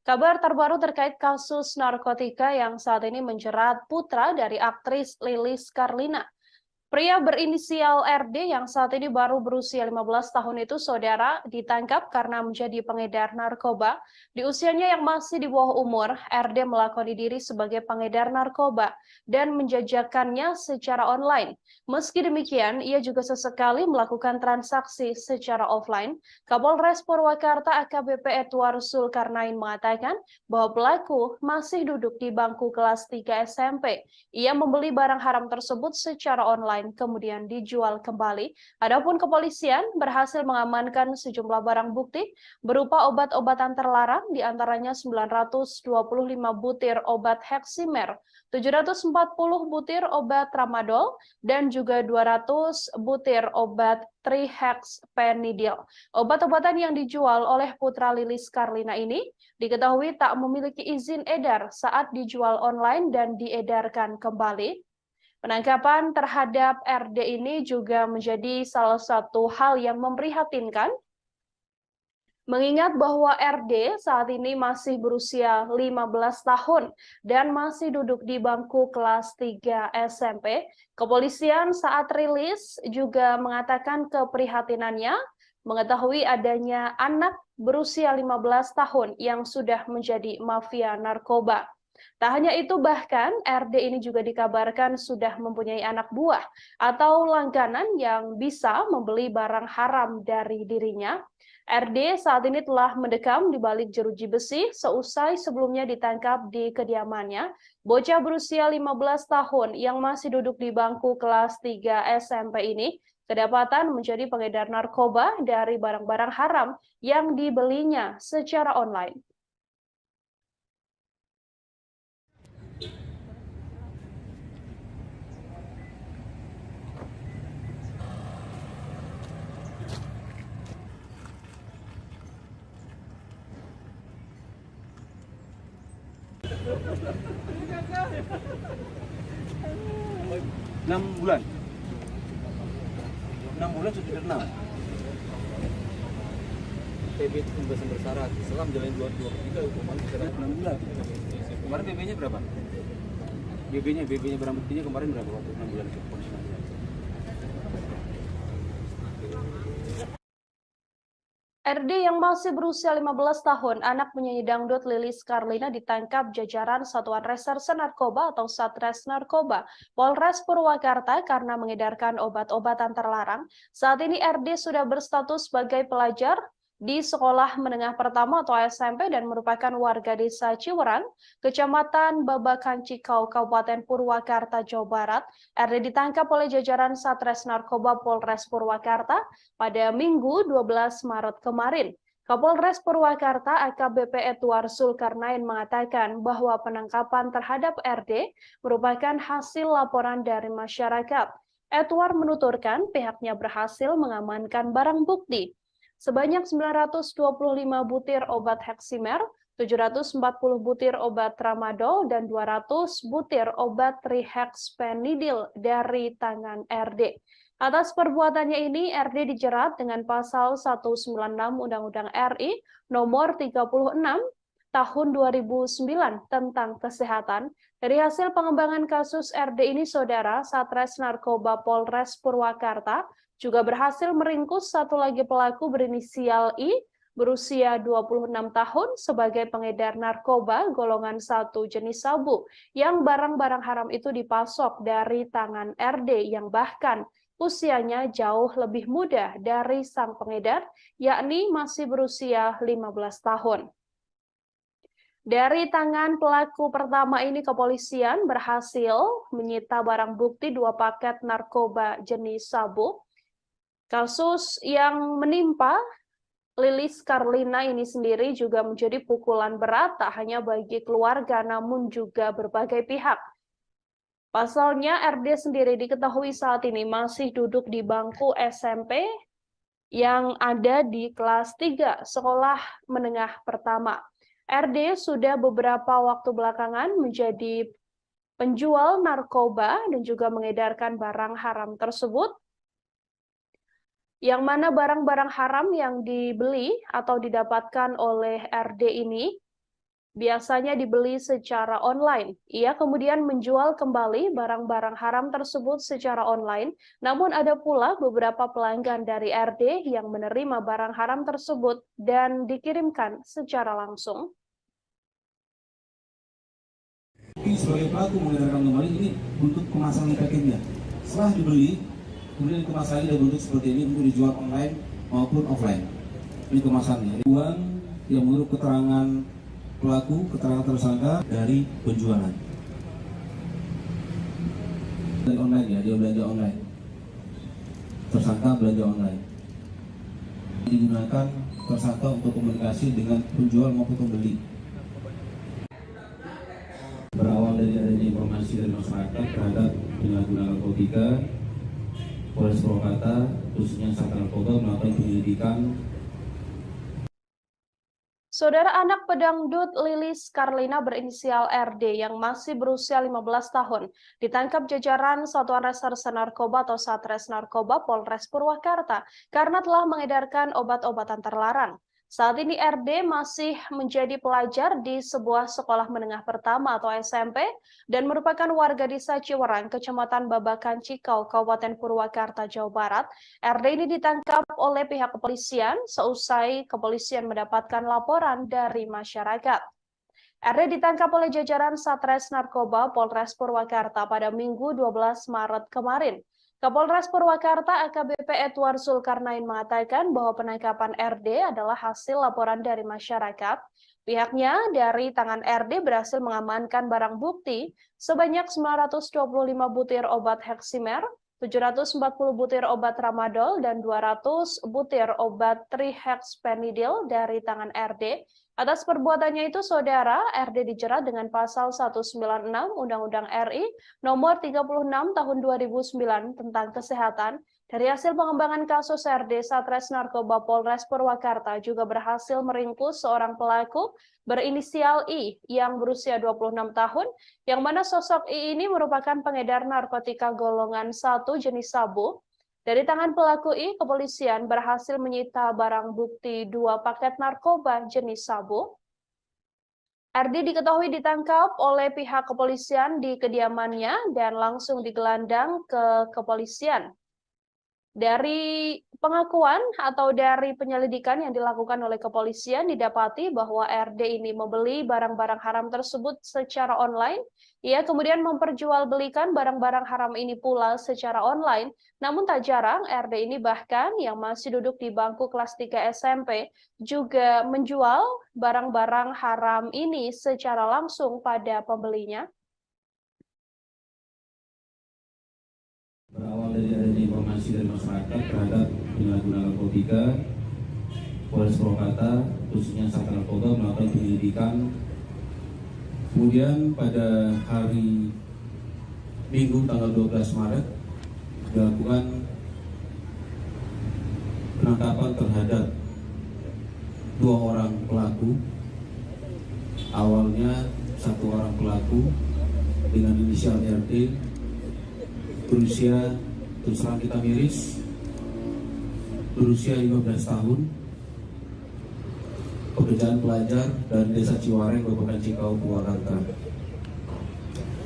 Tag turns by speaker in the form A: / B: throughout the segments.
A: Kabar terbaru terkait kasus narkotika yang saat ini menjerat putra dari aktris Lilis Karlina. Pria berinisial RD yang saat ini baru berusia 15 tahun itu saudara ditangkap karena menjadi pengedar narkoba. Di usianya yang masih di bawah umur, RD melakoni diri sebagai pengedar narkoba dan menjajakannya secara online. Meski demikian, ia juga sesekali melakukan transaksi secara offline. Kapolres Purwakarta AKBP Edward Zulkarnain mengatakan bahwa pelaku masih duduk di bangku kelas 3 SMP. Ia membeli barang haram tersebut secara online kemudian dijual kembali. Adapun kepolisian berhasil mengamankan sejumlah barang bukti berupa obat-obatan terlarang, diantaranya 925 butir obat Heximer, 740 butir obat Tramadol, dan juga 200 butir obat trihexpenidil. Obat-obatan yang dijual oleh putra Lilis Karlina ini diketahui tak memiliki izin edar saat dijual online dan diedarkan kembali. Penangkapan terhadap RD ini juga menjadi salah satu hal yang memprihatinkan, mengingat bahwa RD saat ini masih berusia 15 tahun dan masih duduk di bangku kelas 3 SMP. Kepolisian saat rilis juga mengatakan keprihatinannya mengetahui adanya anak berusia 15 tahun yang sudah menjadi mafia narkoba. Tak hanya itu, bahkan RD ini juga dikabarkan sudah mempunyai anak buah atau langganan yang bisa membeli barang haram dari dirinya. RD saat ini telah mendekam di balik jeruji besi seusai sebelumnya ditangkap di kediamannya. Bocah berusia 15 tahun yang masih duduk di bangku kelas 3 SMP ini kedapatan menjadi pengedar narkoba dari barang-barang haram yang dibelinya secara online.
B: 6 bulan. 6 bulan sudah enam.
C: PB itu pembebasan bersyarat. Setelah menjalani 2 hukuman bersyarat
B: 6 bulan. Kemarin BB-nya berapa? BB-nya barang buktinya kemarin berapa waktu 6 bulan itu?
A: RD yang masih berusia 15 tahun, anak penyanyi dangdut Lilis Karlina ditangkap jajaran Satuan Reserse Narkoba atau Satres Narkoba Polres Purwakarta karena mengedarkan obat-obatan terlarang. Saat ini RD sudah berstatus sebagai pelajar di Sekolah Menengah Pertama atau SMP dan merupakan warga desa Ciwerang, Kecamatan Babakan Cikau, Kabupaten Purwakarta, Jawa Barat. RD ditangkap oleh jajaran Satres Narkoba Polres Purwakarta pada Minggu 12 Maret kemarin. Kapolres Purwakarta AKBP Edward Zulkarnain mengatakan bahwa penangkapan terhadap RD merupakan hasil laporan dari masyarakat. Edward menuturkan pihaknya berhasil mengamankan barang bukti sebanyak 925 butir obat Heximer, 740 butir obat Tramadol, dan 200 butir obat trihexpenidil dari tangan RD. Atas perbuatannya ini, RD dijerat dengan pasal 196 Undang-Undang RI nomor 36 tahun 2009 tentang kesehatan. Dari hasil pengembangan kasus RD ini, Saudara, Satres Narkoba Polres Purwakarta juga berhasil meringkus satu lagi pelaku berinisial I berusia 26 tahun sebagai pengedar narkoba golongan 1 jenis sabu yang barang-barang haram itu dipasok dari tangan RD yang bahkan usianya jauh lebih muda dari sang pengedar, yakni masih berusia 15 tahun. Dari tangan pelaku pertama ini, kepolisian berhasil menyita barang bukti 2 paket narkoba jenis sabu. Kasus yang menimpa Lilis Karlina ini sendiri juga menjadi pukulan berat tak hanya bagi keluarga namun juga berbagai pihak. Pasalnya RD sendiri diketahui saat ini masih duduk di bangku SMP yang ada di kelas 3 Sekolah Menengah Pertama. RD sudah beberapa waktu belakangan menjadi penjual narkoba dan juga mengedarkan barang haram tersebut, yang mana barang-barang haram yang dibeli atau didapatkan oleh RD ini biasanya dibeli secara online. Ia kemudian menjual kembali barang-barang haram tersebut secara online, namun ada pula beberapa pelanggan dari RD yang menerima barang haram tersebut dan dikirimkan secara langsung.
D: Sebagai pelaku mengedarkan kembali ini untuk kemasan packagingnya. Setelah dibeli, kemudian dikemas lagi dalam bentuk seperti ini untuk dijual online maupun offline. Ini kemasannya. Uang yang menurut keterangan pelaku, keterangan tersangka dari penjualan. Dari online ya, dia belanja online. Tersangka belanja online. Digunakan tersangka untuk komunikasi dengan penjual maupun pembeli. Berawal dari adanya informasi dari masyarakat terhadap penyalahgunaan narkotika, Polres Purwakarta khususnya Sat Narkoba melakukan penyelidikan.
A: Saudara anak pedangdut Lilis Karlina berinisial RD yang masih berusia 15 tahun ditangkap jajaran Satuan Reserse Narkoba atau Satres Narkoba Polres Purwakarta karena telah mengedarkan obat-obatan terlarang. Saat ini RD masih menjadi pelajar di sebuah sekolah menengah pertama atau SMP dan merupakan warga desa Ciwerang, Kecamatan Babakan Cikau, Kabupaten Purwakarta, Jawa Barat. RD ini ditangkap oleh pihak kepolisian seusai kepolisian mendapatkan laporan dari masyarakat. RD ditangkap oleh jajaran Satres Narkoba Polres Purwakarta pada Minggu 12 Maret kemarin. Kapolres Purwakarta AKBP Edward Zulkarnain mengatakan bahwa penangkapan RD adalah hasil laporan dari masyarakat. Pihaknya dari tangan RD berhasil mengamankan barang bukti sebanyak 925 butir obat Heximer, 740 butir obat Tramadol, dan 200 butir obat Trihexpenidil dari tangan RD. Atas perbuatannya itu, saudara, RD dijerat dengan pasal 196 Undang-Undang RI nomor 36 tahun 2009 tentang kesehatan. Dari hasil pengembangan kasus RD, Satres Narkoba Polres Purwakarta juga berhasil meringkus seorang pelaku berinisial I yang berusia 26 tahun, yang mana sosok I ini merupakan pengedar narkotika golongan 1 jenis sabu. Dari tangan pelaku I, kepolisian berhasil menyita barang bukti 2 paket narkoba jenis sabu. RD diketahui ditangkap oleh pihak kepolisian di kediamannya dan langsung digelandang ke kepolisian. Dari pengakuan atau dari penyelidikan yang dilakukan oleh kepolisian didapati bahwa RD ini membeli barang-barang haram tersebut secara online. Ia kemudian memperjualbelikan barang-barang haram ini pula secara online. Namun tak jarang RD ini bahkan yang masih duduk di bangku kelas 3 SMP juga menjual barang-barang haram ini secara langsung pada pembelinya.
D: Berawal dari adanya informasi dari masyarakat terhadap penyalahgunaan narkotika, Polres Purwakarta khususnya Sat Narkoba melakukan penyelidikan. Kemudian pada hari Minggu tanggal 12 Maret dilakukan penangkapan terhadap 2 orang pelaku. Awalnya 1 orang pelaku dengan inisial RD berusia, terus terang kita miris, berusia 15 tahun, pekerjaan pelajar dari desa Ciwareng, Kabupaten Cikau, Purwakarta.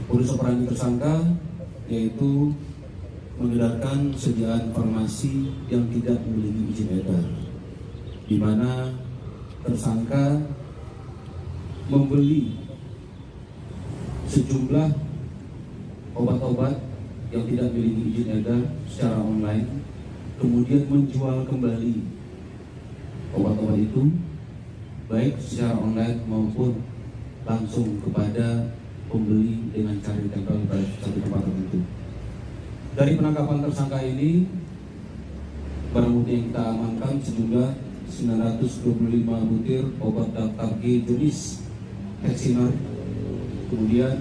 D: Modus operandi tersangka yaitu mengedarkan sediaan farmasi yang tidak memiliki izin edar, di mana tersangka membeli sejumlah obat-obat yang tidak memiliki izin edar secara online, kemudian menjual kembali obat-obat itu baik secara online maupun langsung kepada pembeli dengan cara ditempel pada satu tempat tertentu. Dari penangkapan tersangka ini, barang bukti yang kita amankan sejumlah 925 butir obat daftar G jenis Heximer, kemudian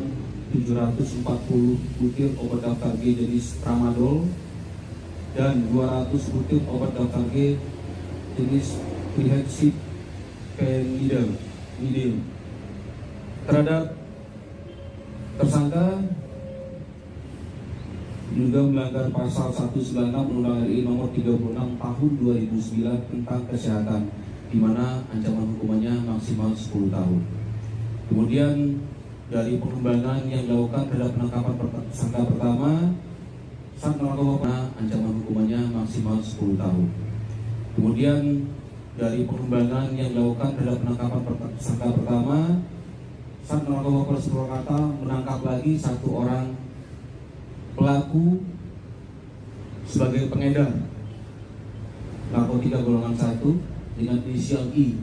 D: 740 butir obat daftar G jenis Tramadol, dan 200 butir obat daftar G jenis Trihexpenidil. Terhadap tersangka juga melanggar pasal 196 Undang-Undang RI nomor 36 tahun 2009 tentang kesehatan, di mana ancaman hukumannya maksimal 10 tahun. Kemudian dari pengembangan yang dilakukan terhadap penangkapan tersangka pertama, saat narkoba ancaman hukumannya maksimal 10 tahun. Kemudian dari pengembangan yang dilakukan terhadap penangkapan tersangka pertama, saat narkoba Polres Purwakarta menangkap lagi satu orang pelaku sebagai pengedar narkotika golongan 1 dengan inisial I,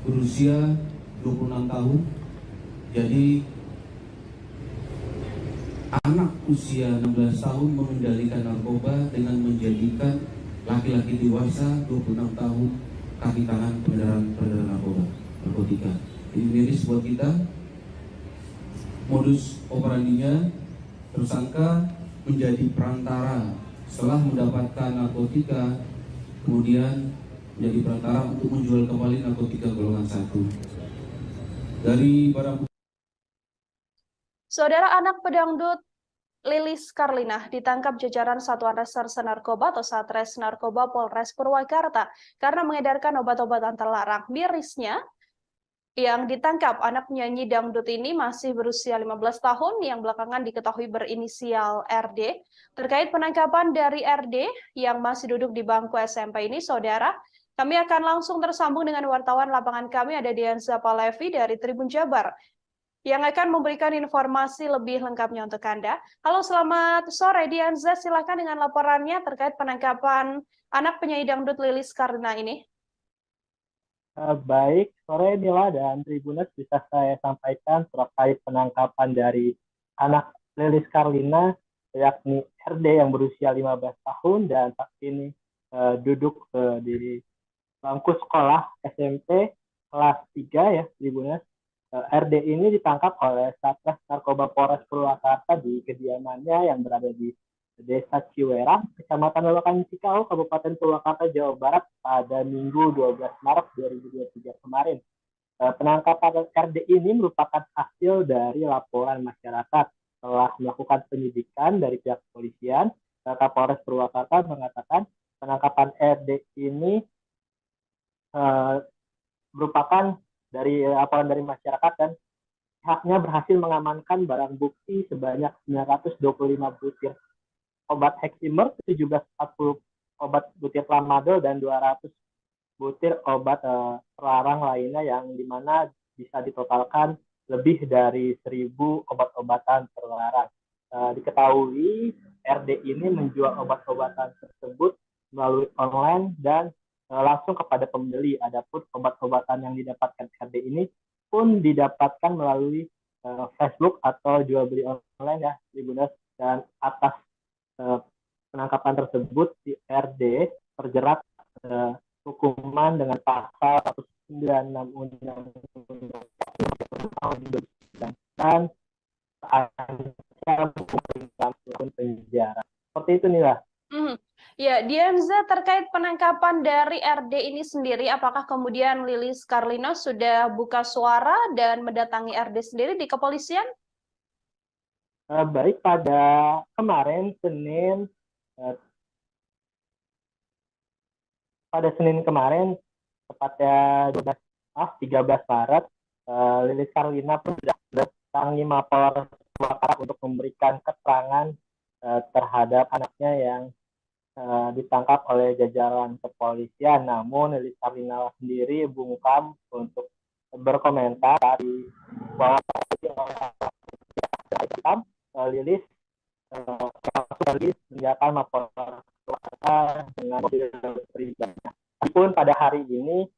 D: berusia 26 tahun. Jadi anak usia 16 tahun mengendalikan narkoba dengan menjadikan laki-laki dewasa 26 tahun kaki tangan peredaran narkotika. Ini miris buat kita. Modus operandinya, tersangka menjadi perantara setelah mendapatkan narkotika, kemudian menjadi perantara untuk menjual kembali narkotika golongan 1. Dari barang
A: Saudara, anak pedangdut Lilis Karlina ditangkap jajaran Satuan Reserse Narkoba atau Satres Narkoba Polres Purwakarta karena mengedarkan obat-obatan terlarang. Mirisnya, yang ditangkap anak penyanyi dangdut ini masih berusia 15 tahun yang belakangan diketahui berinisial RD. Terkait penangkapan dari RD yang masih duduk di bangku SMP ini, saudara, kami akan langsung tersambung dengan wartawan lapangan kami, ada Dianza Palevi dari Tribun Jabar, yang akan memberikan informasi lebih lengkapnya untuk Anda. Halo, selamat sore Dianza, silakan dengan laporannya terkait penangkapan anak penyanyi dangdut Lilis Karlina ini.
E: Baik, sore Nila dan Tribuners, bisa saya sampaikan terkait penangkapan dari anak Lilis Karlina, yakni RD yang berusia 15 tahun dan saat ini duduk di bangku sekolah SMP kelas 3 ya, Tribuners. RD ini ditangkap oleh Satres Narkoba Polres Purwakarta di kediamannya yang berada di Desa Ciwerang, Kecamatan Lolokan Cikau, Kabupaten Purwakarta, Jawa Barat pada Minggu 12 Maret 2023 kemarin. Penangkapan RD ini merupakan hasil dari laporan masyarakat. Setelah melakukan penyidikan dari pihak kepolisian, Kapolres Purwakarta mengatakan penangkapan RD ini merupakan dari laporan dari masyarakat dan pihaknya berhasil mengamankan barang bukti sebanyak 925 butir obat Heximer, 1740 obat butir tramadol, dan 200 butir obat terlarang lainnya yang dimana bisa ditotalkan lebih dari 1.000 obat-obatan terlarang. Diketahui RD ini menjual obat-obatan tersebut melalui online dan langsung kepada pembeli. Adapun obat-obatan yang didapatkan RD ini pun didapatkan melalui Facebook atau jual beli online ya, Tribuners. Dan atas penangkapan tersebut si RD terjerat hukuman dengan pasal 196 Undang-Undang tahun 2009 dan terancam hukuman penjara. Seperti itu nih lah.
A: Ya, Dianza, terkait penangkapan dari RD ini sendiri, apakah kemudian Lilis Karlina sudah buka suara dan mendatangi RD sendiri di kepolisian?
E: Baik, pada kemarin Senin kemarin, tepatnya 13 Maret, Lilis Karlina pun sudah mendatangi Mapolres Purwakarta untuk memberikan keterangan terhadap anaknya yang ditangkap oleh jajaran kepolisian. Namun Lilis Karlina sendiri bungkam untuk berkomentar bahwa Lilis meninggalkan Mapolres Purwakarta dengan mobil pribadi. Meskipun pada hari ini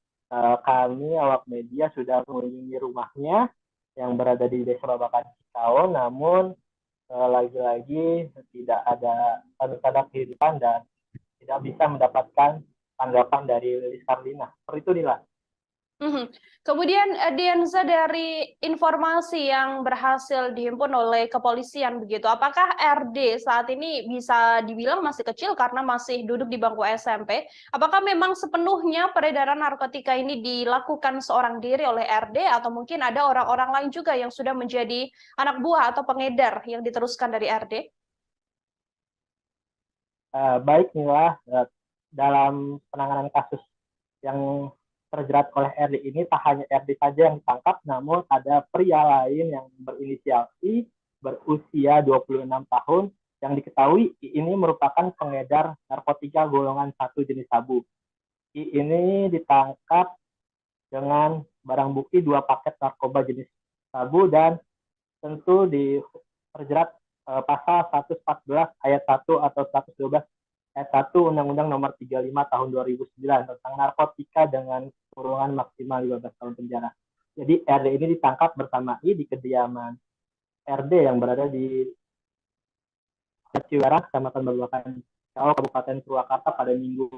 E: kami awak media sudah mengunjungi rumahnya yang berada di Desa Babakan Cikau, namun lagi-lagi tidak ada tanda-tanda kehidupan dan tidak bisa mendapatkan tanggapan dari Lilis Karlina. Seperti itu, Nila.
A: Kemudian Dianza, dari informasi yang berhasil dihimpun oleh kepolisian begitu, apakah RD saat ini bisa dibilang masih kecil karena masih duduk di bangku SMP? Apakah memang sepenuhnya peredaran narkotika ini dilakukan seorang diri oleh RD atau mungkin ada orang-orang lain juga yang sudah menjadi anak buah atau pengedar yang diteruskan dari RD?
E: Baik, Nila, dalam penanganan kasus yang terjerat oleh RD ini tak hanya RD saja yang ditangkap, namun ada pria lain yang berinisial I, berusia 26 tahun, yang diketahui I ini merupakan pengedar narkotika golongan 1 jenis sabu. I ini ditangkap dengan barang bukti 2 paket narkoba jenis sabu dan tentu terjerat pasal 114 ayat 1 atau 112 ayat 1 Undang-Undang Nomor 35 Tahun 2009 tentang narkotika dengan kurungan maksimal 15 tahun penjara. Jadi RD ini ditangkap bersama I di kediaman RD yang berada di Ciwerang, Kecamatan Babakan, Kabupaten Purwakarta pada Minggu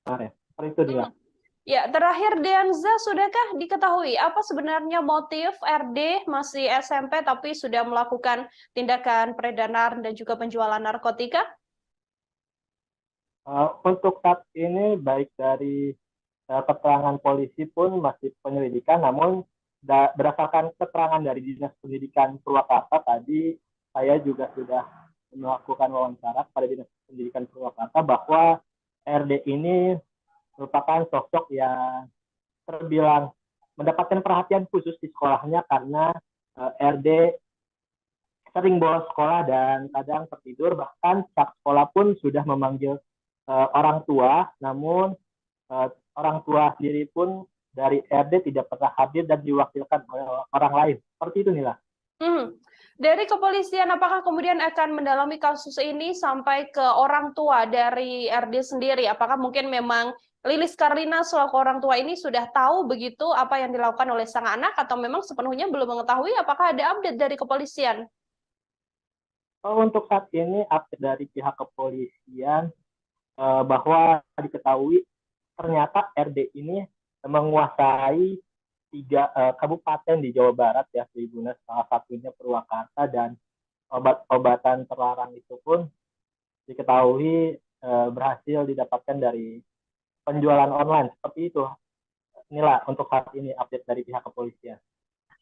E: kemarin. Seperti itu dia.
A: Ya, terakhir Dianza, sudahkah diketahui apa sebenarnya motif RD masih SMP tapi sudah melakukan tindakan peredaran dan juga penjualan narkotika?
E: Untuk saat ini baik dari keterangan polisi pun masih penyelidikan, namun berdasarkan keterangan dari Dinas Pendidikan Purwakarta tadi, saya juga sudah melakukan wawancara pada Dinas Pendidikan Purwakarta bahwa RD ini merupakan sosok yang terbilang mendapatkan perhatian khusus di sekolahnya karena RD sering bolos sekolah dan kadang tertidur, bahkan pihak sekolah pun sudah memanggil orang tua, namun orang tua sendiri pun dari RD tidak pernah hadir dan diwakilkan oleh orang lain. Seperti itu, Nila.
A: Dari kepolisian, apakah kemudian akan mendalami kasus ini sampai ke orang tua dari RD sendiri? Apakah mungkin memang Lilis Karlina selaku orang tua ini sudah tahu begitu apa yang dilakukan oleh sang anak, atau memang sepenuhnya belum mengetahui? Apakah ada update dari kepolisian?
E: Untuk saat ini update dari pihak kepolisian bahwa diketahui ternyata RD ini menguasai 3 kabupaten di Jawa Barat ya, Tribunus, salah satunya Purwakarta, dan obat-obatan terlarang itu pun diketahui berhasil didapatkan dari penjualan online. Seperti itu, inilah untuk saat ini update dari pihak kepolisian.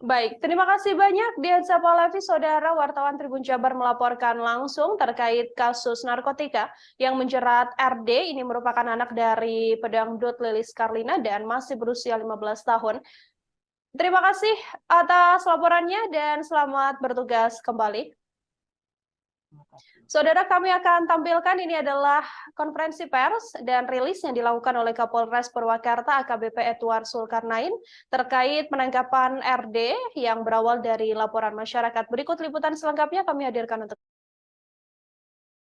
A: Baik, terima kasih banyak Dianza Palevi, saudara wartawan Tribun Jabar melaporkan langsung terkait kasus narkotika yang menjerat RD. Ini merupakan anak dari pedangdut Lilis Karlina dan masih berusia 15 tahun. Terima kasih atas laporannya dan selamat bertugas kembali. Saudara, kami akan tampilkan ini adalah konferensi pers dan rilis yang dilakukan oleh Kapolres Purwakarta AKBP Edward Zulkarnain terkait penangkapan RD yang berawal dari laporan masyarakat. Berikut liputan selengkapnya kami hadirkan untuk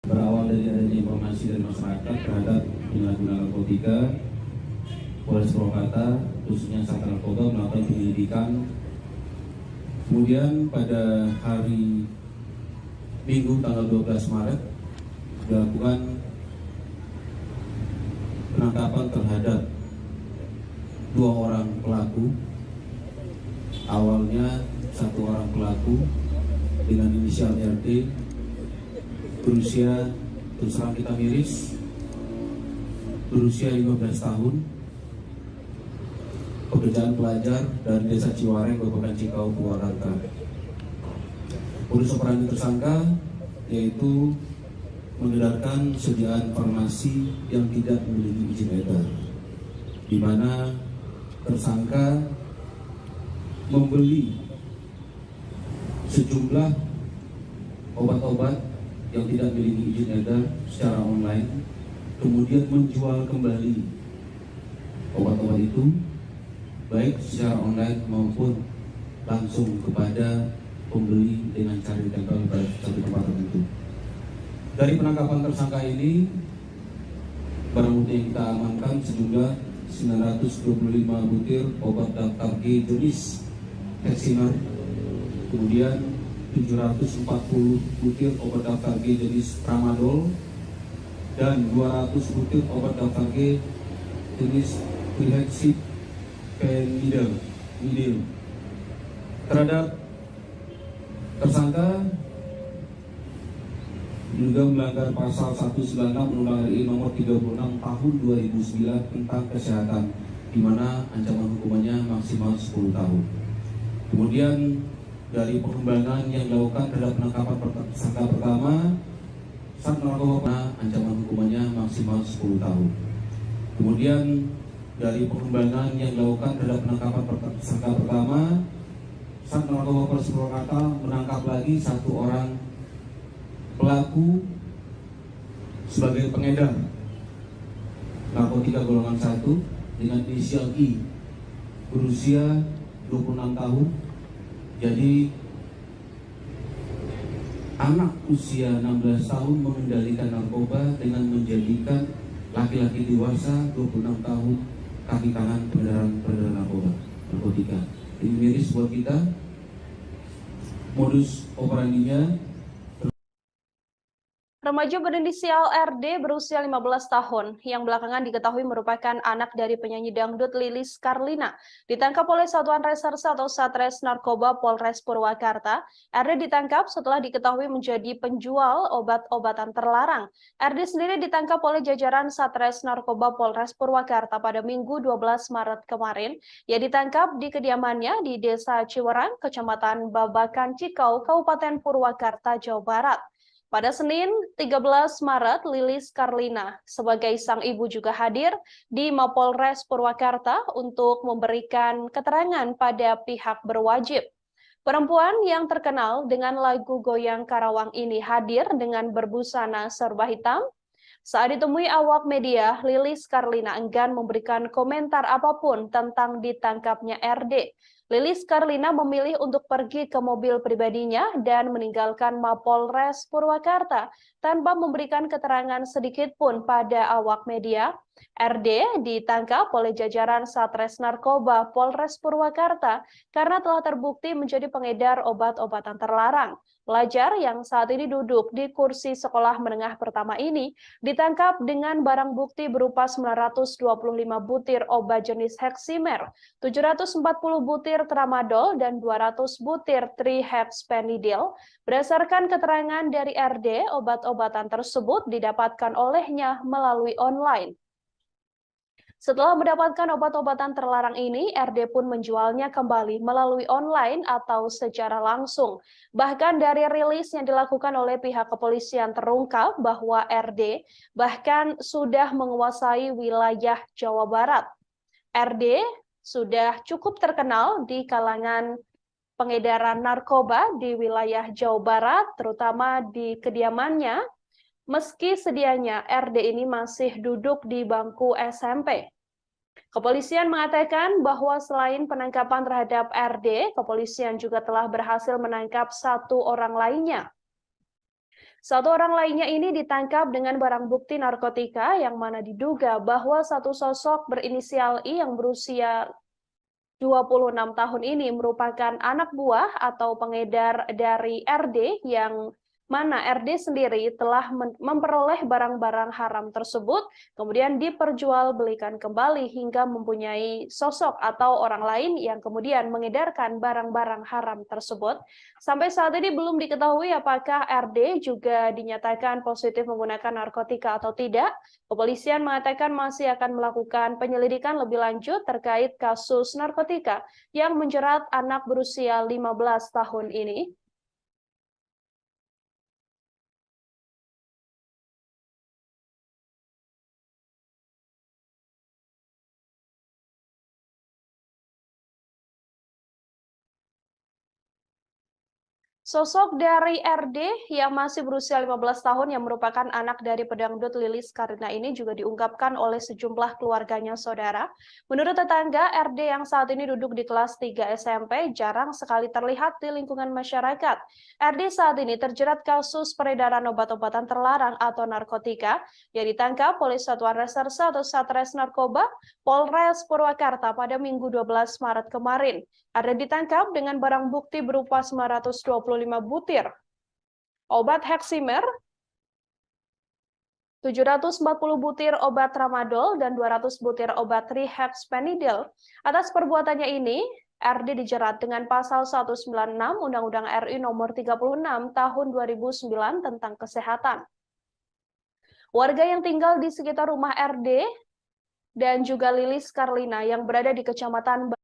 D: berawal dari adanya informasi dari masyarakat terhadap penyalahgunaan narkotika, Polres Purwakarta khususnya Sat Narkoba melakukan penyelidikan. Kemudian pada hari Minggu tanggal 12 Maret dilakukan penangkapan terhadap 2 orang pelaku. Awalnya 1 orang pelaku dengan inisial RD berusia, terus terang kita miris, berusia 15 tahun, pekerjaan pelajar dari Desa Ciwareng, Kabupaten Cikau, Purwakarta. Modus operandi tersangka yaitu mengedarkan sediaan farmasi yang tidak memiliki izin edar, di mana tersangka membeli sejumlah obat-obat yang tidak memiliki izin edar secara online, kemudian menjual kembali obat-obat itu baik secara online maupun langsung kepada pembeli dengan cara ditempel pada satu tempat tertentu. Dari penangkapan tersangka ini, barang bukti yang kita amankan sejumlah 925 butir obat daftar G jenis Heximer, kemudian 740 butir obat daftar G jenis Tramadol, dan 200 butir obat daftar G jenis Phylhexyphenidyl. Terhadap tersangka juga melanggar pasal 196 Undang-Undang RI nomor 36 tahun 2009 tentang kesehatan, di mana ancaman hukumannya maksimal 10 tahun. Kemudian dari pengembangan yang dilakukan terhadap penangkapan tersangka pertama, Sat Narkoba ancaman hukumannya maksimal 10 tahun. Kemudian dari pengembangan yang dilakukan terhadap penangkapan tersangka pertama, Sat Narkoba Polres Purwakarta menangkap lagi satu orang pelaku sebagai pengedar narkotika golongan 1 dengan inisial I, berusia 26 tahun. Jadi anak usia 16 tahun mengendalikan narkoba dengan menjadikan laki-laki dewasa 26 tahun kaki tangan peredaran narkotika. Ini miris buat kita. Modus operandinya,
A: Remaja berinisial RD berusia 15 tahun yang belakangan diketahui merupakan anak dari penyanyi dangdut Lilis Karlina ditangkap oleh Satuan Reserse atau Satres Narkoba Polres Purwakarta. RD ditangkap setelah diketahui menjadi penjual obat-obatan terlarang. RD sendiri ditangkap oleh jajaran Satres Narkoba Polres Purwakarta pada Minggu 12 Maret kemarin. Ia ditangkap di kediamannya di Desa Ciwerang, Kecamatan Babakan Cikau, Kabupaten Purwakarta, Jawa Barat. Pada Senin 13 Maret, Lilis Karlina sebagai sang ibu juga hadir di Mapolres Purwakarta untuk memberikan keterangan pada pihak berwajib. Perempuan yang terkenal dengan lagu Goyang Karawang ini hadir dengan berbusana serba hitam. Saat ditemui awak media, Lilis Karlina enggan memberikan komentar apapun tentang ditangkapnya RD. Lilis Karlina memilih untuk pergi ke mobil pribadinya dan meninggalkan Mapolres Purwakarta tanpa memberikan keterangan sedikit pun pada awak media. RD ditangkap oleh jajaran Satres Narkoba Polres Purwakarta karena telah terbukti menjadi pengedar obat-obatan terlarang. Pelajar yang saat ini duduk di kursi sekolah menengah pertama ini ditangkap dengan barang bukti berupa 925 butir obat jenis Heximer, 740 butir tramadol, dan 200 butir trihexpenidil. Berdasarkan keterangan dari RD, obat-obatan tersebut didapatkan olehnya melalui online. Setelah mendapatkan obat-obatan terlarang ini, RD pun menjualnya kembali melalui online atau secara langsung. Bahkan dari rilis yang dilakukan oleh pihak kepolisian terungkap bahwa RD bahkan sudah menguasai wilayah Jawa Barat. RD sudah cukup terkenal di kalangan pengedaran narkoba di wilayah Jawa Barat, terutama di kediamannya. Meski sedianya RD ini masih duduk di bangku SMP. Kepolisian mengatakan bahwa selain penangkapan terhadap RD, kepolisian juga telah berhasil menangkap satu orang lainnya. Satu orang lainnya ini ditangkap dengan barang bukti narkotika yang mana diduga bahwa satu sosok berinisial I yang berusia 26 tahun ini merupakan anak buah atau pengedar dari RD yang mana RD sendiri telah memperoleh barang-barang haram tersebut, kemudian diperjualbelikan kembali hingga mempunyai sosok atau orang lain yang kemudian mengedarkan barang-barang haram tersebut. Sampai saat ini belum diketahui apakah RD juga dinyatakan positif menggunakan narkotika atau tidak. Kepolisian mengatakan masih akan melakukan penyelidikan lebih lanjut terkait kasus narkotika yang menjerat anak berusia 15 tahun ini. Sosok dari RD yang masih berusia 15 tahun yang merupakan anak dari pedangdut Lilis Karlina ini juga diungkapkan oleh sejumlah keluarganya saudara. Menurut tetangga, RD yang saat ini duduk di kelas 3 SMP jarang sekali terlihat di lingkungan masyarakat. RD saat ini terjerat kasus peredaran obat-obatan terlarang atau narkotika yang ditangkap oleh Satuan Reserse atau Satres Narkoba Polres Purwakarta pada Minggu 12 Maret kemarin. RD ditangkap dengan barang bukti berupa 925 butir obat Heximer, 740 butir obat tramadol, dan 200 butir obat trihexpenidil. Atas perbuatannya ini, RD dijerat dengan pasal 196 Undang-Undang RI nomor 36 tahun 2009 tentang kesehatan. Warga yang tinggal di sekitar rumah RD dan juga Lilis Karlina yang berada di Kecamatan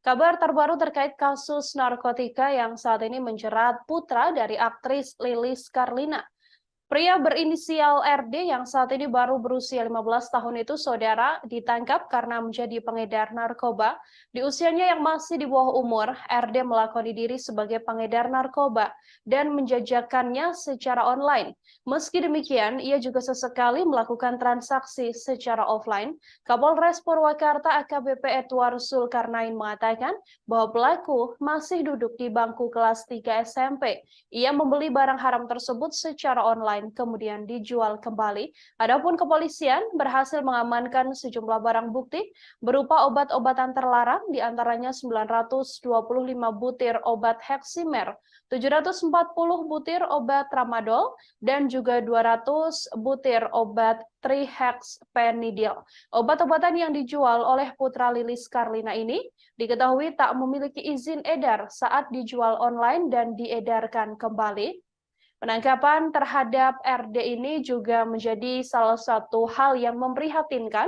A: Kabar terbaru terkait kasus narkotika yang saat ini menjerat putra dari aktris Lilis Karlina. Pria berinisial RD yang saat ini baru berusia 15 tahun itu, saudara, ditangkap karena menjadi pengedar narkoba. Di usianya yang masih di bawah umur, RD melakoni diri sebagai pengedar narkoba dan menjajakannya secara online. Meski demikian, ia juga sesekali melakukan transaksi secara offline. Kapolres Purwakarta AKBP Edward Zulkarnain mengatakan bahwa pelaku masih duduk di bangku kelas 3 SMP. Ia membeli barang haram tersebut secara online kemudian dijual kembali. Adapun kepolisian berhasil mengamankan sejumlah barang bukti berupa obat-obatan terlarang, diantaranya 925 butir obat Heximer, 740 butir obat Tramadol, dan juga 200 butir obat trihexpenidil. Obat-obatan yang dijual oleh putra Lilis Karlina ini diketahui tak memiliki izin edar saat dijual online dan diedarkan kembali. Penangkapan terhadap RD ini juga menjadi salah satu hal yang memprihatinkan,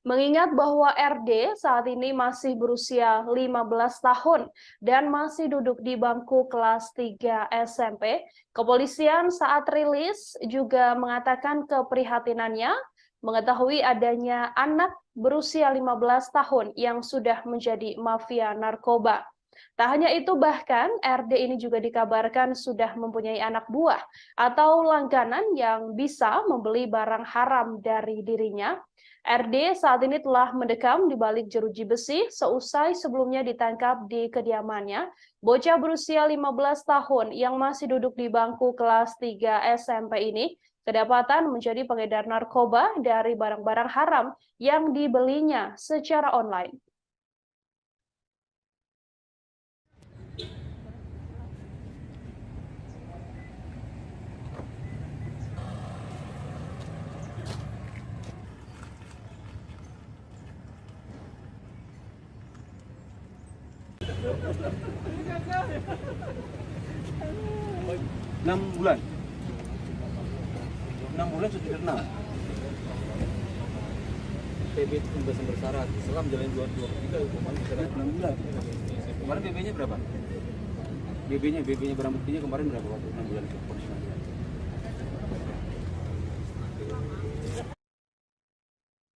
A: mengingat bahwa RD saat ini masih berusia 15 tahun dan masih duduk di bangku kelas 3 SMP. Kepolisian saat rilis juga mengatakan keprihatinannya mengetahui adanya anak berusia 15 tahun yang sudah menjadi mafia narkoba. Tak hanya itu, bahkan RD ini juga dikabarkan sudah mempunyai anak buah atau langganan yang bisa membeli barang haram dari dirinya. RD saat ini telah mendekam di balik jeruji besi seusai sebelumnya ditangkap di kediamannya. Bocah berusia 15 tahun yang masih duduk di bangku kelas 3 SMP ini kedapatan menjadi pengedar narkoba dari barang-barang haram yang dibelinya secara online.
B: 6 bulan. 6 bulan sudah kenal.
C: PB pembebasan bersyarat setelah menjalani 2 hukuman bersyarat
B: 6 bulan. Kemarin BB-nya berapa? BB-nya barang buktinya kemarin berapa waktu 6 bulan itu?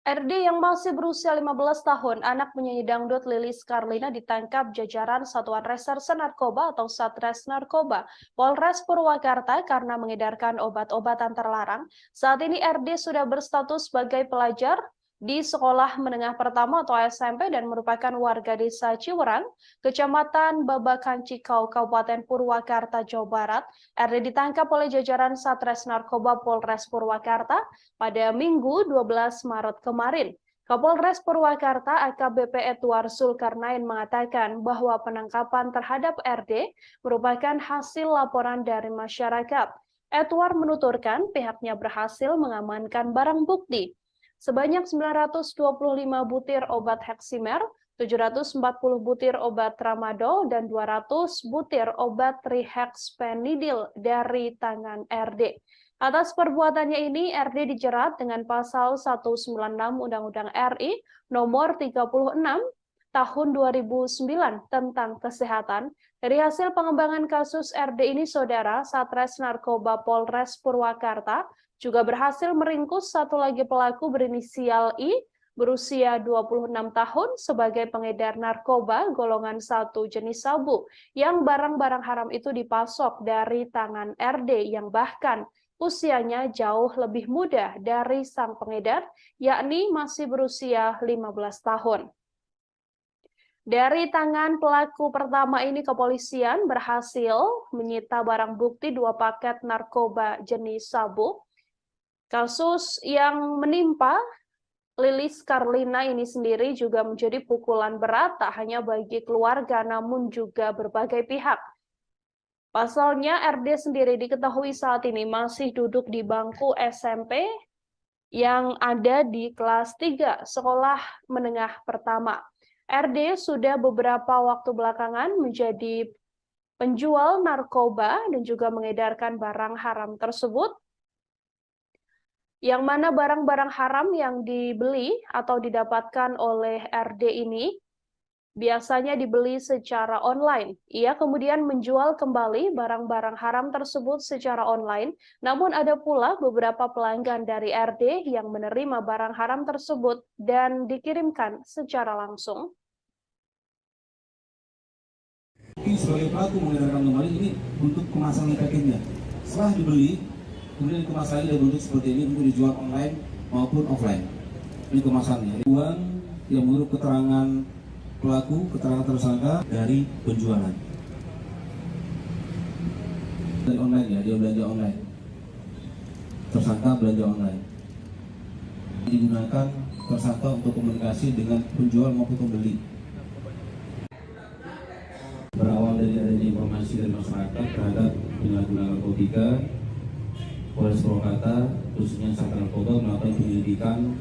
A: RD yang masih berusia 15 tahun, anak penyanyi dangdut Lilis Karlina ditangkap jajaran Satuan Reserse Narkoba atau Satres Narkoba Polres Purwakarta karena mengedarkan obat-obatan terlarang. Saat ini RD sudah berstatus sebagai pelajar di Sekolah Menengah Pertama atau SMP dan merupakan warga desa Ciwerang, Kecamatan Babakan Cikau, Kabupaten Purwakarta, Jawa Barat. RD ditangkap oleh jajaran Satres Narkoba Polres Purwakarta pada Minggu 12 Maret kemarin. Kapolres Purwakarta AKBP Edward Zulkarnain mengatakan bahwa penangkapan terhadap RD merupakan hasil laporan dari masyarakat. Edward menuturkan pihaknya berhasil mengamankan barang bukti sebanyak 925 butir obat Heximer, 740 butir obat Tramadol, dan 200 butir obat trihexpenidil dari tangan RD. Atas perbuatannya ini, RD dijerat dengan pasal 196 Undang-Undang RI nomor 36 tahun 2009 tentang kesehatan. Dari hasil pengembangan kasus RD ini, saudara, Satres Narkoba Polres Purwakarta juga berhasil meringkus satu lagi pelaku berinisial I berusia 26 tahun sebagai pengedar narkoba golongan 1 jenis sabu yang barang-barang haram itu dipasok dari tangan RD yang bahkan usianya jauh lebih muda dari sang pengedar, yakni masih berusia 15 tahun. Dari tangan pelaku pertama ini, kepolisian berhasil menyita barang bukti 2 paket narkoba jenis sabu. Kasus yang menimpa Lilis Karlina ini sendiri juga menjadi pukulan berat tak hanya bagi keluarga namun juga berbagai pihak. Pasalnya RD sendiri diketahui saat ini masih duduk di bangku SMP yang ada di kelas 3 Sekolah Menengah Pertama. RD sudah beberapa waktu belakangan menjadi penjual narkoba dan juga mengedarkan barang haram tersebut, yang mana barang-barang haram yang dibeli atau didapatkan oleh RD ini biasanya dibeli secara online. Ia kemudian menjual kembali barang-barang haram tersebut secara online, namun ada pula beberapa pelanggan dari RD yang menerima barang haram tersebut dan dikirimkan secara langsung.
D: Sebagai pelaku mengedarkan kembali ini untuk kemasan packagingnya. Setelah dibeli, kemudian dikemas lagi dalam bentuk seperti ini untuk dijual online maupun offline. Ini kemasannya. Uang yang menurut keterangan pelaku, keterangan tersangka dari penjualan. Dari online ya, dia belanja online. Tersangka belanja online. Digunakan tersangka untuk komunikasi dengan penjual maupun pembeli. Berawal dari adanya informasi dari masyarakat terhadap penyalahgunaan narkotika, Polres Purwakarta khususnya Satuan Narkoba melakukan penyelidikan.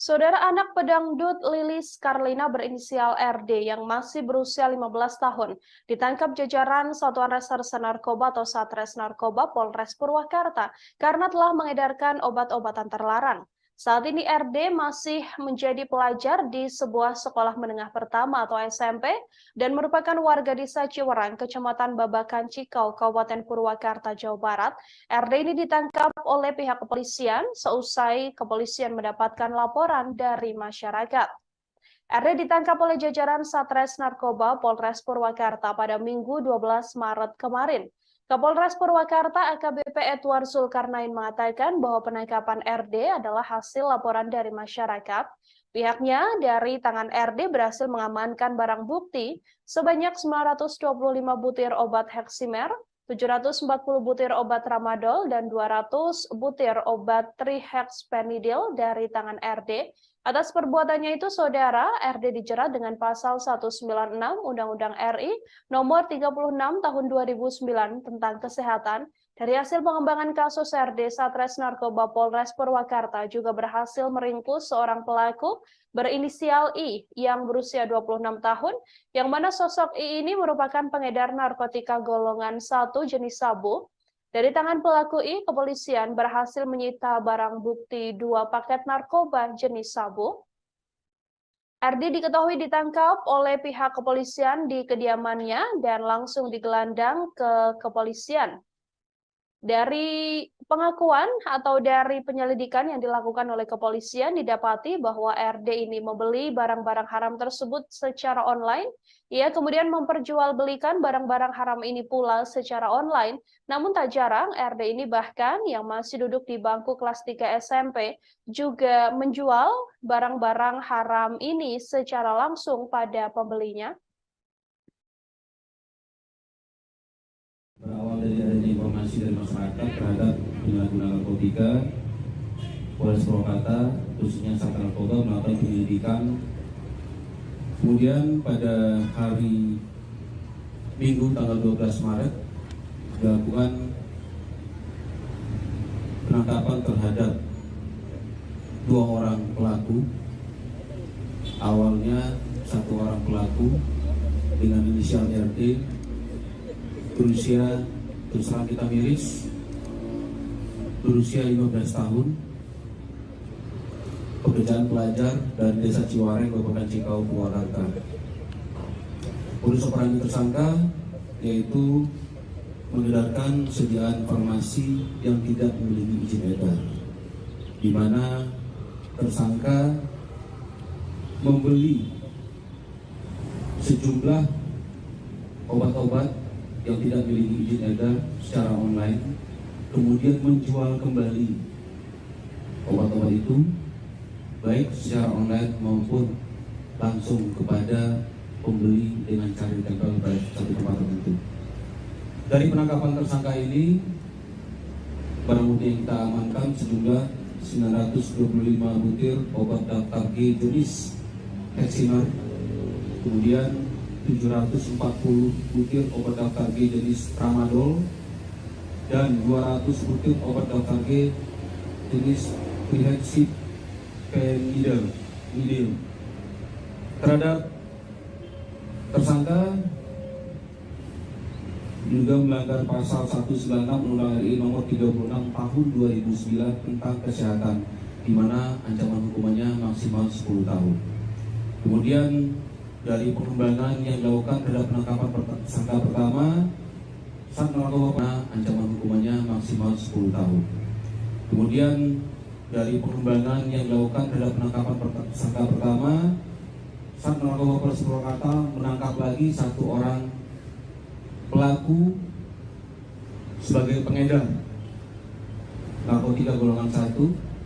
A: Saudara anak pedangdut Lilis Karlina berinisial RD yang masih berusia 15 tahun ditangkap jajaran Satuan Reserse Narkoba atau Satres Narkoba Polres Purwakarta karena telah mengedarkan obat-obatan terlarang. Saat ini RD masih menjadi pelajar di sebuah sekolah menengah pertama atau SMP dan merupakan warga desa Ciwerang, Kecamatan Babakan Cikau, Kabupaten Purwakarta, Jawa Barat. RD ini ditangkap oleh pihak kepolisian seusai kepolisian mendapatkan laporan dari masyarakat. RD ditangkap oleh jajaran Satres Narkoba Polres Purwakarta pada Minggu 12 Maret kemarin. Kapolres Purwakarta AKBP Edward Zulkarnain mengatakan bahwa penangkapan RD adalah hasil laporan dari masyarakat. Pihaknya dari tangan RD berhasil mengamankan barang bukti sebanyak 925 butir obat Heximer, 740 butir obat Tramadol, dan 200 butir obat trihexpenidil dari tangan RD. Atas perbuatannya itu, saudara, RD dijerat dengan pasal 196 Undang-Undang RI nomor 36 tahun 2009 tentang kesehatan. Dari hasil pengembangan kasus RD, Satres Narkoba Polres Purwakarta juga berhasil meringkus seorang pelaku berinisial I yang berusia 26 tahun, yang mana sosok I ini merupakan pengedar narkotika golongan 1 jenis sabu. Dari tangan pelaku I, kepolisian berhasil menyita barang bukti 2 paket narkoba jenis sabu. RD diketahui ditangkap oleh pihak kepolisian di kediamannya dan langsung digelandang ke kepolisian. Dari pengakuan atau dari penyelidikan yang dilakukan oleh kepolisian didapati bahwa RD ini membeli barang-barang haram tersebut secara online. Ia kemudian memperjualbelikan barang-barang haram ini pula secara online. Namun tak jarang RD ini bahkan yang masih duduk di bangku kelas 3 SMP juga menjual barang-barang haram ini secara langsung pada pembelinya.
D: Berawal dari adanya informasi dari masyarakat terhadap penyalahgunaan narkotika, Polres Purwakarta khususnya Satuan Narkoba melakukan penyelidikan. Kemudian pada hari Minggu tanggal 12 Maret dilakukan penangkapan terhadap 2 orang pelaku. Awalnya 1 orang pelaku dengan inisial RD berusia, terus terang kita miris, berusia 15 tahun, pekerjaan pelajar dari desa Ciwareng, Kabupaten Cikau, Purwakarta. Modus operandi tersangka yaitu mengedarkan sediaan farmasi yang tidak memiliki izin edar, di mana tersangka membeli sejumlah obat-obat yang tidak memiliki izin edar secara online, kemudian menjual kembali obat-obat itu baik secara online maupun langsung kepada pembeli dengan cara ditempel pada satu tempat tertentu. Dari penangkapan tersangka ini, barang bukti yang kita amankan sejumlah 925 butir obat daftar G jenis Heximer, kemudian 740 butir obat daftar G jenis Tramadol, dan 200 butir obat daftar G jenis trihexpenidil. Terhadap tersangka juga melanggar pasal 196 Undang-Undang RI nomor 36 tahun 2009 tentang kesehatan, di mana ancaman hukumannya maksimal 10 tahun. Kemudian dari pengembangan yang dilakukan terhadap penangkapan tersangka pertama, saat narkoba ancaman hukumannya maksimal 10 tahun. Kemudian dari pengembangan yang dilakukan terhadap penangkapan tersangka pertama, saat narkoba Polres Purwakarta menangkap lagi satu orang pelaku sebagai pengedar narkotika golongan 1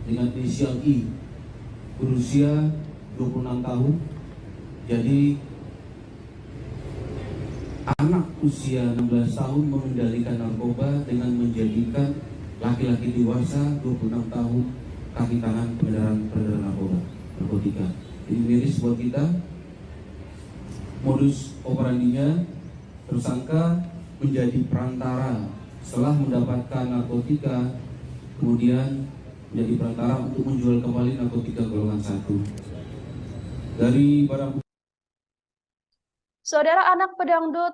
D: dengan inisial I, berusia 26 tahun. Jadi anak usia 16 tahun mengendalikan narkoba dengan menjadikan laki-laki dewasa 26 tahun kaki tangan peredaran narkotika. Ini miris buat kita. Modus operandinya, tersangka menjadi perantara setelah mendapatkan narkotika, kemudian menjadi perantara untuk menjual kembali narkotika golongan 1. Dari barang
A: Saudara, anak pedangdut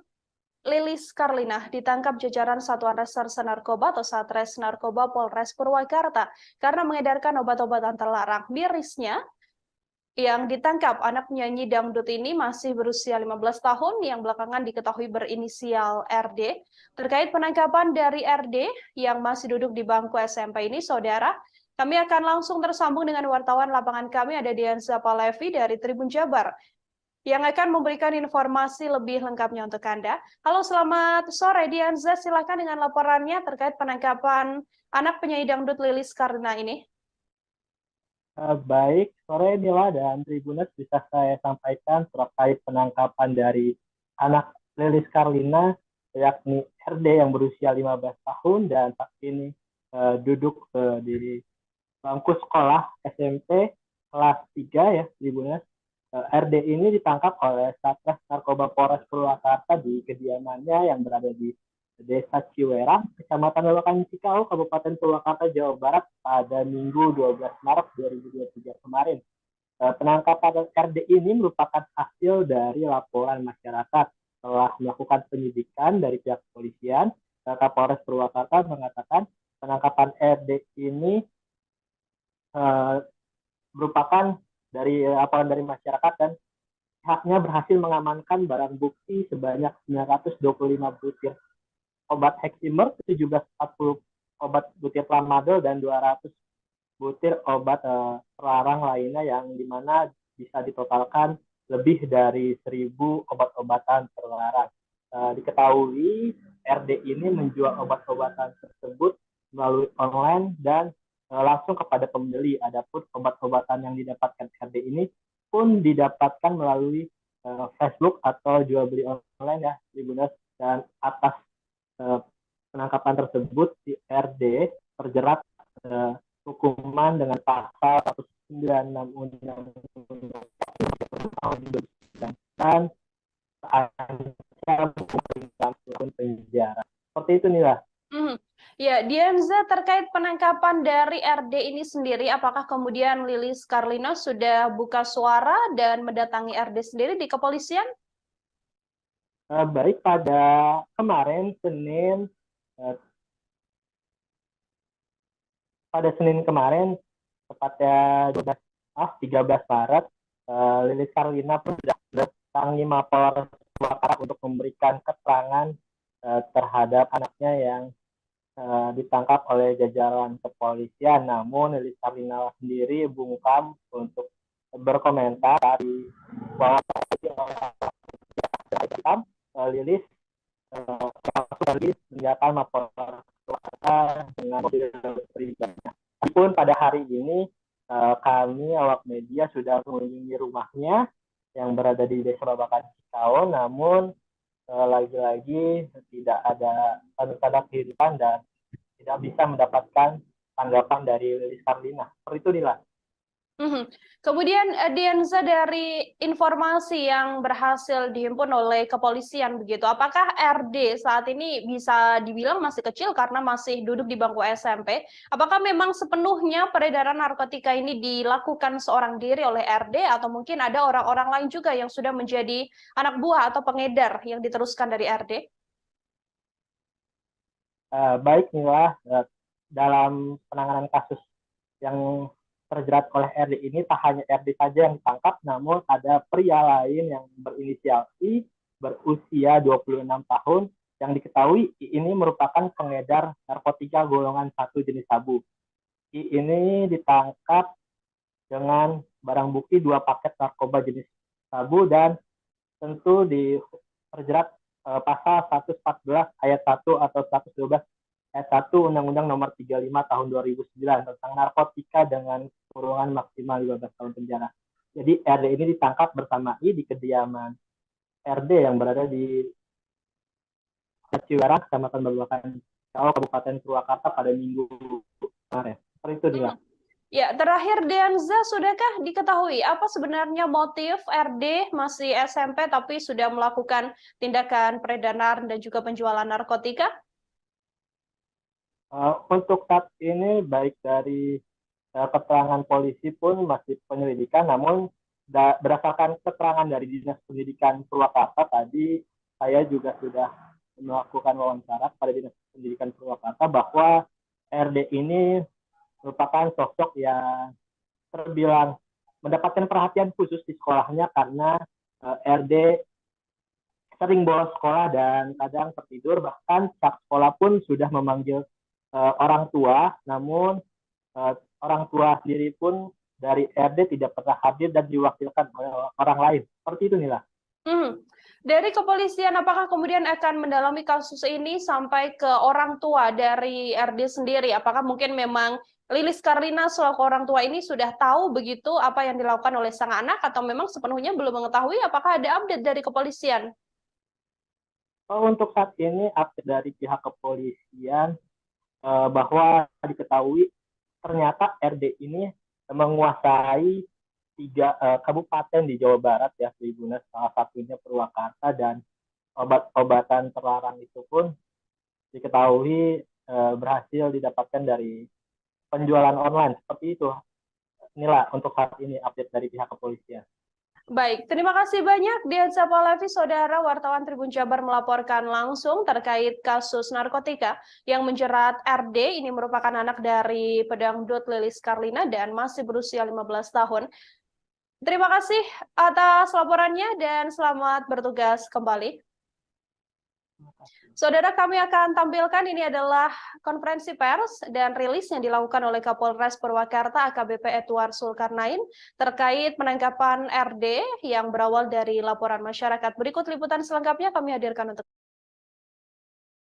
A: Lilis Karlina ditangkap jajaran Satuan Reserse Narkoba atau Satres Narkoba Polres Purwakarta karena mengedarkan obat-obatan terlarang. Mirisnya, yang ditangkap anak penyanyi dangdut ini masih berusia 15 tahun yang belakangan diketahui berinisial RD. Terkait penangkapan dari RD yang masih duduk di bangku SMP ini, saudara, kami akan langsung tersambung dengan wartawan lapangan kami, ada Dianza Palevi dari Tribun Jabar, yang akan memberikan informasi lebih lengkapnya untuk Anda. Halo, selamat sore Dianza, silakan dengan laporannya terkait penangkapan anak penyanyi dangdut Lilis Karlina ini.
E: Baik, sore Nila dan Tribuners, bisa saya sampaikan terkait penangkapan dari anak Lilis Karlina, yakni RD yang berusia 15 tahun dan saat ini duduk di bangku sekolah SMP kelas 3 ya, Tribuners. RD ini ditangkap oleh Satres Narkoba Polres Purwakarta di kediamannya yang berada di Desa Ciwerang, Kecamatan Lolokan Cikau, Kabupaten Purwakarta, Jawa Barat pada Minggu 12 Maret 2023 kemarin. Penangkapan RD ini merupakan hasil dari laporan masyarakat. Setelah melakukan penyidikan dari pihak kepolisian, Kapolres Purwakarta mengatakan penangkapan RD ini merupakan dari laporan dari masyarakat dan pihaknya berhasil mengamankan barang bukti sebanyak 925 butir obat Heximer, 1740 obat butir tramadol dan 200 butir obat terlarang lainnya yang dimana bisa ditotalkan lebih dari 1.000 obat-obatan terlarang. Diketahui RD ini menjual obat-obatan tersebut melalui online dan langsung kepada pembeli. Adapun obat-obatan yang didapatkan RD ini pun didapatkan melalui Facebook atau jual beli online ya, Tribuners. Dan atas penangkapan tersebut si RD terjerat hukuman dengan pasal 196 Undang-Undang tahun 2009 dan terancam hukuman penjara. Seperti itu nih lah.
A: Ya, Dianza, terkait penangkapan dari RD ini sendiri, apakah kemudian Lilis Karlina sudah buka suara dan mendatangi RD sendiri di kepolisian?
E: Baik, pada kemarin Senin kemarin, tepatnya 13 Maret, Lilis Karlina pun sudah mendatangi Mapolres Purwakarta untuk memberikan keterangan terhadap anaknya yang ditangkap oleh jajaran kepolisian. Namun Lilis Karlina sendiri bungkam untuk berkomentar bahwa Lilis meninggalkan Mapolres Purwakarta dengan mobil pribadinya. Meskipun pada hari ini kami awak media sudah mengunjungi rumahnya yang berada di Desa Babakan Cikau, namun lagi-lagi tidak ada tanda-tanda kehidupan dan tidak bisa mendapatkan tanggapan dari Lilis Karlina. Seperti itu, Nila.
A: Kemudian Dianza, dari informasi yang berhasil dihimpun oleh kepolisian begitu, apakah RD saat ini bisa dibilang masih kecil karena masih duduk di bangku SMP? Apakah memang sepenuhnya peredaran narkotika ini dilakukan seorang diri oleh RD atau mungkin ada orang-orang lain juga yang sudah menjadi anak buah atau pengedar yang diteruskan dari RD?
E: Baik, Nila, dalam penanganan kasus yang terjerat oleh RD ini tak hanya RD saja yang ditangkap, namun ada pria lain yang berinisial I, berusia 26 tahun, yang diketahui I ini merupakan pengedar narkotika golongan 1 jenis sabu. I ini ditangkap dengan barang bukti 2 paket narkoba jenis sabu dan tentu terjerat pasal 114 ayat 1 atau 112 ayat 1 Undang-Undang Nomor 35 Tahun 2009 tentang narkotika dengan kurungan maksimal 15 tahun penjara. Jadi RD ini ditangkap bersama I di kediaman RD yang berada di Ciwerang, Kecamatan Babakan, Kabupaten Purwakarta pada Minggu kemarin. Seperti itu dia.
A: Ya, terakhir Dianza, sudahkah diketahui apa sebenarnya motif RD masih SMP tapi sudah melakukan tindakan peredaran dan juga penjualan narkotika?
E: Untuk saat ini baik dari keterangan polisi pun masih penyelidikan, namun berdasarkan keterangan dari Dinas Pendidikan Purwakarta tadi, saya juga sudah melakukan wawancara pada Dinas Pendidikan Purwakarta bahwa RD ini merupakan sosok yang terbilang mendapatkan perhatian khusus di sekolahnya karena RD sering bolos sekolah dan kadang tertidur, bahkan pihak sekolah pun sudah memanggil orang tua, namun orang tua sendiri pun dari RD tidak pernah hadir dan diwakilkan oleh orang lain. Seperti itu, Nila.
A: Dari kepolisian, apakah kemudian akan mendalami kasus ini sampai ke orang tua dari RD sendiri? Apakah mungkin memang Lilis Karlina selaku orang tua ini sudah tahu begitu apa yang dilakukan oleh sang anak, atau memang sepenuhnya belum mengetahui? Apakah ada update dari kepolisian?
E: Untuk saat ini update dari pihak kepolisian bahwa diketahui ternyata RD ini menguasai 3 kabupaten di Jawa Barat ya, Tribunus, salah satunya Purwakarta, dan obat-obatan terlarang itu pun diketahui berhasil didapatkan dari penjualan online. Seperti itu, inilah untuk saat ini update dari pihak kepolisian.
A: Baik, terima kasih banyak Dianza Palevi, saudara wartawan Tribun Jabar melaporkan langsung terkait kasus narkotika yang menjerat RD. Ini merupakan anak dari pedangdut Lilis Karlina dan masih berusia 15 tahun. Terima kasih atas laporannya dan selamat bertugas kembali. Saudara, kami akan tampilkan ini adalah konferensi pers dan rilis yang dilakukan oleh Kapolres Purwakarta AKBP Edward Zulkarnain terkait penangkapan RD yang berawal dari laporan masyarakat. Berikut liputan selengkapnya kami hadirkan untuk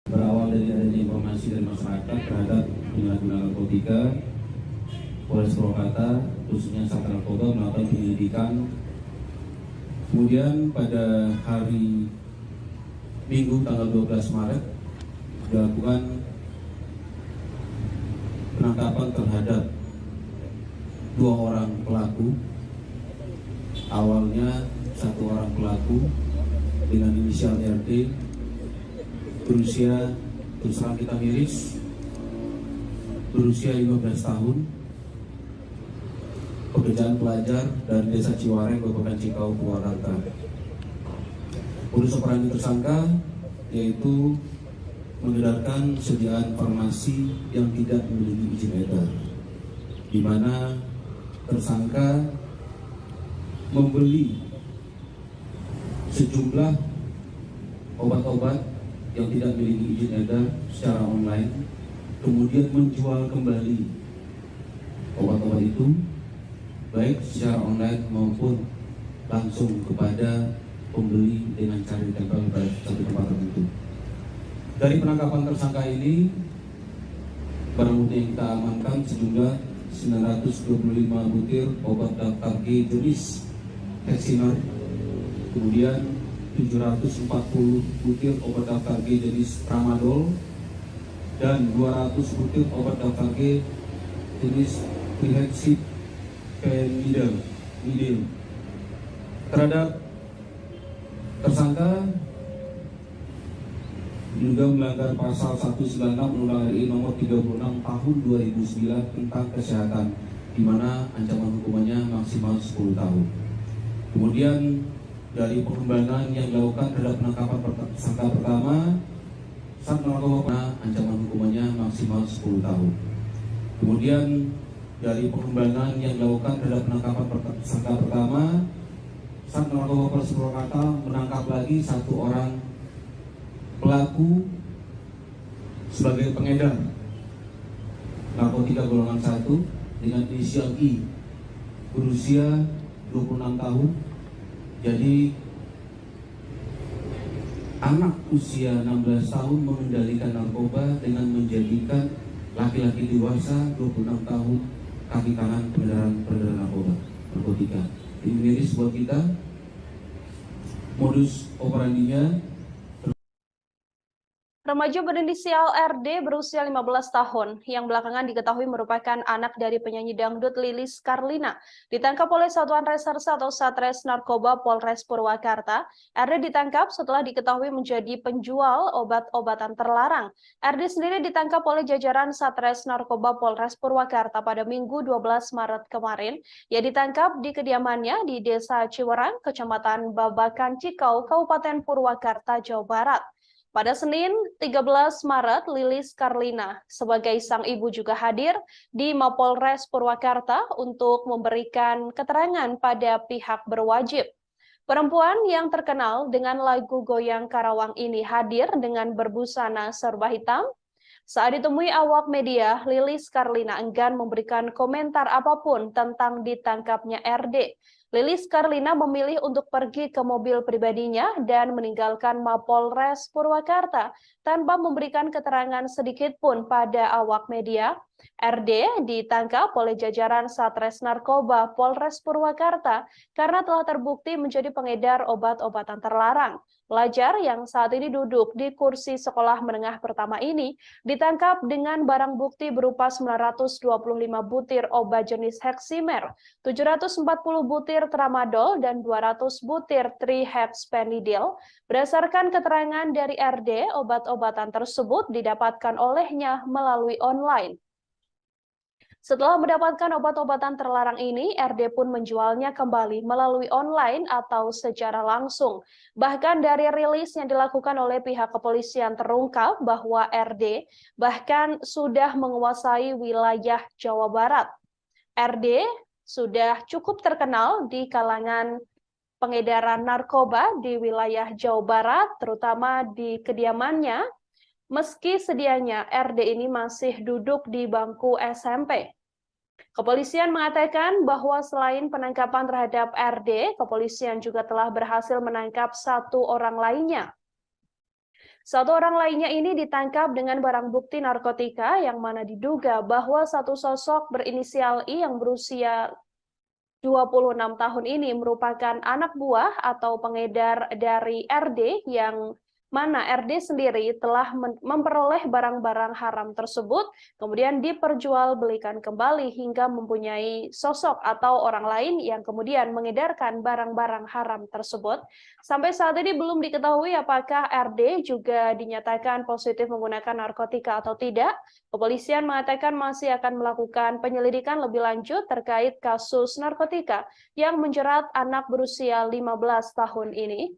D: berawal dari adanya informasi dari masyarakat terhadap penyalahgunaan narkotika, Polres Purwakarta khususnya Sat Narkoba melakukan penyelidikan. Kemudian pada hari Minggu tanggal 12 Maret dilakukan penangkapan terhadap 2 orang pelaku. Awalnya 1 orang pelaku dengan inisial RD berusia, terus terang kita miris, berusia 15 tahun, pekerjaan pelajar dari Desa Ciwareng, Kabupaten Cikau, Purwakarta. Modus operandi tersangka yaitu mengedarkan sediaan farmasi yang tidak memiliki izin edar, di mana tersangka membeli sejumlah obat-obat yang tidak memiliki izin edar secara online, kemudian menjual kembali obat-obat itu baik secara online maupun langsung kepada pembeli dengan cara ditempel pada satu tempat tertentu. Dari penangkapan tersangka ini, barang bukti yang kita amankan sejumlah 925 butir obat daftar G jenis Hexiner, kemudian 740 butir obat daftar G jenis Tramadol, dan 200 butir obat daftar G jenis Trihexyphenidyl. Terhadap tersangka juga melanggar pasal 196 Undang-Undang RI nomor 36 tahun 2009 tentang kesehatan, di mana ancaman hukumannya maksimal 10 tahun. Kemudian dari pengembangan yang dilakukan terhadap penangkapan tersangka pertama, Sat Narkoba ancaman hukumannya maksimal 10 tahun. Kemudian dari pengembangan yang dilakukan terhadap penangkapan tersangka pertama, Sat Narkoba Polres Purwakarta menangkap lagi satu orang pelaku sebagai pengedar narkotika golongan 1 dengan inisial I, berusia 26 tahun. Jadi anak usia 16 tahun mengendalikan narkoba dengan menjadikan laki-laki dewasa 26 tahun kaki kanan peredaran narkoba narkotika. Ini miris buat kita. Modus operandinya,
A: remaja berinisial RD berusia 15 tahun yang belakangan diketahui merupakan anak dari penyanyi dangdut Lilis Karlina ditangkap oleh Satuan Reserse atau Satres Narkoba Polres Purwakarta. RD ditangkap setelah diketahui menjadi penjual obat-obatan terlarang. RD sendiri ditangkap oleh jajaran Satres Narkoba Polres Purwakarta pada Minggu 12 Maret kemarin. Ia ditangkap di kediamannya di Desa Ciwerang, Kecamatan Babakan Cikau, Kabupaten Purwakarta, Jawa Barat. Pada Senin 13 Maret, Lilis Karlina sebagai sang ibu juga hadir di Mapolres Purwakarta untuk memberikan keterangan pada pihak berwajib. Perempuan yang terkenal dengan lagu Goyang Karawang ini hadir dengan berbusana serba hitam. Saat ditemui awak media, Lilis Karlina enggan memberikan komentar apapun tentang ditangkapnya RD. Lilis Karlina memilih untuk pergi ke mobil pribadinya dan meninggalkan Mapolres Purwakarta tanpa memberikan keterangan sedikit pun pada awak media. RD ditangkap oleh jajaran Satres Narkoba Polres Purwakarta karena telah terbukti menjadi pengedar obat-obatan terlarang. Pelajar yang saat ini duduk di kursi sekolah menengah pertama ini ditangkap dengan barang bukti berupa 925 butir obat jenis Heximer, 740 butir tramadol, dan 200 butir trihexpenidil. Berdasarkan keterangan dari RD, obat-obatan tersebut didapatkan olehnya melalui online. Setelah mendapatkan obat-obatan terlarang ini, RD pun menjualnya kembali melalui online atau secara langsung. Bahkan dari rilis yang dilakukan oleh pihak kepolisian terungkap bahwa RD bahkan sudah menguasai wilayah Jawa Barat. RD sudah cukup terkenal di kalangan pengedaran narkoba di wilayah Jawa Barat, terutama di kediamannya. Meski sedianya RD ini masih duduk di bangku SMP. Kepolisian mengatakan bahwa selain penangkapan terhadap RD, kepolisian juga telah berhasil menangkap satu orang lainnya. Satu orang lainnya ini ditangkap dengan barang bukti narkotika yang mana diduga bahwa satu sosok berinisial I yang berusia 26 tahun ini merupakan anak buah atau pengedar dari RD yang mana RD sendiri telah memperoleh barang-barang haram tersebut, kemudian diperjualbelikan kembali hingga mempunyai sosok atau orang lain yang kemudian mengedarkan barang-barang haram tersebut. Sampai saat ini belum diketahui apakah RD juga dinyatakan positif menggunakan narkotika atau tidak. Kepolisian mengatakan masih akan melakukan penyelidikan lebih lanjut terkait kasus narkotika yang menjerat anak berusia 15 tahun ini.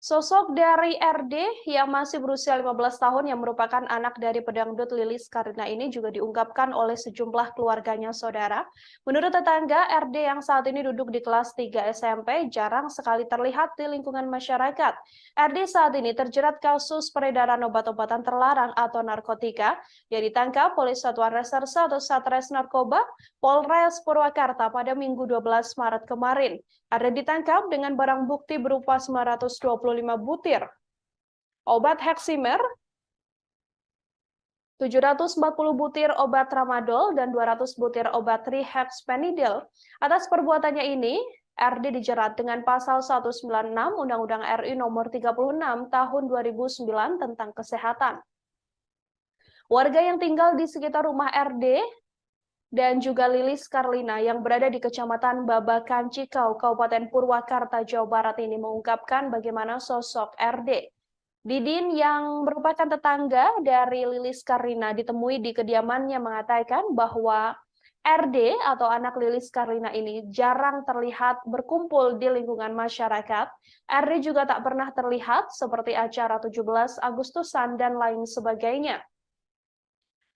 A: Sosok dari RD yang masih berusia 15 tahun yang merupakan anak dari pedangdut Lilis Karlina ini juga diungkapkan oleh sejumlah keluarganya saudara. Menurut tetangga, RD yang saat ini duduk di kelas 3 SMP jarang sekali terlihat di lingkungan masyarakat. RD saat ini terjerat kasus peredaran obat-obatan terlarang atau narkotika yang ditangkap oleh Satuan Reserse atau Satres Narkoba Polres Purwakarta pada Minggu 12 Maret kemarin. RD ditangkap dengan barang bukti berupa 925 butir obat Heximer, 740 butir obat tramadol, dan 200 butir obat trihexpenidil. Atas perbuatannya ini, RD dijerat dengan pasal 196 Undang-Undang RI nomor 36 tahun 2009 tentang kesehatan. Warga yang tinggal di sekitar rumah RD dan juga Lilis Karlina yang berada di Kecamatan Babakan Cikau, Kabupaten Purwakarta, Jawa Barat ini mengungkapkan bagaimana sosok RD. Didin yang merupakan tetangga dari Lilis Karlina ditemui di kediamannya mengatakan bahwa RD atau anak Lilis Karlina ini jarang terlihat berkumpul di lingkungan masyarakat. RD juga tak pernah terlihat seperti acara 17 Agustusan dan lain sebagainya.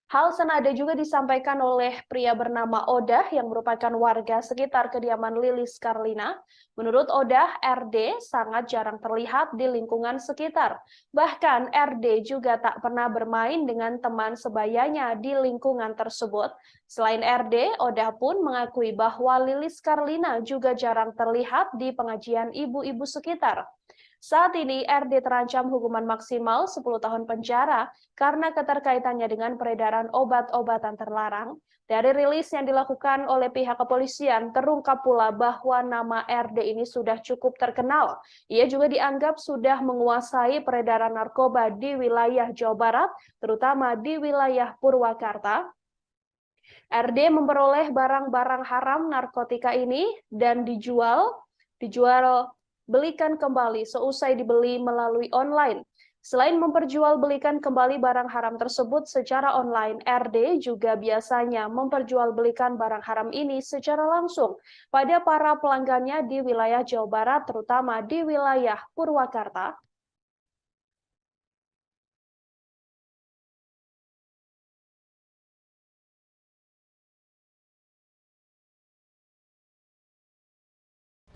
A: Hal senada juga disampaikan oleh pria bernama Odah yang merupakan warga sekitar kediaman Lilis Karlina. Menurut Odah, RD sangat jarang terlihat di lingkungan sekitar. Bahkan RD juga tak pernah bermain dengan teman sebayanya di lingkungan tersebut. Selain RD, Odah pun mengakui bahwa Lilis Karlina juga jarang terlihat di pengajian ibu-ibu sekitar. Saat ini RD terancam hukuman maksimal 10 tahun penjara karena keterkaitannya dengan peredaran obat-obatan terlarang. Dari rilis yang dilakukan oleh pihak kepolisian, terungkap pula bahwa nama RD ini sudah cukup terkenal. Ia juga dianggap sudah menguasai peredaran narkoba di wilayah Jawa Barat, terutama di wilayah Purwakarta. RD memperoleh barang-barang haram narkotika ini dan dijual belikan kembali seusai dibeli melalui online. Selain memperjualbelikan kembali barang haram tersebut secara online, RD juga biasanya memperjualbelikan barang haram ini secara langsung pada para pelanggannya di wilayah Jawa Barat, terutama di wilayah Purwakarta.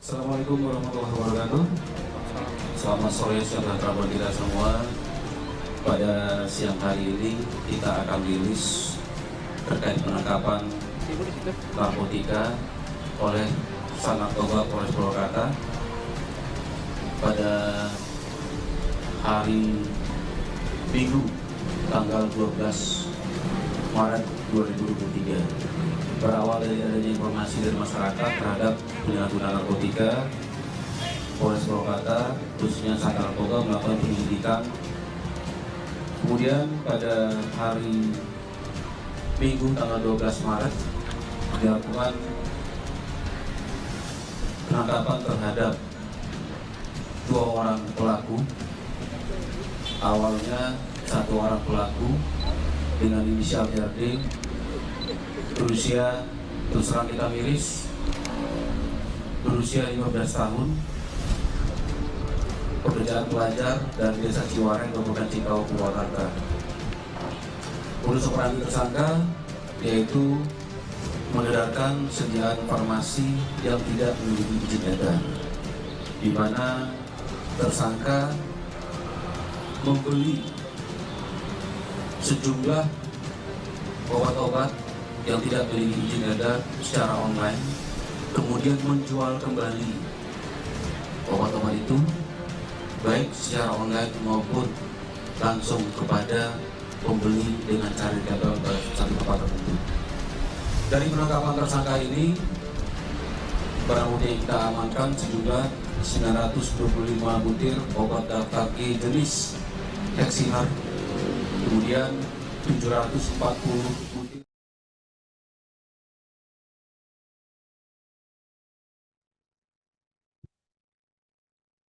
D: Assalamualaikum warahmatullahi wabarakatuh. Selamat sore saudara buat kita semua. Pada siang hari ini kita akan rilis terkait penangkapan narkotika oleh Narkoba Polres Purwakarta pada hari Minggu tanggal 12 Maret 2023. Berawal dari adanya informasi dari masyarakat terhadap penyalahgunaan narkotika, Polres Purwakarta khususnya Sat Narkoba melakukan penyelidikan. Kemudian pada hari Minggu tanggal 12 Maret dilakukan penangkapan terhadap 2 orang pelaku. Awalnya 1 orang pelaku dengan inisial RD berusia, terus terang kita miris, berusia 15 tahun, pekerjaan pelajar dari Desa Ciwareng, Kabupaten Cikau, Purwakarta. Modus operandi tersangka yaitu mengedarkan sediaan farmasi yang tidak memiliki izin edar, di mana tersangka membeli sejumlah obat-obat yang tidak memiliki izin edar secara online, kemudian menjual kembali obat-obat itu baik secara online maupun langsung kepada pembeli dengan cara digagal ke satu tempat tertentu. Dari penangkapan tersangka ini, barang bukti yang kita amankan sejumlah 925 butir obat daftar G jenis Heximer, kemudian 740 butir.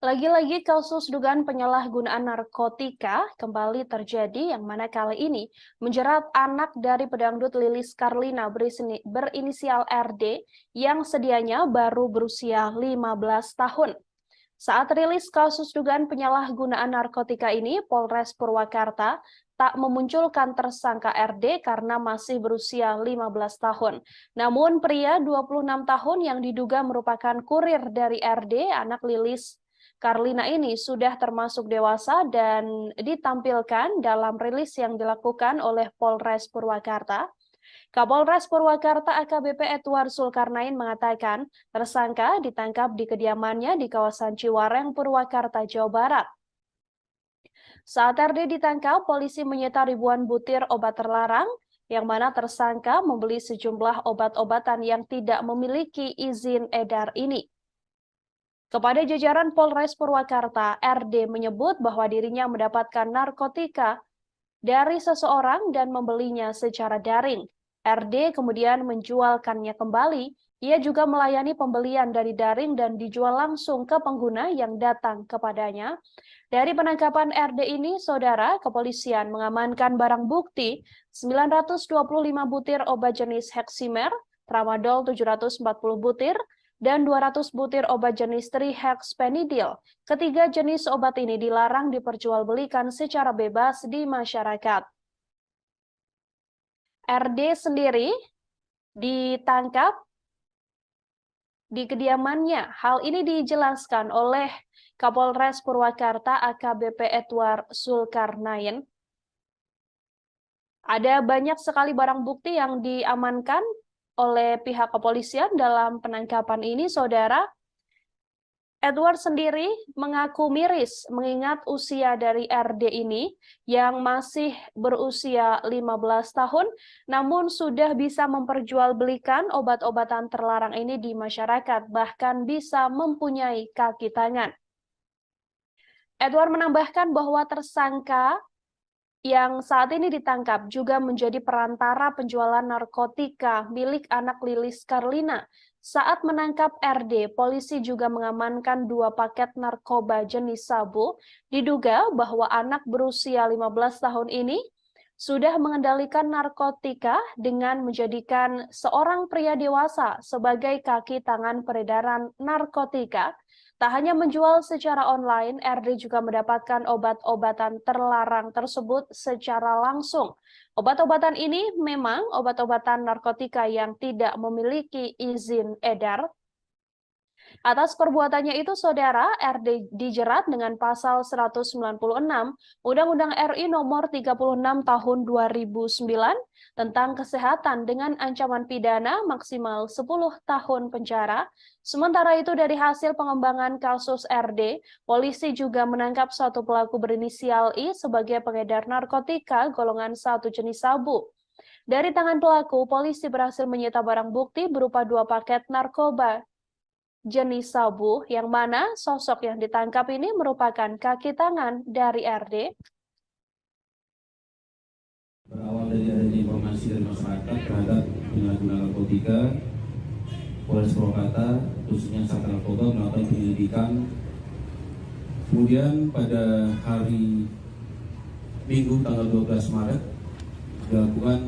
A: Lagi-lagi kasus dugaan penyalahgunaan narkotika kembali terjadi yang mana kali ini menjerat anak dari pedangdut Lilis Karlina berinisial RD yang sedianya baru berusia 15 tahun. Saat rilis kasus dugaan penyalahgunaan narkotika ini, Polres Purwakarta tak memunculkan tersangka RD karena masih berusia 15 tahun. Namun pria 26 tahun yang diduga merupakan kurir dari RD, anak Lilis Karlina ini sudah termasuk dewasa dan ditampilkan dalam rilis yang dilakukan oleh Polres Purwakarta. Kapolres Purwakarta AKBP Edward Zulkarnain mengatakan tersangka ditangkap di kediamannya di kawasan Ciwareng, Purwakarta, Jawa Barat. Saat RD ditangkap, polisi menyita ribuan butir obat terlarang, yang mana tersangka membeli sejumlah obat-obatan yang tidak memiliki izin edar ini. Kepada jajaran Polres Purwakarta, RD menyebut bahwa dirinya mendapatkan narkotika dari seseorang dan membelinya secara daring. RD kemudian menjualkannya kembali. Ia juga melayani pembelian dari daring dan dijual langsung ke pengguna yang datang kepadanya. Dari penangkapan RD ini, saudara, kepolisian mengamankan barang bukti 925 butir obat jenis Heximer, tramadol 740 butir, dan 200 butir obat jenis trihexpenidil. Ketiga jenis obat ini dilarang diperjualbelikan secara bebas di masyarakat. RD sendiri ditangkap di kediamannya. Hal ini dijelaskan oleh Kapolres Purwakarta AKBP Edward Zulkarnain. Ada banyak sekali barang bukti yang diamankan oleh pihak kepolisian dalam penangkapan ini, saudara. Edward sendiri mengaku miris mengingat usia dari RD ini yang masih berusia 15 tahun, namun sudah bisa memperjualbelikan obat-obatan terlarang ini di masyarakat, bahkan bisa mempunyai kaki tangan. Edward menambahkan bahwa tersangka yang saat ini ditangkap juga menjadi perantara penjualan narkotika milik anak Lilis Karlina. Saat menangkap RD, polisi juga mengamankan 2 paket narkoba jenis sabu. Diduga bahwa anak berusia 15 tahun ini sudah mengendalikan narkotika dengan menjadikan seorang pria dewasa sebagai kaki tangan peredaran narkotika. Tak hanya menjual secara online, RD juga mendapatkan obat-obatan terlarang tersebut secara langsung. Obat-obatan ini memang obat-obatan narkotika yang tidak memiliki izin edar. Atas perbuatannya itu, saudara, RD dijerat dengan pasal 196 Undang-Undang RI nomor 36 tahun 2009 tentang kesehatan dengan ancaman pidana maksimal 10 tahun penjara. Sementara itu, dari hasil pengembangan kasus RD, polisi juga menangkap satu pelaku berinisial I sebagai pengedar narkotika golongan 1 jenis sabu. Dari tangan pelaku, polisi berhasil menyita barang bukti berupa 2 paket narkoba jenis sabu, yang mana sosok yang ditangkap ini merupakan kaki tangan dari RD.
D: Berawal dari adanya informasi dari masyarakat terhadap penyalahgunaan narkotika, Polres Purwakarta, khususnya Sat Narkoba, melakukan penyelidikan. Kemudian pada hari Minggu tanggal 12 Maret dilakukan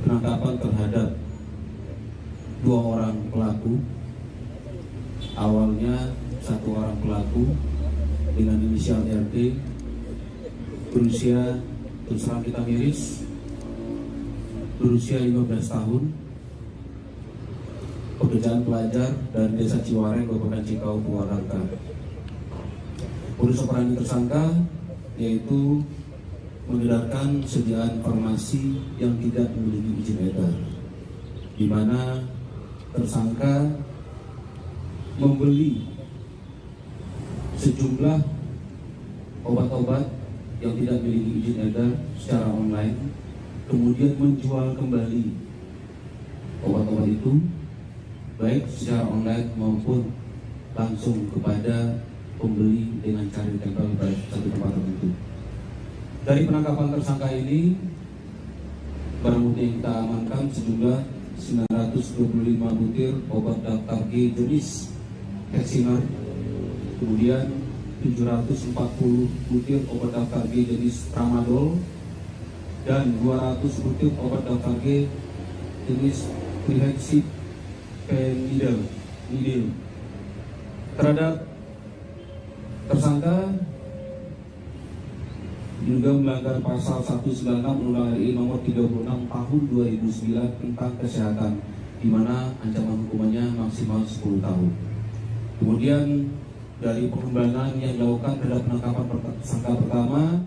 D: penangkapan terhadap 2 orang pelaku. Awalnya 1 orang pelaku dengan inisial RD berusia, terus terang kita miris, berusia 15 tahun, pekerjaan pelajar dari Desa Ciwareng, Kabupaten Cikau, Purwakarta. Modus operandi tersangka yaitu mengedarkan sediaan farmasi yang tidak memiliki izin edar, di mana tersangka membeli sejumlah obat-obat yang tidak memiliki izin edar secara online, kemudian menjual kembali obat-obat itu baik secara online maupun langsung kepada pembeli dengan cara ditempel pada satu tempat tertentu. Dari penangkapan tersangka ini, barang bukti yang kita amankan sejumlah 925 butir obat daftar G jenis Heximer, kemudian 740 butir obat daftar G jenis tramadol, dan 200 butir obat daftar G jenis trihexpenidil. Terhadap tersangka juga melanggar pasal 196 Undang-Undang RI nomor 36 tahun 2009 tentang kesehatan, di mana ancaman hukumannya maksimal 10 tahun. Kemudian dari pengembangan yang dilakukan terhadap penangkapan tersangka pertama,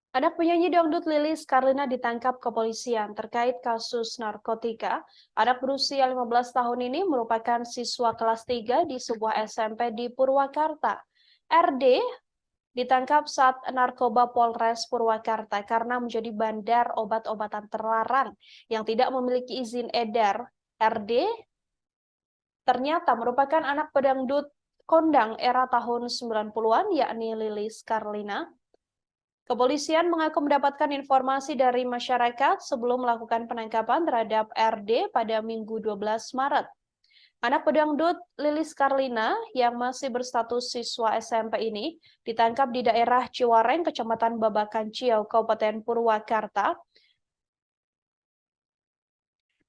A: Anak penyanyi dangdut Lilis Karlina ditangkap kepolisian terkait kasus narkotika. Anak berusia 15 tahun ini merupakan siswa kelas 3 di sebuah SMP di Purwakarta. RD ditangkap saat narkoba Polres Purwakarta karena menjadi bandar obat-obatan terlarang yang tidak memiliki izin edar. RD ternyata merupakan anak pedangdut kondang era tahun 90-an, yakni Lilis Karlina. Kepolisian mengaku mendapatkan informasi dari masyarakat sebelum melakukan penangkapan terhadap RD pada Minggu 12 Maret. Anak pedangdut Lilis Karlina yang masih berstatus siswa SMP ini ditangkap di daerah Ciwareng, Kecamatan Babakan Ciau, Kabupaten Purwakarta.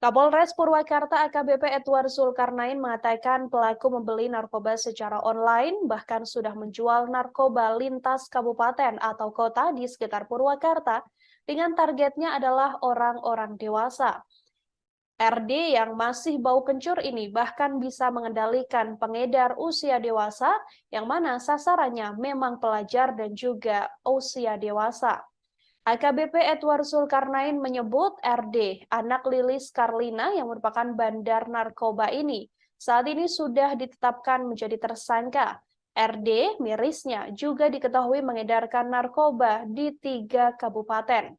A: Kapolres Purwakarta AKBP Edward Zulkarnain mengatakan pelaku membeli narkoba secara online bahkan sudah menjual narkoba lintas kabupaten atau kota di sekitar Purwakarta dengan targetnya adalah orang-orang dewasa. RD yang masih bau kencur ini bahkan bisa mengendalikan pengedar usia dewasa yang mana sasarannya memang pelajar dan juga usia dewasa. AKBP Edward Zulkarnain menyebut RD, anak Lilis Karlina yang merupakan bandar narkoba ini, saat ini sudah ditetapkan menjadi tersangka. RD mirisnya juga diketahui mengedarkan narkoba di 3 kabupaten.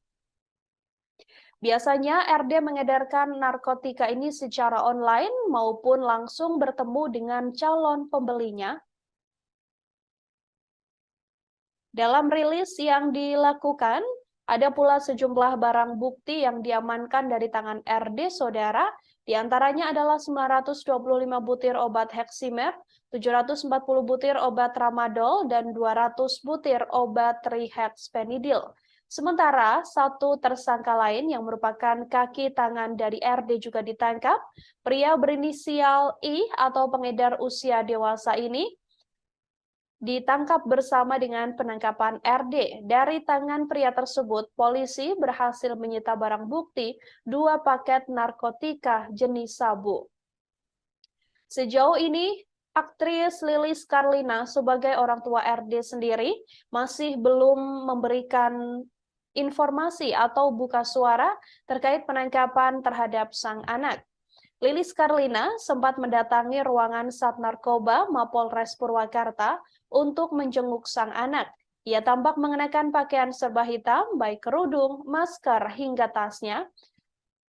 A: Biasanya RD mengedarkan narkotika ini secara online maupun langsung bertemu dengan calon pembelinya. Dalam rilis yang dilakukan, ada pula sejumlah barang bukti yang diamankan dari tangan RD, saudara. Di antaranya adalah 925 butir obat Heximer, 740 butir obat Tramadol, dan 200 butir obat Trihexpenidil. Sementara satu tersangka lain yang merupakan kaki tangan dari RD juga ditangkap. Pria berinisial I atau pengedar usia dewasa ini ditangkap bersama dengan penangkapan RD. Dari tangan pria tersebut, polisi berhasil menyita barang bukti 2 paket narkotika jenis sabu. Sejauh ini, aktris Lilis Karlina sebagai orang tua RD sendiri masih belum memberikan informasi atau buka suara terkait penangkapan terhadap sang anak. Lilis Karlina sempat mendatangi ruangan Sat Narkoba Mapolres Purwakarta untuk menjenguk sang anak. Ia tampak mengenakan pakaian serba hitam, baik kerudung, masker, hingga tasnya.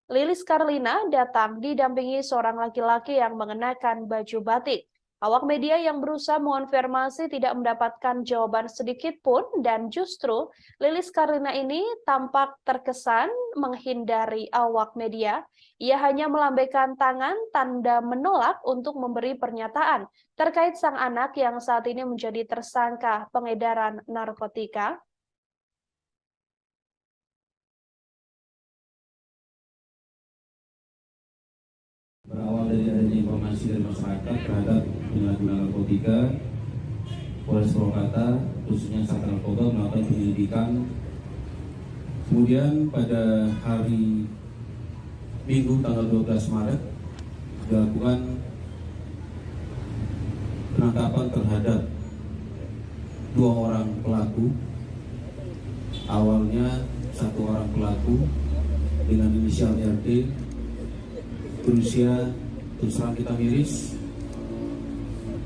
A: Lilis Karlina datang didampingi seorang laki-laki yang mengenakan baju batik. Awak media yang berusaha mengonfirmasi tidak mendapatkan jawaban sedikit pun, dan justru Lilis Karlina ini tampak terkesan menghindari awak media. Ia hanya melambaikan tangan tanda menolak untuk memberi pernyataan terkait sang anak yang saat ini menjadi tersangka pengedaran narkotika.
D: Berawal dari adanya informasi dari masyarakat terhadap penyalahgunaan narkotika, Polres Purwakarta khususnya Sat Narkoba melakukan penyelidikan. Kemudian pada hari Minggu tanggal 12 Maret dilakukan penangkapan terhadap 2 orang pelaku. Awalnya 1 orang pelaku dengan inisial RD berusia, terus terang kita miris,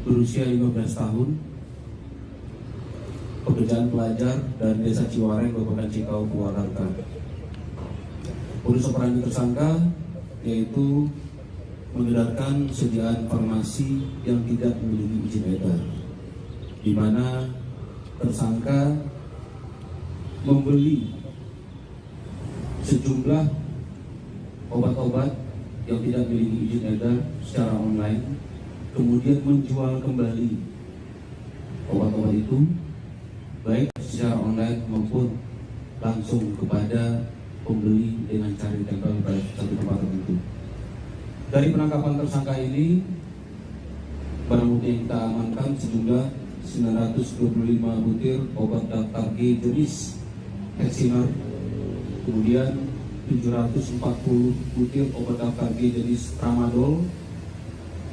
D: berusia 15 tahun, pekerjaan pelajar dan Desa Ciwareng, Kabupaten Cikau, Purwakarta. Modus operandi tersangka yaitu mengedarkan sediaan farmasi yang tidak memiliki izin edar, di mana tersangka membeli sejumlah obat-obat yang tidak memiliki izin edar secara online, kemudian menjual kembali obat-obat itu baik secara online maupun langsung kepada pembeli dengan cara ditempel pada satu tempat tertentu. Dari penangkapan tersangka ini, barang bukti yang kita amankan sejumlah 925 butir obat daftar G jenis Heximer, kemudian 740 butir obat daftar G jenis Tramadol,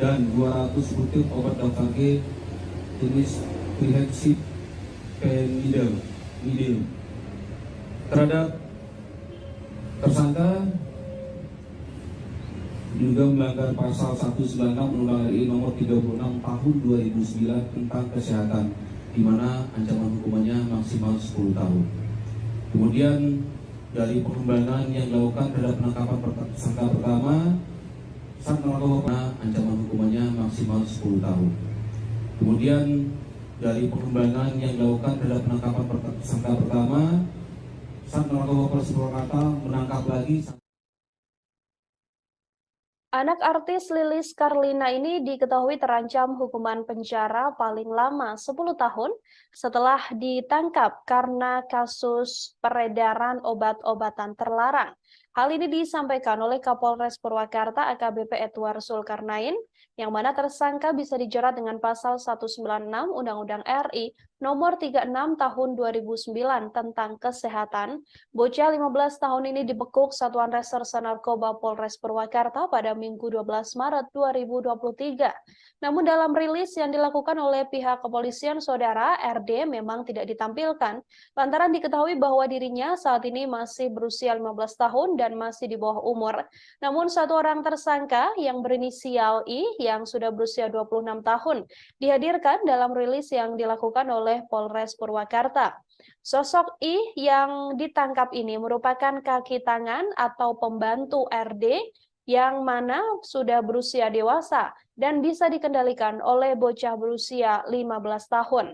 D: dan 200 butir obat daftar G jenis Trihexpenidil. Terhadap tersangka juga melanggar pasal 196 Undang-Undang RI nomor 36 tahun 2009 tentang kesehatan, di mana ancaman hukumannya maksimal 10 tahun. Kemudian dari pengembangan yang dilakukan terhadap penangkapan tersangka pertama, Sat Narkoba ancaman hukumannya maksimal 10 tahun. Kemudian dari pengembangan yang dilakukan terhadap penangkapan tersangka pertama, Sat Narkoba Polres Purwakarta menangkap lagi
A: Anak artis Lilis Karlina ini diketahui terancam hukuman penjara paling lama 10 tahun setelah ditangkap karena kasus peredaran obat-obatan terlarang. Hal ini disampaikan oleh Kapolres Purwakarta AKBP Edward Zulkarnain, yang mana tersangka bisa dijerat dengan pasal 196 Undang-Undang RI Nomor 36 Tahun 2009 tentang kesehatan. Bocah 15 tahun ini dibekuk Satuan Reserse Narkoba Polres Purwakarta pada Minggu 12 Maret 2023. Namun dalam rilis yang dilakukan oleh pihak kepolisian, saudara, RD memang tidak ditampilkan lantaran diketahui bahwa dirinya saat ini masih berusia 15 tahun dan masih di bawah umur. Namun satu orang tersangka yang berinisial I yang sudah berusia 26 tahun dihadirkan dalam rilis yang dilakukan oleh Polres Purwakarta. Sosok I yang ditangkap ini merupakan kaki tangan atau pembantu RD yang mana sudah berusia dewasa dan bisa dikendalikan oleh bocah berusia 15 tahun.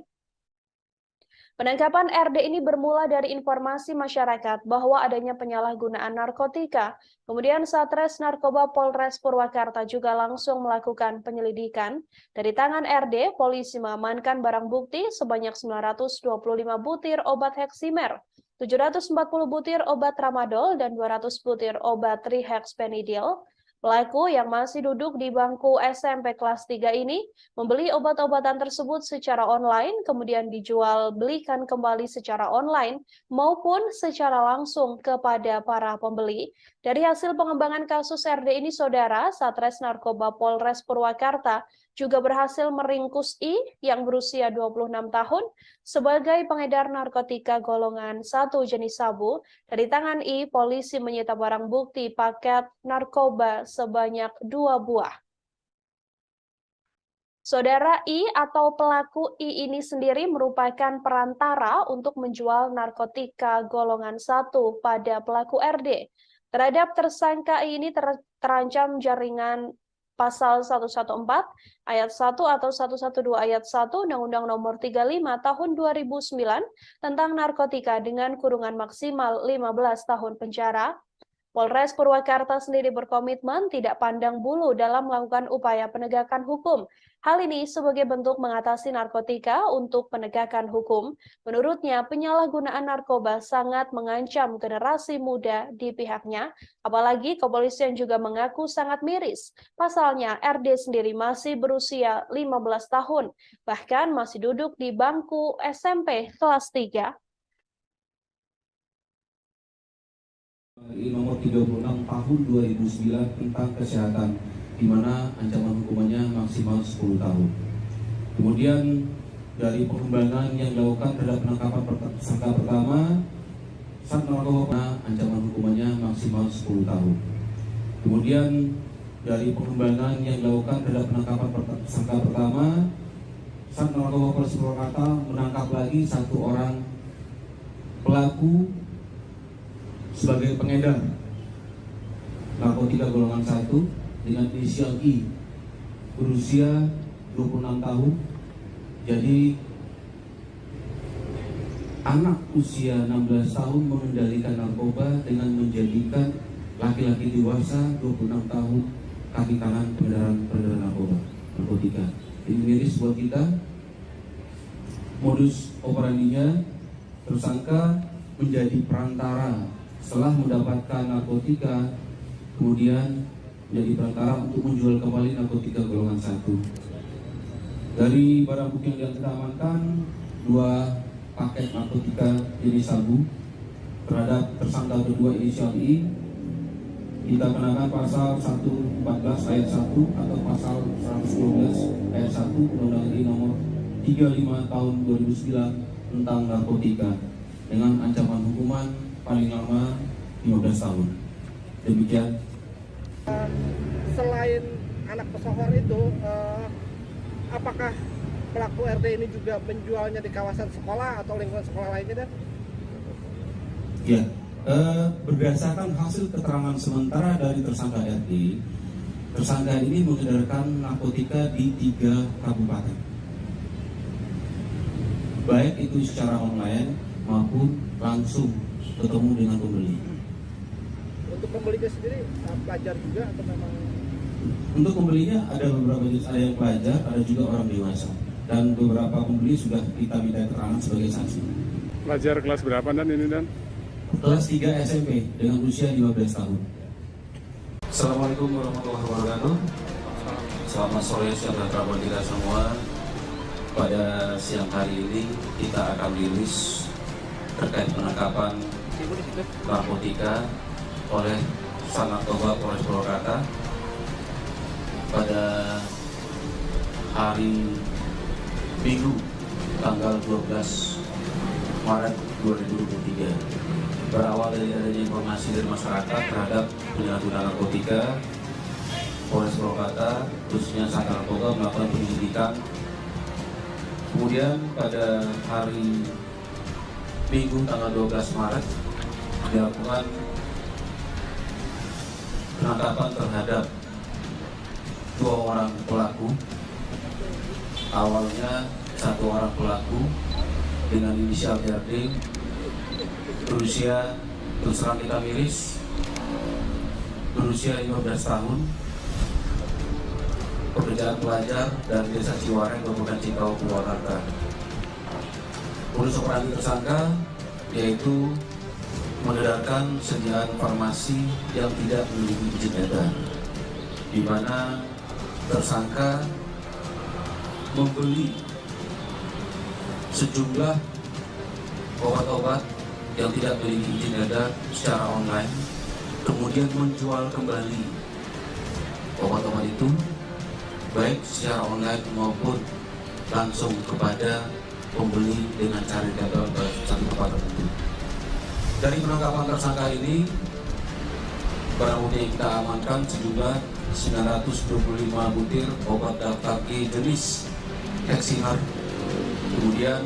A: Penangkapan RD ini bermula dari informasi masyarakat bahwa adanya penyalahgunaan narkotika. Kemudian Satres Narkoba Polres Purwakarta juga langsung melakukan penyelidikan. Dari tangan RD, polisi mengamankan barang bukti sebanyak 925 butir obat heksimer, 740 butir obat tramadol, dan 200 butir obat trihexpenidil. Pelaku yang masih duduk di bangku SMP kelas 3 ini membeli obat-obatan tersebut secara online, kemudian dijual belikan kembali secara online maupun secara langsung kepada para pembeli. Dari hasil pengembangan kasus RD ini, saudara, Satres Narkoba Polres Purwakarta juga berhasil meringkus I yang berusia 26 tahun sebagai pengedar narkotika golongan 1 jenis sabu. Dari tangan I, polisi menyita barang bukti paket narkoba sebanyak 2 buah. Saudara, I atau pelaku I ini sendiri merupakan perantara untuk menjual narkotika golongan 1 pada pelaku RD. Terhadap tersangka I ini terancam jaringan Pasal 114 ayat 1 atau 112 ayat 1 Undang-Undang Nomor 35 Tahun 2009 tentang narkotika dengan kurungan maksimal 15 tahun penjara. Polres Purwakarta sendiri berkomitmen tidak pandang bulu dalam melakukan upaya penegakan hukum. Hal ini sebagai bentuk mengatasi narkotika untuk penegakan hukum. Menurutnya, penyalahgunaan narkoba sangat mengancam generasi muda di pihaknya, apalagi kepolisian juga mengaku sangat miris. Pasalnya, RD sendiri masih berusia 15 tahun, bahkan masih duduk di bangku SMP kelas 3.
D: Nomor 36 tahun 2009 tentang kesehatan, di mana ancaman hukumannya maksimal 10 tahun. Kemudian dari pengembangan yang dilakukan terhadap penangkapan tersangka pertama, Sat Narkoba, ancaman hukumannya maksimal 10 tahun. Kemudian dari pengembangan yang dilakukan terhadap penangkapan tersangka pertama, Sat Narkoba Polres Purwakarta menangkap lagi satu orang pelaku sebagai pengedar narkotika golongan 1 dengan inisial I, berusia 26 tahun. Jadi anak usia 16 tahun mengendalikan narkoba dengan menjadikan laki-laki dewasa 26 tahun kaki tangan peredaran narkotika. Ini miris buat kita. Modus operandinya, tersangka menjadi perantara setelah mendapatkan narkotika, kemudian menjadi perantara untuk menjual kembali narkotika golongan 1. Dari barang bukti yang kita amankan, 2 paket narkotika jenis sabu. Terhadap tersangka kedua inisial I, kita kenakan pasal 114 ayat 1 atau pasal 112 ayat 1 Undang-Undang RI Nomor 35 Tahun 2009 tentang narkotika dengan ancaman hukuman paling lama 15 tahun. Demikian.
F: Selain anak pesohor itu, apakah pelaku RD ini juga menjualnya di kawasan sekolah atau lingkungan sekolah lainnya, Dan?
D: Ya, berdasarkan hasil keterangan sementara dari tersangka RD, tersangka ini mengedarkan narkotika di 3 kabupaten, baik itu secara online maupun langsung ketemu dengan pembeli.
F: Untuk pembelinya sendiri pelajar juga atau memang?
D: Untuk pembelinya ada beberapa jenis, ada yang pelajar, ada juga orang dewasa. Dan beberapa pembeli sudah kita minta keterangan sebagai saksi.
G: Pelajar kelas berapa dan ini dan?
D: Kelas 3 SMP dengan usia 15 tahun. Assalamualaikum warahmatullahi wabarakatuh. Selamat sore saudara kita semua. Pada siang hari ini kita akan rilis terkait penangkapan narkotika oleh Sat Narkoba Polres Purwakarta pada hari Minggu tanggal 12 Maret 2023. Berawal dari adanya informasi dari masyarakat terhadap penyalahgunaan narkotika, Polres Purwakarta khususnya Sat Narkoba melakukan penyelidikan. Kemudian pada hari Minggu tanggal 12 Maret dilakukan penangkapan terhadap 2 orang pelaku. Awalnya 1 orang pelaku dengan inisial RD berusia, terus terang kita miris, berusia 15 tahun, pekerjaan pelajar dan desa Ciwareng, Kabupaten Cikau, Purwakarta. Modus operandi tersangka yaitu mengedarkan sediaan farmasi yang tidak memiliki izin edar, di mana tersangka membeli sejumlah obat-obat yang tidak memiliki izin edar secara online, kemudian menjual kembali obat-obat itu baik secara online maupun langsung kepada pembeli dengan cara datang ke satu tempat tertentu. Dari penangkapan tersangka ini, barang bukti yang kita amankan sejumlah 925 butir obat daftar G jenis Heximer, kemudian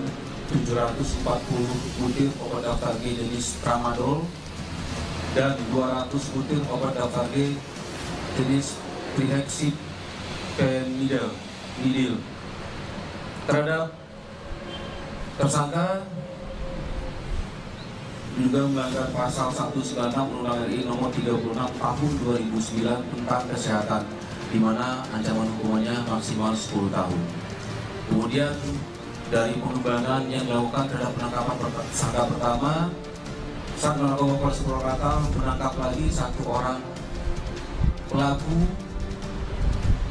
D: 740 butir obat daftar G jenis Tramadol, dan 200 butir obat daftar G jenis Trihexyphenidyl. Terhadap tersangka juga melanggar pasal 196 Undang-Undang RI nomor 36 tahun 2009 tentang kesehatan, di mana ancaman hukumannya maksimal 10 tahun. Kemudian dari pengembangan yang dilakukan terhadap penangkapan tersangka pertama, Sat Narkoba Polres Purwakarta menangkap lagi 1 orang pelaku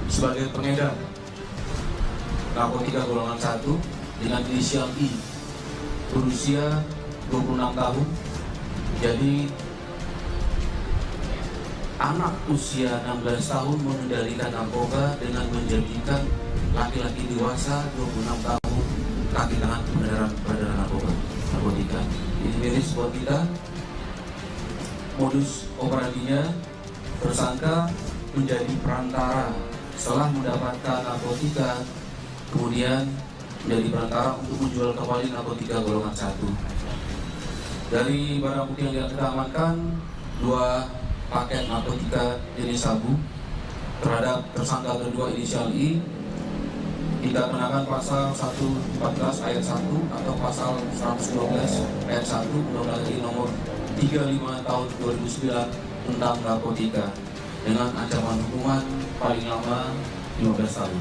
D: sebagai pengedar narkotika golongan 1 dengan inisial I, berusia 26 tahun. Jadi anak usia 16 tahun mengendalikan narkoba dengan menjadikan laki-laki dewasa 26 tahun kaki tangan peredaran narkotika. Ini miris buat kita. Modus operandinya, tersangka menjadi perantara setelah mendapatkan narkotika, kemudian menjadi perantara untuk menjual kembali narkotika golongan 1. Dari barang bukti yang kita amankan 2 paket narkotika jenis sabu. Terhadap tersangka kedua inisial I, kita kenakan pasal 114 ayat 1 atau pasal 112 ayat 1 Undang-Undang RI nomor 35 tahun 2009 tentang narkotika dengan ancaman hukuman paling lama 15 tahun.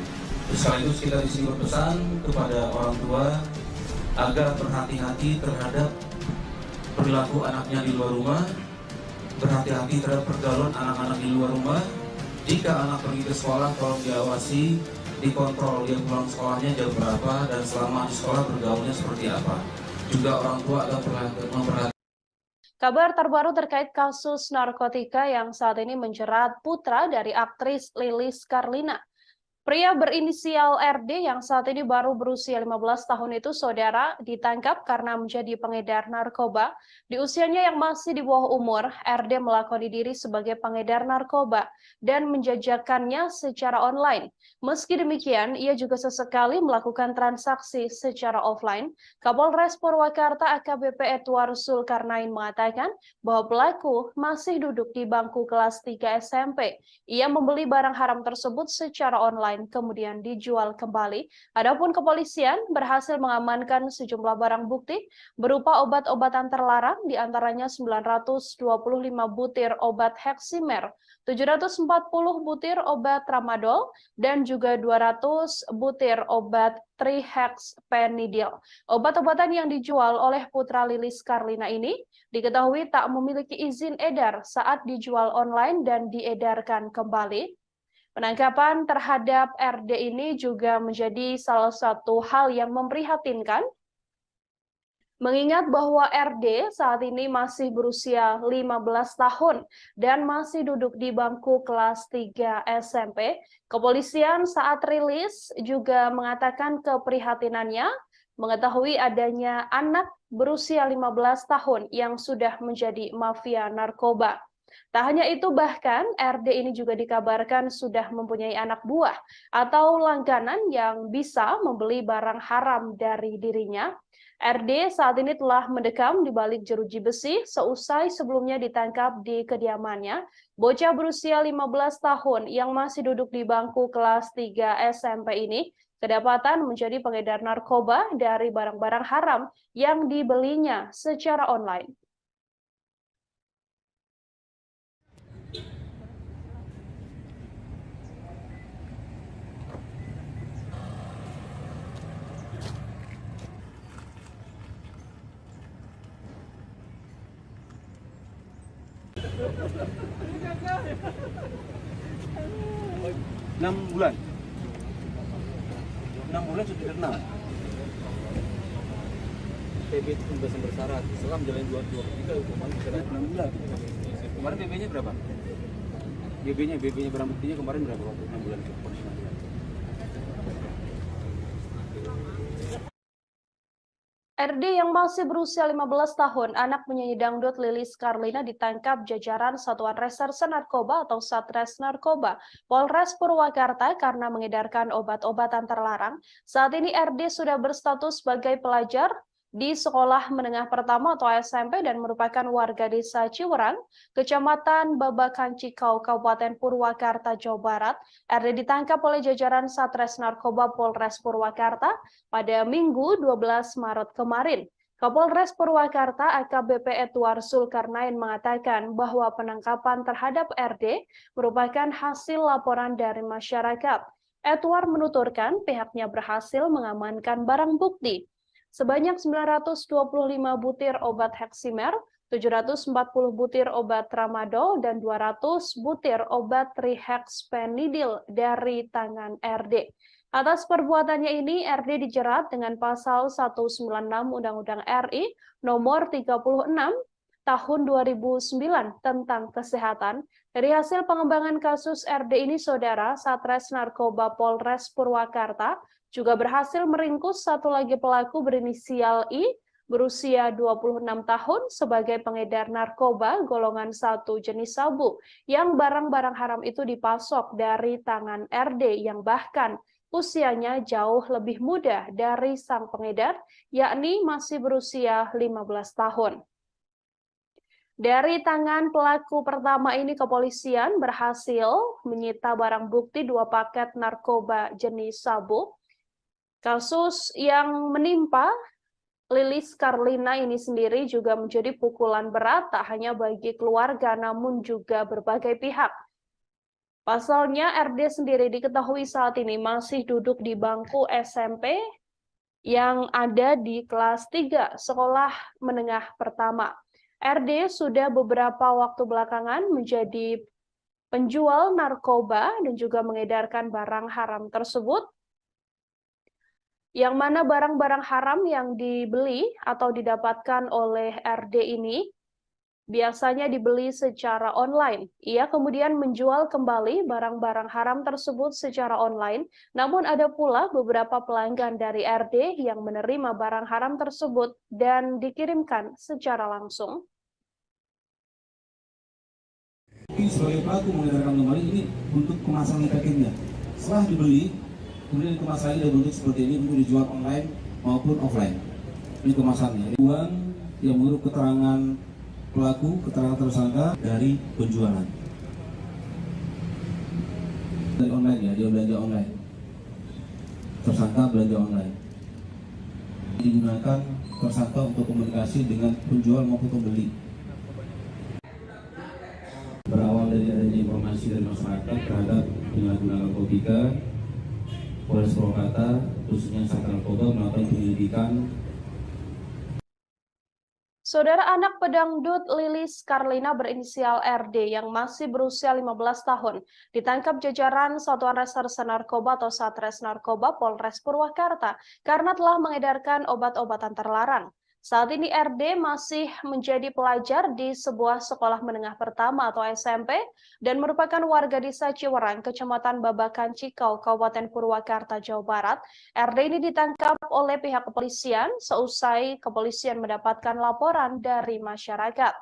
D: Sekaligus kita di sini berpesan kepada orang tua agar berhati-hati terhadap perilaku anaknya di luar rumah, berhati-hati terhadap pergaulan anak-anak di luar rumah. Jika anak pergi ke sekolah, tolong diawasi, dikontrol dia pulang sekolahnya jam berapa dan selama di sekolah bergaulnya seperti apa. Juga orang tua agar memperhatikan.
A: Kabar terbaru terkait kasus narkotika yang saat ini menjerat putra dari aktris Lilis Karlina. Pria berinisial RD yang saat ini baru berusia 15 tahun itu, saudara, ditangkap karena menjadi pengedar narkoba. Di usianya yang masih di bawah umur, RD melakoni diri sebagai pengedar narkoba dan menjajakannya secara online. Meski demikian, ia juga sesekali melakukan transaksi secara offline. Kapolres Purwakarta AKBP Edward Zulkarnain mengatakan bahwa pelaku masih duduk di bangku kelas 3 SMP. Ia membeli barang haram tersebut secara online online kemudian dijual kembali. Adapun kepolisian berhasil mengamankan sejumlah barang bukti berupa obat-obatan terlarang, diantaranya 925 butir obat Heximer, 740 butir obat Tramadol, dan juga 200 butir obat Trihexpenidil. Obat-obatan yang dijual oleh putra Lilis Karlina ini diketahui tak memiliki izin edar saat dijual online dan diedarkan kembali. Penangkapan terhadap RD ini juga menjadi salah satu hal yang memprihatinkan, mengingat bahwa RD saat ini masih berusia 15 tahun dan masih duduk di bangku kelas 3 SMP. Kepolisian saat rilis juga mengatakan keprihatinannya mengetahui adanya anak berusia 15 tahun yang sudah menjadi mafia narkoba. Tak hanya itu, bahkan RD ini juga dikabarkan sudah mempunyai anak buah atau langganan yang bisa membeli barang haram dari dirinya. RD saat ini telah mendekam di balik jeruji besi seusai sebelumnya ditangkap di kediamannya. Bocah berusia 15 tahun yang masih duduk di bangku kelas 3 SMP ini kedapatan menjadi pengedar narkoba dari barang-barang haram yang dibelinya secara online.
B: Enam bulan. 6 bulan sudah kenal.
C: PB itu pembebasan bersyarat. Setelah menjalani 2 hukuman bersyarat
B: 6 bulan. Kemarin BB-nya berapa? BB-nya barang buktinya kemarin berapa waktu 6 bulan itu?
A: RD yang masih berusia 15 tahun, anak penyanyi dangdut Lilis Karlina ditangkap jajaran Satuan Reserse Narkoba atau Satres Narkoba Polres Purwakarta karena mengedarkan obat-obatan terlarang. Saat ini RD sudah berstatus sebagai pelajar di Sekolah Menengah Pertama atau SMP dan merupakan warga desa Ciwerang, Kecamatan Babakan Cikau, Kabupaten Purwakarta, Jawa Barat. RD ditangkap oleh jajaran Satres Narkoba Polres Purwakarta pada Minggu 12 Maret kemarin. Kapolres Purwakarta AKBP Edward Zulkarnain mengatakan bahwa penangkapan terhadap RD merupakan hasil laporan dari masyarakat. Edward menuturkan pihaknya berhasil mengamankan barang bukti sebanyak 925 butir obat Heximer, 740 butir obat Tramadol, dan 200 butir obat Trihexpenidil dari tangan RD. Atas perbuatannya ini, RD dijerat dengan pasal 196 Undang-Undang RI nomor 36 tahun 2009 tentang kesehatan. Dari hasil pengembangan kasus RD ini, Saudara, Satres Narkoba Polres Purwakarta juga berhasil meringkus satu lagi pelaku berinisial I berusia 26 tahun sebagai pengedar narkoba golongan 1 jenis sabu yang barang-barang haram itu dipasok dari tangan RD yang bahkan usianya jauh lebih muda dari sang pengedar, yakni masih berusia 15 tahun. Dari tangan pelaku pertama ini, kepolisian berhasil menyita barang bukti 2 paket narkoba jenis sabu. Kasus yang menimpa Lilis Karlina ini sendiri juga menjadi pukulan berat tak hanya bagi keluarga namun juga berbagai pihak. Pasalnya RD sendiri diketahui saat ini masih duduk di bangku SMP yang ada di kelas 3 Sekolah Menengah Pertama. RD sudah beberapa waktu belakangan menjadi penjual narkoba dan juga mengedarkan barang haram tersebut, yang mana barang-barang haram yang dibeli atau didapatkan oleh RD ini biasanya dibeli secara online. Ia kemudian menjual kembali barang-barang haram tersebut secara online, namun ada pula beberapa pelanggan dari RD yang menerima barang haram tersebut dan dikirimkan secara langsung.
D: Ini sebagai pelaku mengedarkan kembali ini untuk kemasan packingnya. Setelah dibeli, kemudian kemasannya dalam bentuk seperti ini untuk dijual online maupun offline. Ini kemasannya. Uang yang menurut keterangan pelaku, keterangan tersangka dari penjualan. Dari online ya, dia belanja online. tersangka belanja online. Digunakan tersangka untuk komunikasi dengan penjual maupun pembeli. Berawal dari adanya informasi dari masyarakat terhadap penyalahgunaan narkotika, Polres Purwakarta khususnya Sat Narkoba melakukan penyelidikan.
A: Saudara anak pedangdut Lilis Karlina berinisial RD yang masih berusia 15 tahun ditangkap jajaran Satuan Reserse Narkoba atau Satres Narkoba Polres Purwakarta karena telah mengedarkan obat-obatan terlarang. Saat ini RD masih menjadi pelajar di sebuah sekolah menengah pertama atau SMP dan merupakan warga desa Ciwerang, Kecamatan Babakan Cikau, Kabupaten Purwakarta, Jawa Barat. RD ini ditangkap oleh pihak kepolisian seusai kepolisian mendapatkan laporan dari masyarakat.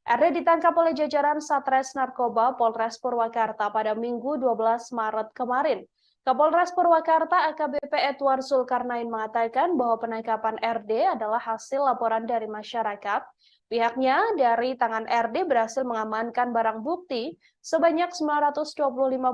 A: RD ditangkap oleh jajaran Satres Narkoba Polres Purwakarta pada Minggu 12 Maret kemarin. Kapolres Purwakarta AKBP Edward Zulkarnain mengatakan bahwa penangkapan RD adalah hasil laporan dari masyarakat. Pihaknya dari tangan RD berhasil mengamankan barang bukti sebanyak 925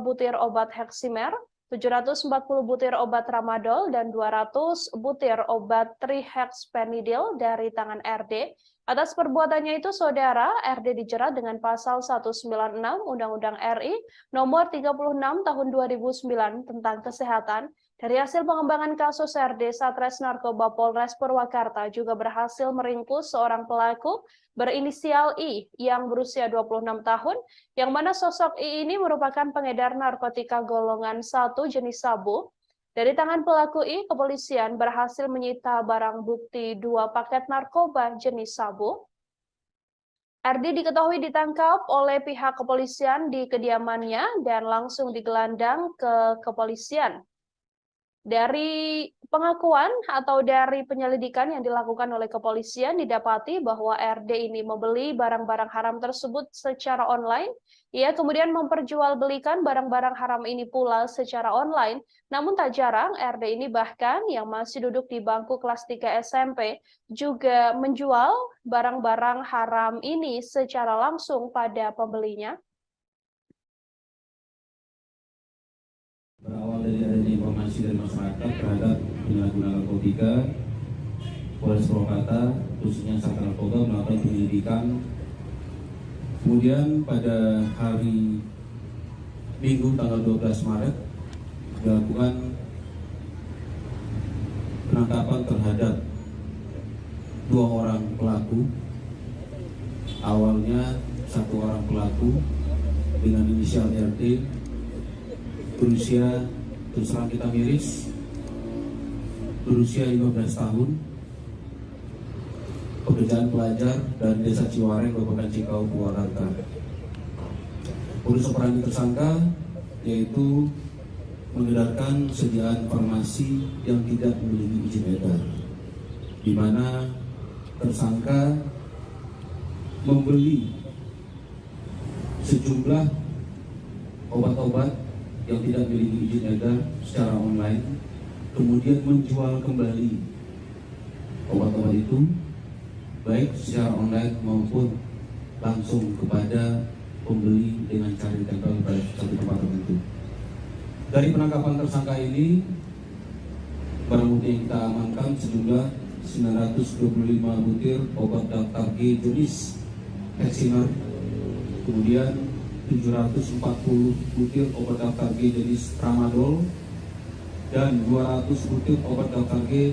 A: butir obat Heximer, 740 butir obat Tramadol, dan 200 butir obat trihexpenidil dari tangan RD. Atas perbuatannya itu, saudara, RD dijerat dengan pasal 196 Undang-Undang RI nomor 36 tahun 2009 tentang kesehatan. Dari hasil pengembangan kasus, RD Satres Narkoba Polres Purwakarta juga berhasil meringkus seorang pelaku berinisial I yang berusia 26 tahun, yang mana sosok I ini merupakan pengedar narkotika golongan 1 jenis sabu. Dari tangan pelaku I, kepolisian berhasil menyita barang bukti 2 paket narkoba jenis sabu. RD diketahui ditangkap oleh pihak kepolisian di kediamannya dan langsung digelandang ke kepolisian. Dari pengakuan atau dari penyelidikan yang dilakukan oleh kepolisian didapati bahwa RD ini membeli barang-barang haram tersebut secara online. Ia kemudian memperjualbelikan barang-barang haram ini pula secara online. Namun tak jarang RD ini bahkan yang masih duduk di bangku kelas 3 SMP juga menjual barang-barang haram ini secara langsung pada pembelinya.
D: Berawal dari adanya informasi dari masyarakat terhadap penyalahgunaan narkotika, Polres Purwakarta khususnya Sat Narkoba melakukan penyelidikan. Kemudian pada hari Minggu tanggal 12 Maret dilakukan penangkapan terhadap 2 orang pelaku. Awalnya 1 orang pelaku dengan inisial RD berusia, terus terang kita miris, berusia 15 tahun, pekerjaan pelajar dan desa Ciwareng, Kabupaten Cikau, Purwakarta. Modus operandi tersangka yaitu mengedarkan sediaan farmasi yang tidak memiliki izin edar, di mana tersangka membeli sejumlah obat-obat yang tidak memiliki izin edar secara online, kemudian menjual kembali obat-obat itu baik secara online maupun langsung kepada pembeli dengan cara ditempel pada satu tempat tertentu. Dari penangkapan tersangka ini, barang bukti yang kita amankan sejumlah 925 butir obat daftar G jenis Heximer, kemudian 740 butir obat daftar G jenis Tramadol, dan 200 butir obat daftar G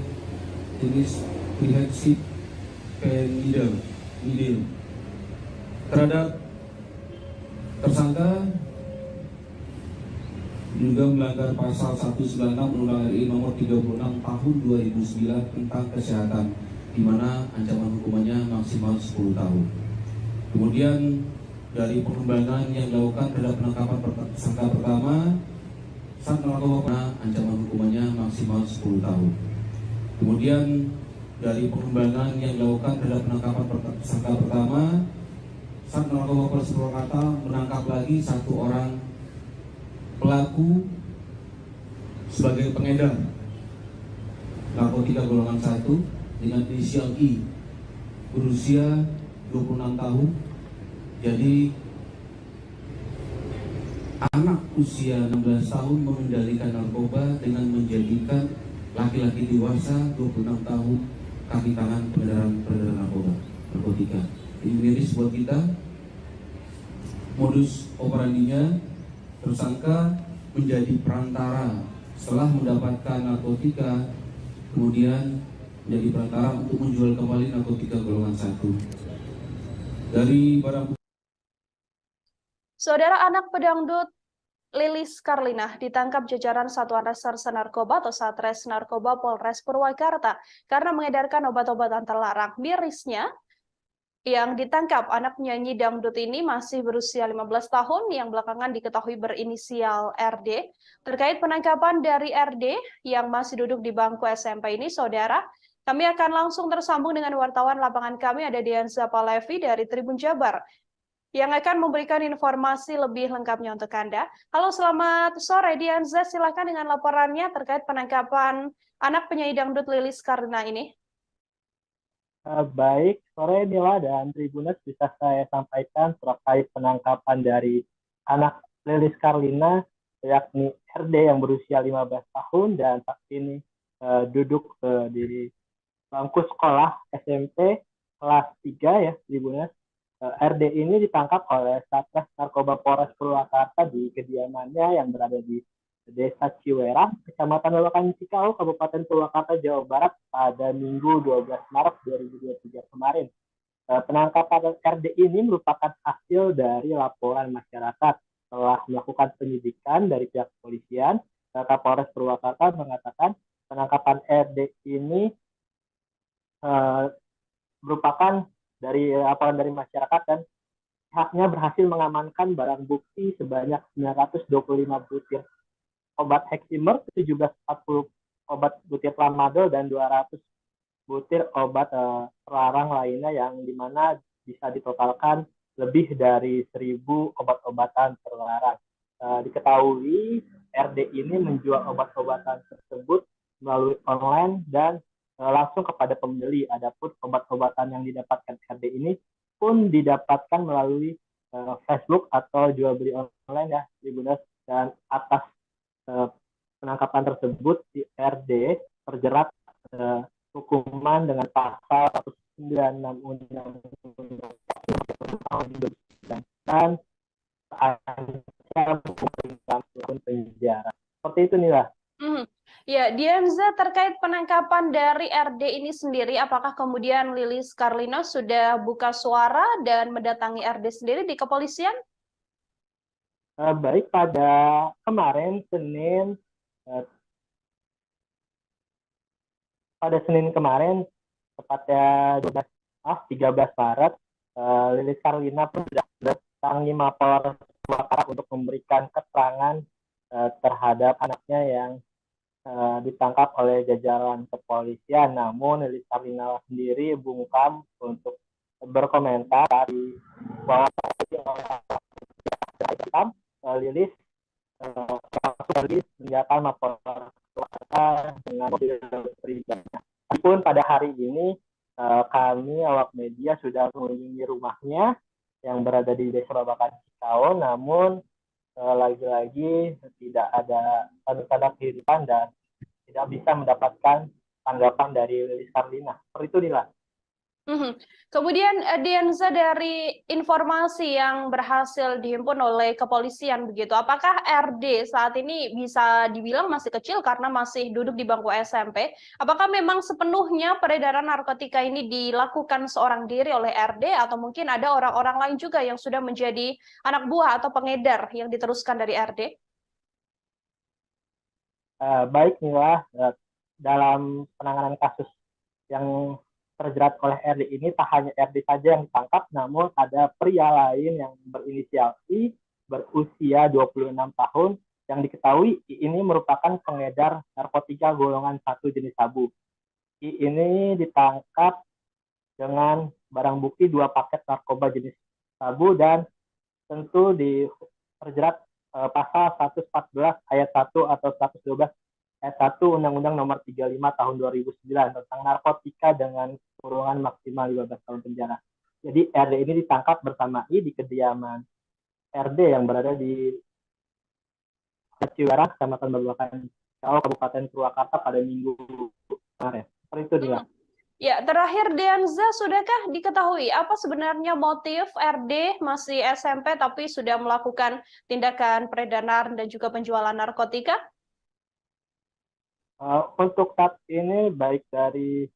D: jenis trihexpenidil. Terhadap tersangka juga melanggar pasal 196 Undang-Undang RI nomor 36 tahun 2009 tentang kesehatan, di mana ancaman hukumannya maksimal 10 tahun. Kemudian dari pengembangan yang dilakukan terhadap penangkapan tersangka pertama, Sat Narkoba ancaman hukumannya maksimal 10 tahun. Kemudian dari pengembangan yang dilakukan terhadap penangkapan tersangka pertama, Sat Narkoba Polres Purwakarta menangkap lagi 1 orang pelaku sebagai pengedar narkotika golongan 1 dengan inisial I, berusia 26 tahun. Jadi anak usia 16 tahun mengendalikan narkoba dengan menjadikan laki-laki dewasa 26 tahun kaki tangan peredaran narkotika. Ini miris buat kita. Modus operandinya, tersangka menjadi perantara setelah mendapatkan narkotika, kemudian menjadi perantara untuk menjual kembali narkotika golongan 1. Dari barang
A: Saudara, anak pedangdut Lilis Karlina ditangkap jajaran Satuan Reserse Narkoba atau Satres Narkoba Polres Purwakarta karena mengedarkan obat-obatan terlarang. Mirisnya, yang ditangkap anak penyanyi dangdut ini masih berusia 15 tahun yang belakangan diketahui berinisial RD. Terkait penangkapan dari RD yang masih duduk di bangku SMP ini, saudara, kami akan langsung tersambung dengan wartawan lapangan kami, ada Dianza Palevi dari Tribun Jabar, yang akan memberikan informasi lebih lengkapnya untuk Anda. Halo, selamat sore Dianza, silakan dengan laporannya terkait penangkapan anak penyanyi dangdut Lilis Karlina ini.
E: Baik, sore Nila dan Tribuners, bisa saya sampaikan terkait penangkapan dari anak Lilis Karlina, yakni RD yang berusia 15 tahun dan saat ini duduk di bangku sekolah SMP kelas 3 ya, Tribuners. RD ini ditangkap oleh Satres Narkoba Polres Purwakarta di kediamannya yang berada di Desa Ciwera, Kecamatan Lolokan Cikau, Kabupaten Purwakarta, Jawa Barat pada Minggu 12 Maret 2023 kemarin. Penangkapan RD ini merupakan hasil dari laporan masyarakat. Setelah melakukan penyidikan dari pihak kepolisian, Kapolres Purwakarta mengatakan penangkapan RD ini merupakan dari laporan dari masyarakat dan pihaknya berhasil mengamankan barang bukti sebanyak 925 butir obat Heximer, 1740 obat butir tramadol, dan 200 butir obat terlarang lainnya yang dimana bisa ditotalkan lebih dari 1.000 obat-obatan terlarang. Diketahui RD ini menjual obat-obatan tersebut melalui online dan langsung kepada pembeli. Adapun obat-obatan yang didapatkan RD ini pun didapatkan melalui Facebook atau jual beli online ya, Tribuners. Dan atas penangkapan tersebut, si RD terjerat hukuman dengan pasal 196 Undang-Undang tahun 2009 dan terancam hukuman penjara. Seperti itu nih lah.
A: Ya, Dianza, terkait penangkapan dari RD ini sendiri, apakah kemudian Lilis Karlina sudah buka suara dan mendatangi RD sendiri di kepolisian?
E: Baik, pada kemarin Senin kemarin, tepatnya 13 Maret, Lilis Karlina pun sudah mendatangi Mapolres Purwakarta untuk memberikan keterangan terhadap anaknya yang ditangkap oleh jajaran kepolisian. Namun Lilis Karlina sendiri bungkam untuk berkomentar bahwa Lilis meninggalkan Mapolres Purwakarta dengan mobil pribadi. Pun pada hari ini kami awak media sudah mengunjungi rumahnya yang berada di Desa Babakan Cikau, namun lagi-lagi tidak ada tanda-tanda kehidupan dan tidak bisa mendapatkan tanggapan dari Lilis Karlina. Seperti itu, Nila.
A: Kemudian Dianza, dari informasi yang berhasil dihimpun oleh kepolisian begitu, apakah RD saat ini bisa dibilang masih kecil karena masih duduk di bangku SMP? Apakah memang sepenuhnya peredaran narkotika ini dilakukan seorang diri oleh RD atau mungkin ada orang-orang lain juga yang sudah menjadi anak buah atau pengedar yang diteruskan dari RD?
E: Baik, Nila, dalam penanganan kasus yang terjerat oleh RD ini, tak hanya RD saja yang ditangkap, namun ada pria lain yang berinisial I, berusia 26 tahun, yang diketahui I ini merupakan pengedar narkotika golongan 1 jenis sabu. I ini ditangkap dengan barang bukti 2 paket narkoba jenis sabu dan tentu terjerat pasal 114 ayat 1 atau 112 ayat 1 Undang-Undang Nomor 35 Tahun 2009 tentang narkotika dengan kurungan maksimal 15 tahun penjara. Jadi RD ini ditangkap bersama I di kediaman RD yang berada di Ciwara, Kecamatan Babakan, Kabupaten Purwakarta pada Minggu kemarin. Seperti itu, Nila.
A: Ya, terakhir Dianza, sudahkah diketahui apa sebenarnya motif RD masih SMP tapi sudah melakukan tindakan peredaran dan juga penjualan narkotika?
E: Untuk saat ini baik dari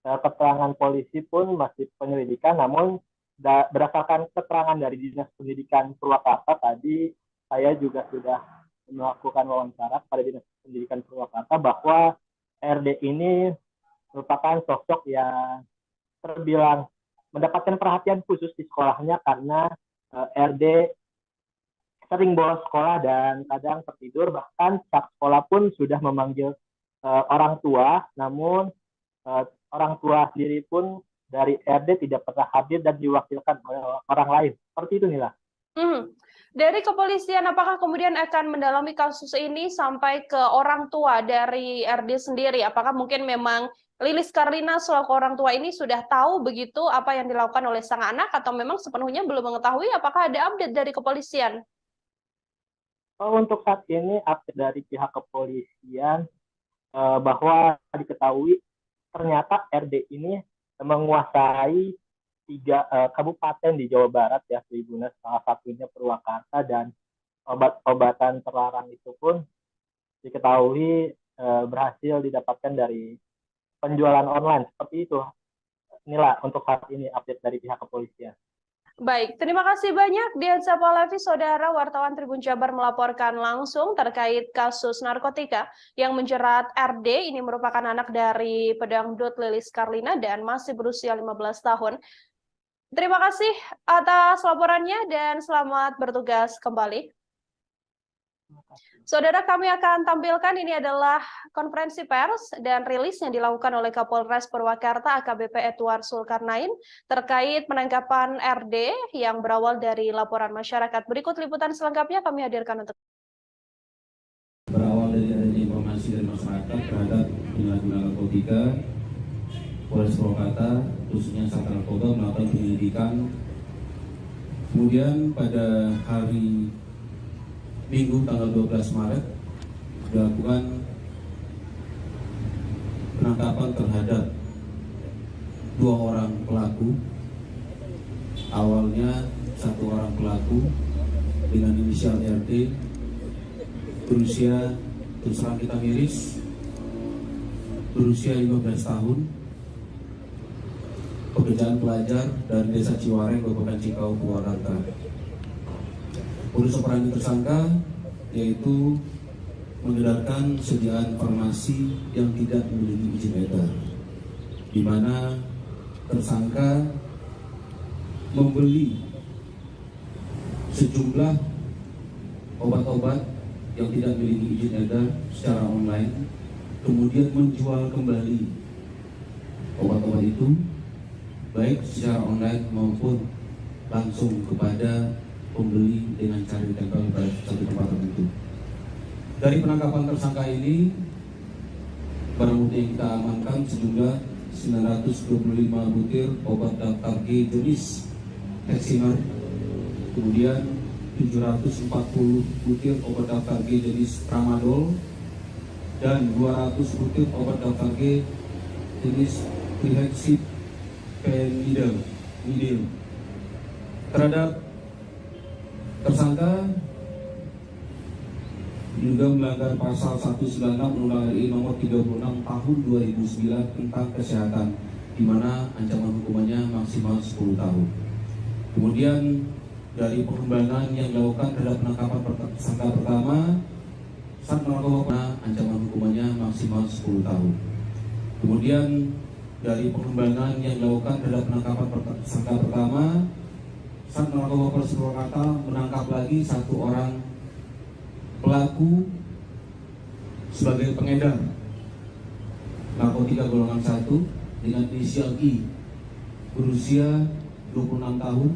E: keterangan polisi pun masih penyelidikan, namun berdasarkan keterangan dari Dinas Pendidikan Purwakarta tadi, saya juga sudah melakukan wawancara pada Dinas Pendidikan Purwakarta bahwa RD ini merupakan sosok yang terbilang mendapatkan perhatian khusus di sekolahnya karena RD sering bolos sekolah dan kadang tertidur, bahkan pihak sekolah pun sudah memanggil orang tua, namun orang tua sendiri pun dari RD tidak pernah hadir dan diwakilkan oleh orang lain. Seperti itu, Nila.
A: Dari kepolisian, apakah kemudian akan mendalami kasus ini sampai ke orang tua dari RD sendiri? Apakah mungkin memang Lilis Karlina selaku orang tua ini sudah tahu begitu apa yang dilakukan oleh sang anak, atau memang sepenuhnya belum mengetahui? Apakah ada update dari kepolisian?
E: Untuk saat ini update dari pihak kepolisian bahwa diketahui ternyata RD ini menguasai 3 kabupaten di Jawa Barat ya, Tribunus, salah satunya Purwakarta, dan obat-obatan terlarang itu pun diketahui berhasil didapatkan dari penjualan online. Seperti itu, Nila, untuk saat ini update dari pihak kepolisian.
A: Baik, terima kasih banyak Dianza Palevi, saudara wartawan Tribun Jabar melaporkan langsung terkait kasus narkotika yang menjerat RD. Ini merupakan anak dari pedangdut Lilis Karlina dan masih berusia 15 tahun. Terima kasih atas laporannya dan selamat bertugas kembali. Saudara, kami akan tampilkan ini adalah konferensi pers dan rilis yang dilakukan oleh Kapolres Purwakarta AKBP Edward Zulkarnain terkait penangkapan RD yang berawal dari laporan masyarakat. Berikut liputan selengkapnya kami hadirkan untuk
D: berawal dari adanya informasi dari masyarakat terhadap penyalahgunaan narkotika. Polres Purwakarta, khususnya Sat Narkoba, melakukan penyelidikan. Kemudian pada hari Minggu tanggal 12 Maret dilakukan penangkapan terhadap 2 orang pelaku. Awalnya 1 orang pelaku dengan inisial RD berusia, terus terang kita miris, berusia 15 tahun, pekerjaan pelajar dari Desa Ciwareng, Kabupaten Cikau, Purwakarta. Modus operandi tersangka yaitu mengedarkan sediaan farmasi yang tidak memiliki izin edar, di mana tersangka membeli sejumlah obat-obat yang tidak memiliki izin edar secara online, kemudian menjual kembali obat-obat itu baik secara online maupun langsung kepada pembeli dengan cara ditempel pada satu tempat tertentu. Dari penangkapan tersangka ini, barang bukti yang kita amankan sejumlah 925 butir obat daftar G jenis Heximer, kemudian 740 butir obat daftar G jenis Tramadol, dan 200 butir obat daftar G jenis Trihexyphenidyl. Terhadap tersangka juga melanggar pasal 196 Undang-Undang RI nomor 36 tahun 2009 tentang kesehatan, di mana ancaman hukumannya maksimal 10 tahun. Kemudian dari pengembangan yang dilakukan terhadap penangkapan tersangka pertama, Sat Narkoba, ancaman hukumannya maksimal 10 tahun. Kemudian dari pengembangan yang dilakukan terhadap penangkapan tersangka pertama, Sat Narkoba Polres Purwakarta menangkap lagi 1 orang pelaku sebagai pengedar narkotika golongan 1 dengan inisial I, berusia 26 tahun.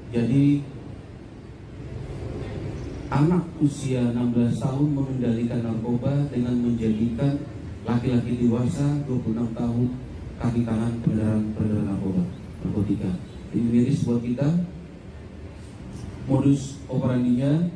D: Jadi anak usia 16 tahun mengendalikan narkoba dengan menjadikan laki-laki dewasa 26 tahun kaki tangan peredaran narkotika. Ini miris buat kita. Modus operandinya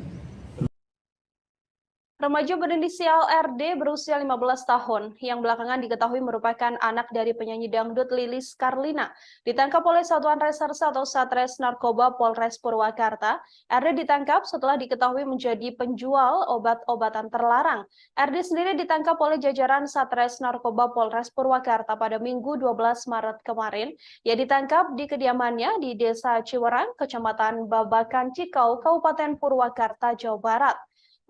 A: Remaja berinisial RD berusia 15 tahun yang belakangan diketahui merupakan anak dari penyanyi dangdut Lilis Karlina ditangkap oleh Satuan Reserse atau Satres Narkoba Polres Purwakarta. RD ditangkap setelah diketahui menjadi penjual obat-obatan terlarang. RD sendiri ditangkap oleh jajaran Satres Narkoba Polres Purwakarta pada Minggu 12 Maret kemarin. Ia ditangkap di kediamannya di Desa Ciwerang, Kecamatan Babakan Cikau, Kabupaten Purwakarta, Jawa Barat.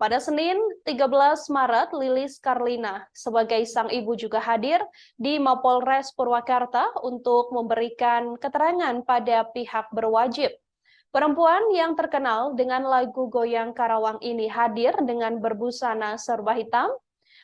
A: Pada Senin 13 Maret, Lilis Karlina sebagai sang ibu juga hadir di Mapolres Purwakarta untuk memberikan keterangan pada pihak berwajib. Perempuan yang terkenal dengan lagu Goyang Karawang ini hadir dengan berbusana serba hitam.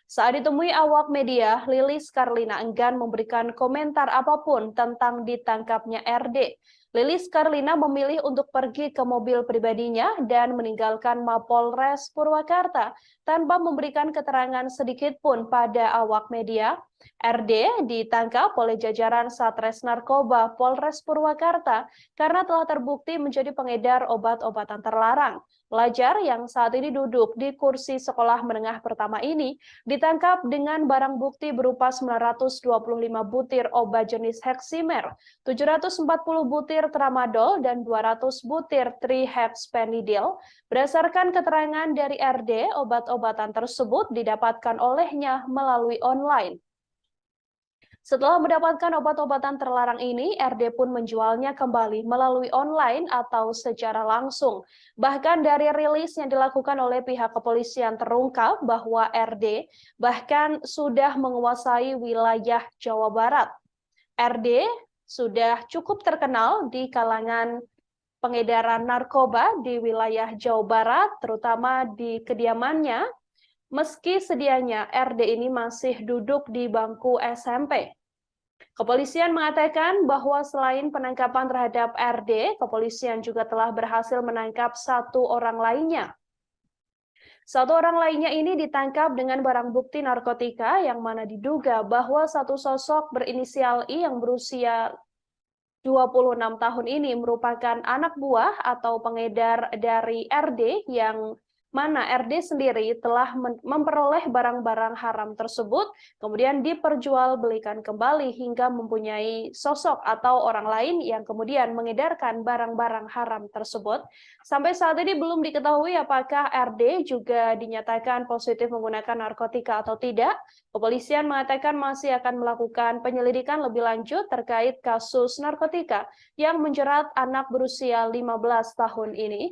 A: Saat ditemui awak media, Lilis Karlina enggan memberikan komentar apapun tentang ditangkapnya RD. Lilis Karlina memilih untuk pergi ke mobil pribadinya dan meninggalkan Mapolres Purwakarta tanpa memberikan keterangan sedikit pun pada awak media. RD ditangkap oleh jajaran Satres Narkoba Polres Purwakarta karena telah terbukti menjadi pengedar obat-obatan terlarang. Pelajar yang saat ini duduk di kursi sekolah menengah pertama ini ditangkap dengan barang bukti berupa 925 butir obat jenis Heximer, 740 butir tramadol, dan 200 butir trihexpenidil. Berdasarkan keterangan dari RD, obat-obatan tersebut didapatkan olehnya melalui online. Setelah mendapatkan obat-obatan terlarang ini, RD pun menjualnya kembali melalui online atau secara langsung. Bahkan dari rilis yang dilakukan oleh pihak kepolisian terungkap bahwa RD bahkan sudah menguasai wilayah Jawa Barat. RD sudah cukup terkenal di kalangan pengedaran narkoba di wilayah Jawa Barat, terutama di kediamannya, meski sedianya RD ini masih duduk di bangku SMP. Kepolisian mengatakan bahwa selain penangkapan terhadap RD, kepolisian juga telah berhasil menangkap satu orang lainnya. Satu orang lainnya ini ditangkap dengan barang bukti narkotika yang mana diduga bahwa satu sosok berinisial I yang berusia 26 tahun ini merupakan anak buah atau pengedar dari RD yang mana RD sendiri telah memperoleh barang-barang haram tersebut, kemudian diperjualbelikan kembali hingga mempunyai sosok atau orang lain yang kemudian mengedarkan barang-barang haram tersebut. Sampai saat ini belum diketahui apakah RD juga dinyatakan positif menggunakan narkotika atau tidak. Kepolisian mengatakan masih akan melakukan penyelidikan lebih lanjut terkait kasus narkotika yang menjerat anak berusia 15 tahun ini.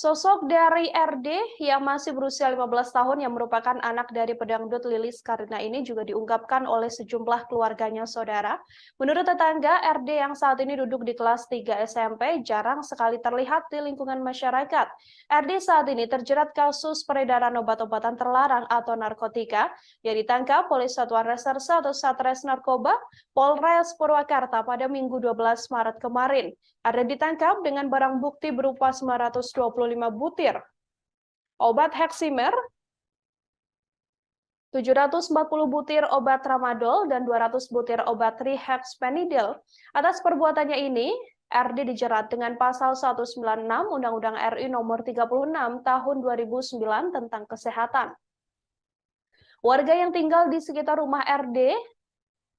A: Sosok dari RD yang masih berusia 15 tahun yang merupakan anak dari pedangdut Lilis Karlina ini juga diungkapkan oleh sejumlah keluarganya saudara. Menurut tetangga, RD yang saat ini duduk di kelas 3 SMP jarang sekali terlihat di lingkungan masyarakat. RD saat ini terjerat kasus peredaran obat-obatan terlarang atau narkotika yang ditangkap oleh Satuan Reserse atau Satres Narkoba Polres Purwakarta pada Minggu 12 Maret kemarin. RD ditangkap dengan barang bukti berupa 925 butir obat Heximer, 740 butir obat tramadol, dan 200 butir obat trihexpenidil. Atas perbuatannya ini, RD dijerat dengan pasal 196 Undang-Undang RI nomor 36 tahun 2009 tentang kesehatan. Warga yang tinggal di sekitar rumah RD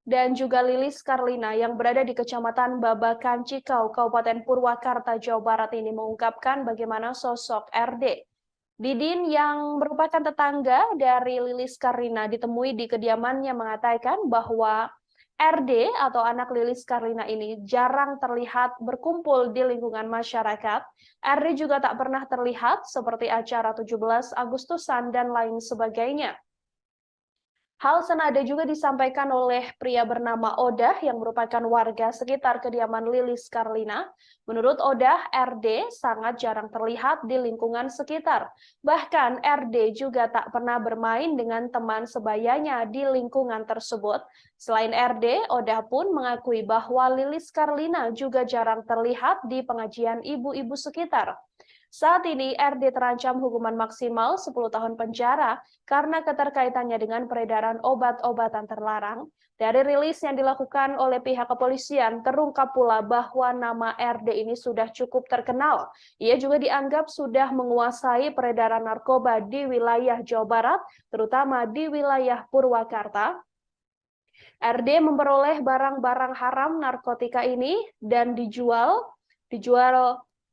A: dan juga Lilis Karlina yang berada di Kecamatan Babakan Cikau, Kabupaten Purwakarta, Jawa Barat ini mengungkapkan bagaimana sosok RD. Didin yang merupakan tetangga dari Lilis Karlina ditemui di kediamannya mengatakan bahwa RD atau anak Lilis Karlina ini jarang terlihat berkumpul di lingkungan masyarakat. RD juga tak pernah terlihat seperti acara 17 Agustusan dan lain sebagainya. Hal senada juga disampaikan oleh pria bernama Odah yang merupakan warga sekitar kediaman Lilis Karlina. Menurut Odah, RD sangat jarang terlihat di lingkungan sekitar. Bahkan RD juga tak pernah bermain dengan teman sebayanya di lingkungan tersebut. Selain RD, Odah pun mengakui bahwa Lilis Karlina juga jarang terlihat di pengajian ibu-ibu sekitar. Saat ini RD terancam hukuman maksimal 10 tahun penjara karena keterkaitannya dengan peredaran obat-obatan terlarang. Dari rilis yang dilakukan oleh pihak kepolisian, terungkap pula bahwa nama RD ini sudah cukup terkenal. Ia juga dianggap sudah menguasai peredaran narkoba di wilayah Jawa Barat, terutama di wilayah Purwakarta. RD memperoleh barang-barang haram narkotika ini dan dijual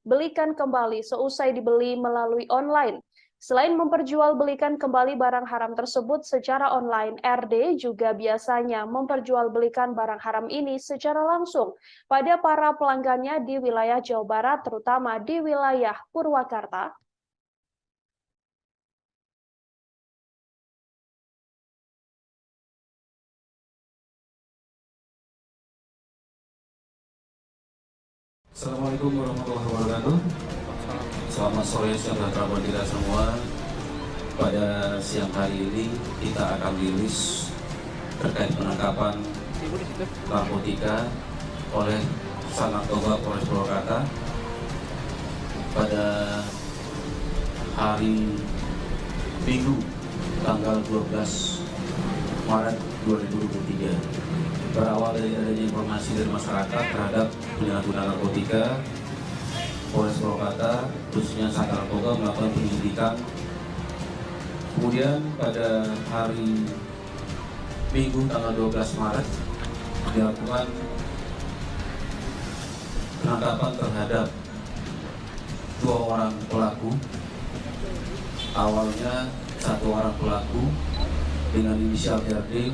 A: belikan kembali seusai dibeli melalui online. Selain memperjualbelikan kembali barang haram tersebut secara online, RD juga biasanya memperjualbelikan barang haram ini secara langsung pada para pelanggannya di wilayah Jawa Barat, terutama di wilayah Purwakarta.
D: Assalamualaikum warahmatullahi wabarakatuh. Selamat sore saudara kita semua. Pada siang hari ini kita akan rilis terkait penangkapan narkotika oleh Sanarkoba Polres Purwakarta pada hari Minggu tanggal 12 Maret 2023. Berawal dari adanya informasi dari masyarakat terhadap penyalahgunaan narkotika, Polres Purwakarta khususnya Sanarkoba melakukan penyelidikan. Kemudian pada hari Minggu tanggal 12 Maret dilakukan penangkapan terhadap 2 orang pelaku. Awalnya 1 orang pelaku dengan inisial RD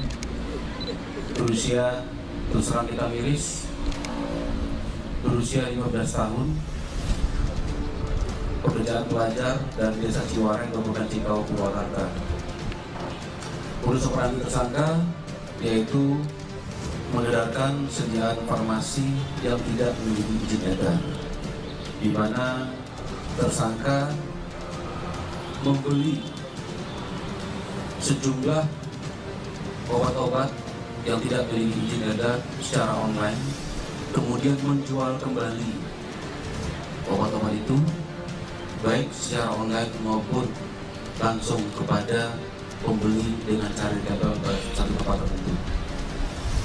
D: berusia, terus terang kita miris, berusia 15 tahun, pekerjaan pelajar dari Desa Ciwareng, Kabupaten Cikau, Purwakarta. Modus operandi tersangka yaitu mengedarkan sediaan farmasi yang tidak memiliki izin edar, di mana tersangka membeli sejumlah obat-obat yang tidak memiliki izin edar secara online, kemudian menjual kembali obat-obat itu baik secara online maupun langsung kepada pembeli dengan cara diambil ke satu tempat tertentu.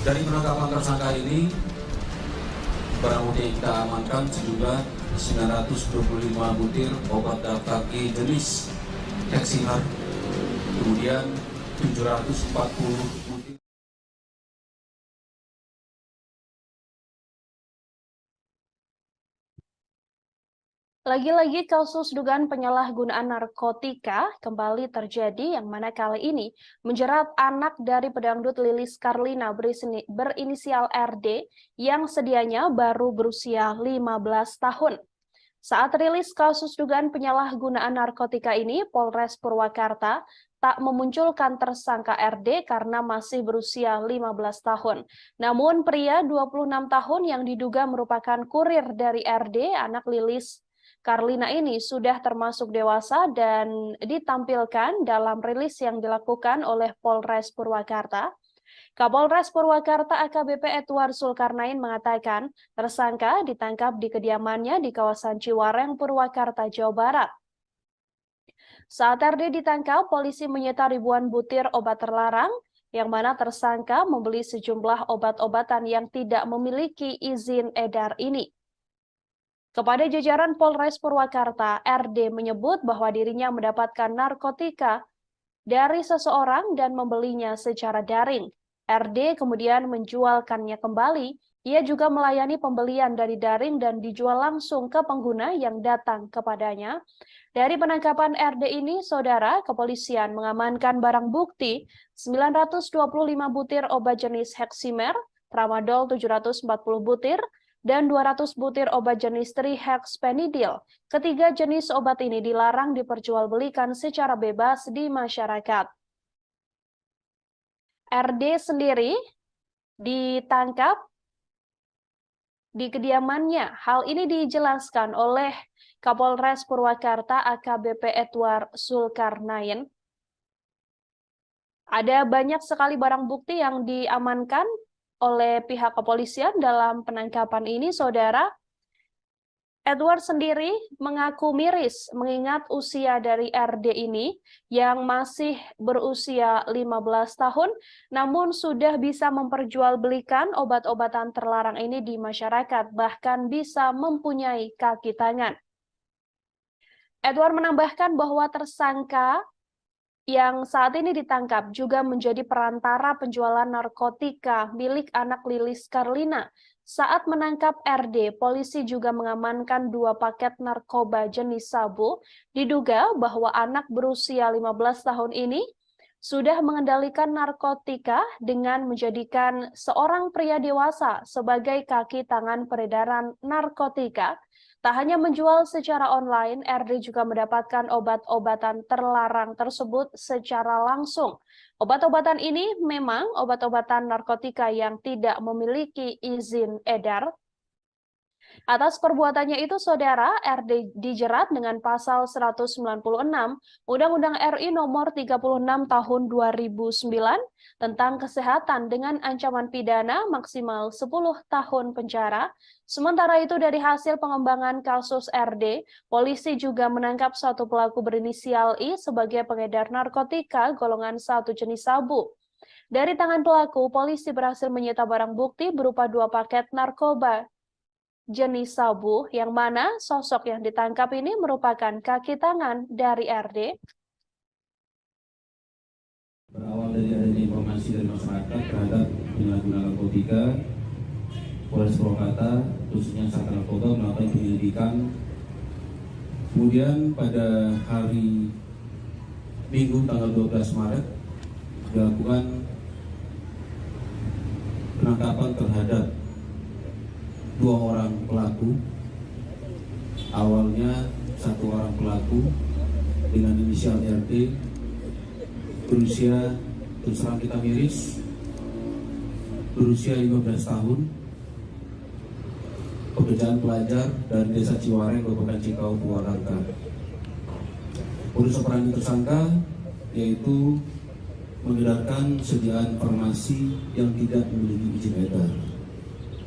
D: Dari penangkapan tersangka ini, barang bukti yang kita amankan sejumlah 925 butir obat daftar G jenis Heximer, kemudian 740 butir.
A: Lagi-lagi kasus dugaan penyalahgunaan narkotika kembali terjadi, yang mana kali ini menjerat anak dari pedangdut Lilis Karlina berinisial RD yang sedianya baru berusia 15 tahun. Saat rilis kasus dugaan penyalahgunaan narkotika ini, Polres Purwakarta tak memunculkan tersangka RD karena masih berusia 15 tahun. Namun pria 26 tahun yang diduga merupakan kurir dari RD, anak Lilis Karlina ini sudah termasuk dewasa dan ditampilkan dalam rilis yang dilakukan oleh Polres Purwakarta. Kapolres Purwakarta AKBP Edward Zulkarnain mengatakan tersangka ditangkap di kediamannya di kawasan Ciwareng, Purwakarta, Jawa Barat. Saat RD ditangkap, polisi menyita ribuan butir obat terlarang, yang mana tersangka membeli sejumlah obat-obatan yang tidak memiliki izin edar ini. Kepada jajaran Polres Purwakarta, RD menyebut bahwa dirinya mendapatkan narkotika dari seseorang dan membelinya secara daring. RD kemudian menjualkannya kembali. Ia juga melayani pembelian dari daring dan dijual langsung ke pengguna yang datang kepadanya. Dari penangkapan RD ini, saudara, kepolisian mengamankan barang bukti 925 butir obat jenis Heximer, Tramadol 740 butir, dan 200 butir obat jenis trihexpenidil. Ketiga jenis obat ini dilarang diperjualbelikan secara bebas di masyarakat. RD sendiri ditangkap di kediamannya. Hal ini dijelaskan oleh Kapolres Purwakarta AKBP Edward Zulkarnain. Ada banyak sekali barang bukti yang diamankan oleh pihak kepolisian dalam penangkapan ini, saudara. Edward sendiri mengaku miris mengingat usia dari RD ini yang masih berusia 15 tahun, namun sudah bisa memperjualbelikan obat-obatan terlarang ini di masyarakat, bahkan bisa mempunyai kaki tangan. Edward menambahkan bahwa tersangka yang saat ini ditangkap juga menjadi perantara penjualan narkotika milik anak Lilis Karlina. Saat menangkap RD, polisi juga mengamankan 2 paket narkoba jenis sabu. Diduga bahwa anak berusia 15 tahun ini sudah mengendalikan narkotika dengan menjadikan seorang pria dewasa sebagai kaki tangan peredaran narkotika. Tak hanya menjual secara online, RD juga mendapatkan obat-obatan terlarang tersebut secara langsung. Obat-obatan ini memang obat-obatan narkotika yang tidak memiliki izin edar. Atas perbuatannya itu, Saudara, RD dijerat dengan pasal 196 Undang-Undang RI nomor 36 tahun 2009 tentang kesehatan dengan ancaman pidana maksimal 10 tahun penjara. Sementara itu, dari hasil pengembangan kasus RD, polisi juga menangkap satu pelaku berinisial I sebagai pengedar narkotika golongan 1 jenis sabu. Dari tangan pelaku, polisi berhasil menyita barang bukti berupa 2 paket narkoba jenis sabu, yang mana sosok yang ditangkap ini merupakan kaki tangan dari RD.
D: Berawal dari adanya informasi dari masyarakat terhadap penyalahgunaan narkotika, Polres Purwakarta, khususnya Sat Narkoba, melakukan penyelidikan. Kemudian pada hari Minggu tanggal 12 Maret dilakukan penangkapan terhadap 2 orang pelaku. Awalnya 1 orang pelaku dengan inisial RD berusia, terus terang kita miris, berusia 15 tahun, pekerjaan pelajar dari Desa Ciwareng, Kabupaten Cikau, Purwakarta. Modus operandi tersangka yaitu mengedarkan sediaan farmasi yang tidak memiliki izin edar,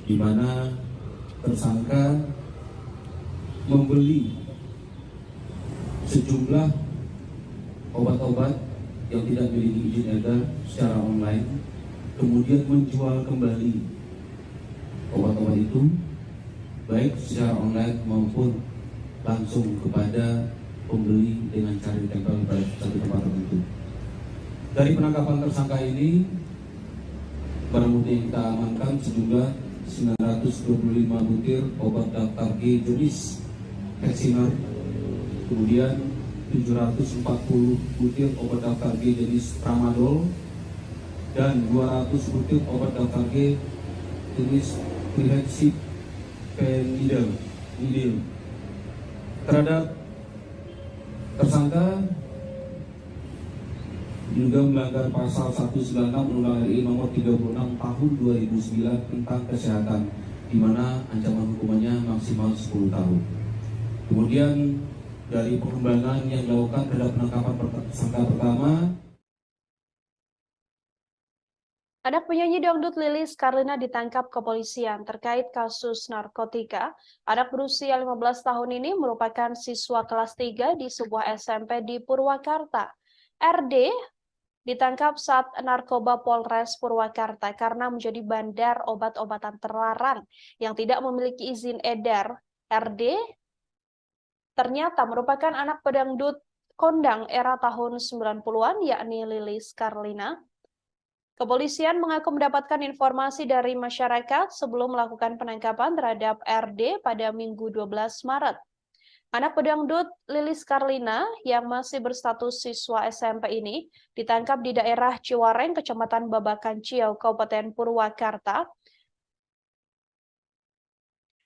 D: di mana tersangka membeli sejumlah obat-obat yang tidak memiliki izin edar secara online, kemudian menjual kembali obat-obat itu baik secara online maupun langsung kepada pembeli dengan cara ditempel pada satu tempat tertentu. Dari penangkapan tersangka ini, barang bukti yang kita amankan sejumlah 925 butir obat daftar G jenis Heximer, kemudian 740 butir obat daftar G jenis Tramadol, dan 200 butir obat daftar G jenis Trihexyphenidyl. Terhadap tersangka juga melanggar pasal 196 Undang-Undang RI nomor 36 tahun 2009 tentang kesehatan, di mana ancaman hukumannya maksimal 10 tahun. Kemudian dari pengembangan yang dilakukan terhadap penangkapan tersangka pertama,
A: Anak penyanyi dangdut Lilis Karlina ditangkap kepolisian terkait kasus narkotika. Anak berusia 15 tahun ini merupakan siswa kelas 3 di sebuah SMP di Purwakarta. RD ditangkap saat narkoba Polres Purwakarta karena menjadi bandar obat-obatan terlarang yang tidak memiliki izin edar. RD ternyata merupakan anak pedangdut kondang era tahun 90-an, yakni Lilis Karlina. Kepolisian mengaku mendapatkan informasi dari masyarakat sebelum melakukan penangkapan terhadap RD pada Minggu 12 Maret. Anak pedangdut Lilis Karlina yang masih berstatus siswa SMP ini ditangkap di daerah Ciwareng, Kecamatan Babakan Ciau, Kabupaten Purwakarta.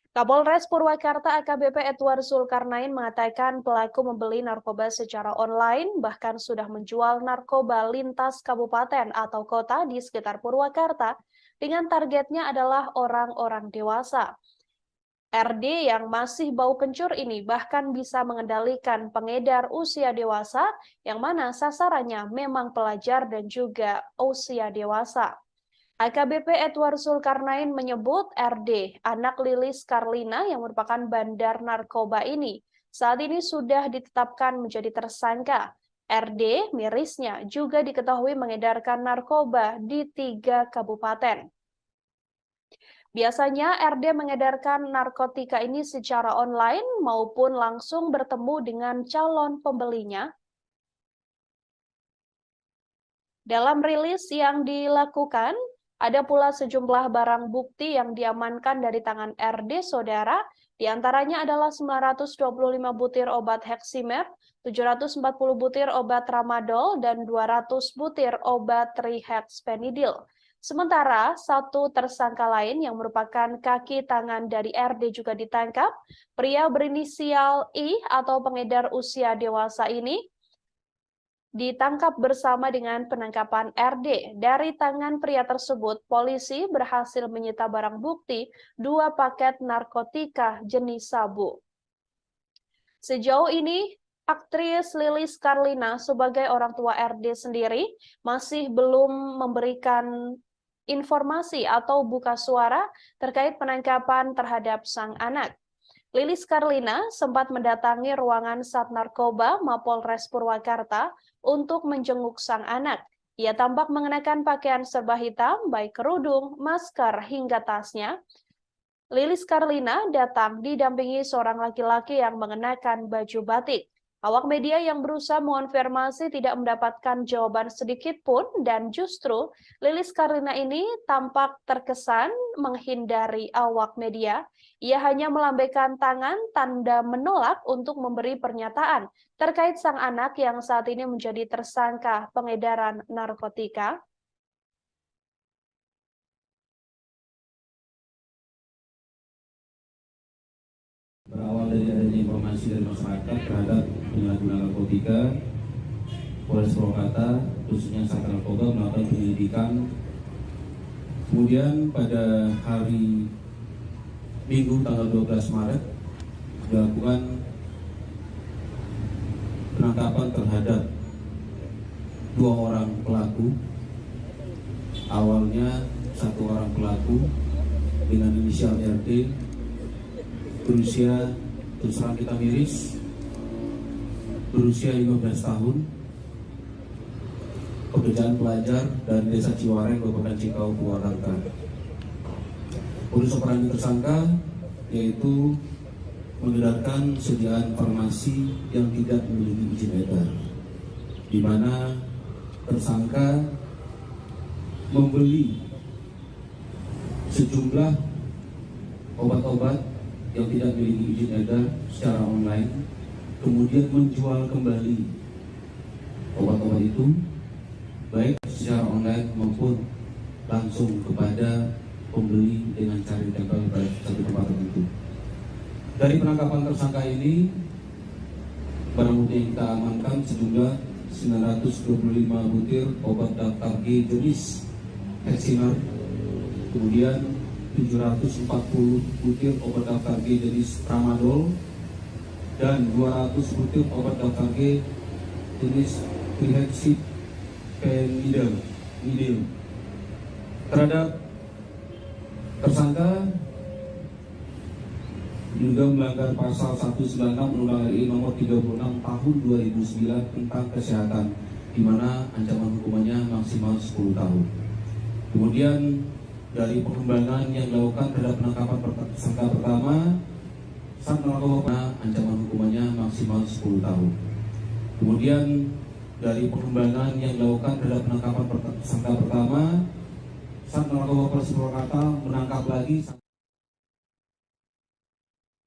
A: Kapolres Purwakarta AKBP Edward Zulkarnain mengatakan pelaku membeli narkoba secara online, bahkan sudah menjual narkoba lintas kabupaten atau kota di sekitar Purwakarta dengan targetnya adalah orang-orang dewasa. RD yang masih bau kencur ini bahkan bisa mengendalikan pengedar usia dewasa yang mana sasarannya memang pelajar dan juga usia dewasa. AKBP Edward Zulkarnain menyebut RD, anak Lilis Karlina yang merupakan bandar narkoba ini, saat ini sudah ditetapkan menjadi tersangka. RD, mirisnya, juga diketahui mengedarkan narkoba di 3 kabupaten. Biasanya RD mengedarkan narkotika ini secara online maupun langsung bertemu dengan calon pembelinya. Dalam rilis yang dilakukan, ada pula sejumlah barang bukti yang diamankan dari tangan RD, saudara. Di antaranya adalah 925 butir obat Heximer, 740 butir obat Tramadol, dan 200 butir obat Trihexpenidil. Sementara satu tersangka lain yang merupakan kaki tangan dari RD juga ditangkap. Pria berinisial I atau pengedar usia dewasa ini ditangkap bersama dengan penangkapan RD. Dari tangan pria tersebut, polisi berhasil menyita barang bukti 2 paket narkotika jenis sabu. Sejauh ini, aktris Lilis Karlina sebagai orang tua RD sendiri masih belum memberikan informasi atau buka suara terkait penangkapan terhadap sang anak. Lilis Karlina sempat mendatangi ruangan Sat Narkoba Mapolres Purwakarta untuk menjenguk sang anak. Ia tampak mengenakan pakaian serba hitam, baik kerudung, masker, hingga tasnya. Lilis Karlina datang didampingi seorang laki-laki yang mengenakan baju batik. Awak media yang berusaha mengonfirmasi tidak mendapatkan jawaban sedikit pun, dan justru Lilis Karlina ini tampak terkesan menghindari awak media. Ia hanya melambaikan tangan tanda menolak untuk memberi pernyataan terkait sang anak yang saat ini menjadi tersangka pengedaran narkotika.
D: Berawal dari adanya informasi dari masyarakat terhadap penyalahgunaan narkotika, Polres Purwakarta, khususnya Sat Narkoba, melakukan penyelidikan. Kemudian pada hari Minggu tanggal 12 Maret dilakukan penangkapan terhadap 2 orang pelaku. Awalnya 1 orang pelaku dengan inisial RD, berusia, terus terang kita miris, berusia 15 tahun, pekerjaan pelajar dari Desa Ciwareng, Kabupaten Cikau, Purwakarta. Modus operandi tersangka yaitu mengedarkan sediaan farmasi yang tidak memiliki izin edar, di mana tersangka membeli sejumlah obat-obat yang tidak memiliki izin edar secara online, kemudian menjual kembali obat-obat itu baik secara online maupun langsung kepada pembeli dengan cara ditempel pada satu tempat tertentu. Dari penangkapan tersangka ini, barang bukti yang kita amankan sejumlah 925 butir obat daftar G jenis Heximer, kemudian 740 butir obat daftar G jenis Tramadol, dan 200 butir obat daftar G jenis Trihexpenidil. Terhadap tersangka juga melanggar pasal 196 Undang-Undang RI nomor 36 tahun 2009 tentang kesehatan, di mana ancaman hukumannya maksimal 10 tahun. Kemudian dari pengembangan yang dilakukan terhadap penangkapan tersangka pertama, Sat Narkoba, ancaman hukumannya maksimal 10 tahun. Kemudian dari pengembangan yang dilakukan terhadap penangkapan tersangka pertama, Sat Narkoba Polres Purwakarta menangkap lagi.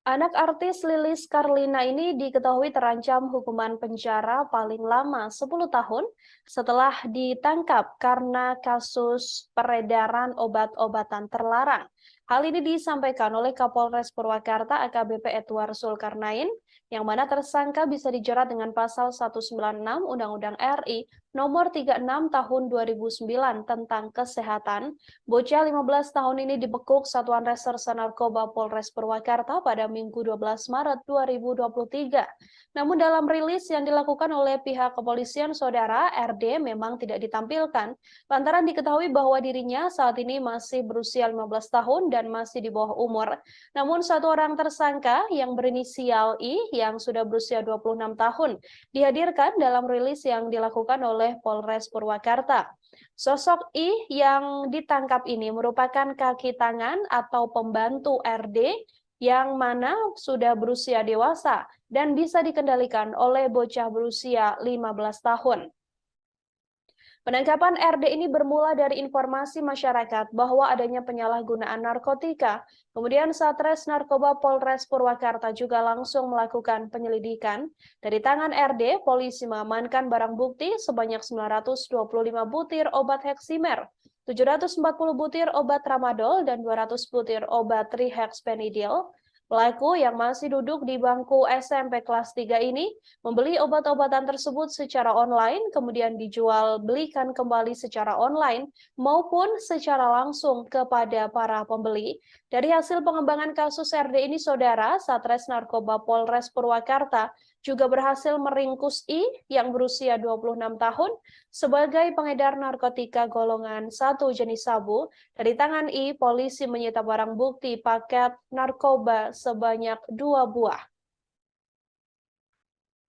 A: Anak artis Lilis Karlina ini diketahui terancam hukuman penjara paling lama 10 tahun setelah ditangkap karena kasus peredaran obat-obatan terlarang. Hal ini disampaikan oleh Kapolres Purwakarta AKBP Edward Zulkarnain, yang mana tersangka bisa dijerat dengan pasal 196 Undang-Undang RI Nomor 36 tahun 2009 tentang kesehatan, bocah 15 tahun ini dibekuk Satuan Reserse Narkoba Polres Purwakarta pada Minggu 12 Maret 2023. Namun dalam rilis yang dilakukan oleh pihak kepolisian, saudara RD memang tidak ditampilkan lantaran diketahui bahwa dirinya saat ini masih berusia 15 tahun dan masih di bawah umur. Namun satu orang tersangka yang berinisial I yang sudah berusia 26 tahun dihadirkan dalam rilis yang dilakukan oleh Polres Purwakarta. Sosok I yang ditangkap ini merupakan kaki tangan atau pembantu RD yang mana sudah berusia dewasa dan bisa dikendalikan oleh bocah berusia 15 tahun. Penangkapan RD ini bermula dari informasi masyarakat bahwa adanya penyalahgunaan narkotika. Kemudian Satres Narkoba Polres Purwakarta juga langsung melakukan penyelidikan. Dari tangan RD, polisi mengamankan barang bukti sebanyak 925 butir obat heksimer, 740 butir obat tramadol, dan 200 butir obat trihexpenidil. Pelaku yang masih duduk di bangku SMP kelas 3 ini membeli obat-obatan tersebut secara online, kemudian dijual belikan kembali secara online maupun secara langsung kepada para pembeli. Dari hasil pengembangan kasus RD ini, saudara, Satres Narkoba Polres Purwakarta juga berhasil meringkus I yang berusia 26 tahun sebagai pengedar narkotika golongan 1 jenis sabu. Dari tangan I, polisi menyita barang bukti paket narkoba sebanyak 2 buah.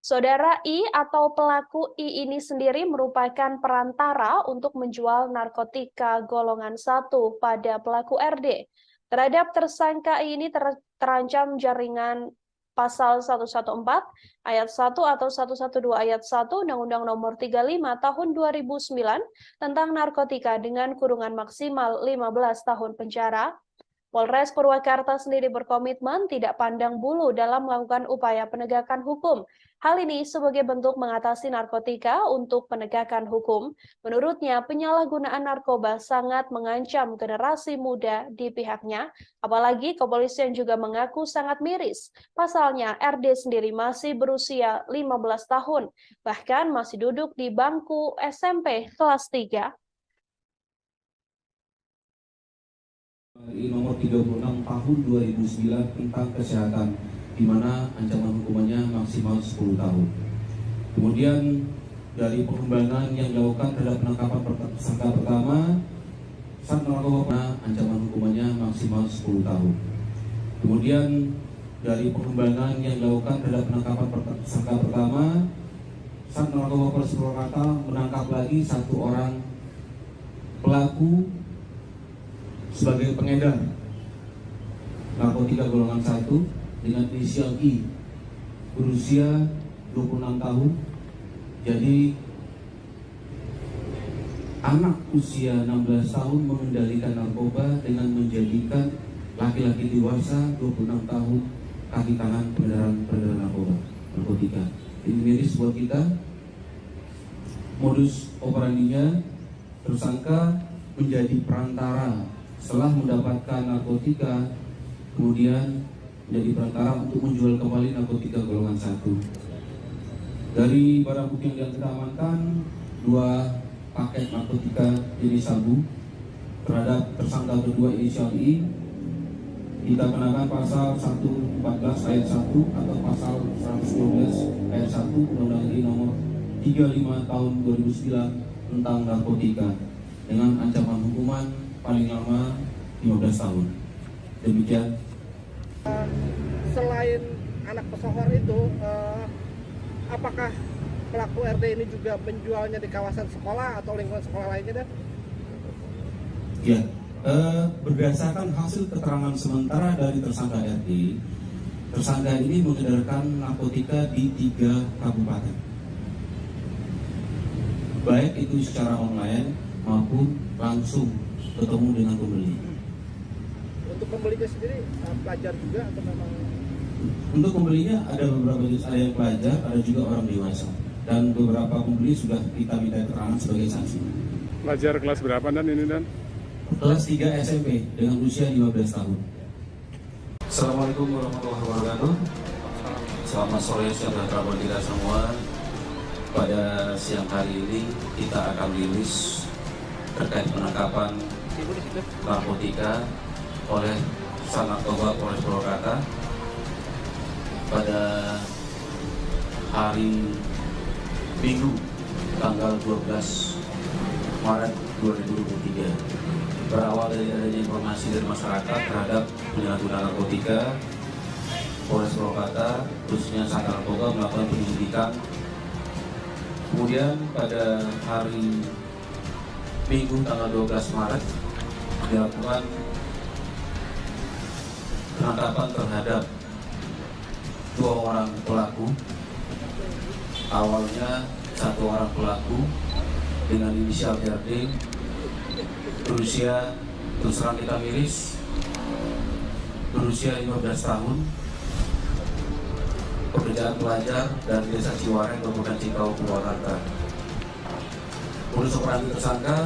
A: Saudara I atau pelaku I ini sendiri merupakan perantara untuk menjual narkotika golongan 1 pada pelaku RD. Terhadap tersangka I ini terancam jaringan Pasal 114 ayat 1 atau 112 ayat 1 Undang-Undang Nomor 35 Tahun 2009 tentang narkotika dengan kurungan maksimal 15 tahun penjara. Polres Purwakarta sendiri berkomitmen tidak pandang bulu dalam melakukan upaya penegakan hukum. Hal ini sebagai bentuk mengatasi narkotika untuk penegakan hukum. Menurutnya, penyalahgunaan narkoba sangat mengancam generasi muda di pihaknya, apalagi kepolisian juga mengaku sangat miris. Pasalnya, RD sendiri masih berusia 15 tahun, bahkan masih duduk di bangku SMP kelas 3.
D: Nomor 36 tahun 2009 tentang kesehatan, di mana ancaman hukumannya maksimal 10 tahun. Kemudian dari pengembangan yang dilakukan terhadap penangkapan tersangka pertama, saat narkoba, ancaman hukumannya maksimal 10 tahun. Kemudian dari pengembangan yang dilakukan terhadap penangkapan tersangka pertama, saat narkoba Polres Purwakarta menangkap lagi satu orang pelaku sebagai pengedar narkotika golongan 1 dengan inisial I, berusia 26 tahun. Jadi anak usia 16 tahun mengendalikan narkoba dengan menjadikan laki-laki dewasa 26 tahun kaki tangan peredaran narkotika. Ini miris buat kita. Modus operandinya, tersangka menjadi perantara setelah mendapatkan narkotika, kemudian menjadi perantara untuk menjual kembali narkotika golongan 1. Dari barang bukti yang kita amankan, 2 paket narkotika jenis sabu terhadap tersangka kedua inisial I. Kita kenakan pasal 114 ayat 1 atau pasal 112 ayat 1 Undang-Undang RI nomor 35 tahun 2009 tentang narkotika dengan ancaman hukuman paling lama 15 tahun. Demikian.
F: Selain anak pesohor itu, apakah pelaku RD ini juga menjualnya di kawasan sekolah atau lingkungan sekolah lainnya, Dan?
D: Ya, berdasarkan hasil keterangan sementara dari tersangka RD, tersangka ini mengedarkan narkotika di 3 kabupaten, baik itu secara online maupun langsung ketemu dengan pembeli.
F: Untuk pembelinya sendiri pelajar juga atau memang?
D: Untuk pembelinya ada beberapa jenis, ada yang pelajar, ada juga orang dewasa, dan beberapa pembeli sudah kita minta keterangan sebagai saksi.
G: Pelajar kelas berapa Dan ini Dan?
D: Kelas 3 SMP dengan usia 15 tahun. Assalamualaikum warahmatullahi wabarakatuh. Selamat sore saudara kita semua. pada siang hari ini kita akan rilis terkait penangkapan narkotika oleh Sat Narkoba Polres Purwakarta pada hari Minggu tanggal 12 Maret 2023. Berawal dari adanya informasi dari masyarakat terhadap penyalahgunaan narkotika, Polres Purwakarta khususnya Sat Narkoba melakukan penyelidikan. Kemudian pada hari Minggu tanggal 12 Maret dilakukan penangkapan terhadap 2 orang pelaku. Awalnya 1 orang pelaku dengan inisial RD berusia, terus terang kita miris, berusia 15 tahun, pekerjaan pelajar dari Desa Ciwareng, Kabupaten Cikau, Purwakarta. Modus operandi tersangka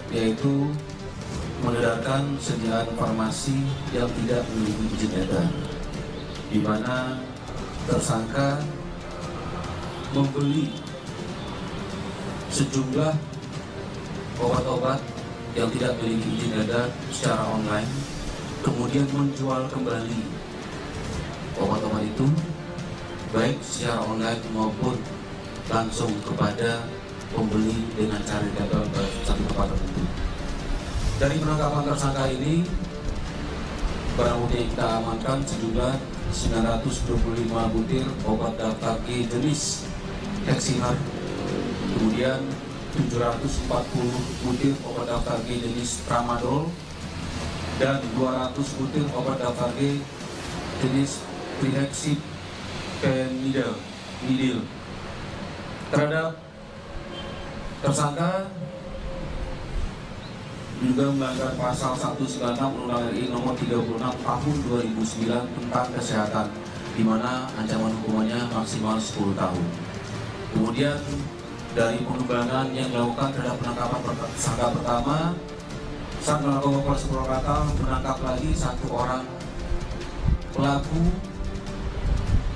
D: yaitu mengedarkan sediaan farmasi yang tidak memiliki izin edar, di mana tersangka membeli sejumlah obat-obat yang tidak memiliki izin edar secara online, kemudian menjual kembali obat-obat itu baik secara online maupun langsung kepada pembeli dengan cara dagang ke satu tempat tertentu. Dari penangkapan tersangka ini, barang bukti yang kita amankan sejumlah 925 butir obat daftar G jenis Heximer, kemudian 740 butir obat daftar G jenis Tramadol, dan 200 butir obat daftar G jenis Trihexyphenidyl. Terhadap tersangka juga melanggar pasal 196 Undang-Undang RI nomor 36 tahun 2009 tentang kesehatan, di mana ancaman hukumannya maksimal 10 tahun. Kemudian dari pengembangan yang dilakukan terhadap penangkapan tersangka pertama, Sat Narkoba Polres Purwakarta menangkap lagi 1 orang pelaku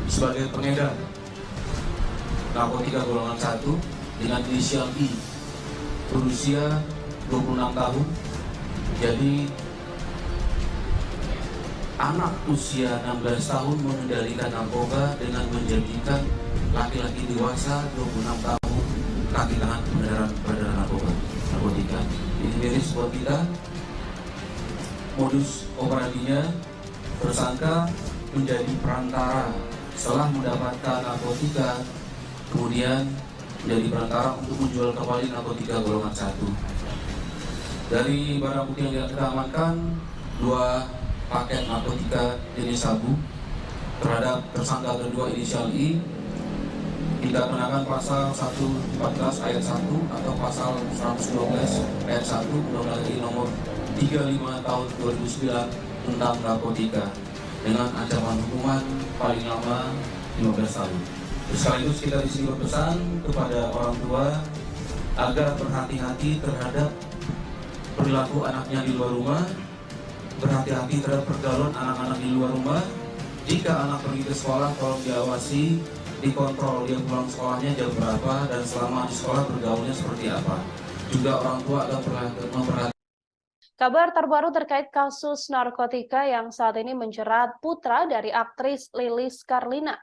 D: sebagai pengedar narkotika golongan 1 dengan inisial I, berusia 26 tahun. Jadi anak usia 16 tahun mengendalikan narkoba dengan menjadikan laki-laki dewasa 26 tahun kaki tangan peredaran narkotika. Ini miris buat kita. Modus operandinya, tersangka menjadi perantara setelah mendapatkan narkotika, kemudian menjadi perantara untuk menjual kembali narkotika golongan 1. Dari barang bukti yang kita amankan 2 paket narkotika jenis sabu. Terhadap tersangka kedua inisial I, kita kenakan pasal 114 ayat 1 atau pasal 112 ayat 1 Undang-Undang RI nomor 35 tahun 2009 tentang narkotika dengan ancaman hukuman paling lama 15 tahun. Sekaligus kita di sini berpesan kepada orang tua agar berhati-hati terhadap perilaku anaknya di luar rumah, berhati-hati terhadap pergaulan anak-anak di luar rumah. Jika anak pergi ke sekolah, tolong diawasi, dikontrol dia pulang sekolahnya jam berapa dan selama di sekolah bergaulnya seperti apa. Juga orang tua agar memperhatikan.
A: Kabar terbaru terkait kasus narkotika yang saat ini menjerat putra dari aktris Lilis Karlina.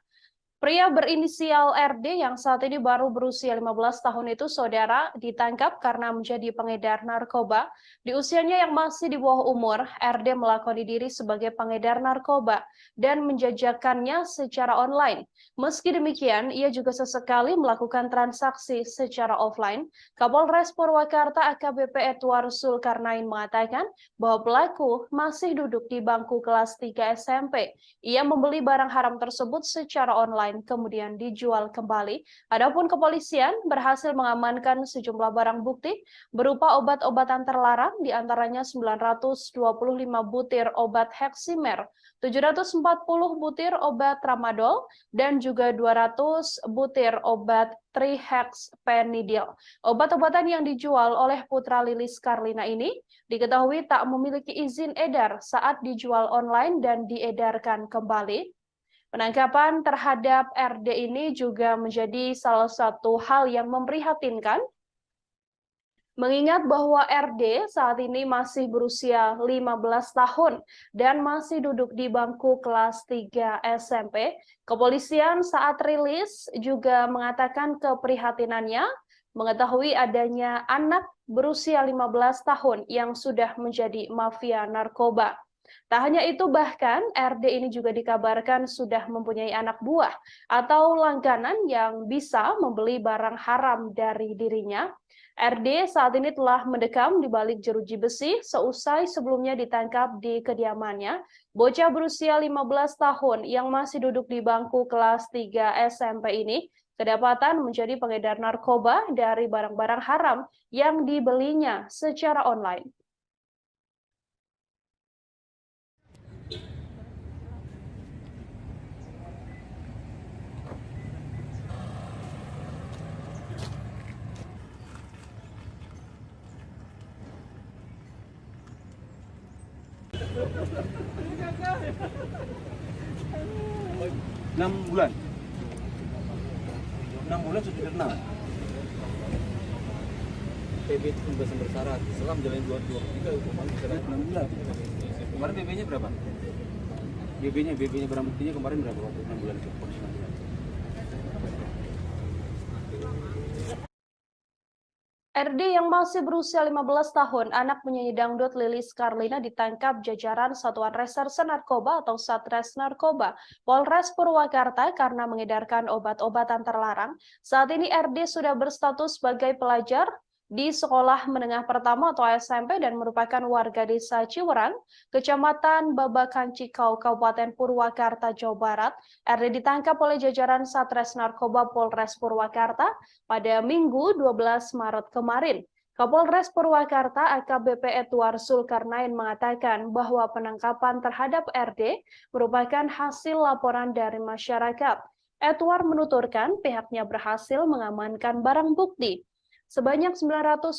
A: Pria berinisial RD yang saat ini baru berusia 15 tahun itu, saudara, ditangkap karena menjadi pengedar narkoba. Di usianya yang masih di bawah umur, RD melakoni diri sebagai pengedar narkoba dan menjajakannya secara online. Meski demikian, ia juga sesekali melakukan transaksi secara offline. Kapolres Purwakarta AKBP Edward Zulkarnain mengatakan bahwa pelaku masih duduk di bangku kelas 3 SMP. Ia membeli barang haram tersebut secara online kemudian dijual kembali. Adapun kepolisian berhasil mengamankan sejumlah barang bukti berupa obat-obatan terlarang, diantaranya 925 butir obat Heximer, 740 butir obat Tramadol, dan juga 200 butir obat Trihexyphenidyl. Obat-obatan yang dijual oleh putra Lilis Karlina ini diketahui tak memiliki izin edar saat dijual online dan diedarkan kembali. Penangkapan terhadap RD ini juga menjadi salah satu hal yang memprihatinkan, mengingat bahwa RD saat ini masih berusia 15 tahun dan masih duduk di bangku kelas 3 SMP. Kepolisian saat rilis juga mengatakan keprihatinannya mengetahui adanya anak berusia 15 tahun yang sudah menjadi mafia narkoba. Tak hanya itu, bahkan RD ini juga dikabarkan sudah mempunyai anak buah atau langganan yang bisa membeli barang haram dari dirinya. RD saat ini telah mendekam di balik jeruji besi seusai sebelumnya ditangkap di kediamannya. Bocah berusia 15 tahun yang masih duduk di bangku kelas 3 SMP ini kedapatan menjadi pengedar narkoba dari barang-barang haram yang dibelinya secara online.
B: Enam bulan. 6 bulan sudah kenal.
C: PB pembebasan bersyarat setelah menjalani 2 hukuman bersyarat
B: 6 bulan. Kemarin BB-nya berapa? BB-nya barang buktinya kemarin berapa waktu 6 bulan itu?
A: RD yang masih berusia 15 tahun, anak penyanyi dangdut Lilis Karlina ditangkap jajaran Satuan Reserse Narkoba atau Satres Narkoba Polres Purwakarta karena mengedarkan obat-obatan terlarang. Saat ini RD sudah berstatus sebagai pelajar di Sekolah Menengah Pertama atau SMP dan merupakan warga desa Ciwerang, Kecamatan Babakan Cikau, Kabupaten Purwakarta, Jawa Barat. RD ditangkap oleh jajaran Satres Narkoba Polres Purwakarta pada Minggu 12 Maret kemarin. Kapolres Purwakarta AKBP Edward Zulkarnain mengatakan bahwa penangkapan terhadap RD merupakan hasil laporan dari masyarakat. Edward menuturkan pihaknya berhasil mengamankan barang bukti sebanyak 925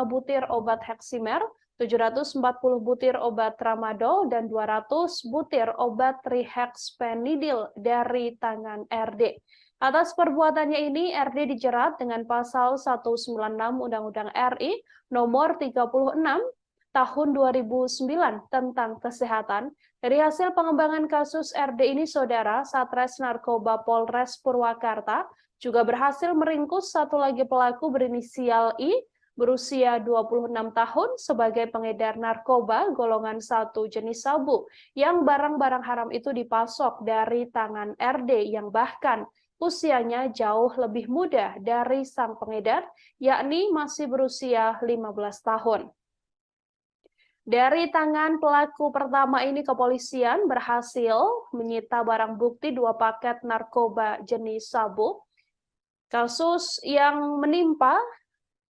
A: butir obat heksimer, 740 butir obat tramadol, dan 200 butir obat trihexpenidil dari tangan RD. Atas perbuatannya ini, RD dijerat dengan pasal 196 Undang-Undang RI nomor 36 tahun 2009 tentang kesehatan. Dari hasil pengembangan kasus RD ini, Saudara, Satres Narkoba Polres Purwakarta juga berhasil meringkus satu lagi pelaku berinisial I berusia 26 tahun sebagai pengedar narkoba golongan 1 jenis sabu yang barang-barang haram itu dipasok dari tangan RD yang bahkan usianya jauh lebih muda dari sang pengedar, yakni masih berusia 15 tahun. Dari tangan pelaku pertama ini, kepolisian berhasil menyita barang bukti 2 paket narkoba jenis sabu. Kasus yang menimpa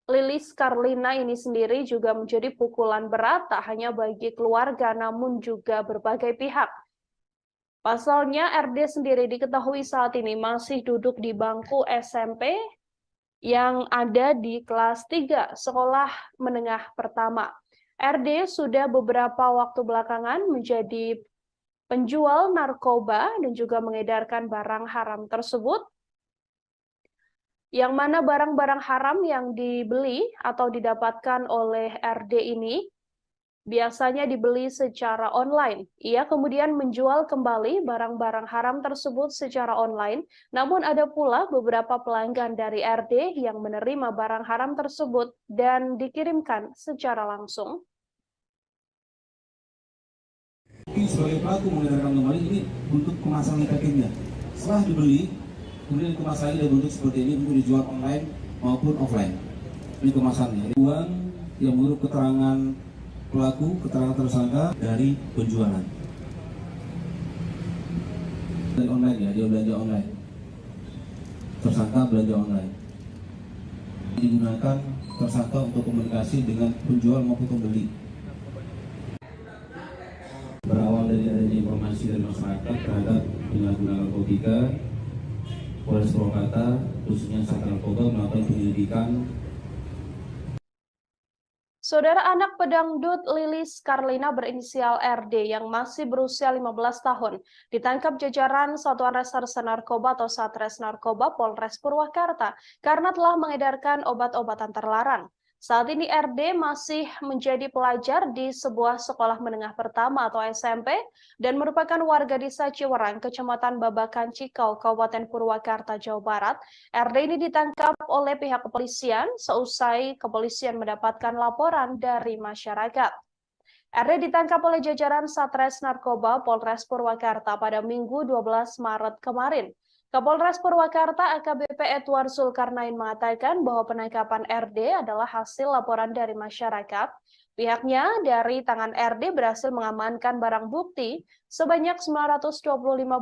A: Lilis Karlina ini sendiri juga menjadi pukulan berat tak hanya bagi keluarga namun juga berbagai pihak. Pasalnya RD sendiri diketahui saat ini masih duduk di bangku SMP yang ada di kelas 3 Sekolah Menengah Pertama. RD sudah beberapa waktu belakangan menjadi penjual narkoba dan juga mengedarkan barang haram tersebut, yang mana barang-barang haram yang dibeli atau didapatkan oleh RD ini biasanya dibeli secara online. Ia kemudian menjual kembali barang-barang haram tersebut secara online, namun ada pula beberapa pelanggan dari RD yang menerima barang haram tersebut dan dikirimkan secara langsung.
D: Sebagai pelaku mengedarkan kembali ini untuk kemasan packagingnya. Setelah dibeli, kemudian kemasan ini bentuk seperti ini untuk dijual online maupun offline. Ini kemasannya. Uang yang menurut keterangan pelaku, keterangan tersangka dari penjualan. Dari online ya, dia belanja online. Tersangka belanja online. Digunakan tersangka untuk komunikasi dengan penjual maupun pembeli. Berawal dari adanya informasi dari masyarakat terhadap penyalahgunaan narkotika, Polres Purwakarta, khususnya Satres Narkoba, melakukan penyelidikan.
A: Saudara anak pedangdut Lilis Karlina berinisial RD yang masih berusia 15 tahun ditangkap jajaran Satuan Reserse Narkoba atau Satres Narkoba Polres Purwakarta karena telah mengedarkan obat-obatan terlarang. Saat ini RD masih menjadi pelajar di sebuah sekolah menengah pertama atau SMP dan merupakan warga desa Ciwerang, Kecamatan Babakan Cikau, Kabupaten Purwakarta, Jawa Barat. RD ini ditangkap oleh pihak kepolisian seusai kepolisian mendapatkan laporan dari masyarakat. RD ditangkap oleh jajaran Satres Narkoba Polres Purwakarta pada Minggu 12 Maret kemarin. Kapolres Purwakarta AKBP Edward Zulkarnain mengatakan bahwa penangkapan RD adalah hasil laporan dari masyarakat. Pihaknya dari tangan RD berhasil mengamankan barang bukti sebanyak 925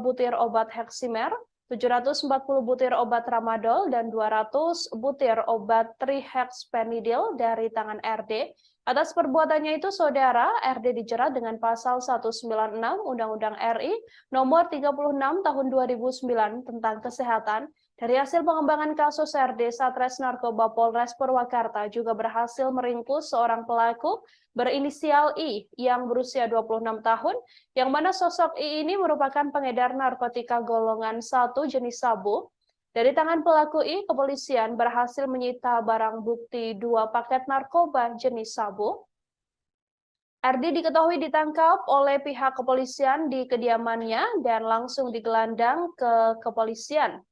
A: butir obat Heximer, 740 butir obat Tramadol, dan 200 butir obat trihexpenidil dari tangan RD. Atas perbuatannya itu, saudara, RD dijerat dengan pasal 196 Undang-Undang RI nomor 36 tahun 2009 tentang kesehatan. Dari hasil pengembangan kasus, RD Satres Narkoba Polres Purwakarta juga berhasil meringkus seorang pelaku berinisial I yang berusia 26 tahun, yang mana sosok I ini merupakan pengedar narkotika golongan 1 jenis sabu. Dari tangan pelaku I, kepolisian berhasil menyita barang bukti 2 paket narkoba jenis sabu. RD diketahui ditangkap oleh pihak kepolisian di kediamannya dan langsung digelandang ke kepolisian.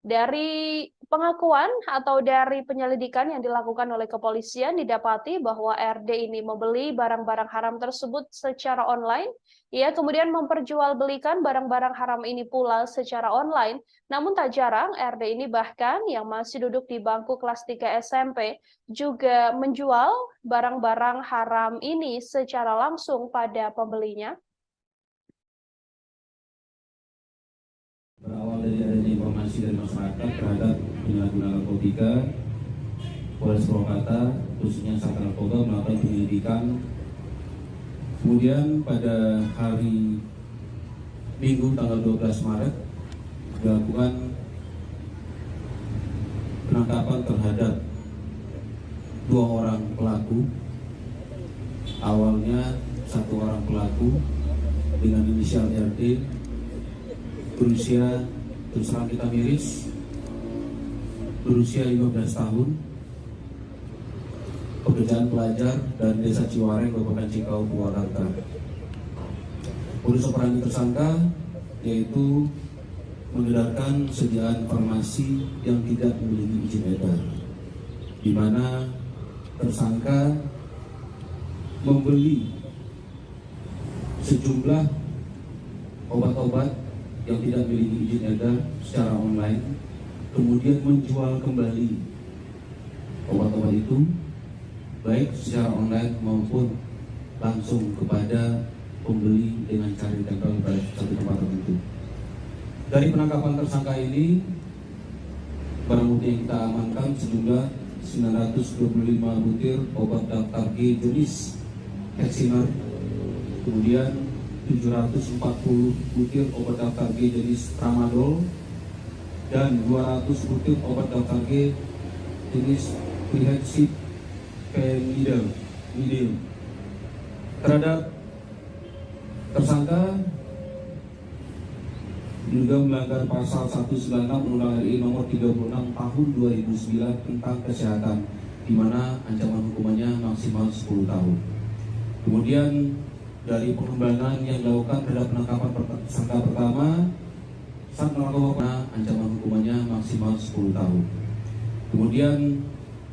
A: Dari pengakuan atau dari penyelidikan yang dilakukan oleh kepolisian didapati bahwa RD ini membeli barang-barang haram tersebut secara online. Ia kemudian memperjualbelikan barang-barang haram ini pula secara online. Namun tak jarang RD ini bahkan yang masih duduk di bangku kelas 3 SMP juga menjual barang-barang haram ini secara langsung pada pembelinya.
D: Berawal dari adanya informasi dari masyarakat terhadap penyalahgunaan narkotika, Polres Purwakarta khususnya Satres Narkoba melakukan penyelidikan. Kemudian pada hari Minggu tanggal 12 Maret dilakukan penangkapan terhadap 2 orang pelaku. Awalnya 1 orang pelaku dengan inisial RD berusia, terus terang kita miris, berusia 15 tahun, pekerjaan pelajar dan desa Ciwareng, Kabupaten Cikau, Purwakarta. Modus operandi tersangka yaitu mengedarkan sediaan farmasi yang tidak memiliki izin edar, di mana tersangka membeli sejumlah obat-obat yang tidak memiliki izin edar secara online, kemudian menjual kembali obat-obat itu baik secara online maupun langsung kepada pembeli dengan cara ditempel pada satu tempat tertentu. Dari penangkapan tersangka ini, barang bukti yang kita amankan sejumlah 925 butir obat daftar G jenis Heximer, kemudian 740 butir obat daftar G jenis Tramadol, dan 200 butir obat daftar G jenis trihexpenidil. Terhadap tersangka juga melanggar pasal 196 Undang-Undang RI nomor 36 tahun 2009 tentang kesehatan, di mana ancaman hukumannya maksimal 10 tahun. Kemudian dari pengembangan yang dilakukan terhadap penangkapan tersangka pertama, saat melakukan ancaman hukumannya maksimal 10 tahun. Kemudian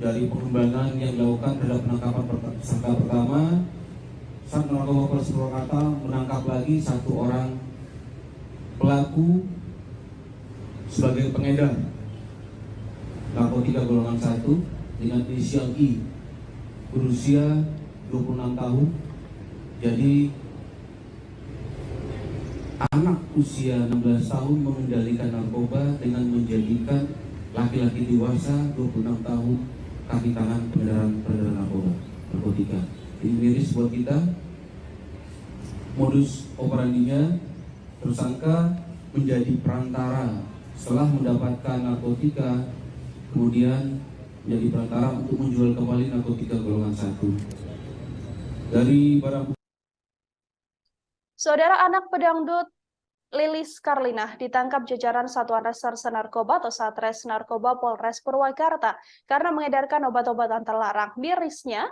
D: dari pengembangan yang dilakukan terhadap penangkapan tersangka pertama, saat melakukan Polres Purwakarta menangkap lagi 1 orang pelaku sebagai pengedar narkotika golongan 1 dengan inisial I, berusia 26 tahun. Jadi anak usia 16 tahun mengendalikan narkoba dengan menjadikan laki-laki dewasa 26 tahun kaki tangan peredaran narkotika. Ini miris buat kita. Modus operandinya, tersangka menjadi perantara setelah mendapatkan narkotika, kemudian menjadi perantara untuk menjual kembali narkotika golongan 1. Dari barang
A: Saudara, anak pedangdut Lilis Karlina ditangkap jajaran Satuan Reserse Narkoba atau Satres Narkoba Polres Purwakarta karena mengedarkan obat-obatan terlarang. Mirisnya,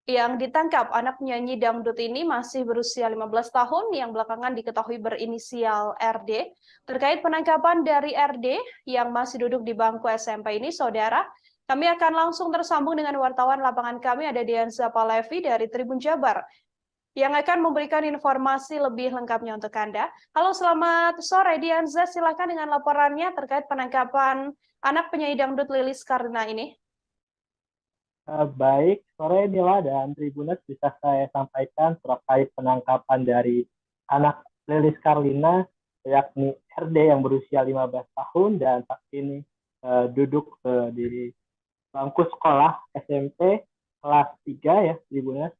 A: yang ditangkap anak penyanyi dangdut ini masih berusia 15 tahun yang belakangan diketahui berinisial RD. Terkait penangkapan dari RD yang masih duduk di bangku SMP ini, saudara, kami akan langsung tersambung dengan wartawan lapangan kami, ada Dianza Palevi dari Tribun Jabar, yang akan memberikan informasi lebih lengkapnya untuk Anda. Halo, selamat sore Dianza, silakan dengan laporannya terkait penangkapan anak penyanyi dangdut Lilis Karlina ini.
E: Baik, sore Nila dan Tribuners, bisa saya sampaikan terkait penangkapan dari anak Lilis Karlina, yakni RD yang berusia 15 tahun dan saat ini duduk di bangku sekolah SMP kelas 3 ya, Tribuners.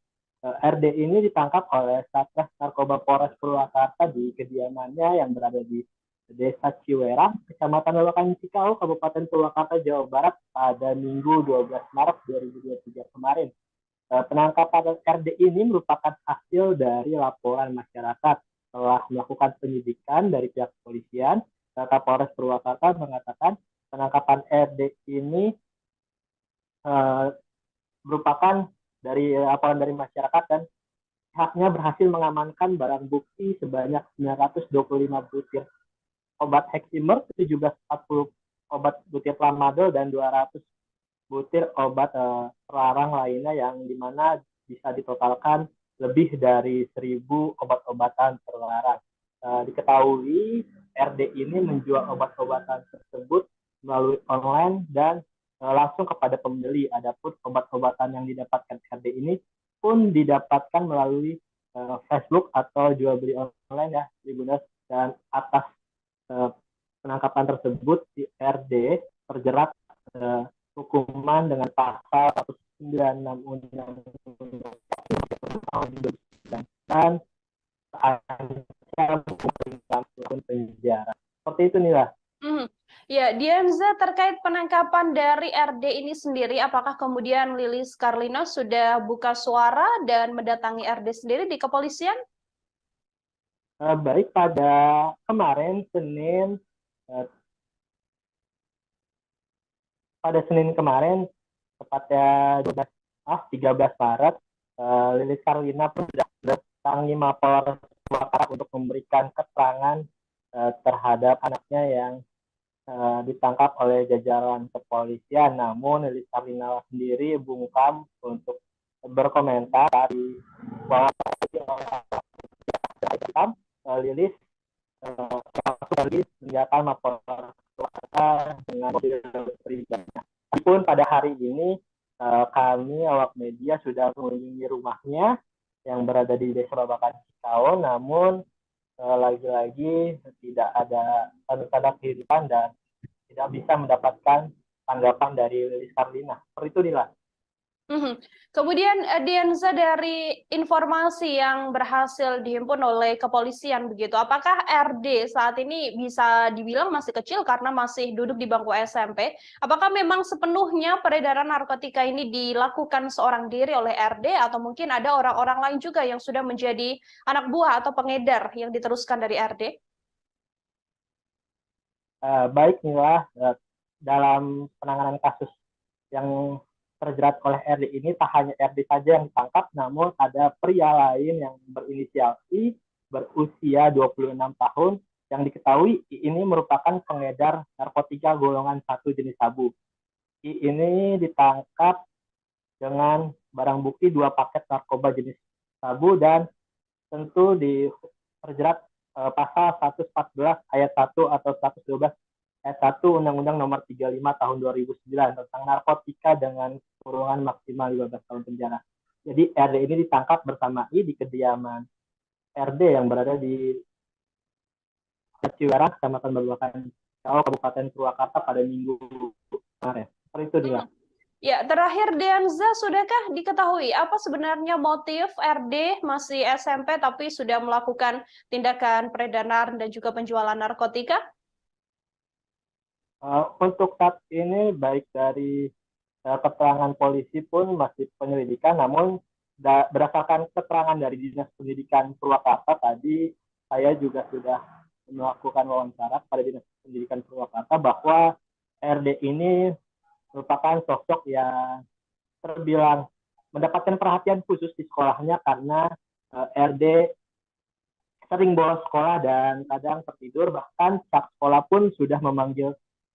E: RD ini ditangkap oleh Satres Narkoba Polres Purwakarta di kediamannya yang berada di Desa Ciwerang, Kecamatan Babakan Cikau, Kabupaten Purwakarta, Jawa Barat pada Minggu 12 Maret 2023 kemarin. Penangkapan RD ini merupakan hasil dari laporan masyarakat. Setelah melakukan penyidikan dari pihak kepolisian, Kapolres Purwakarta mengatakan penangkapan RD ini merupakan dari laporan dari masyarakat dan pihaknya berhasil mengamankan barang bukti sebanyak 925 butir obat Heximer, 1740 obat butir tramadol, dan 200 butir obat terlarang lainnya yang dimana bisa ditotalkan lebih dari 1.000 obat-obatan terlarang. Diketahui RD ini menjual obat-obatan tersebut melalui online dan langsung kepada pembeli. Adapun obat-obatan yang didapatkan RD ini pun didapatkan melalui Facebook atau jual beli online ya, Tribuners. Dan atas penangkapan tersebut si RD terjerat hukuman dengan pasal 196 Undang-Undang tahun 2009 dan terancam hukuman penjara. Seperti itu nih lah.
A: Ya, Dianza, terkait penangkapan dari RD ini sendiri, apakah kemudian Lilis Karlina sudah buka suara dan mendatangi RD sendiri di kepolisian?
E: Baik, pada kemarin Senin kemarin, tepatnya 13 Maret, Lilis Karlina pun sudah mendatangi Mapolres Purwakarta untuk memberikan keterangan terhadap anaknya yang ditangkap oleh jajaran kepolisian. Namun Lilis Karlina sendiri bungkam untuk berkomentar bahwa Lilis meninggalkan Mapolres Purwakarta dengan mobil pribadi. Meskipun pada hari ini kami awak media sudah mengunjungi rumahnya yang berada di Desa Babakan Cikau, namun lagi-lagi tidak ada tanda-tanda kehidupan dan tidak bisa mendapatkan tanggapan dari Lilis Karlina. Seperti itu, Dila.
A: Kemudian Dianza, dari informasi yang berhasil dihimpun oleh kepolisian begitu, apakah RD saat ini bisa dibilang masih kecil karena masih duduk di bangku SMP? Apakah memang sepenuhnya peredaran narkotika ini dilakukan seorang diri oleh RD atau mungkin ada orang-orang lain juga yang sudah menjadi anak buah atau pengedar yang diteruskan dari RD?
E: Baik, Nila, dalam penanganan kasus yang terjerat oleh RD ini, tak hanya RD saja yang ditangkap, namun ada pria lain yang berinisial I, berusia 26 tahun, yang diketahui I ini merupakan pengedar narkotika golongan 1 jenis sabu. I ini ditangkap dengan barang bukti 2 paket narkoba jenis sabu dan tentu terjerat pasal 114 ayat 1 atau 112 ayat 1 Undang-Undang Nomor 35 Tahun 2009 tentang narkotika dengan kurungan maksimal 15 tahun penjara. Jadi RD ini ditangkap bersama I di kediaman RD yang berada di Ciwerang, Kecamatan Babakan Cikau, Kabupaten Purwakarta pada Minggu kemarin. Seperti itu dia.
A: Ya, terakhir Dianza, sudahkah diketahui apa sebenarnya motif RD masih SMP tapi sudah melakukan tindakan peredaran dan juga penjualan narkotika?
E: Untuk saat ini baik dari keterangan polisi pun masih penyelidikan, namun berdasarkan keterangan dari Dinas Pendidikan Purwakarta tadi, saya juga sudah melakukan wawancara kepada Dinas Pendidikan Purwakarta bahwa RD ini merupakan sosok yang terbilang mendapatkan perhatian khusus di sekolahnya karena RD sering bolos sekolah dan kadang tertidur, bahkan pihak sekolah pun sudah memanggil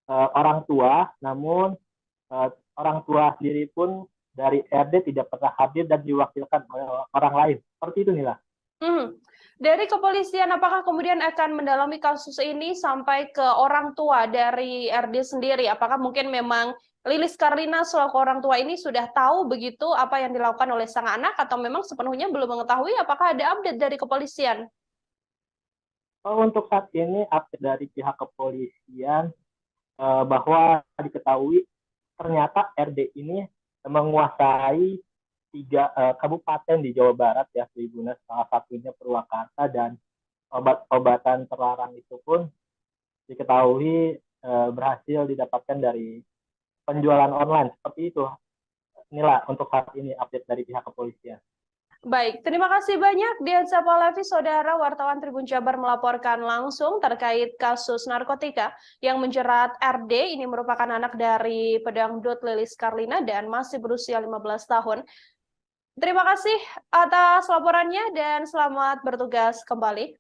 E: orang tua, namun orang tua sendiri pun dari RD tidak pernah hadir dan diwakilkan oleh orang lain. Seperti itu, Nila.
A: Dari kepolisian, apakah kemudian akan mendalami kasus ini sampai ke orang tua dari RD sendiri? Apakah mungkin memang Lilis Karlina selaku orang tua ini sudah tahu begitu apa yang dilakukan oleh sang anak, atau memang sepenuhnya belum mengetahui? Apakah ada update dari kepolisian?
E: Untuk saat ini update dari pihak kepolisian bahwa diketahui ternyata RD ini menguasai 3 kabupaten di Jawa Barat ya, Tribunus, salah satunya Purwakarta, dan obat-obatan terlarang itu pun diketahui berhasil didapatkan dari penjualan online. Seperti itu, Nila, untuk saat ini update dari pihak kepolisian.
A: Baik, terima kasih banyak Diansa Palevi, saudara wartawan Tribun Jabar melaporkan langsung terkait kasus narkotika yang menjerat RD. Ini merupakan anak dari pedangdut Lilis Karlina dan masih berusia 15 tahun. Terima kasih atas laporannya dan selamat bertugas kembali.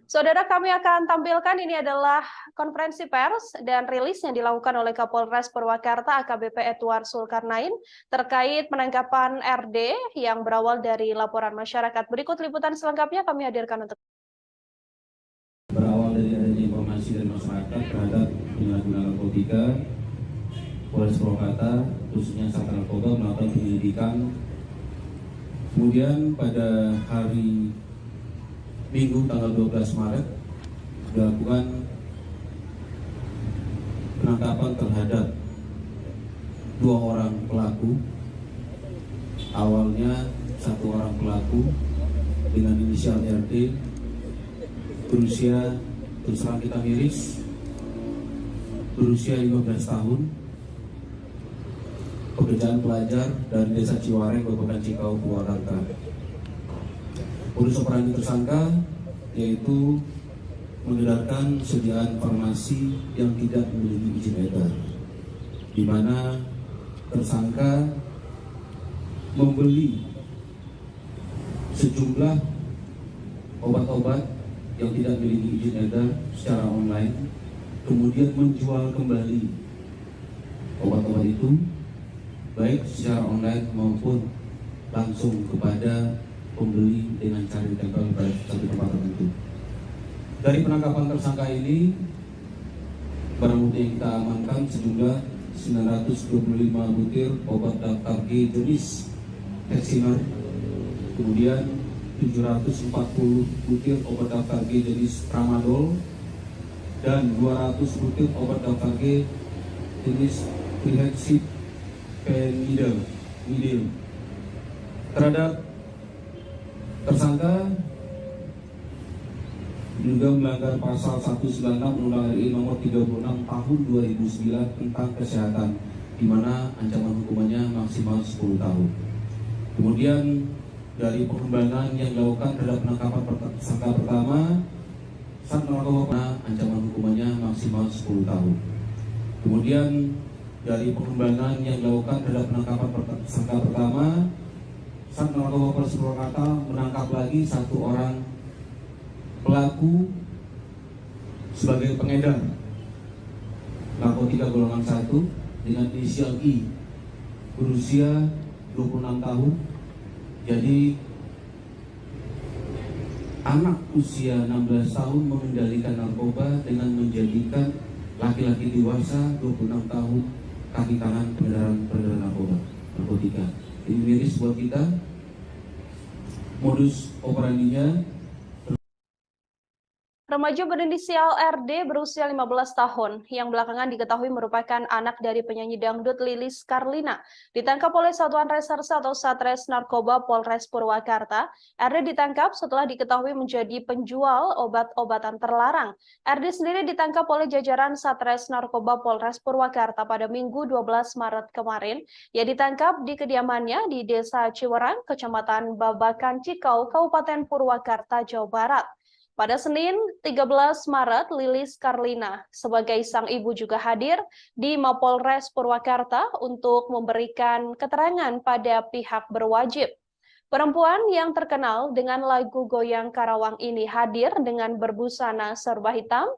A: Saudara, kami akan tampilkan ini adalah konferensi pers dan rilis yang dilakukan oleh Kapolres Purwakarta AKBP Edward Zulkarnain terkait penangkapan RD yang berawal dari laporan masyarakat. Berikut liputan selengkapnya kami hadirkan untuk
D: berawal dari adanya informasi dari masyarakat terhadap penyalahgunaan narkotika, Polres Purwakarta khususnya Sat Narkoba melakukan penyelidikan. Kemudian pada hari Minggu tanggal 12 Maret dilakukan penangkapan terhadap 2 orang pelaku. Awalnya 1 orang pelaku dengan inisial RD berusia, terus terang kita miris, berusia 15 tahun, pekerjaan pelajar dari Desa Ciwareng, Kabupaten Cikau, Purwakarta. Modus operandi tersangka yaitu mengedarkan sediaan farmasi yang tidak memiliki izin edar, di mana tersangka membeli sejumlah obat-obat yang tidak memiliki izin edar secara online, kemudian menjual kembali obat-obat itu baik secara online maupun langsung kepada pembeli dengan cara ditempel pada satu tempat tertentu. Dari penangkapan tersangka ini, barang bukti yang kita amankan sejumlah 925 butir obat daftar G jenis Heximer, kemudian 740 butir obat daftar G jenis Tramadol, dan 200 butir obat daftar G jenis Trihexyphenidyl. Terhadap tersangka juga melanggar pasal 196 Undang-Undang RI nomor 36 tahun 2009 tentang kesehatan, di mana ancaman hukumannya maksimal 10 tahun. Kemudian dari pengembangan yang dilakukan terhadap penangkapan tersangka pertama, Sat Narkoba ancaman hukumannya maksimal 10 tahun. Kemudian dari pengembangan yang dilakukan terhadap penangkapan tersangka pertama, Sat Narkoba Polres Purwakarta menangkap lagi 1 orang pelaku sebagai pengedar narkotika golongan 1 dengan inisial I, berusia 26 tahun. Jadi anak usia 16 tahun mengendalikan narkoba dengan menjadikan laki-laki dewasa 26 tahun kaki tangan peredaran narkotika. Ini miris buat kita. Modus operandinya
A: Remaja berinisial RD berusia 15 tahun yang belakangan diketahui merupakan anak dari penyanyi dangdut Lilis Karlina ditangkap oleh Satuan Reserse atau Satres Narkoba Polres Purwakarta. RD ditangkap setelah diketahui menjadi penjual obat-obatan terlarang. RD sendiri ditangkap oleh jajaran Satres Narkoba Polres Purwakarta pada Minggu 12 Maret kemarin. Ia ditangkap di kediamannya di Desa Ciwerang, Kecamatan Babakan Cikau, Kabupaten Purwakarta, Jawa Barat. Pada Senin 13 Maret, Lilis Karlina sebagai sang ibu juga hadir di Mapolres Purwakarta untuk memberikan keterangan pada pihak berwajib. Perempuan yang terkenal dengan lagu Goyang Karawang ini hadir dengan berbusana serba hitam.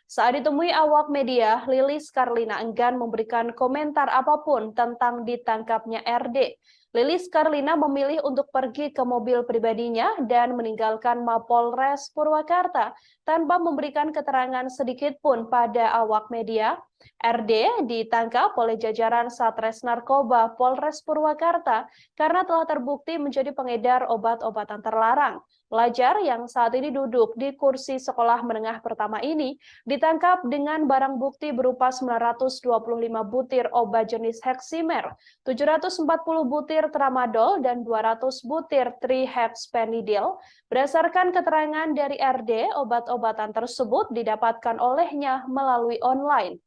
A: Saat ditemui awak media, Lilis Karlina enggan memberikan komentar apapun tentang ditangkapnya RD. Lilis Karlina memilih untuk pergi ke mobil pribadinya dan meninggalkan Mapolres Purwakarta tanpa memberikan keterangan sedikit pun pada awak media. RD ditangkap oleh jajaran Satres Narkoba Polres Purwakarta karena telah terbukti menjadi pengedar obat-obatan terlarang. Pelajar yang saat ini duduk di kursi sekolah menengah pertama ini ditangkap dengan barang bukti berupa 925 butir obat jenis Heximer, 740 butir tramadol, dan 200 butir trihexpenidil. Berdasarkan keterangan dari RD, obat-obatan tersebut didapatkan olehnya melalui online.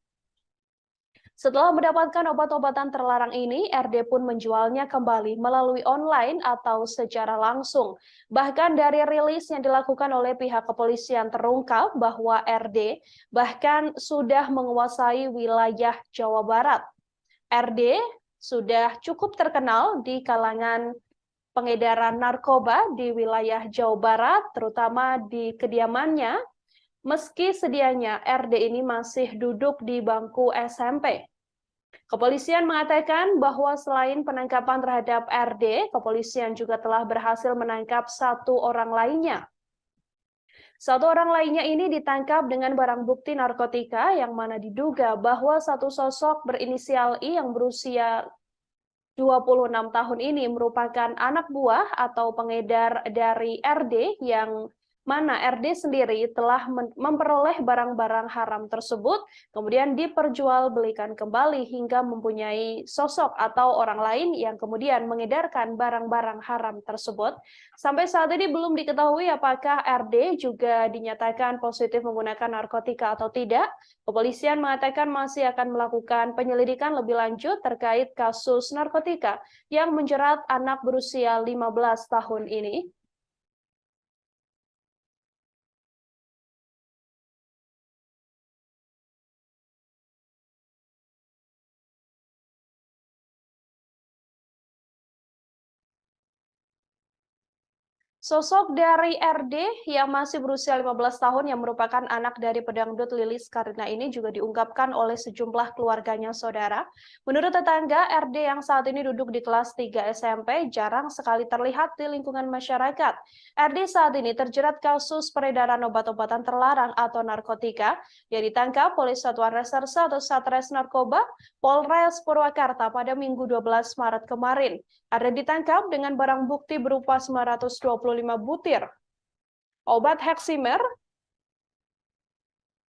A: Setelah mendapatkan obat-obatan terlarang ini, RD pun menjualnya kembali melalui online atau secara langsung. Bahkan dari rilis yang dilakukan oleh pihak kepolisian terungkap bahwa RD bahkan sudah menguasai wilayah Jawa Barat. RD sudah cukup terkenal di kalangan pengedaran narkoba di wilayah Jawa Barat, terutama di kediamannya. Meski sedianya RD ini masih duduk di bangku SMP. Kepolisian mengatakan bahwa selain penangkapan terhadap RD, kepolisian juga telah berhasil menangkap satu orang lainnya. Satu orang lainnya ini ditangkap dengan barang bukti narkotika yang mana diduga bahwa satu sosok berinisial I yang berusia 26 tahun ini merupakan anak buah atau pengedar dari RD yang mana RD sendiri telah memperoleh barang-barang haram tersebut, kemudian diperjualbelikan kembali hingga mempunyai sosok atau orang lain yang kemudian mengedarkan barang-barang haram tersebut. Sampai saat ini belum diketahui apakah RD juga dinyatakan positif menggunakan narkotika atau tidak. Kepolisian mengatakan masih akan melakukan penyelidikan lebih lanjut terkait kasus narkotika yang menjerat anak berusia 15 tahun ini. Sosok dari RD yang masih berusia 15 tahun yang merupakan anak dari pedangdut Lilis Karlina ini juga diungkapkan oleh sejumlah keluarganya saudara. Menurut tetangga, RD yang saat ini duduk di kelas 3 SMP jarang sekali terlihat di lingkungan masyarakat. RD saat ini terjerat kasus peredaran obat-obatan terlarang atau narkotika yang ditangkap oleh Satuan Reserse atau Satres Narkoba Polres Purwakarta pada Minggu 12 Maret kemarin. RD ditangkap dengan barang bukti berupa 925 butir obat Heximer,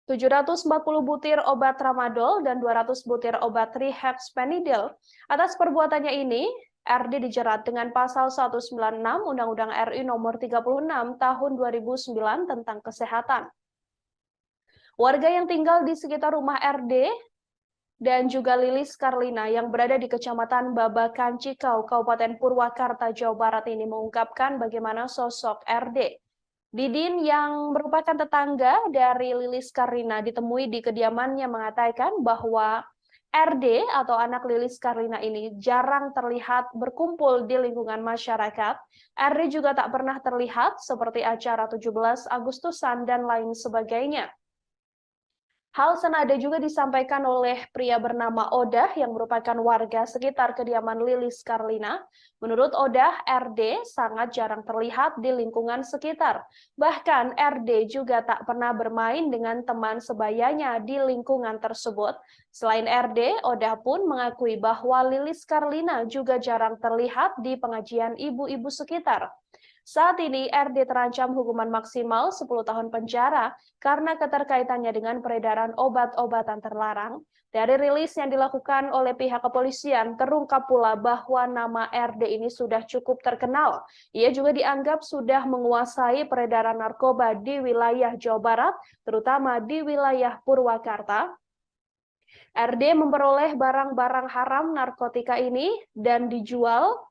A: 740 butir obat tramadol, dan 200 butir obat trihexpenidil. Atas perbuatannya ini, RD dijerat dengan pasal 196 Undang-Undang RI nomor 36 tahun 2009 tentang kesehatan. Warga yang tinggal di sekitar rumah RD dan juga Lilis Karlina yang berada di Kecamatan Babakan Cikau, Kabupaten Purwakarta, Jawa Barat ini mengungkapkan bagaimana sosok RD. Didin yang merupakan tetangga dari Lilis Karlina ditemui di kediamannya mengatakan bahwa RD atau anak Lilis Karlina ini jarang terlihat berkumpul di lingkungan masyarakat. RD juga tak pernah terlihat seperti acara 17 Agustusan dan lain sebagainya. Hal senada juga disampaikan oleh pria bernama Odah yang merupakan warga sekitar kediaman Lilis Karlina. Menurut Odah, RD sangat jarang terlihat di lingkungan sekitar. Bahkan RD juga tak pernah bermain dengan teman sebayanya di lingkungan tersebut. Selain RD, Odah pun mengakui bahwa Lilis Karlina juga jarang terlihat di pengajian ibu-ibu sekitar. Saat ini RD terancam hukuman maksimal 10 tahun penjara karena keterkaitannya dengan peredaran obat-obatan terlarang. Dari rilis yang dilakukan oleh pihak kepolisian, terungkap pula bahwa nama RD ini sudah cukup terkenal. Ia juga dianggap sudah menguasai peredaran narkoba di wilayah Jawa Barat, terutama di wilayah Purwakarta. RD memperoleh barang-barang haram narkotika ini dan dijual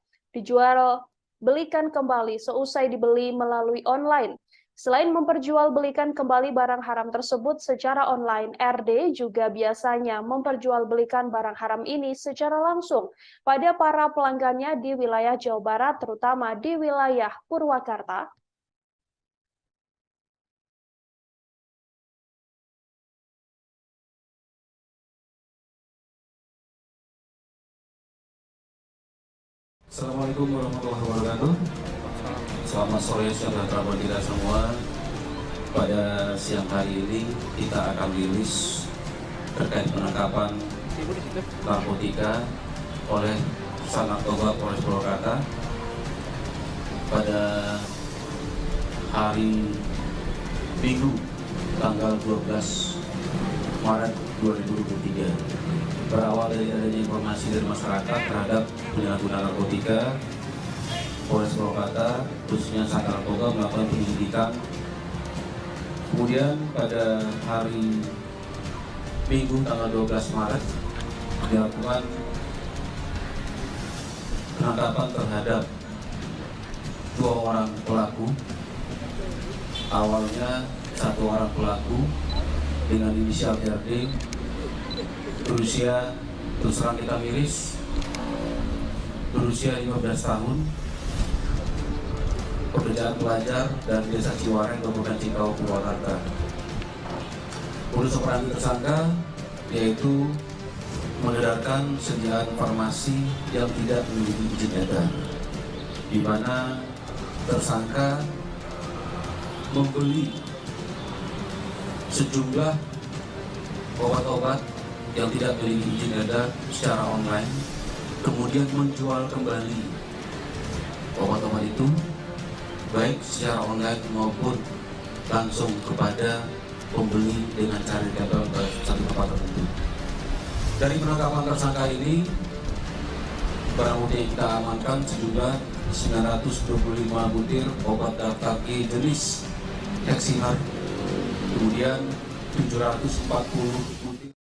A: belikan kembali seusai dibeli melalui online. Selain memperjualbelikan kembali barang haram tersebut secara online, RD juga biasanya memperjualbelikan barang haram ini secara langsung pada para pelanggannya di wilayah Jawa Barat, terutama di wilayah Purwakarta.
D: Assalamualaikum warahmatullahi wabarakatuh. Selamat sore, sejahtera bagi kita semua. Pada siang hari ini kita akan rilis terkait penangkapan narkotika oleh Sat Narkoba Polres Purwakarta pada hari Minggu tanggal 12 Maret 2023. Berawal dari adanya informasi dari masyarakat terhadap penyalahgunaan narkotika, Polres Purwakarta khususnya Sat Narkoba melakukan penyelidikan. Kemudian pada hari Minggu tanggal 12 Maret dilakukan penangkapan terhadap 2 orang pelaku. Awalnya 1 orang pelaku dengan inisial RD berusia, terus terang kita miris, berusia 15 tahun, pekerjaan pelajar dan desa Ciwareng, Kabupaten Cikau, Purwakarta. Modus operandi tersangka yaitu mengedarkan sediaan farmasi yang tidak memiliki izin edar, di mana tersangka membeli sejumlah obat-obat yang tidak memiliki izin edar secara online, kemudian menjual kembali obat-obat itu baik secara online maupun langsung kepada pembeli dengan cara ditempel ke satu tempat tertentu. Dari penangkapan tersangka ini, barang bukti yang kita amankan sejumlah 925 butir obat daftar G jenis Heximer, kemudian 740 butir.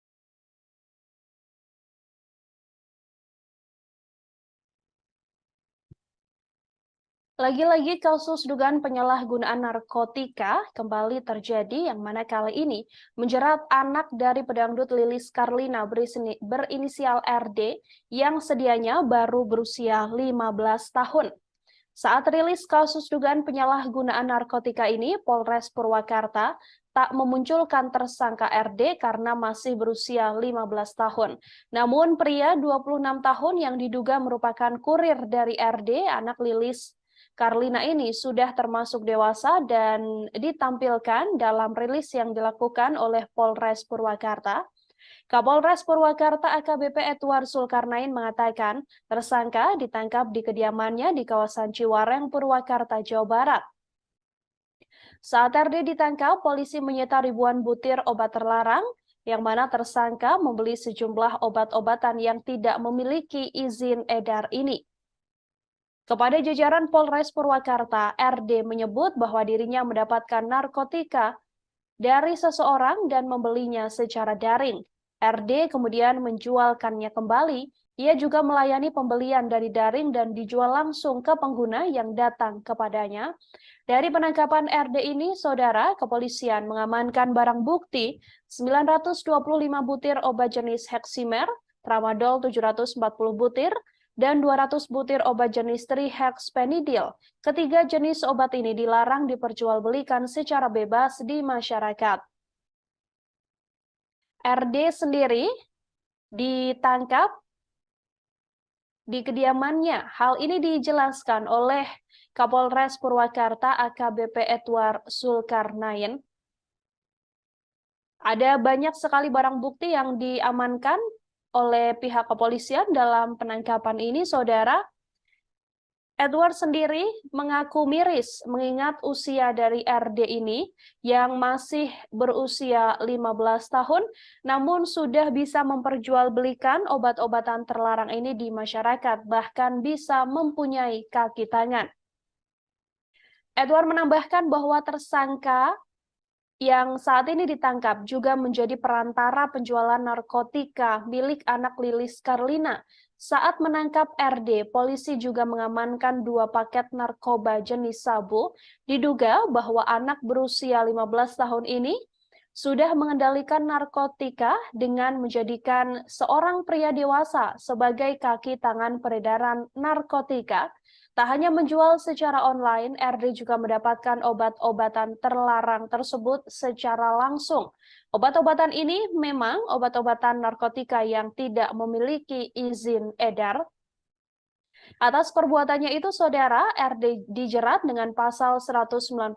A: Lagi-lagi kasus dugaan penyalahgunaan narkotika kembali terjadi, yang mana kali ini menjerat anak dari pedangdut Lilis Karlina berinisial RD yang sedianya baru berusia 15 tahun. Saat rilis kasus dugaan penyalahgunaan narkotika ini, Polres Purwakarta tak memunculkan tersangka RD karena masih berusia 15 tahun. Namun pria 26 tahun yang diduga merupakan kurir dari RD, anak Lilis Karlina ini sudah termasuk dewasa dan ditampilkan dalam rilis yang dilakukan oleh Polres Purwakarta. Kapolres Purwakarta AKBP Edward Zulkarnain mengatakan tersangka ditangkap di kediamannya di kawasan Ciwareng, Purwakarta, Jawa Barat. Saat RD ditangkap, polisi menyita ribuan butir obat terlarang, yang mana tersangka membeli sejumlah obat-obatan yang tidak memiliki izin edar ini. Kepada jajaran Polres Purwakarta, RD menyebut bahwa dirinya mendapatkan narkotika dari seseorang dan membelinya secara daring. RD kemudian menjualkannya kembali. Ia juga melayani pembelian dari daring dan dijual langsung ke pengguna yang datang kepadanya. Dari penangkapan RD ini, saudara, kepolisian mengamankan barang bukti 925 butir obat jenis Heximer, Tramadol 740 butir, dan 200 butir obat jenis trihexpenidil. Ketiga jenis obat ini dilarang diperjualbelikan secara bebas di masyarakat. RD sendiri ditangkap di kediamannya. Hal ini dijelaskan oleh Kapolres Purwakarta AKBP Edward Zulkarnain. Ada banyak sekali barang bukti yang diamankan oleh pihak kepolisian dalam penangkapan ini, saudara. Edward sendiri mengaku miris mengingat usia dari RD ini yang masih berusia 15 tahun, namun sudah bisa memperjualbelikan obat-obatan terlarang ini di masyarakat, bahkan bisa mempunyai kaki tangan. Edward menambahkan bahwa tersangka yang saat ini ditangkap juga menjadi perantara penjualan narkotika milik anak Lilis Karlina. Saat menangkap RD, polisi juga mengamankan 2 paket narkoba jenis sabu. Diduga bahwa anak berusia 15 tahun ini sudah mengendalikan narkotika dengan menjadikan seorang pria dewasa sebagai kaki tangan peredaran narkotika. Tak hanya menjual secara online, RD juga mendapatkan obat-obatan terlarang tersebut secara langsung. Obat-obatan ini memang obat-obatan narkotika yang tidak memiliki izin edar. Atas perbuatannya itu, Saudara, RD dijerat dengan pasal 196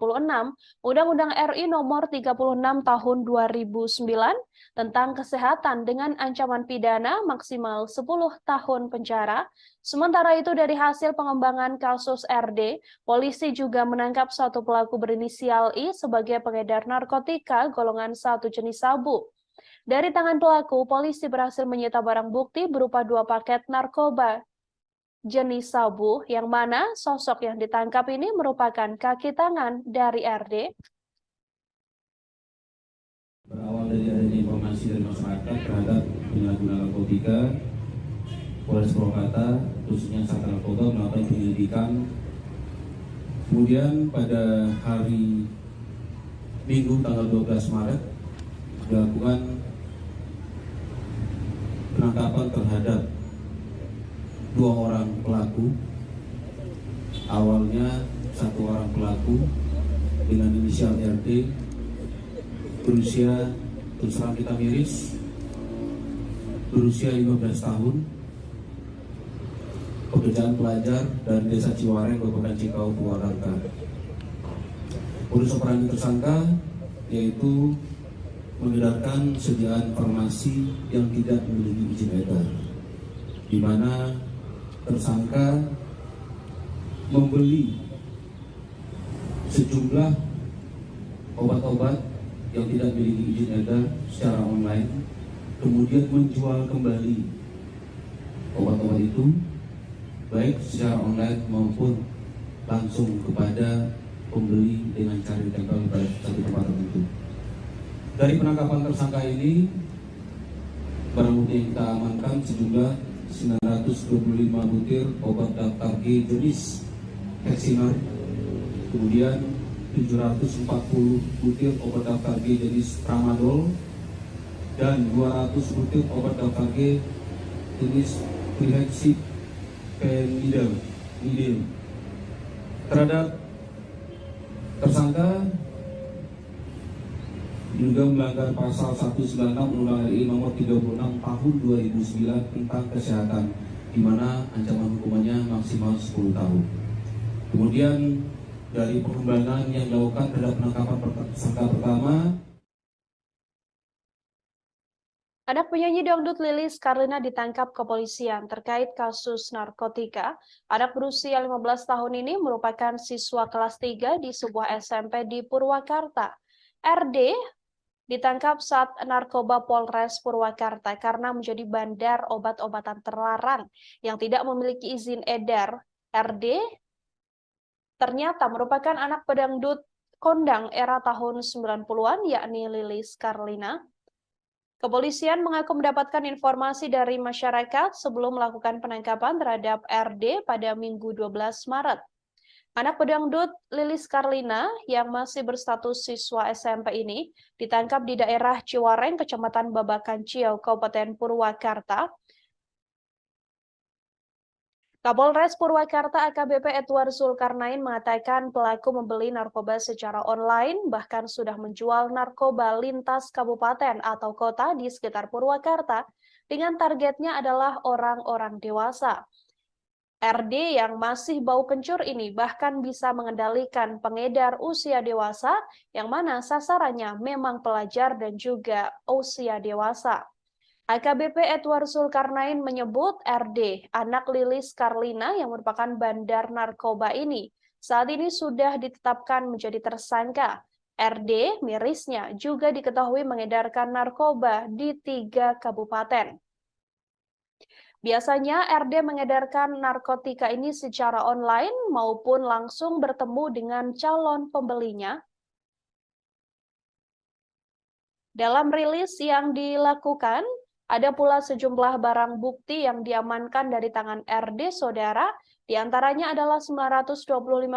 A: Undang-Undang RI Nomor 36 Tahun 2009 tentang kesehatan dengan ancaman pidana maksimal 10 tahun penjara. Sementara itu, dari hasil pengembangan kasus RD, polisi juga menangkap 1 pelaku berinisial I sebagai pengedar narkotika golongan 1 jenis sabu. Dari tangan pelaku, polisi berhasil menyita barang bukti berupa 2 paket narkoba jenis sabu, yang mana sosok yang ditangkap ini merupakan kaki tangan dari RD.
D: Berawal dari adanya informasi dari masyarakat terhadap penyalahgunaan narkotika, Polres Purwakarta, khususnya Satuan Narkoba, melakukan penyelidikan. Kemudian pada hari Minggu tanggal 12 Maret dilakukan penangkapan terhadap 2 orang pelaku. Awalnya 1 orang pelaku dengan inisial RD berusia, terus terang kita miris, berusia 15 tahun, pekerjaan pelajar dari Desa Ciwareng, Kabupaten Cikau, Purwakarta. Modus operandi tersangka yaitu mengedarkan sediaan farmasi yang tidak memiliki izin edar, di mana tersangka membeli sejumlah obat-obat yang tidak memiliki izin edar secara online, kemudian menjual kembali obat-obat itu baik secara online maupun langsung kepada pembeli dengan cara ditempel pada satu tempat tertentu. Dari penangkapan tersangka ini, barang bukti yang kita amankan sejumlah 925 butir obat daftar G jenis Hexiner, kemudian 740 butir obat daftar G jenis Tramadol, dan 200 butir obat daftar G jenis Chlorhexidine. Terhadap tersangka juga melanggar pasal 196 Undang-Undang RI Nomor 36 Tahun 2009 tentang kesehatan, di mana ancaman hukumannya maksimal 10 tahun. Kemudian dari pengembangan yang dilakukan terhadap penangkapan tersangka pertama,
A: Anak penyanyi dangdut Lilis Karlina ditangkap kepolisian terkait kasus narkotika. Anak berusia 15 tahun ini merupakan siswa kelas 3 di sebuah SMP di Purwakarta. RD ditangkap saat narkoba Polres Purwakarta karena menjadi bandar obat-obatan terlarang yang tidak memiliki izin edar. RD ternyata merupakan anak pedangdut kondang era tahun 90-an, yakni Lilis Karlina. Kepolisian mengaku mendapatkan informasi dari masyarakat sebelum melakukan penangkapan terhadap RD pada Minggu 12 Maret. Anak pedangdut Lilis Karlina yang masih berstatus siswa SMP ini ditangkap di daerah Ciwareng, Kecamatan Babakan Ciau, Kabupaten Purwakarta. Kapolres Purwakarta AKBP Edward Zulkarnain mengatakan pelaku membeli narkoba secara online, bahkan sudah menjual narkoba lintas kabupaten atau kota di sekitar Purwakarta dengan targetnya adalah orang-orang dewasa. RD yang masih bau kencur ini bahkan bisa mengendalikan pengedar usia dewasa yang mana sasarannya memang pelajar dan juga usia dewasa. AKBP Edward Zulkarnain menyebut RD, anak Lilis Karlina yang merupakan bandar narkoba ini, saat ini sudah ditetapkan menjadi tersangka. RD, mirisnya, juga diketahui mengedarkan narkoba di 3 kabupaten. Biasanya RD mengedarkan narkotika ini secara online maupun langsung bertemu dengan calon pembelinya. Dalam rilis yang dilakukan, ada pula sejumlah barang bukti yang diamankan dari tangan RD, saudara. Di antaranya adalah 925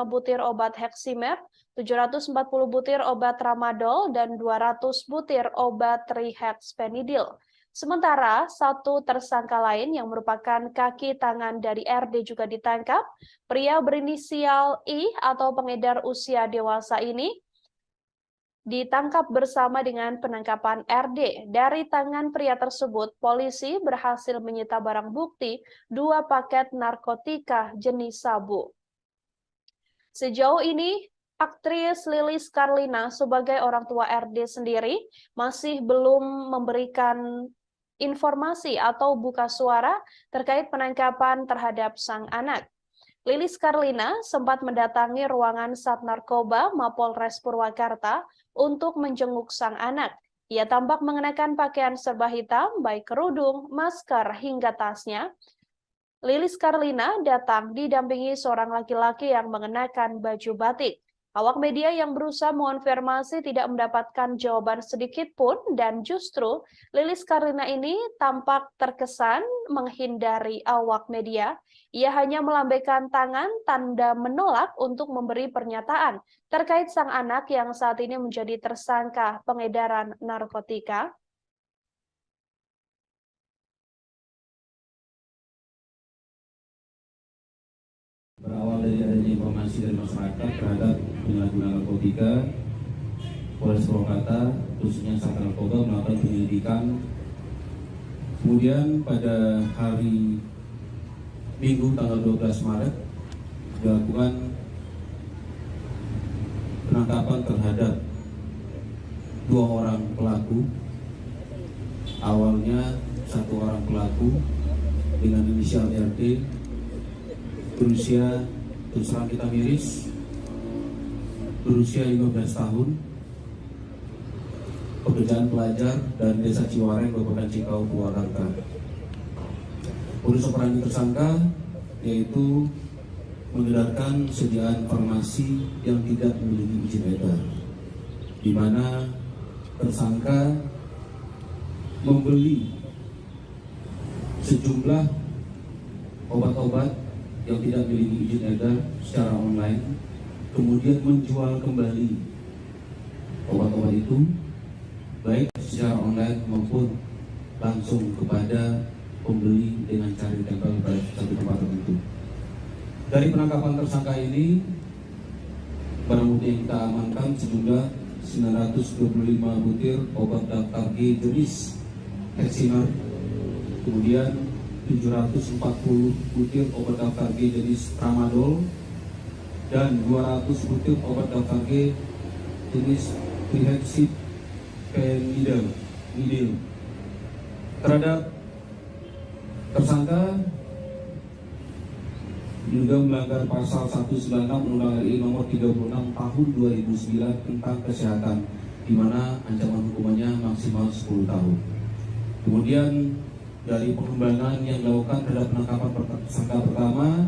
A: butir obat Heximer, 740 butir obat Tramadol, dan 200 butir obat Trihexpenidil. Sementara, satu tersangka lain yang merupakan kaki tangan dari RD juga ditangkap. Pria berinisial I atau pengedar usia dewasa ini ditangkap bersama dengan penangkapan RD. Dari tangan pria tersebut, polisi berhasil menyita barang bukti 2 paket narkotika jenis sabu. Sejauh ini, aktris Lilis Karlina sebagai orang tua RD sendiri masih belum memberikan informasi atau buka suara terkait penangkapan terhadap sang anak. Lilis Karlina sempat mendatangi ruangan Sat Narkoba Mapolres Purwakarta untuk menjenguk sang anak. Ia tampak mengenakan pakaian serba hitam, baik kerudung, masker, hingga tasnya. Lilis Karlina datang didampingi seorang laki-laki yang mengenakan baju batik. Awak media yang berusaha mengonfirmasi tidak mendapatkan jawaban sedikit pun, dan justru Lilis Karlina ini tampak terkesan menghindari awak media. Ia hanya melambaikan tangan tanda menolak untuk memberi pernyataan terkait sang anak yang saat ini menjadi tersangka pengedaran narkotika.
D: Berawal dari adanya informasi dari masyarakat terhadap penyalahgunaan narkotika, Polres Purwakarta, khususnya Sat Narkoba, melakukan penyelidikan. Kemudian pada hari Minggu tanggal 12 Maret dilakukan penangkapan terhadap 2 orang pelaku. Awalnya 1 orang pelaku dengan inisial RD, berusia, terus terang kita miris, berusia 15 tahun, pekerjaan pelajar, dan desa Ciwareng, Kabupaten Cikau, Purwakarta. Modus operandi tersangka yaitu mengedarkan sediaan farmasi yang tidak memiliki izin edar, di mana tersangka membeli sejumlah obat-obat yang tidak memiliki izin edar secara online, kemudian menjual kembali obat-obat itu baik secara online maupun langsung kepada pembeli dengan cara ditempel pada satu tempat tertentu. Dari penangkapan tersangka ini, barang bukti yang kita amankan sejumlah 925 butir obat daftar G jenis Heximer, kemudian 740 butir obat daftar G jenis Tramadol, dan 200 butir obat daftar G jenis Trihexpenidil. Terhadap tersangka juga melanggar pasal 196 Undang-Undang RI nomor 36 tahun 2009 tentang kesehatan, di mana ancaman hukumannya maksimal 10 tahun. Kemudian dari pengembangan yang dilakukan terhadap penangkapan tersangka pertama,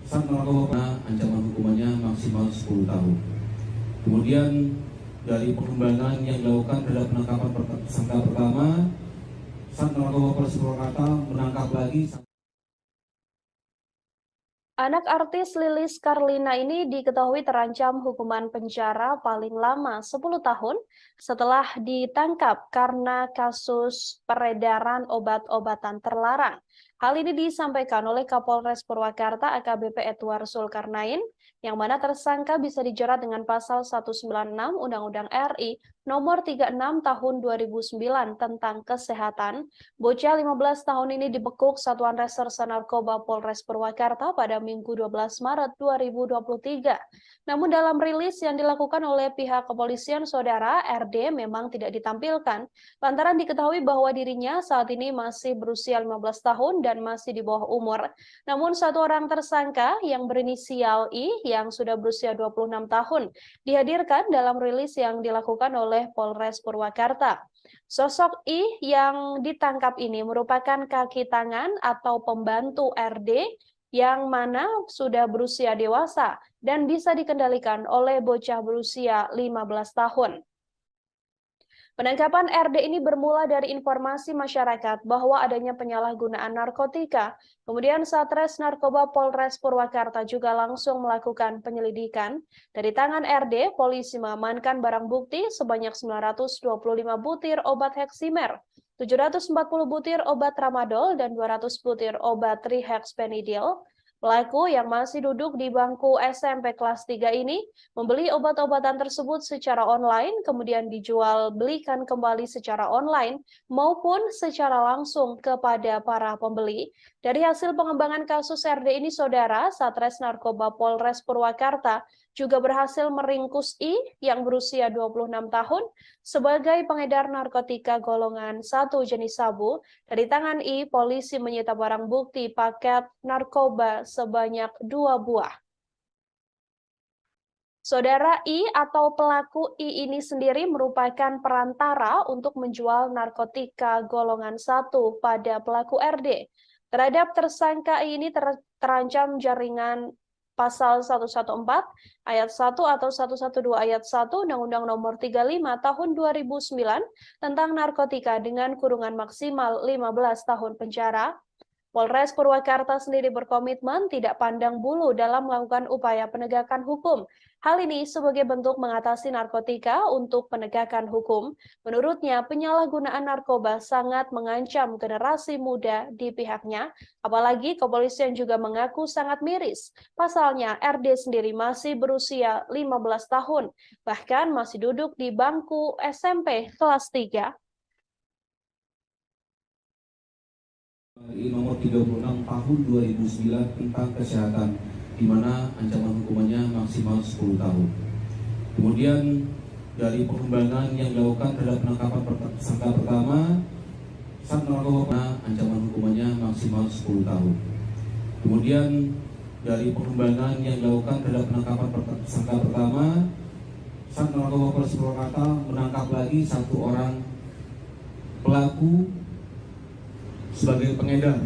D: Sat Narkoba, ancaman hukumannya maksimal 10 tahun. Kemudian dari pengembangan yang dilakukan terhadap penangkapan tersangka pertama, Sat Narkoba Polres Purwakarta menangkap lagi.
A: Anak artis Lilis Karlina ini diketahui terancam hukuman penjara paling lama 10 tahun setelah ditangkap karena kasus peredaran obat-obatan terlarang. Hal ini disampaikan oleh Kapolres Purwakarta AKBP Edward Zulkarnain, yang mana tersangka bisa dijerat dengan pasal 196 Undang-Undang RI Nomor 36 Tahun 2009 tentang Kesehatan. Bocah 15 tahun ini dibekuk Satuan Reserse Narkoba Polres Purwakarta pada Minggu 12 Maret 2023. Namun dalam rilis yang dilakukan oleh pihak kepolisian, saudara, RD memang tidak ditampilkan lantaran diketahui bahwa dirinya saat ini masih berusia 15 tahun dan masih di bawah umur. Namun satu orang tersangka yang berinisial I yang sudah berusia 26 tahun dihadirkan dalam rilis yang dilakukan oleh Polres Purwakarta. Sosok I yang ditangkap ini merupakan kaki tangan atau pembantu RD yang mana sudah berusia dewasa dan bisa dikendalikan oleh bocah berusia 15 tahun. Penangkapan RD ini bermula dari informasi masyarakat bahwa adanya penyalahgunaan narkotika. Kemudian Satres Narkoba Polres Purwakarta juga langsung melakukan penyelidikan. Dari tangan RD, polisi mengamankan barang bukti sebanyak 925 butir obat heksimer, 740 butir obat tramadol, dan 200 butir obat trihexpenidil. Pelaku yang masih duduk di bangku SMP kelas 3 ini membeli obat-obatan tersebut secara online, kemudian dijual belikan kembali secara online maupun secara langsung kepada para pembeli. Dari hasil pengembangan kasus RD ini, saudara, Satres Narkoba Polres Purwakarta juga berhasil meringkus I yang berusia 26 tahun sebagai pengedar narkotika golongan 1 jenis sabu. Dari tangan I, polisi menyita barang bukti paket narkoba sebanyak 2 buah. Saudara, I atau pelaku I ini sendiri merupakan perantara untuk menjual narkotika golongan 1 pada pelaku RD. Terhadap tersangka I ini terancam jaringan Pasal 114 Ayat 1 atau 112 Ayat 1 Undang-Undang Nomor 35 Tahun 2009 tentang narkotika dengan kurungan maksimal 15 tahun penjara. Polres Purwakarta sendiri berkomitmen tidak pandang bulu dalam melakukan upaya penegakan hukum. Hal ini sebagai bentuk mengatasi narkotika untuk penegakan hukum. Menurutnya, penyalahgunaan narkoba sangat mengancam generasi muda di pihaknya, apalagi kepolisian juga mengaku sangat miris. Pasalnya, RD sendiri masih berusia 15 tahun, bahkan masih duduk di bangku SMP kelas 3.
D: Nomor 36 tahun 2009 tentang kesehatan, di mana ancaman hukumannya maksimal 10 tahun. Kemudian dari pengembangan yang dilakukan terhadap penangkapan tersangka pertama, saat narkoba, ancaman hukumannya maksimal 10 tahun. Kemudian dari pengembangan yang dilakukan terhadap penangkapan tersangka pertama, saat narkoba Polres Purwakarta menangkap lagi satu orang pelaku sebagai pengedar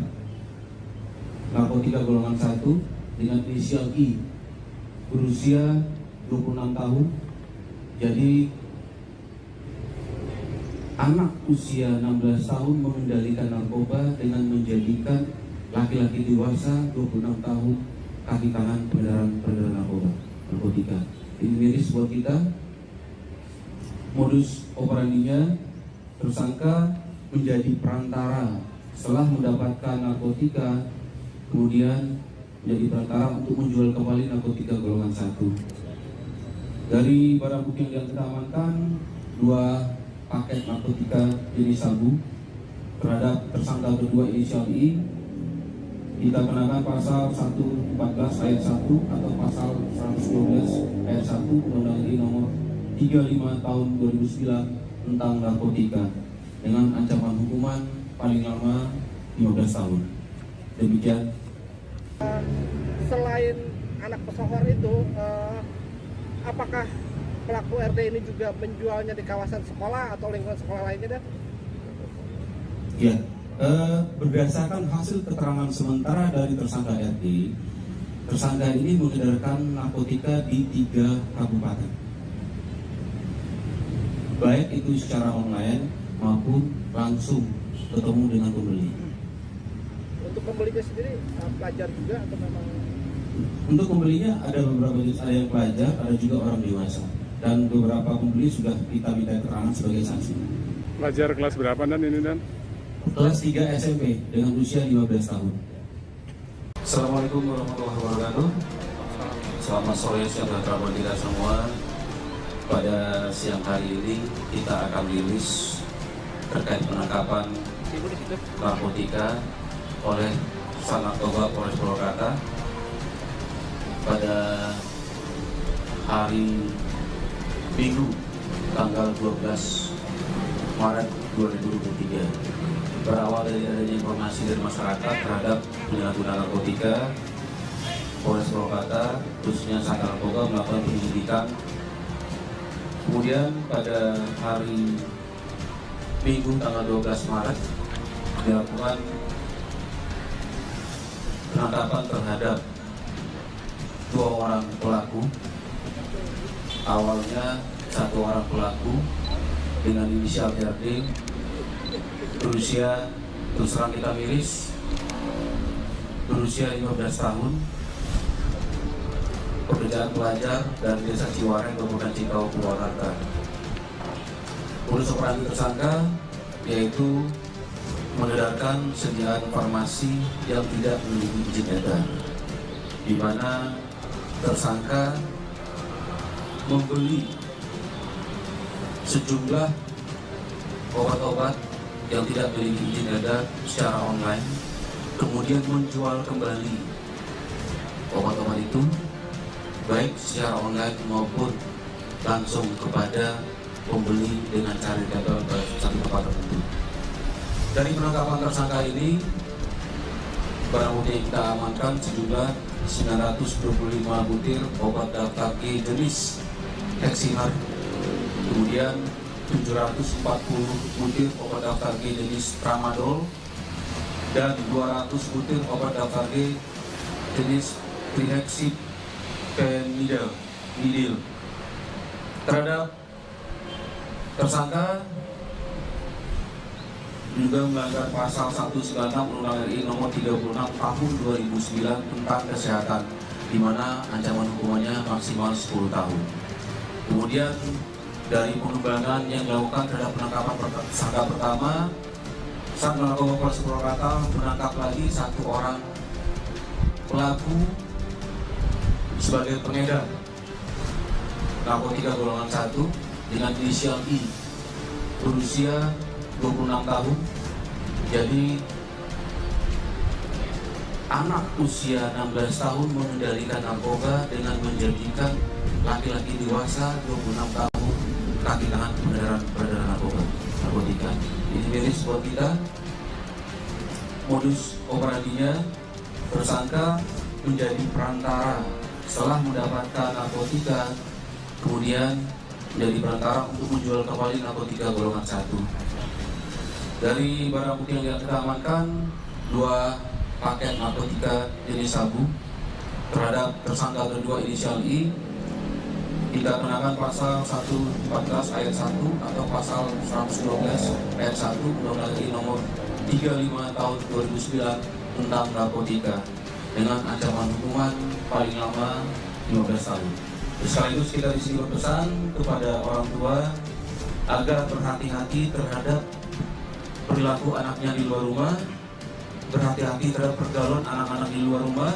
D: narkotika golongan 1 dengan inisial I, berusia 26 tahun. Jadi anak usia 16 tahun mengendalikan narkoba dengan menjadikan laki-laki dewasa 26 tahun kaki tangan peredaran narkotika. Ini miris buat kita. Modus operandinya, tersangka menjadi perantara setelah mendapatkan narkotika, kemudian menjadi perantara untuk menjual kembali narkotika golongan 1. Dari barang bukti yang kita amankan, 2 paket narkotika jenis sabu. Terhadap tersangka kedua inisial I, kita kenakan pasal 114 ayat 1 atau pasal 112 ayat 1 Undang-Undang RI Nomor 35 Tahun 2009 tentang narkotika dengan ancaman hukuman paling lama 15 tahun. Demikian.
F: Selain anak pesohor itu, apakah pelaku RD ini juga menjualnya di kawasan sekolah atau lingkungan sekolah lainnya, Dan?
D: Ya, berdasarkan hasil keterangan sementara dari tersangka RD, tersangka ini mengedarkan narkotika di 3 kabupaten, baik itu secara online maupun langsung ketemu dengan pembeli.
F: Untuk pembelinya sendiri pelajar juga atau memang?
D: Untuk pembelinya ada beberapa jenis, ada yang pelajar, ada juga orang dewasa, dan beberapa pembeli sudah kita minta keterangan sebagai saksi.
G: Pelajar kelas berapa Dan ini Dan?
D: kelas 3 SMP dengan usia 15 tahun. Assalamualaikum warahmatullahi wabarakatuh. Selamat sore, sejahtera buat kita semua. Pada siang hari ini kita akan rilis terkait penangkapan narkotika oleh Sat Narkoba Polres Purwakarta pada hari Minggu tanggal 12 Maret 2023. Berawal dari adanya informasi dari masyarakat terhadap penyalahgunaan narkotika, Polres Purwakarta khususnya Sat Narkoba melakukan penyelidikan. Kemudian pada hari Minggu tanggal 12 Maret dilakukan penangkapan terhadap 2 orang pelaku. Awalnya 1 orang pelaku dengan inisial RD berusia, terus terang kita miris, berusia 15 tahun, pekerjaan pelajar dari Desa Ciwareng, Kabupaten Cikau, Purwakarta. Modus operandi tersangka yaitu mengedarkan sediaan farmasi yang tidak memiliki izin edar, di mana tersangka membeli sejumlah obat-obat yang tidak memiliki izin edar secara online, kemudian menjual kembali obat-obat itu baik secara online maupun langsung kepada pembeli dengan cara gagal ke satu tempat tertentu. Dari penangkapan tersangka ini, barang bukti yang kita amankan sejumlah 925 butir obat daftar G jenis Heximer, kemudian 740 butir obat daftar G jenis Tramadol, dan 200 butir obat daftar G jenis Trihexyphenidyl. Terhadap tersangka juga melanggar pasal 196 Undang-Undang RI nomor 36 tahun 2009 tentang kesehatan, di mana ancaman hukumannya maksimal 10 tahun. Kemudian dari pengembangan yang dilakukan terhadap penangkapan tersangka pertama, Sat Narkoba Polres Purwakarta menangkap lagi 1 orang pelaku sebagai pengedar narkotika golongan 1 dengan inisial I, berusia 26 tahun. Jadi anak usia 16 tahun mengendalikan narkoba dengan menjadikan laki-laki dewasa 26 tahun kaki tangan peredaran narkotika. Ini miris buat kita. Modus operandinya, tersangka menjadi perantara setelah mendapatkan narkotika, kemudian menjadi perantara untuk menjual kembali narkotika golongan 1. Dari barang bukti yang kita amankan 2 paket narkotika jenis sabu. Terhadap tersangka kedua inisial I, kita kenakan pasal 114 ayat 1 atau pasal 112 ayat 1 Undang-Undang RI nomor 35 tahun 2009 tentang narkotika dengan ancaman hukuman paling lama 15 tahun. Sekaligus kita di sini berpesan kepada orang tua agar berhati-hati terhadap perilaku anaknya di luar rumah, berhati-hati terhadap pergaulan anak-anak di luar rumah.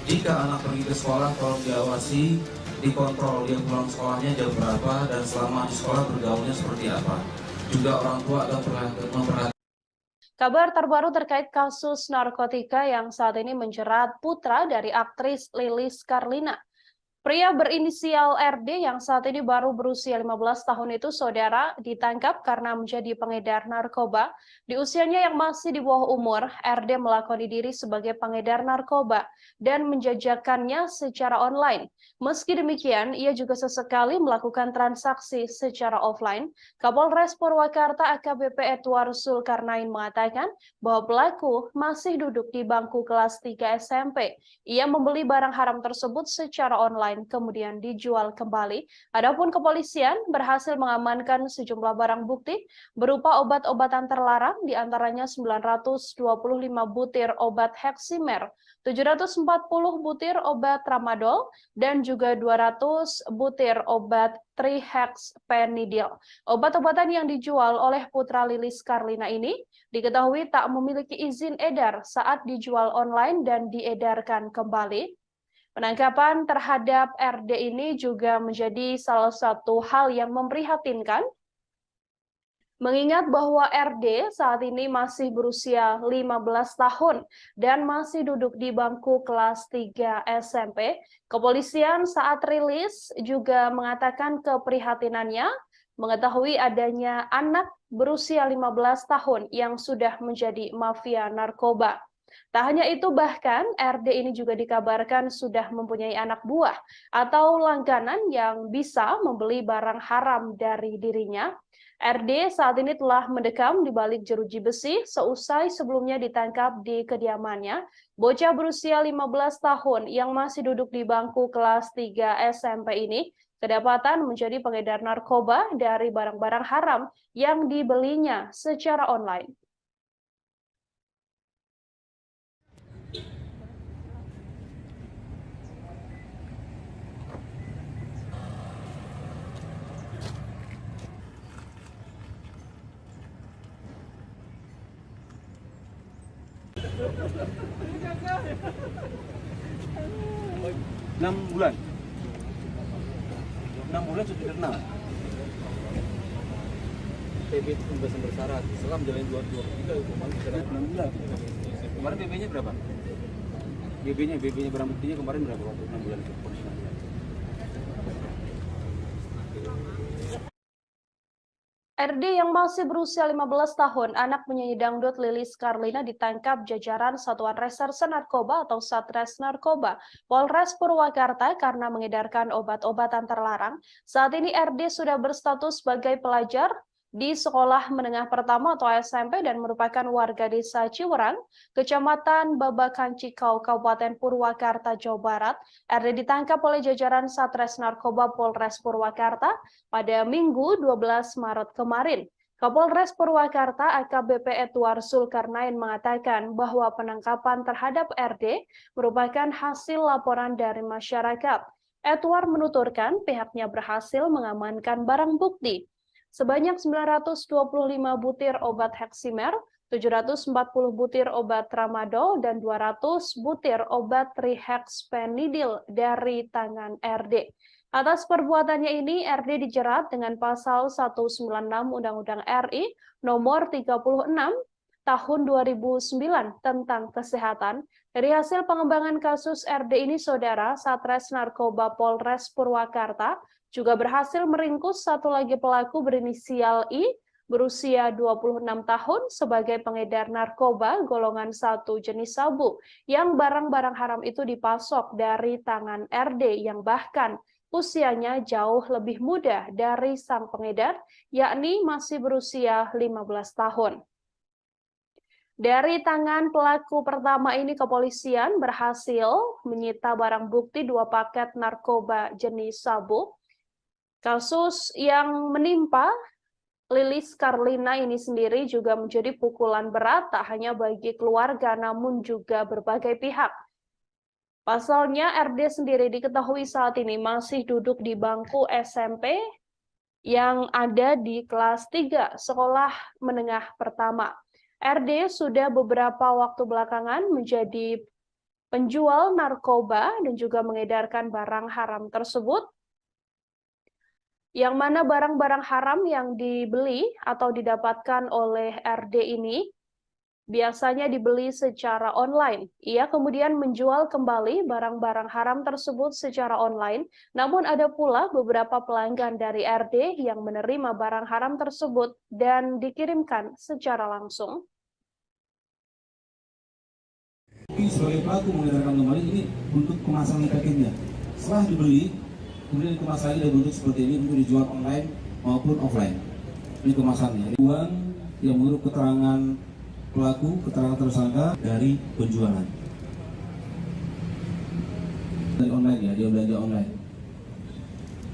D: Jika anak pergi ke sekolah, tolong diawasi, dikontrol dia pulang sekolahnya jam berapa dan selama di sekolah bergaulnya seperti apa. Juga orang tua akan memperhatikan.
A: Kabar terbaru terkait kasus narkotika yang saat ini menjerat putra dari aktris Lilis Karlina. Pria berinisial RD yang saat ini baru berusia 15 tahun itu, saudara, ditangkap karena menjadi pengedar narkoba. Di usianya yang masih di bawah umur, RD melakoni diri sebagai pengedar narkoba dan menjajakannya secara online. Meski demikian, ia juga sesekali melakukan transaksi secara offline. Kapolres Purwakarta AKBP Edward Zulkarnain mengatakan bahwa pelaku masih duduk di bangku kelas 3 SMP. Ia membeli barang haram tersebut secara online online kemudian dijual kembali. Adapun kepolisian berhasil mengamankan sejumlah barang bukti berupa obat-obatan terlarang, diantaranya 925 butir obat Heximer, 740 butir obat Tramadol, dan juga 200 butir obat trihexpenidil. Obat-obatan yang dijual oleh putra Lilis Karlina ini diketahui tak memiliki izin edar saat dijual online dan diedarkan kembali. Penangkapan terhadap RD ini juga menjadi salah satu hal yang memprihatinkan, mengingat bahwa RD saat ini masih berusia 15 tahun dan masih duduk di bangku kelas 3 SMP. Kepolisian saat rilis juga mengatakan keprihatinannya mengetahui adanya anak berusia 15 tahun yang sudah menjadi mafia narkoba. Tak hanya itu, bahkan RD ini juga dikabarkan sudah mempunyai anak buah atau langganan yang bisa membeli barang haram dari dirinya. RD saat ini telah mendekam di balik jeruji besi seusai sebelumnya ditangkap di kediamannya. Bocah berusia 15 tahun yang masih duduk di bangku kelas 3 SMP ini kedapatan menjadi pengedar narkoba dari barang-barang haram yang dibelinya secara online.
B: Enam bulan. 6 bulan sudah kenal.
C: PB itu pembebasan bersyarat. Setelah menjalani 2 hukuman bersyarat
B: 6 bulan. Kemarin BB-nya berapa? BB-nya barang buktinya kemarin berapa waktu 6 bulan itu?
A: RD yang masih berusia 15 tahun, anak penyanyi dangdut Lilis Karlina ditangkap jajaran Satuan Reserse Narkoba atau Satres Narkoba Polres Purwakarta karena mengedarkan obat-obatan terlarang. Saat ini RD sudah berstatus sebagai pelajar di Sekolah Menengah Pertama atau SMP dan merupakan warga desa Ciwerang, Kecamatan Babakan Cikau, Kabupaten Purwakarta, Jawa Barat. RD ditangkap oleh jajaran Satres Narkoba Polres Purwakarta pada Minggu 12 Maret kemarin. Kapolres Purwakarta AKBP Edward Zulkarnain mengatakan bahwa penangkapan terhadap RD merupakan hasil laporan dari masyarakat. Edward menuturkan pihaknya berhasil mengamankan barang bukti sebanyak 925 butir obat Heximer, 740 butir obat Tramadol, dan 200 butir obat trihexpenidil dari tangan RD. Atas perbuatannya ini, RD dijerat dengan pasal 196 Undang-Undang RI nomor 36 tahun 2009 tentang kesehatan. Dari hasil pengembangan kasus RD ini, Saudara, Satres Narkoba Polres Purwakarta juga berhasil meringkus satu lagi pelaku berinisial I berusia 26 tahun sebagai pengedar narkoba golongan 1 jenis sabu yang barang-barang haram itu dipasok dari tangan RD yang bahkan usianya jauh lebih muda dari sang pengedar, yakni masih berusia 15 tahun. Dari tangan pelaku pertama ini, kepolisian berhasil menyita barang bukti 2 paket narkoba jenis sabu. Kasus yang menimpa Lilis Karlina ini sendiri juga menjadi pukulan berat tak hanya bagi keluarga namun juga berbagai pihak. Pasalnya RD sendiri diketahui saat ini masih duduk di bangku SMP yang ada di kelas 3 Sekolah Menengah Pertama. RD sudah beberapa waktu belakangan menjadi penjual narkoba dan juga mengedarkan barang haram tersebut, yang mana barang-barang haram yang dibeli atau didapatkan oleh RD ini biasanya dibeli secara online. Ia kemudian menjual kembali barang-barang haram tersebut secara online, namun ada pula beberapa pelanggan dari RD yang menerima barang haram tersebut dan dikirimkan secara langsung.
D: Sebagai pelaku mengedarkan kembali ini untuk kemasan paketnya. Setelah dibeli, kemudian dikemas lagi dalam bentuk seperti ini untuk dijual online maupun offline. Ini kemasannya. Uang yang menurut keterangan pelaku, keterangan tersangka dari penjualan. Dari online ya, dia belanja online.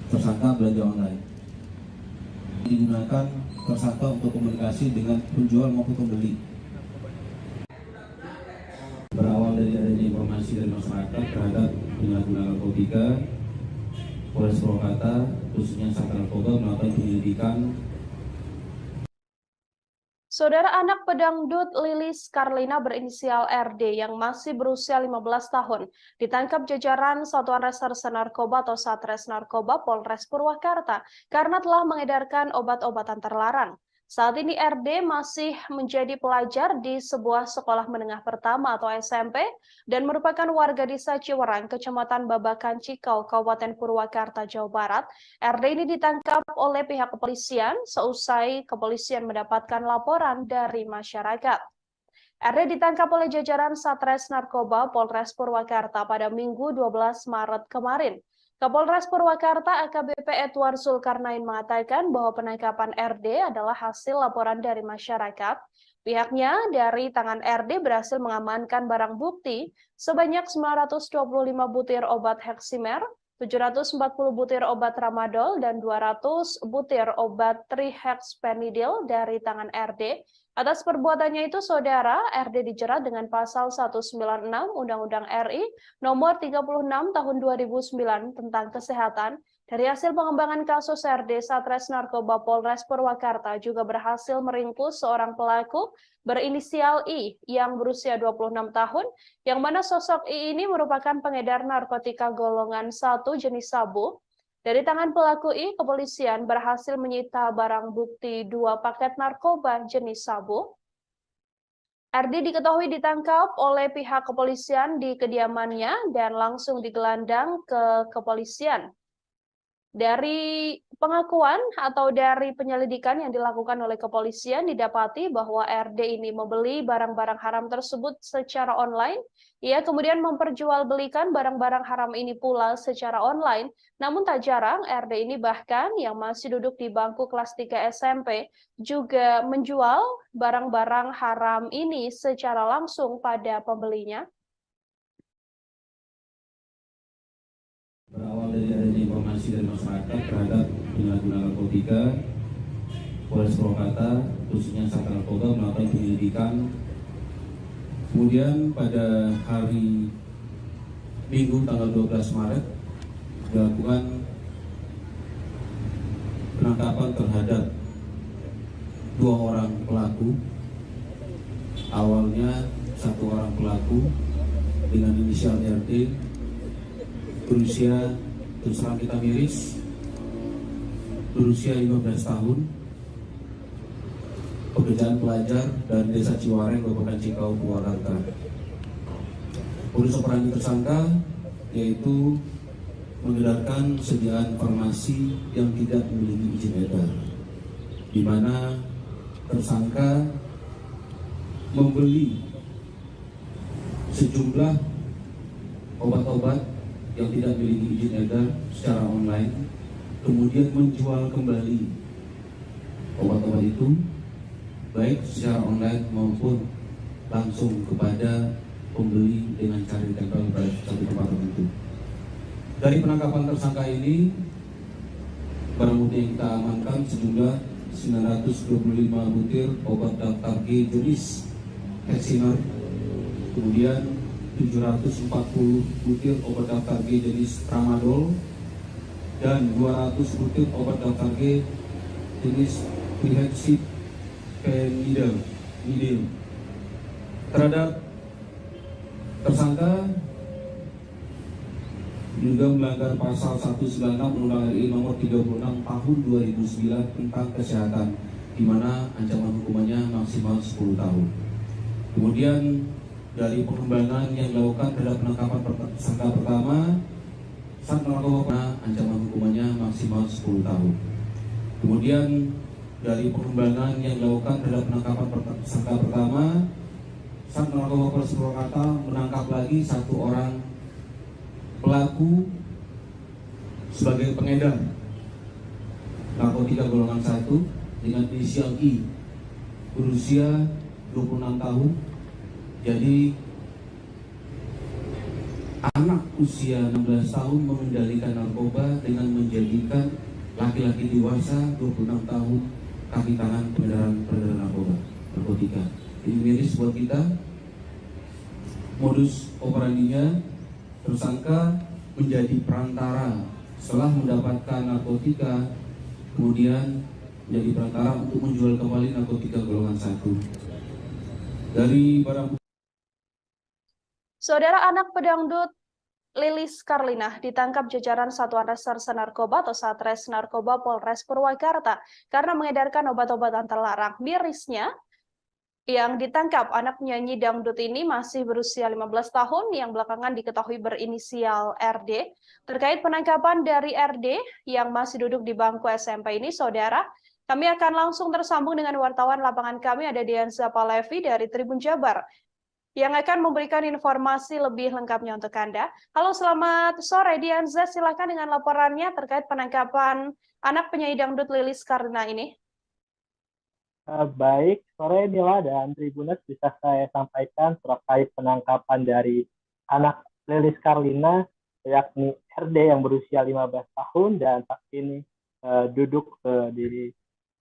D: tersangka belanja online. Digunakan tersangka untuk komunikasi dengan penjual maupun pembeli. Berawal dari adanya informasi dari masyarakat terhadap penyalahgunaan narkotika, Polres Purwakarta khususnya Sat Narkoba melakukan penyelidikan.
A: Saudara anak pedangdut Lilis Karlina berinisial RD yang masih berusia 15 tahun ditangkap jajaran Satuan Reserse Narkoba atau Satres Narkoba Polres Purwakarta karena telah mengedarkan obat-obatan terlarang. Saat ini RD masih menjadi pelajar di sebuah sekolah menengah pertama atau SMP dan merupakan warga desa Ciwerang, Kecamatan Babakan Cikau, Kabupaten Purwakarta, Jawa Barat. RD ini ditangkap oleh pihak kepolisian seusai kepolisian mendapatkan laporan dari masyarakat. RD ditangkap oleh jajaran Satres Narkoba Polres Purwakarta pada Minggu 12 Maret kemarin. Kapolres Purwakarta AKBP Edward Zulkarnain mengatakan bahwa penangkapan RD adalah hasil laporan dari masyarakat. Pihaknya dari tangan RD berhasil mengamankan barang bukti sebanyak 925 butir obat Heximer, 740 butir obat Tramadol, dan 200 butir obat Trihexpenidil dari tangan RD. Atas perbuatannya itu, Saudara, RD dijerat dengan pasal 196 Undang-Undang RI nomor 36 tahun 2009 tentang kesehatan. Dari hasil pengembangan kasus, RD Satres Narkoba Polres Purwakarta juga berhasil meringkus seorang pelaku berinisial I yang berusia 26 tahun, yang mana sosok I ini merupakan pengedar narkotika golongan 1 jenis sabu. Dari tangan pelaku I, kepolisian berhasil menyita barang bukti 2 paket narkoba jenis sabu. RD diketahui ditangkap oleh pihak kepolisian di kediamannya dan langsung digelandang ke kepolisian. Dari pengakuan atau dari penyelidikan yang dilakukan oleh kepolisian didapati bahwa RD ini membeli barang-barang haram tersebut secara online. Ia kemudian memperjualbelikan barang-barang haram ini pula secara online. Namun tak jarang RD ini bahkan yang masih duduk di bangku kelas 3 SMP juga menjual barang-barang haram ini secara langsung pada pembelinya.
D: Berawal dari adanya informasi dari masyarakat terhadap penyalahgunaan narkotika, Polres Purwakarta khususnya Sat Narkoba melakukan penyelidikan. Kemudian pada hari Minggu tanggal 12 Maret dilakukan penangkapan terhadap 2 orang pelaku. Awalnya 1 orang pelaku dengan inisial RD berusia, terus terang kita miris, berusia 15 tahun, pekerjaan pelajar dari desa Ciwareng, Kabupaten Cikau, Purwakarta. Modus operandi tersangka yaitu mengedarkan sediaan farmasi yang tidak memiliki izin edar, di mana tersangka membeli sejumlah obat-obat yang tidak memiliki izin edar secara online, kemudian menjual kembali obat-obat itu baik secara online maupun langsung kepada pembeli dengan cara ditempel pada satu tempat tertentu. Dari penangkapan tersangka ini, barang bukti yang kita amankan sejumlah 925 butir obat daftar G jenis Heximer, kemudian 740 butir obat daftar G jenis Tramadol, dan 200 butir obat daftar G jenis Trihexpenidil. Terhadap tersangka juga melanggar pasal 196 Undang-Undang RI nomor 36 tahun 2009 tentang kesehatan, di mana ancaman hukumannya maksimal 10 tahun. Kemudian dari pengembangan yang dilakukan terhadap penangkapan tersangka pertama, Sat Narkoba ancaman hukumannya maksimal 10 tahun. Kemudian dari pengembangan yang dilakukan terhadap penangkapan tersangka pertama, Sat Narkoba Polres Purwakarta menangkap lagi 1 orang pelaku sebagai pengedar narkotika golongan 1 dengan inisial I, berusia 26 tahun. Jadi anak usia 16 tahun mengendalikan narkoba dengan menjadikan laki-laki dewasa 26 tahun kaki tangan peredaran narkotika. Ini miris buat kita. Modus operandinya, tersangka menjadi perantara setelah mendapatkan narkotika, kemudian menjadi perantara untuk menjual kembali narkotika golongan 1. Dari barang
A: Saudara, anak pedangdut Lilis Karlina ditangkap jajaran Satuan Reserse Narkoba atau Satres Narkoba Polres Purwakarta karena mengedarkan obat-obatan terlarang. Mirisnya, yang ditangkap anak penyanyi dangdut ini masih berusia 15 tahun yang belakangan diketahui berinisial RD. Terkait penangkapan dari RD yang masih duduk di bangku SMP ini, saudara, kami akan langsung tersambung dengan wartawan lapangan kami, ada Dianza Palevi dari Tribun Jabar, yang akan memberikan informasi lebih lengkapnya untuk Anda. Halo, selamat sore Dianza, silakan dengan laporannya terkait penangkapan anak penyanyi dangdut Lilis Karlina ini.
E: Baik, sore Nila dan Tribuners, bisa saya sampaikan terkait penangkapan dari anak Lilis Karlina, yakni RD yang berusia 15 tahun dan saat ini duduk di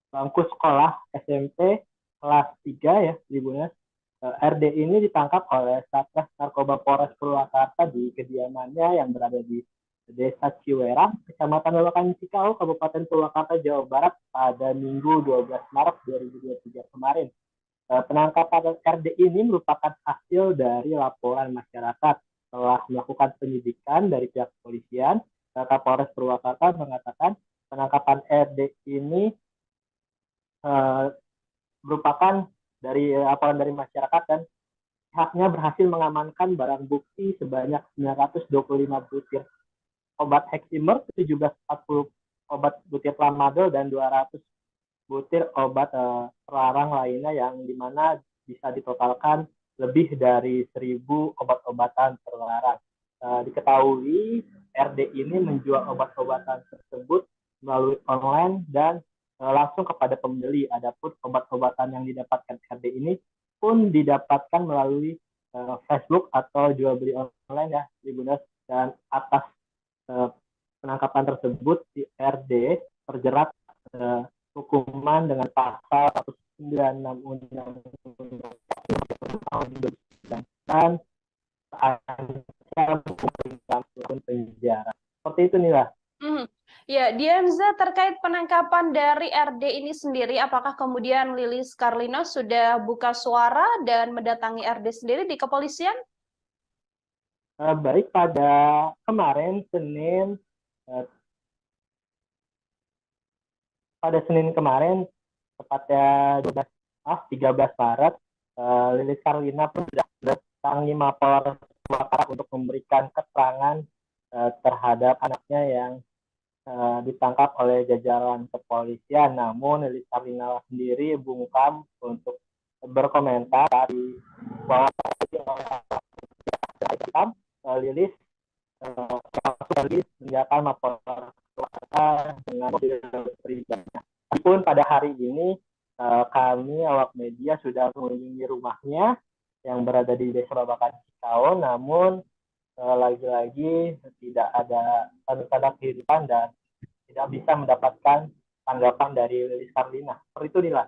E: bangku sekolah SMP kelas 3 ya, Tribuners. RD ini ditangkap oleh Satres Narkoba Polres Purwakarta di kediamannya yang berada di Desa Ciwerang, Kecamatan Lolokan Cikau, Kabupaten Purwakarta, Jawa Barat pada Minggu 12 Maret 2023 kemarin. Penangkapan RD ini merupakan hasil dari laporan masyarakat. Setelah melakukan penyidikan dari pihak kepolisian, Kapolres Purwakarta mengatakan penangkapan RD ini merupakan dari laporan dari masyarakat dan pihaknya berhasil mengamankan barang bukti sebanyak 925 butir obat Heximer, 1740 obat butir tramadol, dan 200 butir obat terlarang lainnya yang dimana bisa ditotalkan lebih dari 1.000 obat-obatan terlarang. Diketahui RD ini menjual obat-obatan tersebut melalui online dan langsung kepada pembeli. Adapun obat-obatan yang didapatkan RD ini pun didapatkan melalui Facebook atau jual beli online ya, Tribuners. Dan atas penangkapan tersebut si RD terjerat hukuman dengan pasal 196 Undang-Undang tahun 2009 dan terancam hukuman penjara. Seperti itu nih lah.
A: Ya, Dianza, terkait penangkapan dari RD ini sendiri, apakah kemudian Lilis Karlina sudah buka suara dan mendatangi RD sendiri di kepolisian?
E: Baik, pada kemarin Senin kemarin, tepatnya 13 Maret, Lilis Karlina pun sudah mendatangi Mapolres Purwakarta untuk memberikan keterangan terhadap anaknya yang ditangkap oleh jajaran kepolisian. Namun Lilis Karlina sendiri bungkam untuk berkomentar bahwa Lilis meninggalkan Mapolres Purwakarta dengan mobil pribadinya. Meskipun pada hari ini kami awak media sudah mengunjungi rumahnya yang berada di Desa Babakan Cikau, namun lagi-lagi tidak ada tanda-tanda kehidupan dan tidak bisa mendapatkan tanggapan dari Lilis Karlina. Seperti itu, Nila.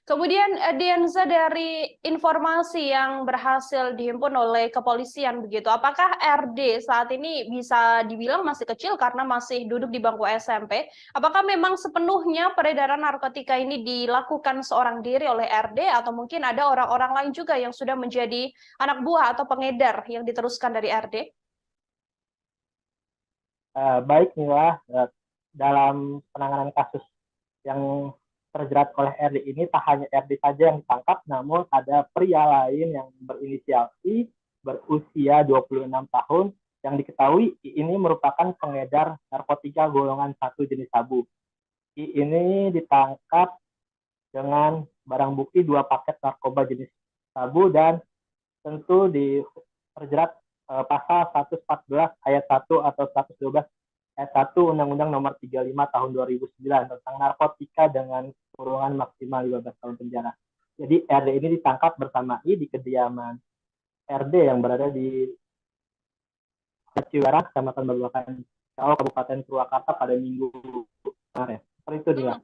A: Kemudian Dianza, dari informasi yang berhasil dihimpun oleh kepolisian begitu, apakah RD saat ini bisa dibilang masih kecil karena masih duduk di bangku SMP? Apakah memang sepenuhnya peredaran narkotika ini dilakukan seorang diri oleh RD atau mungkin ada orang-orang lain juga yang sudah menjadi anak buah atau pengedar yang diteruskan dari RD?
E: Baik, Nila, dalam penanganan kasus yang terjerat oleh RD ini, tak hanya RD saja yang ditangkap, namun ada pria lain yang berinisial I, berusia 26 tahun, yang diketahui I ini merupakan pengedar narkotika golongan 1 jenis sabu. I ini ditangkap dengan barang bukti 2 paket narkoba jenis sabu dan tentu terjerat pasal 114 ayat 1 atau 112 ayat 1 Undang-Undang Nomor 35 Tahun 2009 tentang narkotika dengan kurungan maksimal 15 tahun penjara. Jadi RD ini ditangkap bersama I di kediaman RD yang berada di Ciwarang, Kecamatan Babakan, Kabupaten Purwakarta pada Minggu kemarin. Seperti itu, Dila.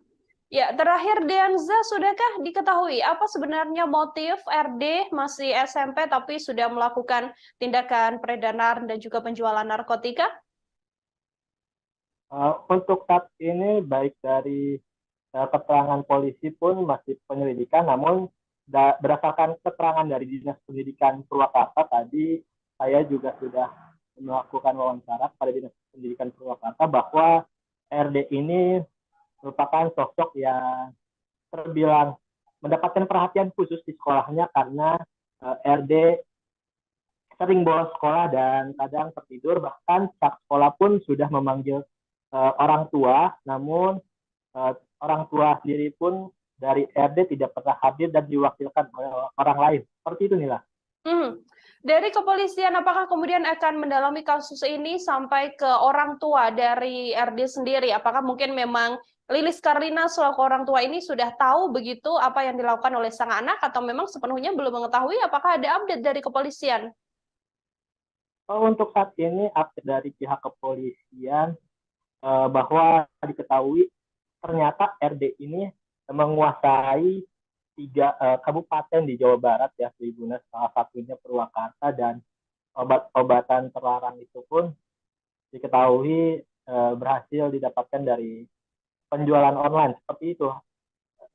A: Ya, terakhir Dianza, sudahkah diketahui apa sebenarnya motif RD masih SMP tapi sudah melakukan tindakan peredaran dan juga penjualan narkotika?
E: Untuk saat ini baik dari keterangan polisi pun masih penyelidikan, namun berdasarkan keterangan dari Dinas Pendidikan Purwakarta tadi, saya juga sudah melakukan wawancara pada Dinas Pendidikan Purwakarta bahwa RD ini merupakan sosok yang terbilang mendapatkan perhatian khusus di sekolahnya karena RD sering bolos sekolah dan kadang tertidur, bahkan pihak sekolah pun sudah memanggil orang tua, namun orang tua sendiri pun dari RD tidak pernah hadir dan diwakilkan oleh orang lain. Seperti itu, Nila.
A: Dari kepolisian, apakah kemudian akan mendalami kasus ini sampai ke orang tua dari RD sendiri? Apakah mungkin memang Lilis Karlina selaku orang tua ini sudah tahu begitu apa yang dilakukan oleh sang anak, atau memang sepenuhnya belum mengetahui? Apakah ada update dari kepolisian?
E: Untuk saat ini update dari pihak kepolisian bahwa diketahui ternyata RD ini menguasai 3 kabupaten di Jawa Barat ya, Tribunus, salah satunya Purwakarta, dan obat-obatan terlarang itu pun diketahui berhasil didapatkan dari penjualan online. Seperti itu,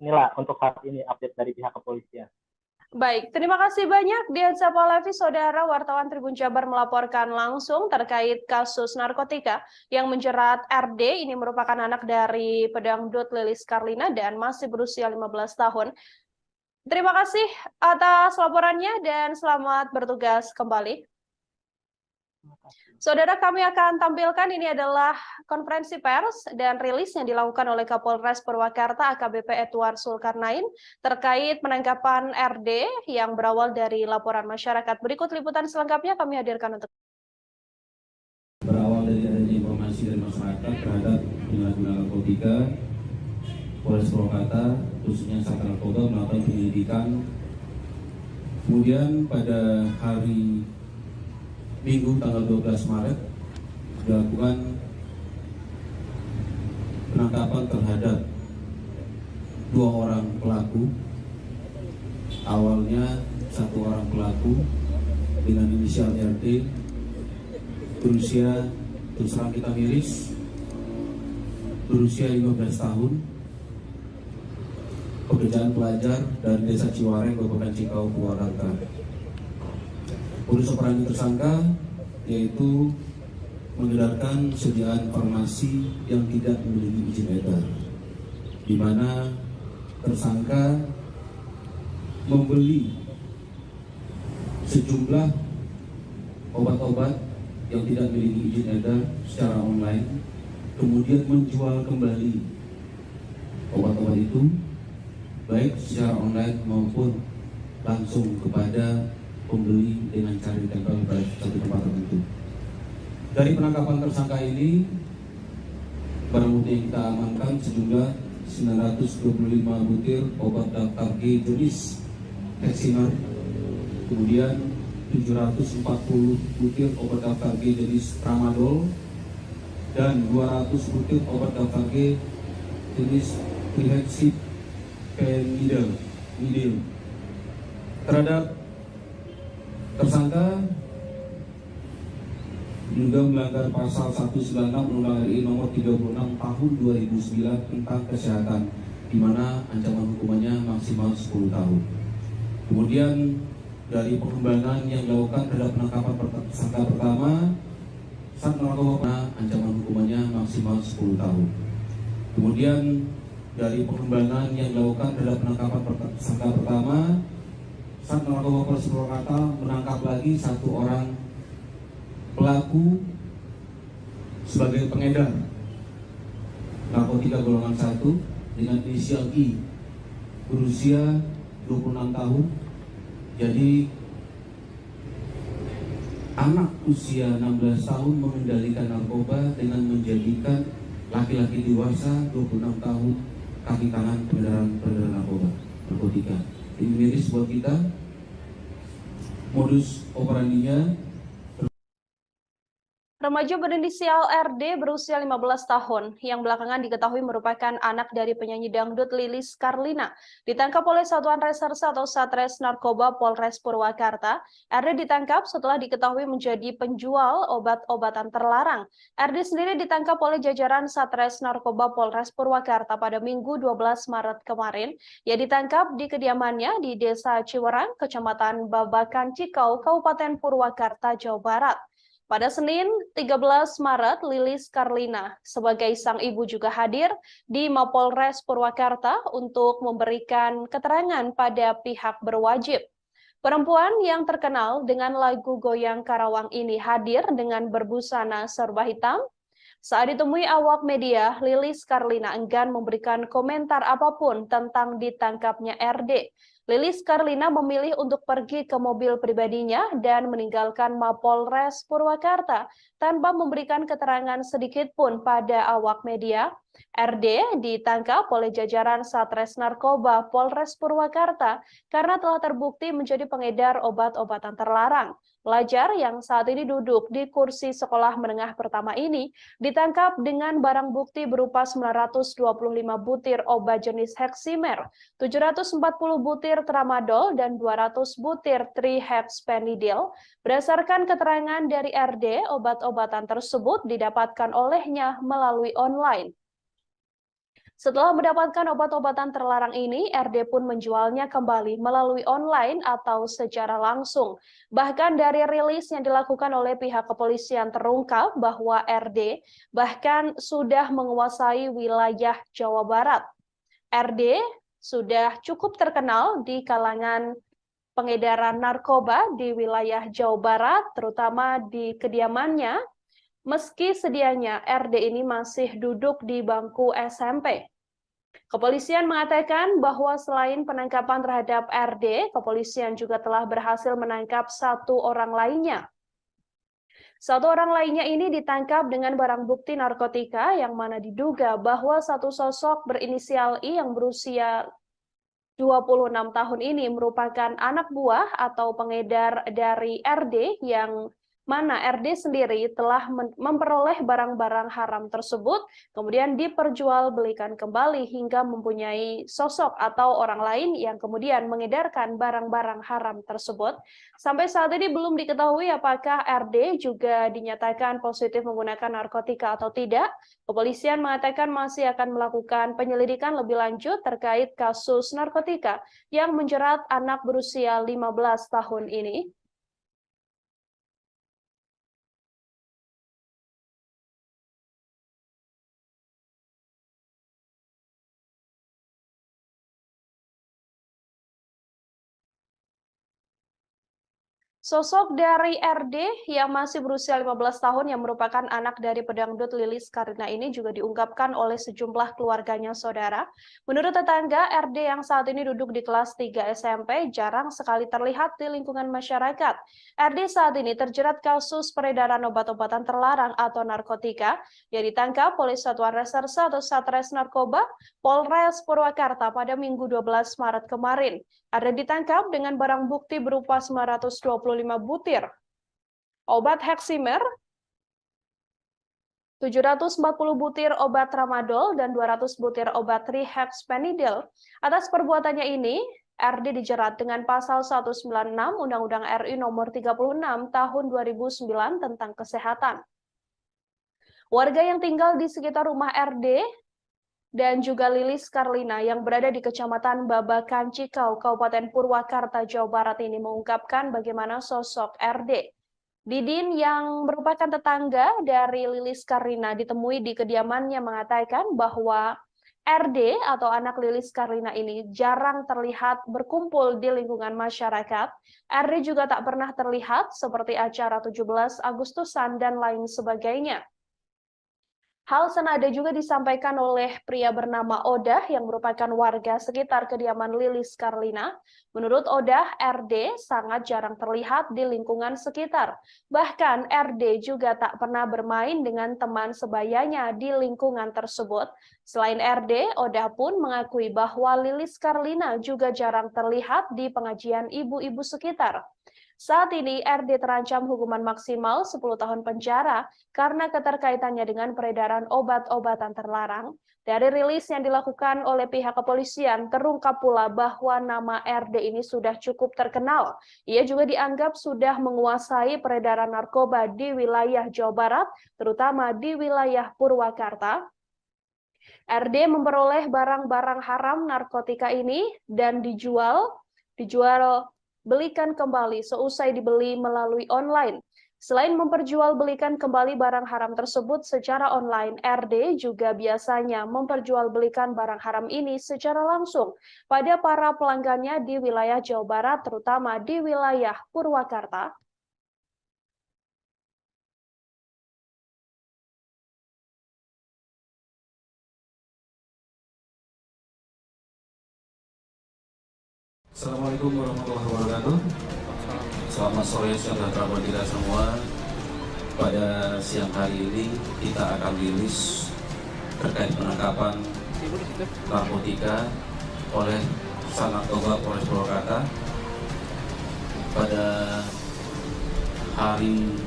E: inilah untuk saat ini update dari pihak kepolisian.
A: Baik, terima kasih banyak Dianza Palevi, saudara wartawan Tribun Jabar melaporkan langsung terkait kasus narkotika yang menjerat RD. Ini merupakan anak dari pedangdut Lilis Karlina dan masih berusia 15 tahun. Terima kasih atas laporannya dan selamat bertugas kembali. Saudara, kami akan tampilkan ini adalah konferensi pers dan rilis yang dilakukan oleh Kapolres Purwakarta AKBP Edward Zulkarnain terkait penangkapan RD yang berawal dari laporan masyarakat. Berikut liputan selengkapnya kami hadirkan untuk
D: berawal dari adanya informasi dari masyarakat terhadap penyalahgunaan narkotika, Polres Purwakarta khususnya Sat Narkoba melakukan penyelidikan. Kemudian pada hari Minggu tanggal 12 Maret dilakukan penangkapan terhadap 2 orang pelaku. Awalnya 1 orang pelaku dengan inisial RT berusia, terus terang kita miris, berusia 15 tahun, pekerjaan pelajar dari Desa Ciwareng, Kabupaten Cikau, Purwakarta. Modus operandi tersangka yaitu mengedarkan sediaan farmasi yang tidak memiliki izin edar, di mana tersangka membeli sejumlah obat-obat yang tidak memiliki izin edar secara online, kemudian menjual kembali obat-obat itu baik secara online maupun langsung kepada pembeli dengan cara ditempel pada satu tempat tertentu. Dari penangkapan tersangka ini, barang bukti yang kita amankan sejumlah 925 butir obat daftar G jenis Heximer, kemudian 740 butir obat daftar G jenis Tramadol, dan 200 butir obat daftar G jenis Trihexyphenidyl. Terhadap tersangka juga melanggar pasal 196 Undang-Undang RI nomor 36 tahun 2009 tentang kesehatan, di mana ancaman hukumannya maksimal 10 tahun. Kemudian dari pengembangan yang dilakukan terhadap penangkapan tersangka pertama, Sat Narkoba, ancaman hukumannya maksimal 10 tahun. Kemudian dari pengembangan yang dilakukan terhadap penangkapan tersangka pertama, Sat Narkoba Polres Purwakarta menangkap lagi 1 orang pelaku sebagai pengedar narkotika golongan 1 dengan inisial I, berusia 26 tahun. Jadi anak usia 16 tahun mengendalikan narkoba dengan menjadikan laki-laki dewasa 26 tahun kaki tangan peredaran narkotika. Ini miris buat kita. Modus operandinya
A: Remaja berinisial RD berusia 15 tahun yang belakangan diketahui merupakan anak dari penyanyi dangdut Lilis Karlina ditangkap oleh Satuan Reserse atau Satres Narkoba Polres Purwakarta. RD ditangkap setelah diketahui menjadi penjual obat-obatan terlarang. RD sendiri ditangkap oleh jajaran Satres Narkoba Polres Purwakarta pada Minggu 12 Maret kemarin. Ia ditangkap di kediamannya di Desa Ciwerang, Kecamatan Babakan Cikau, Kabupaten Purwakarta, Jawa Barat. Pada Senin 13 Maret, Lilis Karlina sebagai sang ibu juga hadir di Mapolres Purwakarta untuk memberikan keterangan pada pihak berwajib. Perempuan yang terkenal dengan lagu Goyang Karawang ini hadir dengan berbusana serba hitam. Saat ditemui awak media, Lilis Karlina enggan memberikan komentar apapun tentang ditangkapnya RD. Lilis Karlina memilih untuk pergi ke mobil pribadinya dan meninggalkan Mapolres Purwakarta tanpa memberikan keterangan sedikit pun pada awak media. RD ditangkap oleh jajaran Satres Narkoba Polres Purwakarta karena telah terbukti menjadi pengedar obat-obatan terlarang. Pelajar yang saat ini duduk di kursi sekolah menengah pertama ini ditangkap dengan barang bukti berupa 925 butir obat jenis Heximer, 740 butir tramadol, dan 200 butir trihexpenidil. Berdasarkan keterangan dari RD, obat-obatan tersebut didapatkan olehnya melalui online. Setelah mendapatkan obat-obatan terlarang ini, RD pun menjualnya kembali melalui online atau secara langsung. Bahkan dari rilis yang dilakukan oleh pihak kepolisian terungkap bahwa RD bahkan sudah menguasai wilayah Jawa Barat. RD sudah cukup terkenal di kalangan pengedaran narkoba di wilayah Jawa Barat, terutama di kediamannya, meski sedianya RD ini masih duduk di bangku SMP. Kepolisian mengatakan bahwa selain penangkapan terhadap RD, kepolisian juga telah berhasil menangkap satu orang lainnya. Satu orang lainnya ini ditangkap dengan barang bukti narkotika yang mana diduga bahwa satu sosok berinisial I yang berusia 26 tahun ini merupakan anak buah atau pengedar dari RD yang mana RD sendiri telah memperoleh barang-barang haram tersebut, kemudian diperjualbelikan kembali hingga mempunyai sosok atau orang lain yang kemudian mengedarkan barang-barang haram tersebut. Sampai saat ini belum diketahui apakah RD juga dinyatakan positif menggunakan narkotika atau tidak. Kepolisian mengatakan masih akan melakukan penyelidikan lebih lanjut terkait kasus narkotika yang menjerat anak berusia 15 tahun ini. Sosok dari RD yang masih berusia 15 tahun yang merupakan anak dari pedangdut Lilis Karlina ini juga diungkapkan oleh sejumlah keluarganya saudara. Menurut tetangga, RD yang saat ini duduk di kelas 3 SMP jarang sekali terlihat di lingkungan masyarakat. RD saat ini terjerat kasus peredaran obat-obatan terlarang atau narkotika yang ditangkap oleh Satuan Reserse atau Satres Narkoba Polres Purwakarta pada Minggu 12 Maret kemarin. RD ditangkap dengan barang bukti berupa 925 butir obat Heximer, 740 butir obat tramadol, dan 200 butir obat trihexpenidil. Atas perbuatannya ini, RD dijerat dengan pasal 196 Undang-Undang RI nomor 36 tahun 2009 tentang kesehatan. Warga yang tinggal di sekitar rumah RD dan juga Lilis Karlina yang berada di Kecamatan Babakan Cikau, Kabupaten Purwakarta, Jawa Barat ini mengungkapkan bagaimana sosok RD. Didin yang merupakan tetangga dari Lilis Karlina ditemui di kediamannya mengatakan bahwa RD atau anak Lilis Karlina ini jarang terlihat berkumpul di lingkungan masyarakat. RD juga tak pernah terlihat seperti acara 17 Agustusan dan lain sebagainya. Hal senada juga disampaikan oleh pria bernama Odah yang merupakan warga sekitar kediaman Lilis Karlina. Menurut Odah, RD sangat jarang terlihat di lingkungan sekitar. Bahkan RD juga tak pernah bermain dengan teman sebayanya di lingkungan tersebut. Selain RD, Odah pun mengakui bahwa Lilis Karlina juga jarang terlihat di pengajian ibu-ibu sekitar. Saat ini, RD terancam hukuman maksimal 10 tahun penjara karena keterkaitannya dengan peredaran obat-obatan terlarang. Dari rilis yang dilakukan oleh pihak kepolisian, terungkap pula bahwa nama RD ini sudah cukup terkenal. Ia juga dianggap sudah menguasai peredaran narkoba di wilayah Jawa Barat, terutama di wilayah Purwakarta. RD memperoleh barang-barang haram narkotika ini dan dijual belikan kembali seusai dibeli melalui online. Selain memperjualbelikan kembali barang haram tersebut secara online, RD juga biasanya memperjualbelikan barang haram ini secara langsung pada para pelanggannya di wilayah Jawa Barat, terutama di wilayah Purwakarta.
D: Assalamualaikum warahmatullahi wabarakatuh. Selamat sore saudara kita semua. Pada siang hari ini kita akan rilis terkait penangkapan narkotika oleh Sanarkoba Polres Purwakarta pada hari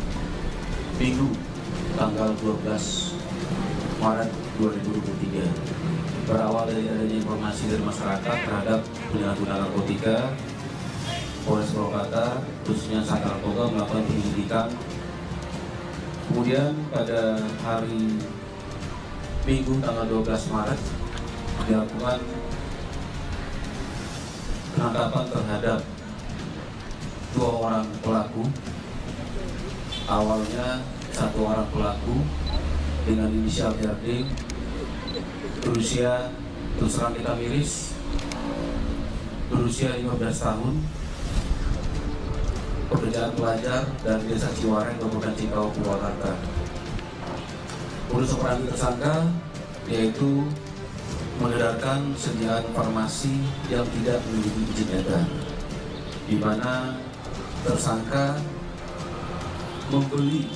D: Minggu tanggal 12 Maret 2023. Berawal dari adanya informasi dari masyarakat terhadap penyalahgunaan narkotika, Polres Purwakarta khususnya Sanarkoba melakukan penyelidikan. Kemudian pada hari Minggu tanggal 12 Maret dilakukan penangkapan terhadap 2 orang pelaku. Awalnya 1 orang pelaku dengan inisial RD berusia, terus terang kita miris, berusia 15 tahun, pekerjaan pelajar dari Desa Ciwareng, Kabupaten Cikau, Purwakarta. Modus operandi tersangka yaitu mengedarkan sediaan farmasi yang tidak memiliki izin edar, di mana tersangka membeli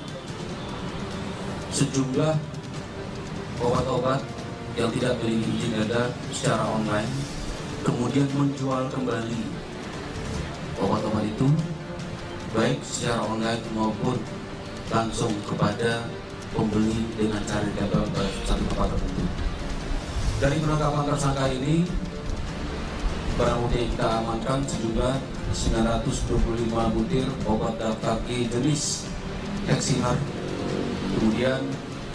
D: sejumlah obat-obat yang tidak memiliki izin edar secara online, kemudian menjual kembali obat-obat itu baik secara online maupun langsung kepada pembeli dengan cara ditempel pada satu tempat tertentu. Dari penangkapan tersangka ini, barang bukti yang kita amankan sejumlah 925 butir obat daftar G jenis Heximer, kemudian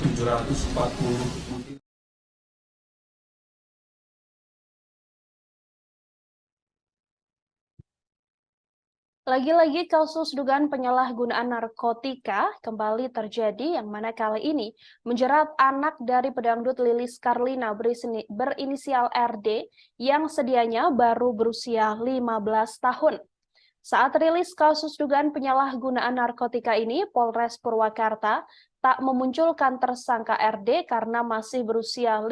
D: 740 butir.
A: Lagi-lagi kasus dugaan penyalahgunaan narkotika kembali terjadi, yang mana kali ini menjerat anak dari pedangdut Lilis Karlina berinisial RD yang sedianya baru berusia 15 tahun. Saat rilis kasus dugaan penyalahgunaan narkotika ini, Polres Purwakarta tak memunculkan tersangka RD karena masih berusia 15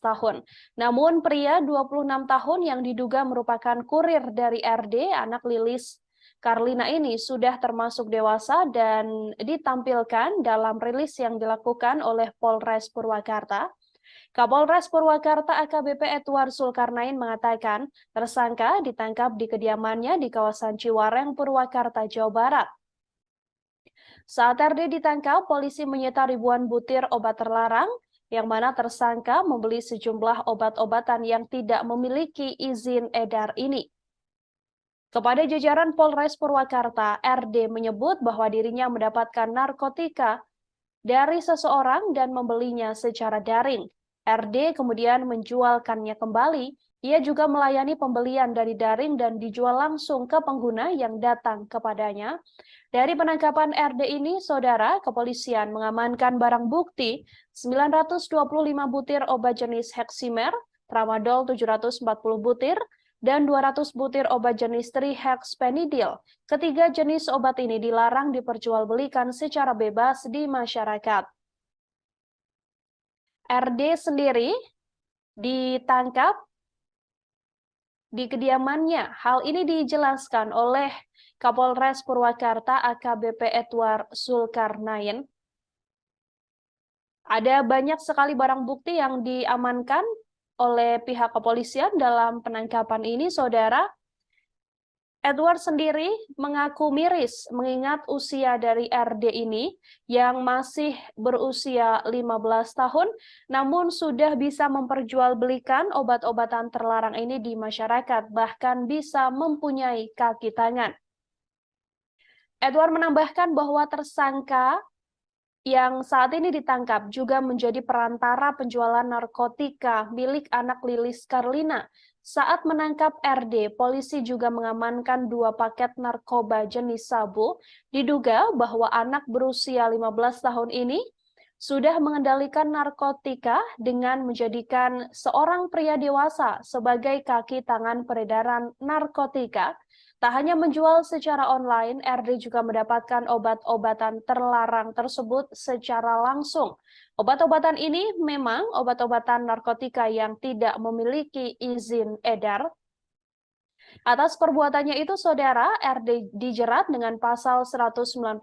A: tahun. Namun pria 26 tahun yang diduga merupakan kurir dari RD, anak Lilis Karlina ini sudah termasuk dewasa dan ditampilkan dalam rilis yang dilakukan oleh Polres Purwakarta. Kapolres Purwakarta AKBP Edward Zulkarnain mengatakan tersangka ditangkap di kediamannya di kawasan Ciwareng, Purwakarta, Jawa Barat. Saat RD ditangkap, polisi menyita ribuan butir obat terlarang, yang mana tersangka membeli sejumlah obat-obatan yang tidak memiliki izin edar ini. Kepada jajaran Polres Purwakarta, RD menyebut bahwa dirinya mendapatkan narkotika dari seseorang dan membelinya secara daring. RD kemudian menjualkannya kembali. Ia juga melayani pembelian dari daring dan dijual langsung ke pengguna yang datang kepadanya. Dari penangkapan RD ini, saudara, kepolisian mengamankan barang bukti 925 butir obat jenis Heximer, Tramadol 740 butir, dan 200 butir obat jenis trihexpenidil. Ketiga jenis obat ini dilarang diperjualbelikan secara bebas di masyarakat. RD sendiri ditangkap di kediamannya. Hal ini dijelaskan oleh Kapolres Purwakarta AKBP Edward Zulkarnain. Ada banyak sekali barang bukti yang diamankan oleh pihak kepolisian dalam penangkapan ini, saudara. Edward sendiri mengaku miris mengingat usia dari RD ini yang masih berusia 15 tahun namun sudah bisa memperjualbelikan obat-obatan terlarang ini di masyarakat, bahkan bisa mempunyai kaki tangan. Edward menambahkan bahwa tersangka yang saat ini ditangkap juga menjadi perantara penjualan narkotika milik anak Lilis Karlina. Saat menangkap RD, polisi juga mengamankan 2 paket narkoba jenis sabu. Diduga bahwa anak berusia 15 tahun ini sudah mengendalikan narkotika dengan menjadikan seorang pria dewasa sebagai kaki tangan peredaran narkotika. Tak hanya menjual secara online, RD juga mendapatkan obat-obatan terlarang tersebut secara langsung. Obat-obatan ini memang obat-obatan narkotika yang tidak memiliki izin edar. Atas perbuatannya itu, Saudara, RD dijerat dengan pasal 196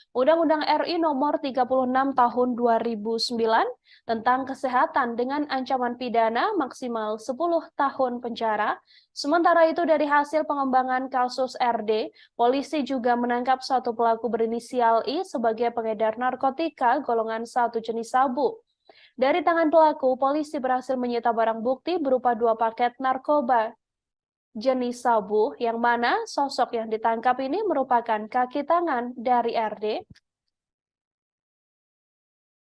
A: Undang-Undang RI nomor 36 tahun 2009 tentang kesehatan dengan ancaman pidana maksimal 10 tahun penjara. Sementara itu, dari hasil pengembangan kasus RD, polisi juga menangkap satu pelaku berinisial I sebagai pengedar narkotika golongan 1 jenis sabu. Dari tangan pelaku, polisi berhasil menyita barang bukti berupa 2 paket narkoba jenis sabu, yang mana sosok yang ditangkap ini merupakan kaki tangan dari RD.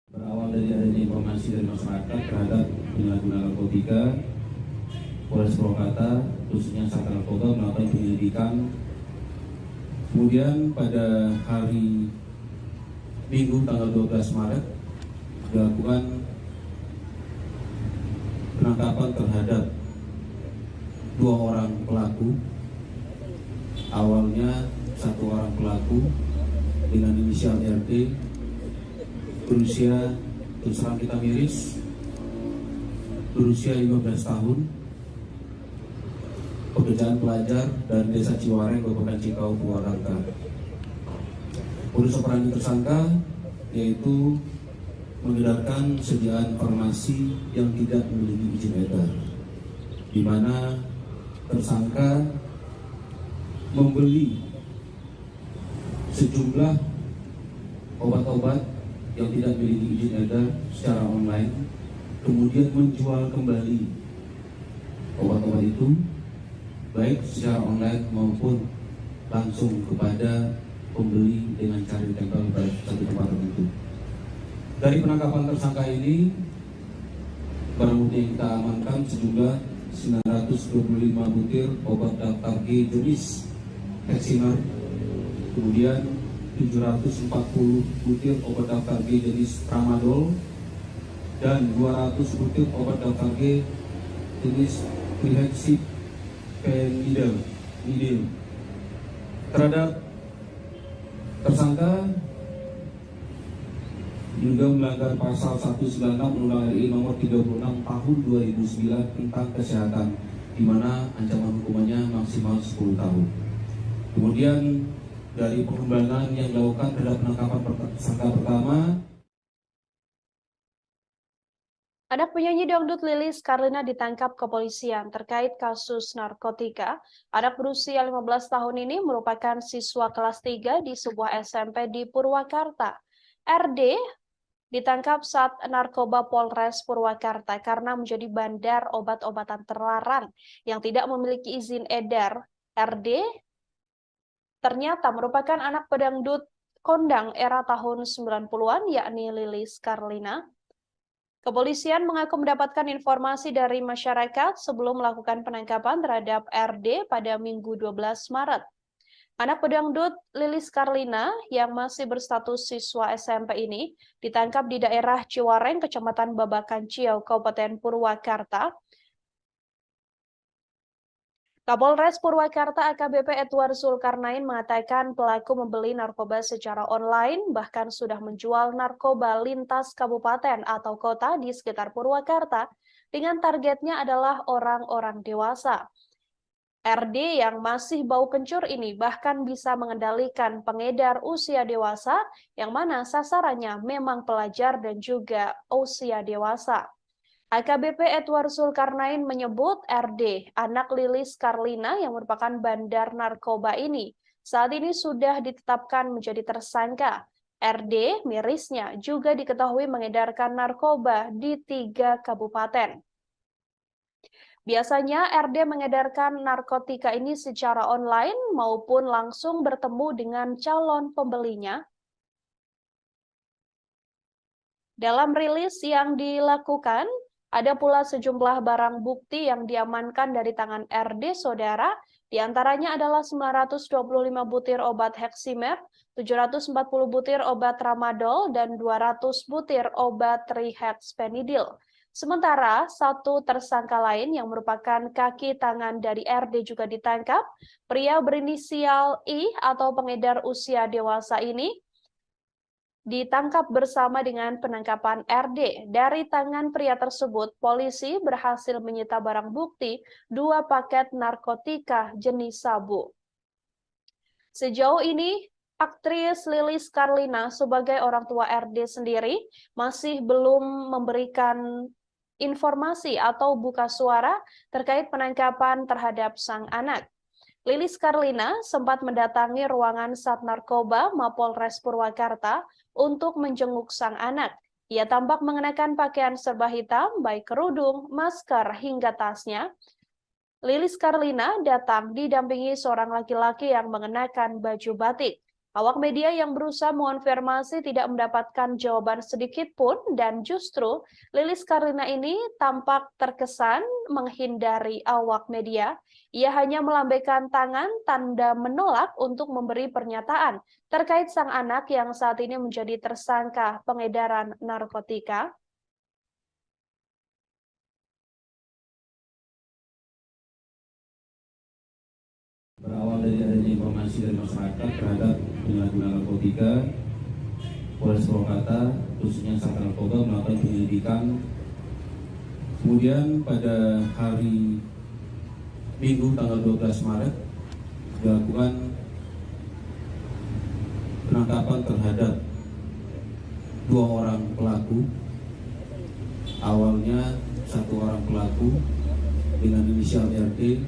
D: Berawal dari adanya informasi dari masyarakat terhadap penyalahgunaan narkotika, Polres Purwakarta, khususnya Sat Narkoba, melakukan penyelidikan. Kemudian pada hari Minggu tanggal 12 Maret dilakukan penangkapan terhadap 2 orang pelaku. Awalnya 1 orang pelaku dengan inisial RD berusia, terus terang kita miris, berusia 15 tahun, pekerjaan pelajar dari Desa Ciwareng, Kabupaten Cikau, Purwakarta. Modus operandi tersangka yaitu mengedarkan sediaan farmasi yang tidak memiliki izin edar, di mana tersangka membeli sejumlah obat-obat yang tidak memiliki izin edar secara online, kemudian menjual kembali obat-obat itu baik secara online maupun langsung kepada pembeli dengan cara ditempel pada satu tempat tertentu. Dari penangkapan tersangka ini, barang bukti yang kita amankan sejumlah 925 butir obat daftar G jenis Heximer, kemudian 740 butir obat daftar G jenis Tramadol, dan 200 butir obat daftar G jenis Trihexyphenidyl. Terhadap tersangka juga melanggar pasal 196 Undang-Undang RI nomor 36 tahun 2009 tentang kesehatan, di mana ancaman hukumannya maksimal 10 tahun. Kemudian dari pengembangan yang dilakukan terhadap penangkapan tersangka pertama,
A: anak penyanyi dangdut Lilis Karlina ditangkap kepolisian terkait kasus narkotika. Anak berusia 15 tahun ini merupakan siswa kelas 3 di sebuah SMP di Purwakarta. RD ditangkap saat narkoba Polres Purwakarta karena menjadi bandar obat-obatan terlarang yang tidak memiliki izin edar. RD ternyata merupakan anak pedangdut kondang era tahun 90-an, yakni Lilis Karlina. Kepolisian mengaku mendapatkan informasi dari masyarakat sebelum melakukan penangkapan terhadap RD pada Minggu 12 Maret. Anak pedangdut Lilis Karlina yang masih berstatus siswa SMP ini ditangkap di daerah Ciwareng, Kecamatan Babakan Ciau, Kabupaten Purwakarta. Kapolres Purwakarta AKBP Edward Zulkarnain mengatakan pelaku membeli narkoba secara online, bahkan sudah menjual narkoba lintas kabupaten atau kota di sekitar Purwakarta dengan targetnya adalah orang-orang dewasa. RD yang masih bau kencur ini bahkan bisa mengendalikan pengedar usia dewasa yang mana sasarannya memang pelajar dan juga usia dewasa. AKBP Edward Zulkarnain menyebut RD, anak Lilis Karlina yang merupakan bandar narkoba ini, saat ini sudah ditetapkan menjadi tersangka. RD, mirisnya, juga diketahui mengedarkan narkoba di 3 kabupaten. Biasanya RD mengedarkan narkotika ini secara online maupun langsung bertemu dengan calon pembelinya. Dalam rilis yang dilakukan, ada pula sejumlah barang bukti yang diamankan dari tangan RD, saudara. Di antaranya adalah 925 butir obat Heximer, 740 butir obat Tramadol, dan 200 butir obat Trihexpenidil. Sementara satu tersangka lain yang merupakan kaki tangan dari RD juga ditangkap. Pria berinisial I atau pengedar usia dewasa ini ditangkap bersama dengan penangkapan RD. Dari tangan pria tersebut, polisi berhasil menyita barang bukti 2 paket narkotika jenis sabu. Sejauh ini, aktris Lilis Karlina sebagai orang tua RD sendiri masih belum memberikan informasi atau buka suara terkait penangkapan terhadap sang anak. Lilis Karlina sempat mendatangi ruangan Sat Narkoba Mapolres Purwakarta untuk menjenguk sang anak. Ia tampak mengenakan pakaian serba hitam, baik kerudung, masker, hingga tasnya. Lilis Karlina datang didampingi seorang laki-laki yang mengenakan baju batik. Awak media yang berusaha mengonfirmasi tidak mendapatkan jawaban sedikit pun, dan justru Lilis Karlina ini tampak terkesan menghindari awak media. Ia hanya melambaikan tangan tanda menolak untuk memberi pernyataan terkait sang anak yang saat ini menjadi tersangka pengedaran narkotika.
D: Berawal dari adanya informasi dari masyarakat terhadap penyalahgunaan narkotika, Polres Purwakarta, khususnya Sat Narkoba, melakukan penyelidikan. Kemudian pada hari Minggu tanggal 12 Maret dilakukan penangkapan terhadap 2 orang pelaku. Awalnya 1 orang pelaku dengan inisial RD,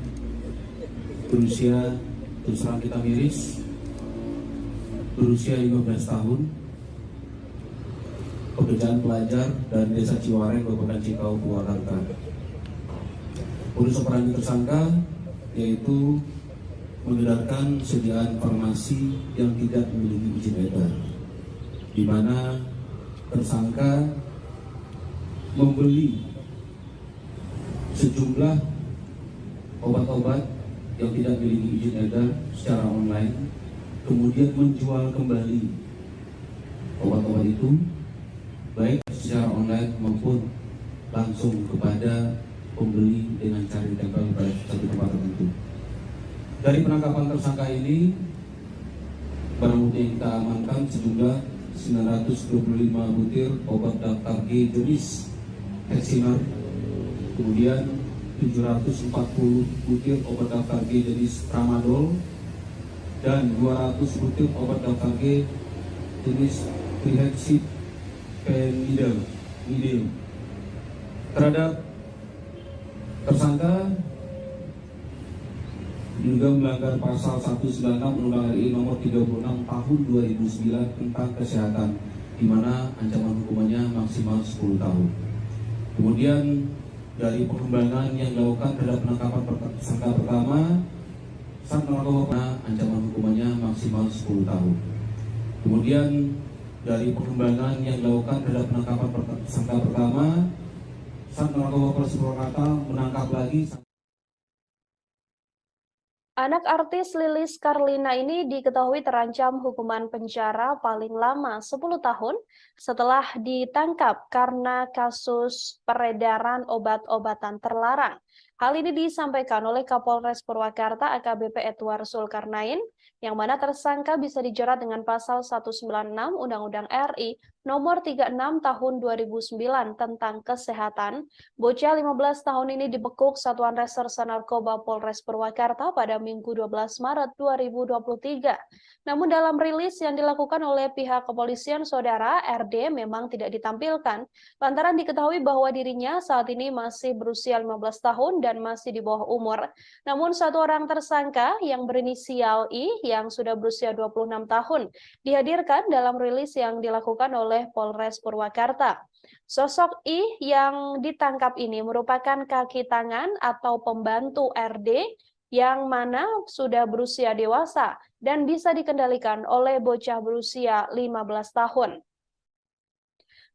D: berusia, terus terang kita miris, berusia 15 tahun, pekerjaan pelajar dan desa Ciwareng, Kabupaten Cikau, Purwakarta. Modus operandi tersangka yaitu mengedarkan sediaan farmasi yang tidak memiliki izin edar, di mana tersangka membeli sejumlah obat-obat yang tidak memiliki izin edar secara online, kemudian menjual kembali obat-obat itu baik secara online maupun langsung kepada pembeli dengan cara ditempel pada satu tempat tertentu. Dari penangkapan tersangka ini, barang bukti yang kita amankan sejumlah 925 butir obat daftar G jenis Heximer, kemudian 740 butir obat daftar G jenis Tramadol, dan 200 butir obat daftar G jenis Trihexpenidil. Terhadap tersangka juga melanggar pasal 196 Undang-Undang RI nomor 36 tahun 2009 tentang kesehatan, di mana ancaman hukumannya maksimal 10 tahun. Kemudian dari pengembangan yang dilakukan terhadap penangkapan tersangka pertama, Sat Narkoba, ancaman hukumannya maksimal 10 tahun. Kemudian dari pengembangan yang dilakukan terhadap penangkapan tersangka pertama, Sat Narkoba Polres Purwakarta menangkap lagi.
A: Anak artis Lilis Karlina ini diketahui terancam hukuman penjara paling lama 10 tahun setelah ditangkap karena kasus peredaran obat-obatan terlarang. Hal ini disampaikan oleh Kapolres Purwakarta AKBP Edward Zulkarnain, yang mana tersangka bisa dijerat dengan pasal 196 Undang-Undang RI Nomor 36 Tahun 2009 tentang Kesehatan. Bocah 15 tahun ini dibekuk Satuan Reserse Narkoba Polres Purwakarta pada Minggu 12 Maret 2023. Namun dalam rilis yang dilakukan oleh pihak kepolisian, saudara, RD memang tidak ditampilkan lantaran diketahui bahwa dirinya saat ini masih berusia 15 tahun dan masih di bawah umur. Namun satu orang tersangka yang berinisial I yang sudah berusia 26 tahun dihadirkan dalam rilis yang dilakukan oleh Polres Purwakarta. Sosok I yang ditangkap ini merupakan kaki tangan atau pembantu RD yang mana sudah berusia dewasa dan bisa dikendalikan oleh bocah berusia 15 tahun.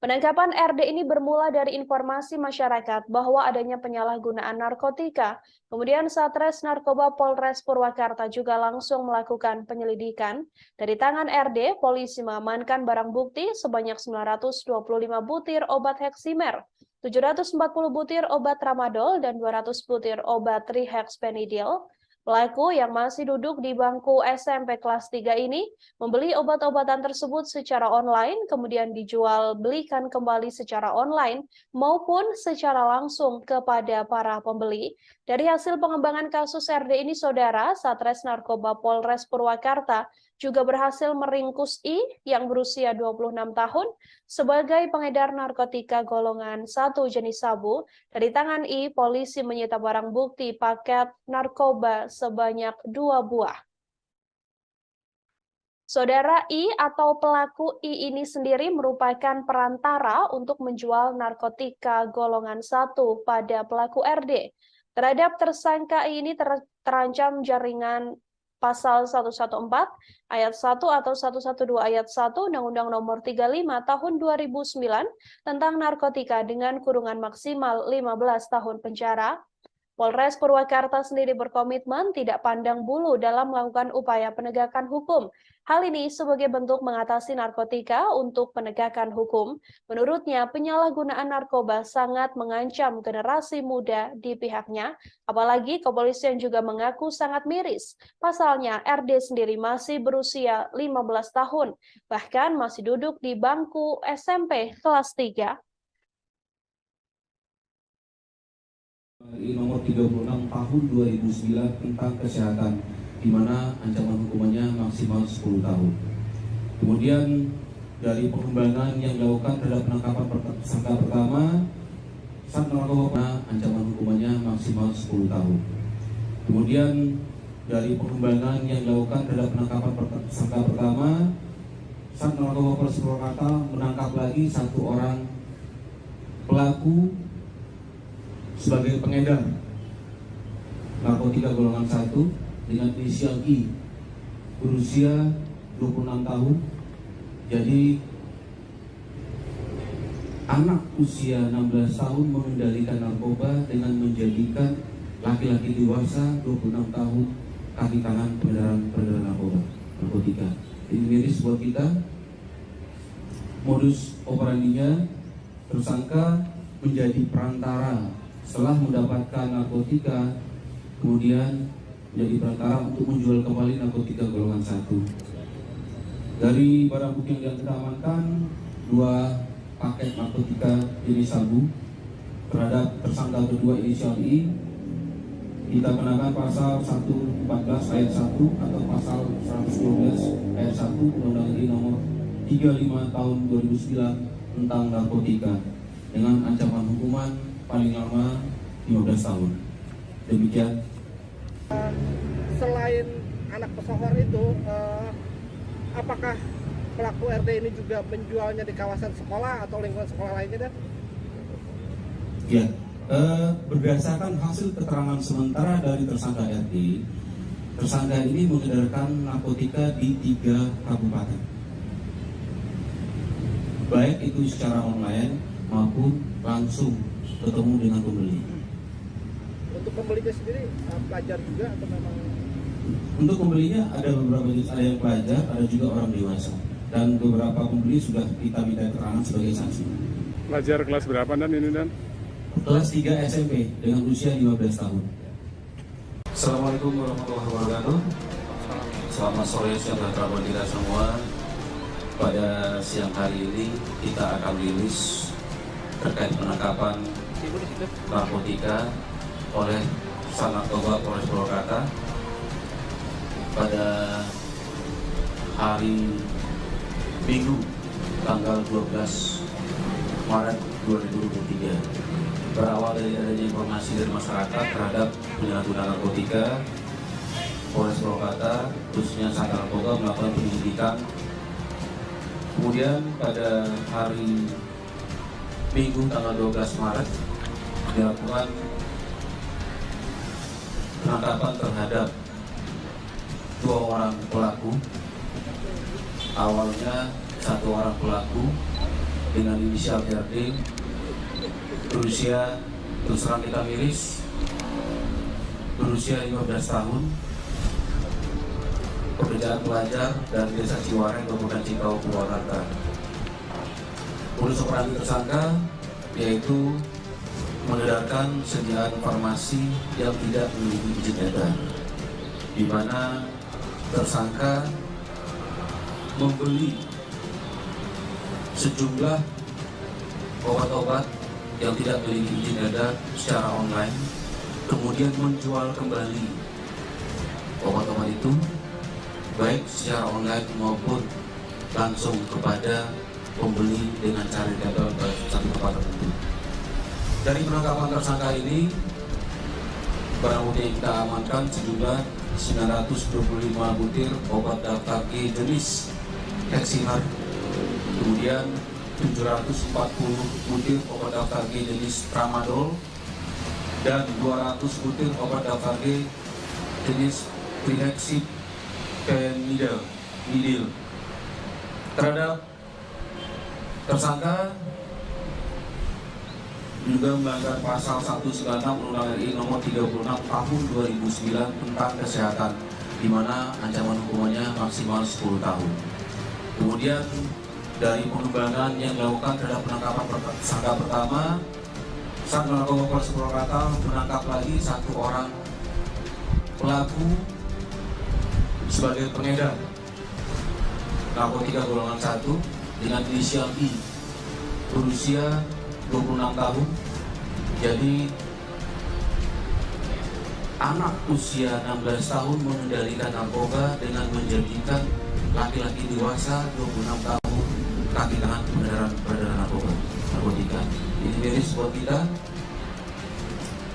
A: Penangkapan RD ini bermula dari informasi masyarakat bahwa adanya penyalahgunaan narkotika. Kemudian Satres Narkoba Polres Purwakarta juga langsung melakukan penyelidikan. Dari tangan RD, polisi mengamankan barang bukti sebanyak 925 butir obat heksimer, 740 butir obat tramadol, dan 200 butir obat trihexpenidil. Pelaku yang masih duduk di bangku SMP kelas 3 ini membeli obat-obatan tersebut secara online, kemudian dijual belikan kembali secara online maupun secara langsung kepada para pembeli. Dari hasil pengembangan kasus RD ini, saudara, Satres Narkoba Polres Purwakarta juga berhasil meringkus I yang berusia 26 tahun sebagai pengedar narkotika golongan 1 jenis sabu. Dari tangan I, polisi menyita barang bukti paket narkoba sebanyak 2 buah. Saudara, I atau pelaku I ini sendiri merupakan perantara untuk menjual narkotika golongan 1 pada pelaku RD. Terhadap tersangka I ini terancam jaringan Pasal 114 Ayat 1 atau 112 Ayat 1 Undang-Undang Nomor 35 Tahun 2009 tentang narkotika dengan kurungan maksimal 15 tahun penjara. Polres Purwakarta sendiri berkomitmen tidak pandang bulu dalam melakukan upaya penegakan hukum. Hal ini sebagai bentuk mengatasi narkotika untuk penegakan hukum. Menurutnya, penyalahgunaan narkoba sangat mengancam generasi muda di pihaknya, apalagi kepolisian juga mengaku sangat miris. Pasalnya, RD sendiri masih berusia 15 tahun, bahkan masih duduk di bangku SMP kelas 3.
D: Nomor 36 Tahun 2009 tentang Kesehatan, di mana ancaman hukumannya maksimal 10 tahun. Kemudian dari pengembangan yang dilakukan terhadap penangkapan tersangka pertama, saat narkoba ancaman hukumannya maksimal 10 tahun. Kemudian dari pengembangan yang dilakukan terhadap penangkapan tersangka pertama, saat narkoba Polres Purwakarta menangkap lagi satu orang pelaku sebagai pengedar narkotika golongan 1 dengan inisial I, berusia 26 tahun. Jadi anak usia 16 tahun mengendalikan narkoba dengan menjadikan laki-laki dewasa 26 tahun kaki tangan peredaran narkotika. Ini miris buat kita. Modus operandinya, tersangka menjadi perantara setelah mendapatkan narkotika, kemudian menjadi perantara untuk menjual kembali narkotika golongan 1. Dari barang bukti yang kita amankan, 2 paket narkotika jenis sabu terhadap tersangka kedua inisial I. Kita kenakan pasal 114 ayat 1 atau pasal 112 ayat 1 Undang-Undang RI Nomor 35 Tahun 2009 tentang narkotika dengan ancaman hukuman paling lama 15 tahun. Demikian.
F: Selain anak pesohor itu, apakah pelaku RD ini juga menjualnya di kawasan sekolah atau lingkungan sekolah lainnya, Dan?
D: Ya, berdasarkan hasil keterangan sementara dari tersangka RD, tersangka ini mengedarkan narkotika di 3 kabupaten, baik itu secara online maupun langsung ketemu dengan pembeli.
F: Untuk pembelinya sendiri pelajar juga atau memang?
D: Untuk pembelinya ada beberapa jenis, ada yang pelajar, ada juga orang dewasa, dan beberapa pembeli sudah kita minta keterangan sebagai saksi.
G: Pelajar kelas berapa Dan ini Dan?
D: kelas 3 SMP dengan usia 15 tahun. Assalamualaikum warahmatullahi wabarakatuh. Selamat sore, siang dan buat kita semua. Pada siang hari ini kita akan rilis terkait penangkapan narkotika oleh Narkoba Polres Purwakarta pada hari Minggu tanggal 12 Maret 2023. Berawal dari adanya informasi dari masyarakat terhadap penyalahgunaan narkotika, Polres Purwakarta khususnya Sat Narkoba melakukan penyelidikan. Kemudian pada hari Minggu tanggal 12 Maret dilakukan penangkapan terhadap 2 orang pelaku. Awalnya 1 orang pelaku dengan inisial RD berusia, terus terang kita miris, berusia 15 tahun, pekerjaan pelajar dari Desa Ciwareng, Kabupaten Cikau, Purwakarta. Modus operandi tersangka yaitu mengedarkan sediaan farmasi yang tidak memiliki izin edar, di mana tersangka membeli sejumlah obat-obat yang tidak memiliki izin edar secara online, kemudian menjual kembali obat-obat itu baik secara online maupun langsung kepada pembeli dengan cara diambil ke satu tempat tertentu. Dari penangkapan tersangka ini, barang bukti yang kita amankan sejumlah 925 butir obat daftar G jenis Heximer, kemudian 740 butir obat daftar G jenis Tramadol, dan 200 butir obat daftar G jenis Trihexyphenidyl. Terhadap tersangka juga melanggar pasal 196 Undang-Undang RI nomor 36 tahun 2009 tentang kesehatan, di mana ancaman hukumannya maksimal 10 tahun. Kemudian dari pengembangan yang dilakukan terhadap penangkapan tersangka pertama, Sat Narkoba Polres Purwakarta menangkap lagi 1 orang pelaku sebagai pengedar narkotika golongan 1 dengan inisial I, berusia 26 tahun. Jadi anak usia 16 tahun mengendalikan narkoba dengan menjadikan laki-laki dewasa 26 tahun kaki tangan peredaran narkotika. Ini miris buat kita.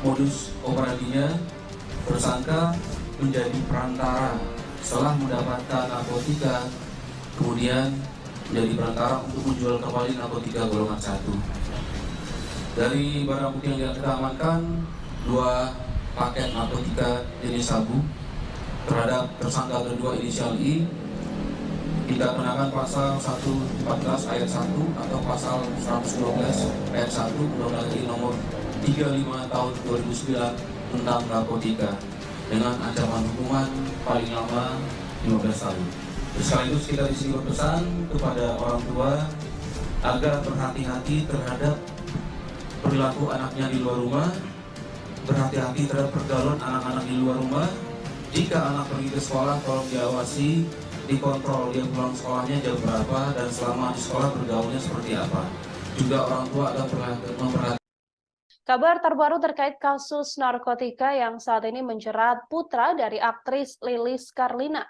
D: Modus operandinya, tersangka menjadi perantara setelah mendapatkan narkotika, kemudian menjadi perantara untuk menjual kembali narkotika golongan 1. Dari barang bukti yang kita amankan 2 paket narkotika jenis sabu. Terhadap tersangka kedua inisial I, kita kenakan pasal 114 ayat 1 atau pasal 112 ayat 1 Undang-Undang RI nomor 35 tahun 2009 tentang narkotika dengan ancaman hukuman paling lama 15 tahun. Sekaligus kita di sini berpesan kepada orang tua agar berhati-hati terhadap perilaku anaknya di luar rumah, berhati-hati terhadap pergaulan anak-anak di luar rumah. Jika anak pergi ke sekolah, tolong diawasi, dikontrol dia pulang sekolahnya jam berapa dan selama di sekolah bergaulnya seperti apa. Juga orang tua agar memperhatikan.
A: Kabar terbaru terkait kasus narkotika yang saat ini menjerat putra dari aktris Lilis Karlina.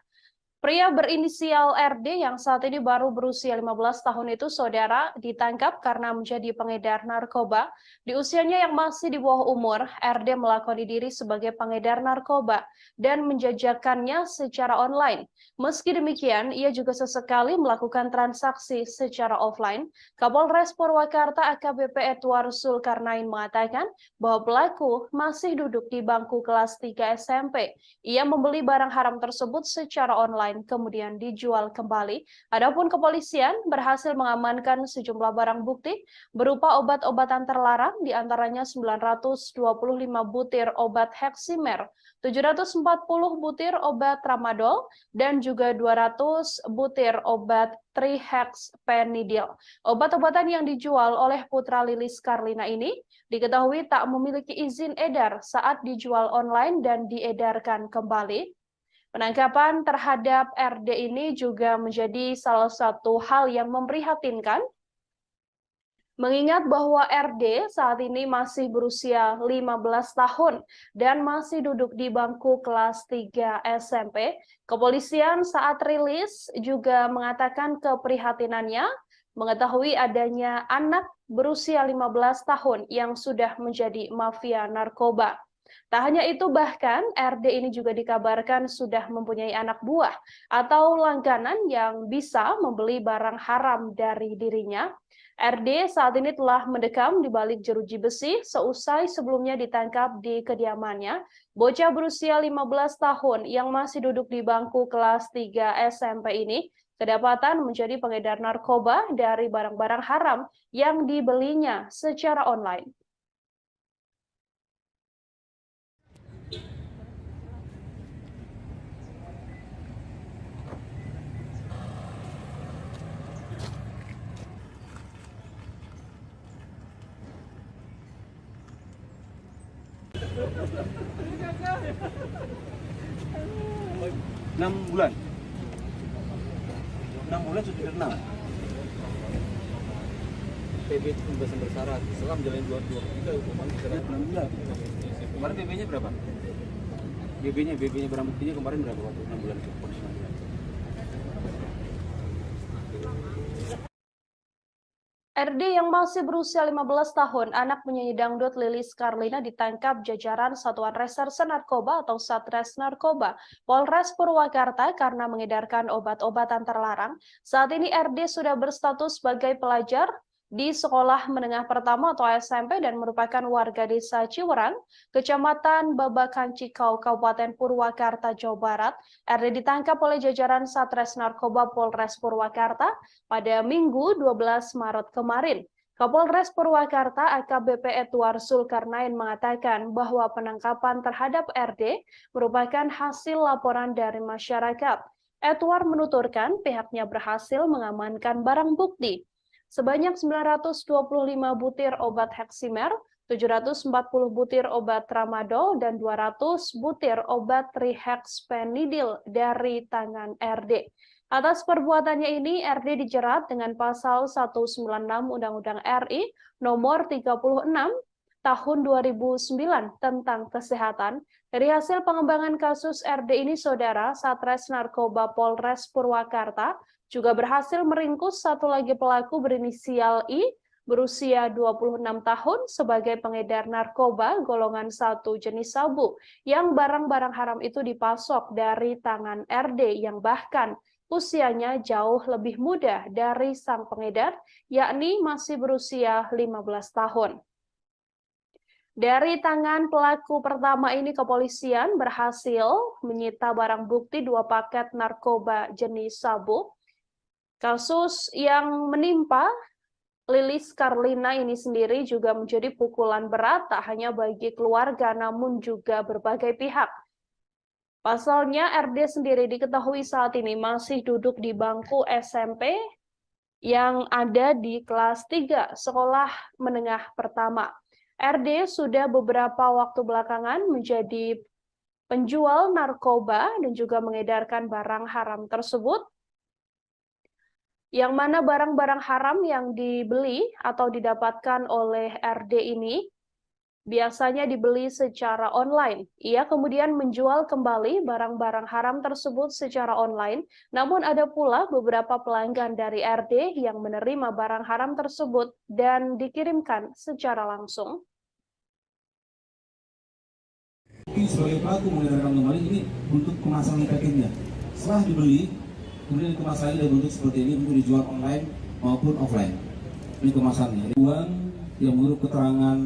A: Pria berinisial RD yang saat ini baru berusia 15 tahun itu, saudara, ditangkap karena menjadi pengedar narkoba. Di usianya yang masih di bawah umur, RD melakoni diri sebagai pengedar narkoba dan menjajakannya secara online. Meski demikian, ia juga sesekali melakukan transaksi secara offline. Kapolres Purwakarta AKBP Edward Zulkarnain mengatakan bahwa pelaku masih duduk di bangku kelas 3 SMP. Ia membeli barang haram tersebut secara online online kemudian dijual kembali. Adapun kepolisian berhasil mengamankan sejumlah barang bukti berupa obat-obatan terlarang, diantaranya 925 butir obat Heximer, 740 butir obat Tramadol, dan juga 200 butir obat trihexpenidil. Obat-obatan yang dijual oleh putra Lilis Karlina ini diketahui tak memiliki izin edar saat dijual online dan diedarkan kembali. Penangkapan terhadap RD ini juga menjadi salah satu hal yang memprihatinkan, mengingat bahwa RD saat ini masih berusia 15 tahun dan masih duduk di bangku kelas 3 SMP. Kepolisian saat rilis juga mengatakan keprihatinannya mengetahui adanya anak berusia 15 tahun yang sudah menjadi mafia narkoba. Tak hanya itu, bahkan RD ini juga dikabarkan sudah mempunyai anak buah atau langganan yang bisa membeli barang haram dari dirinya. RD saat ini telah mendekam di balik jeruji besi seusai sebelumnya ditangkap di kediamannya. Bocah berusia 15 tahun yang masih duduk di bangku kelas 3 SMP ini kedapatan menjadi pengedar narkoba dari barang-barang haram yang dibelinya secara online.
B: Enam bulan sudah kenal.
C: PB pembebasan bersyarat setelah menjalani 2 hukuman sekitar
B: 6 bulan. Kemarin BB-nya berapa? BB-nya barang buktinya kemarin berapa waktu 6 bulan itu?
A: RD yang masih berusia 15 tahun, anak penyanyi dangdut Lilis Karlina ditangkap jajaran Satuan Reserse Narkoba atau Satres Narkoba Polres Purwakarta karena mengedarkan obat-obatan terlarang. Saat ini RD sudah berstatus sebagai pelajar di Sekolah Menengah Pertama atau SMP dan merupakan warga desa Ciwerang, Kecamatan Babakan Cikau, Kabupaten Purwakarta, Jawa Barat. RD ditangkap oleh jajaran Satres Narkoba Polres Purwakarta pada Minggu 12 Maret kemarin. Kapolres Purwakarta AKBP Edward Zulkarnain mengatakan bahwa penangkapan terhadap RD merupakan hasil laporan dari masyarakat. Edward menuturkan pihaknya berhasil mengamankan barang bukti sebanyak 925 butir obat Heximer, 740 butir obat Tramadol, dan 200 butir obat trihexpenidil dari tangan RD. Atas perbuatannya ini, RD dijerat dengan pasal 196 Undang-Undang RI nomor 36 tahun 2009 tentang kesehatan. Dari hasil pengembangan kasus RD ini, Saudara, Satres Narkoba Polres Purwakarta juga berhasil meringkus satu lagi pelaku berinisial I berusia 26 tahun sebagai pengedar narkoba golongan 1 jenis sabu yang barang-barang haram itu dipasok dari tangan RD yang bahkan usianya jauh lebih muda dari sang pengedar, yakni masih berusia 15 tahun. Dari tangan pelaku pertama ini, kepolisian berhasil menyita barang bukti 2 paket narkoba jenis sabu. Kasus yang menimpa Lilis Karlina ini sendiri juga menjadi pukulan berat tak hanya bagi keluarga namun juga berbagai pihak. Pasalnya RD sendiri diketahui saat ini masih duduk di bangku SMP yang ada di kelas 3 Sekolah Menengah Pertama. RD sudah beberapa waktu belakangan menjadi penjual narkoba dan juga mengedarkan barang haram tersebut, yang mana barang-barang haram yang dibeli atau didapatkan oleh RD ini biasanya dibeli secara online. Ia kemudian menjual kembali barang-barang haram tersebut secara online, namun ada pula beberapa pelanggan dari RD yang menerima barang haram tersebut dan dikirimkan secara langsung.
D: Sebagai pelaku mengedarkan kembali ini untuk kemasan packagingnya. Setelah dibeli, kemudian dikemas lagi dalam bentuk seperti ini untuk dijual online maupun offline. Ini kemasannya. Uang yang menurut keterangan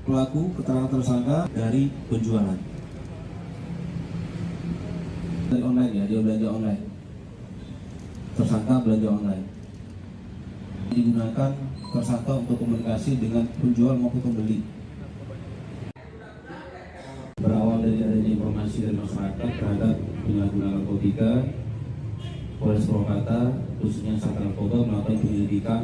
D: pelaku, keterangan tersangka dari penjualan. Dari online ya, dia belanja online. tersangka belanja online. Digunakan tersangka untuk komunikasi dengan penjual maupun pembeli. Berawal dari adanya informasi dari masyarakat terhadap penyalahgunaan narkotika, Polres Purwakarta khususnya Sat Narkoba melakukan penyelidikan.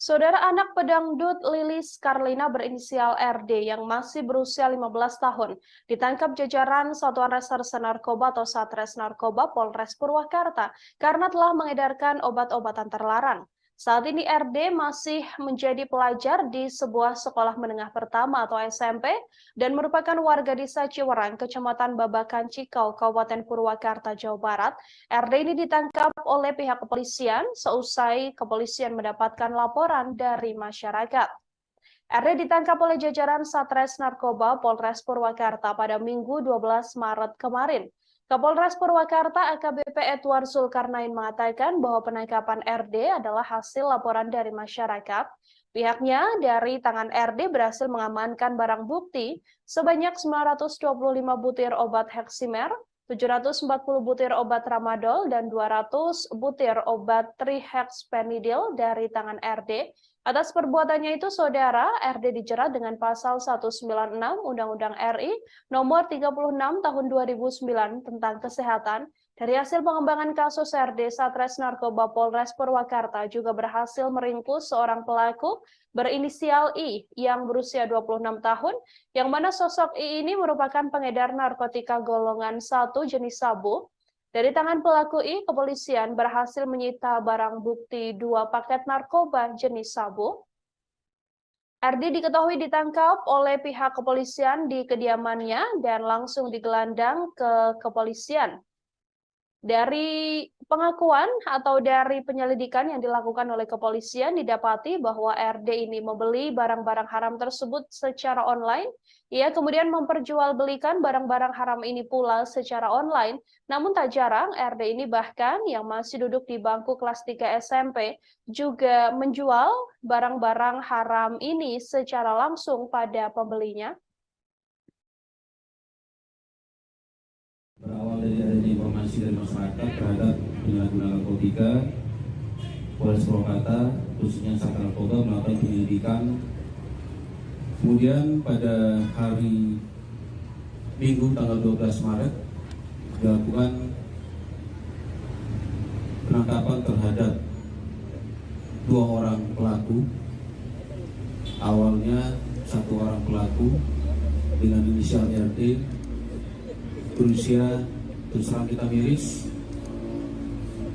A: Saudara anak pedangdut Lilis Karlina berinisial RD yang masih berusia 15 tahun ditangkap jajaran Satuan Reserse Narkoba atau Satres Narkoba Polres Purwakarta karena telah mengedarkan obat-obatan terlarang. Saat ini RD masih menjadi pelajar di sebuah sekolah menengah pertama atau SMP dan merupakan warga desa Ciwerang, Kecamatan Babakan Cikau, Kabupaten Purwakarta, Jawa Barat. RD ini ditangkap oleh pihak kepolisian seusai kepolisian mendapatkan laporan dari masyarakat. RD ditangkap oleh jajaran Satres Narkoba Polres Purwakarta pada Minggu 12 Maret kemarin. Kapolres Purwakarta AKBP Edward Zulkarnain mengatakan bahwa penangkapan RD adalah hasil laporan dari masyarakat. Pihaknya dari tangan RD berhasil mengamankan barang bukti sebanyak 925 butir obat Heximer, 740 butir obat Tramadol, dan 200 butir obat Trihexpenidil dari tangan RD. Atas perbuatannya itu, saudara, RD dijerat dengan pasal 196 Undang-Undang RI nomor 36 tahun 2009 tentang kesehatan. Dari hasil pengembangan kasus RD, Satres Narkoba Polres Purwakarta juga berhasil meringkus seorang pelaku berinisial I yang berusia 26 tahun, yang mana sosok I ini merupakan pengedar narkotika golongan 1 jenis sabu. Dari tangan pelaku I, kepolisian berhasil menyita barang bukti 2 paket narkoba jenis sabu. RD diketahui ditangkap oleh pihak kepolisian di kediamannya dan langsung digelandang ke kepolisian. Dari pengakuan atau dari penyelidikan yang dilakukan oleh kepolisian didapati bahwa RD ini membeli barang-barang haram tersebut secara online. Ia kemudian memperjualbelikan barang-barang haram ini pula secara online. Namun tak jarang RD ini bahkan yang masih duduk di bangku kelas 3 SMP juga menjual barang-barang haram ini secara langsung pada pembelinya.
D: Berawal dari adanya informasi dari masyarakat terhadap penyalahgunaan narkotika, Polres Purwakarta khususnya Sat Narkoba melakukan penyelidikan. Kemudian pada hari Minggu tanggal 12 Maret dilakukan penangkapan terhadap 2 orang pelaku. Awalnya 1 orang pelaku dengan inisial RD berusia, terus terang kita miris,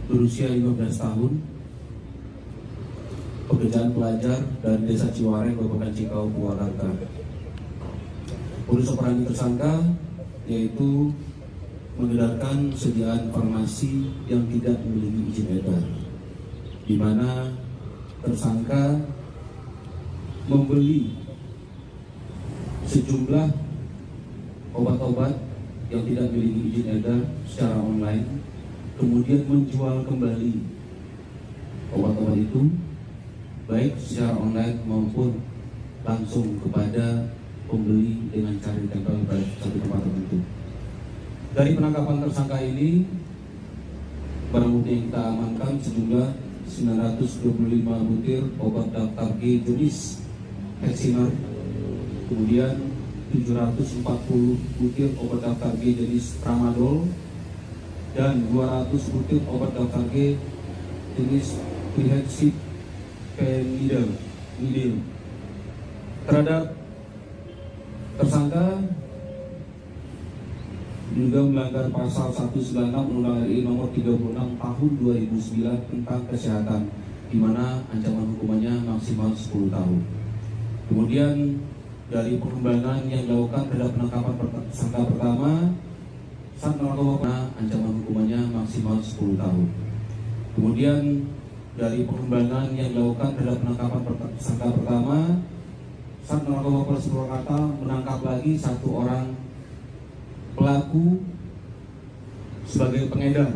D: berusia 15 tahun, pekerjaan pelajar dari desa Ciwareng, Kabupaten Cikau, Purwakarta. Modus operandi tersangka yaitu mengedarkan sediaan farmasi yang tidak memiliki izin edar, di mana tersangka membeli sejumlah obat-obat yang tidak memiliki izin edar secara online, kemudian menjual kembali obat-obat itu baik secara online maupun langsung kepada pembeli dengan cara ditempel pada satu tempat tertentu. Dari penangkapan tersangka ini, barang bukti yang kita amankan sejumlah 925 butir obat daftar G jenis Heximer, kemudian 740 butir obat daftar G jenis Tramadol, dan 200 butir obat daftar G jenis Trihexpenidil. Terhadap tersangka juga melanggar pasal 196 Undang-Undang RI nomor 36 tahun 2009 tentang kesehatan, di mana ancaman hukumannya maksimal 10 tahun. Kemudian dari pengembangan yang dilakukan terhadap penangkapan tersangka pertama, Sat Narkoba ancaman hukumannya maksimal 10 tahun. Kemudian dari pengembangan yang dilakukan terhadap penangkapan tersangka pertama, Sat Narkoba Polres Purwakarta menangkap lagi 1 orang pelaku sebagai pengedar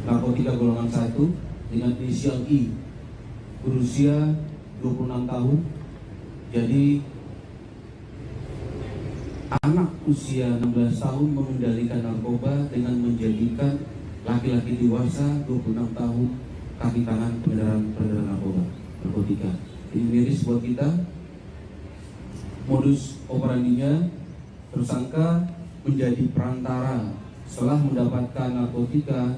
D: narkotika golongan 1 dengan inisial I, berusia 26 tahun. Jadi anak usia 16 tahun mengendalikan narkoba dengan menjadikan laki-laki dewasa 26 tahun kaki tangan peredaran narkotika. Ini miris buat kita. Modus operandinya, tersangka menjadi perantara setelah mendapatkan narkotika,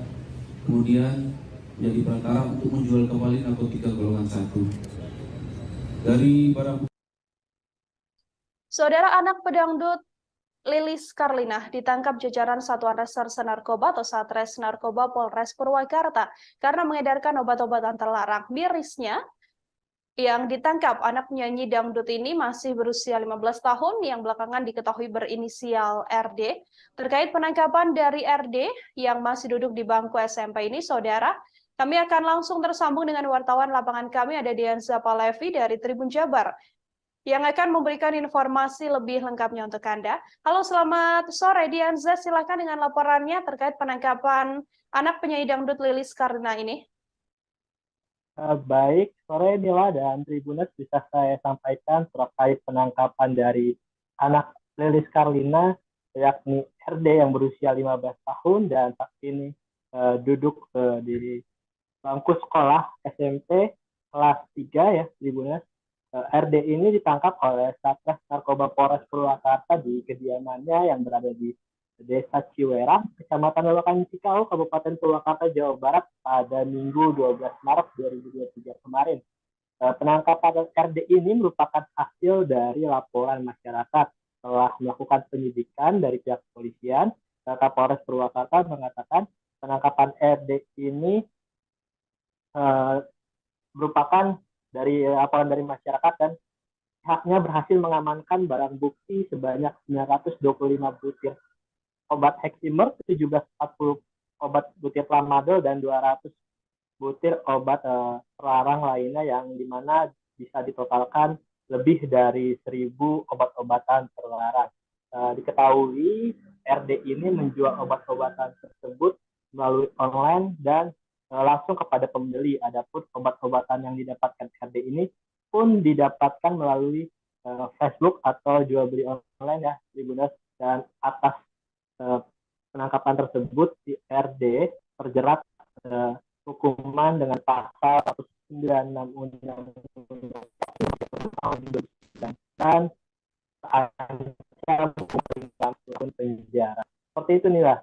D: kemudian menjadi perantara untuk menjual kembali narkotika golongan 1. Dari barang
A: Saudara, anak pedangdut Lilis Karlina ditangkap jajaran Satuan Reserse Narkoba atau Satres Narkoba Polres Purwakarta karena mengedarkan obat-obatan terlarang. Mirisnya, yang ditangkap anak penyanyi dangdut ini masih berusia 15 tahun yang belakangan diketahui berinisial RD. Terkait penangkapan dari RD yang masih duduk di bangku SMP ini, saudara, kami akan langsung tersambung dengan wartawan lapangan kami, ada Dianza Palevi dari Tribun Jabar, yang akan memberikan informasi lebih lengkapnya untuk Anda. Halo, selamat sore Dianza, silakan dengan laporannya terkait penangkapan anak penyanyi dangdut Lilis Karlina ini.
E: Baik, sore Nila dan Tribuners, bisa saya sampaikan terkait penangkapan dari anak Lilis Karlina, yakni RD yang berusia 15 tahun dan saat ini duduk di bangku sekolah SMP kelas 3 ya, Tribuners. RD ini ditangkap oleh Satres Narkoba Polres Purwakarta di kediamannya yang berada di Desa Ciwera, Kecamatan Babakan Cikau, Kabupaten Purwakarta, Jawa Barat pada Minggu 12 Maret 2023 kemarin. Penangkapan RD ini merupakan hasil dari laporan masyarakat. Setelah melakukan penyidikan dari pihak kepolisian, Kapolres Purwakarta mengatakan penangkapan RD ini merupakan dari laporan dari masyarakat dan pihaknya berhasil mengamankan barang bukti sebanyak 925 butir obat Heximer, 1740 obat butir tramadol, dan 200 butir obat terlarang lainnya yang dimana bisa ditotalkan lebih dari 1.000 obat-obatan terlarang. Diketahui RD ini menjual obat-obatan tersebut melalui online dan langsung kepada pembeli. Adapun obat-obatan yang didapatkan RD ini pun didapatkan melalui Facebook atau jual beli online ya, Tribuners. Dan atas penangkapan tersebut di RD terjerat hukuman dengan pasal 196 Undang-Undang tahun 2009 dan terancam hukuman penjara. Seperti itu nih lah.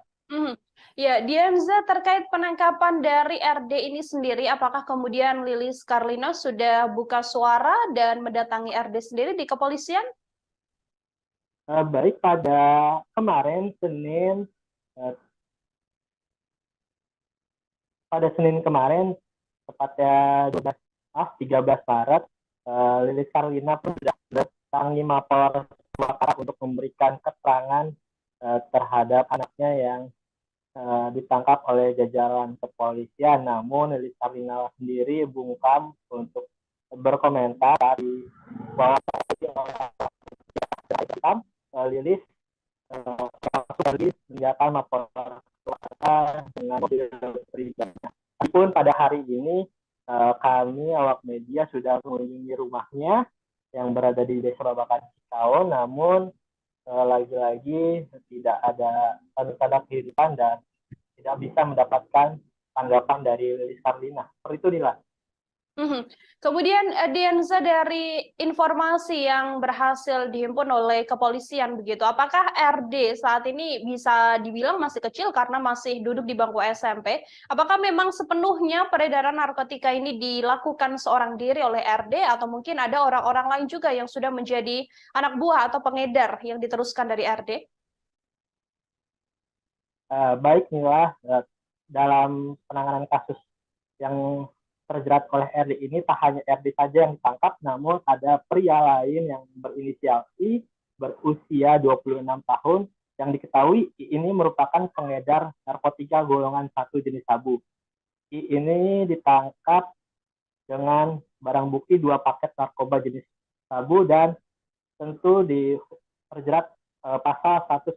A: Ya, Dianza, terkait penangkapan dari RD ini sendiri, apakah kemudian Lilis Karlina sudah buka suara dan mendatangi RD sendiri di kepolisian?
E: Baik, pada kemarin Senin kemarin, tepatnya 13 Maret, Lilis Karlina pun sudah mendatangi Mapolres Purwakarta untuk memberikan keterangan terhadap anaknya yang ditangkap oleh jajaran kepolisian. Namun Lilis Karlina sendiri bungkam untuk berkomentar bahwa Lilis meninggalkan Mapolres Purwakarta dengan mobil pribadinya. Meskipun pada hari ini kami awak media sudah mengunjungi rumahnya yang berada di Desa Babakan Cikau, namun lagi-lagi tidak ada tanda-tanda kehidupan dan tidak bisa mendapatkan tanggapan dari Lilis Karlina. Seperti itu, Dila.
A: Kemudian Dianza, dari informasi yang berhasil dihimpun oleh kepolisian begitu, apakah RD saat ini bisa dibilang masih kecil karena masih duduk di bangku SMP? Apakah memang sepenuhnya peredaran narkotika ini dilakukan seorang diri oleh RD atau mungkin ada orang-orang lain juga yang sudah menjadi anak buah atau pengedar yang diteruskan dari RD?
E: Baik, Nila, dalam penanganan kasus yang terjerat oleh RD ini, tak hanya RD saja yang ditangkap, namun ada pria lain yang berinisial I, berusia 26 tahun, yang diketahui I ini merupakan pengedar narkotika golongan 1 jenis sabu. I ini ditangkap dengan barang bukti 2 paket narkoba jenis sabu dan tentu terjerat pasal 114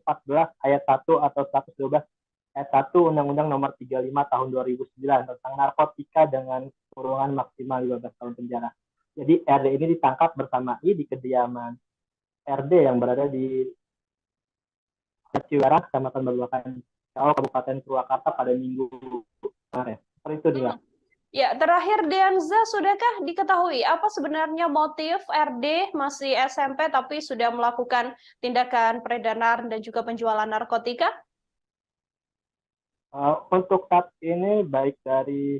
E: ayat 1 atau 112 ayat 1 Undang-Undang Nomor 35 Tahun 2009 tentang narkotika dengan kurungan maksimal 15 tahun penjara. Jadi RD ini ditangkap bersama I di kediaman RD yang berada di Ciwarang, Kecamatan Babakan, Kabupaten Purwakarta pada Minggu kemarin. Seperti itu dia.
A: Ya, terakhir Dianza, sudahkah diketahui apa sebenarnya motif RD masih SMP tapi sudah melakukan tindakan peredaran dan juga penjualan narkotika?
E: Untuk saat ini baik dari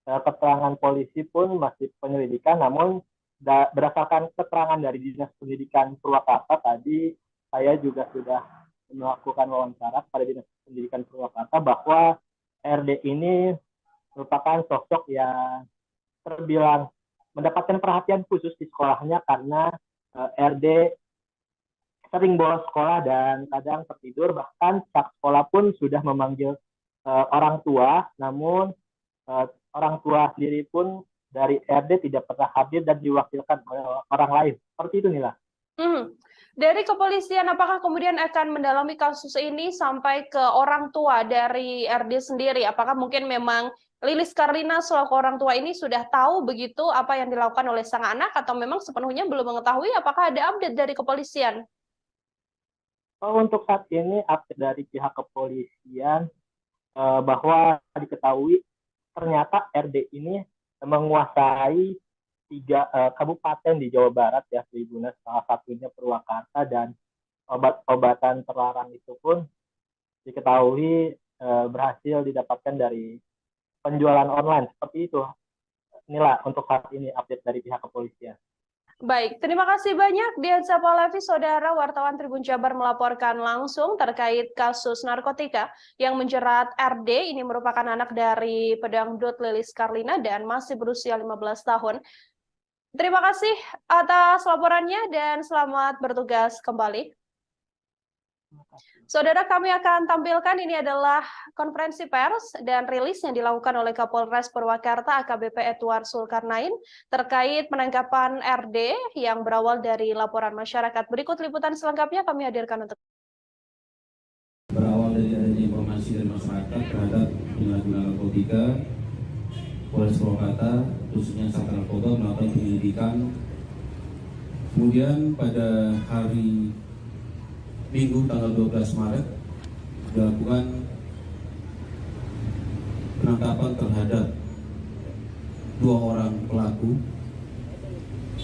E: keterangan polisi pun masih penyelidikan, namun berdasarkan keterangan dari Dinas Pendidikan Purwakarta tadi, saya juga sudah melakukan wawancara pada Dinas Pendidikan Purwakarta bahwa RD ini merupakan sosok yang terbilang mendapatkan perhatian khusus di sekolahnya karena RD sering bolos sekolah dan kadang tertidur, bahkan pihak sekolah pun sudah memanggil orang tua, namun orang tua sendiri pun dari RD tidak pernah hadir dan diwakilkan oleh orang lain. Seperti itu, Nila.
A: Dari kepolisian, apakah kemudian akan mendalami kasus ini sampai ke orang tua dari RD sendiri? Apakah mungkin memang Lilis Karlina selaku orang tua ini sudah tahu begitu apa yang dilakukan oleh sang anak, atau memang sepenuhnya belum mengetahui? Apakah ada update dari kepolisian?
E: Untuk saat ini update dari pihak kepolisian bahwa diketahui ternyata RD ini menguasai 3 kabupaten di Jawa Barat ya, Tribunus, salah satunya Purwakarta, dan obat-obatan terlarang itu pun diketahui berhasil didapatkan dari penjualan online. Seperti itu, Nila, untuk saat ini update dari pihak kepolisian.
A: Baik, terima kasih banyak Dianza Palevi, saudara wartawan Tribun Jabar melaporkan langsung terkait kasus narkotika yang menjerat RD. Ini merupakan anak dari pedangdut Lilis Karlina dan masih berusia 15 tahun. Terima kasih atas laporannya dan selamat bertugas kembali. Saudara, kami akan tampilkan ini adalah konferensi pers dan rilis yang dilakukan oleh Kapolres Purwakarta AKBP Edward Zulkarnain terkait penangkapan RD yang berawal dari laporan masyarakat. Berikut liputan selengkapnya kami hadirkan untuk
D: berawal dari adanya informasi dari masyarakat terhadap penyalahgunaan narkotika, Polres Purwakarta khususnya Sat Narkoba melakukan penyelidikan. Kemudian pada hari Minggu tanggal 12 Maret dilakukan penangkapan terhadap 2 orang pelaku.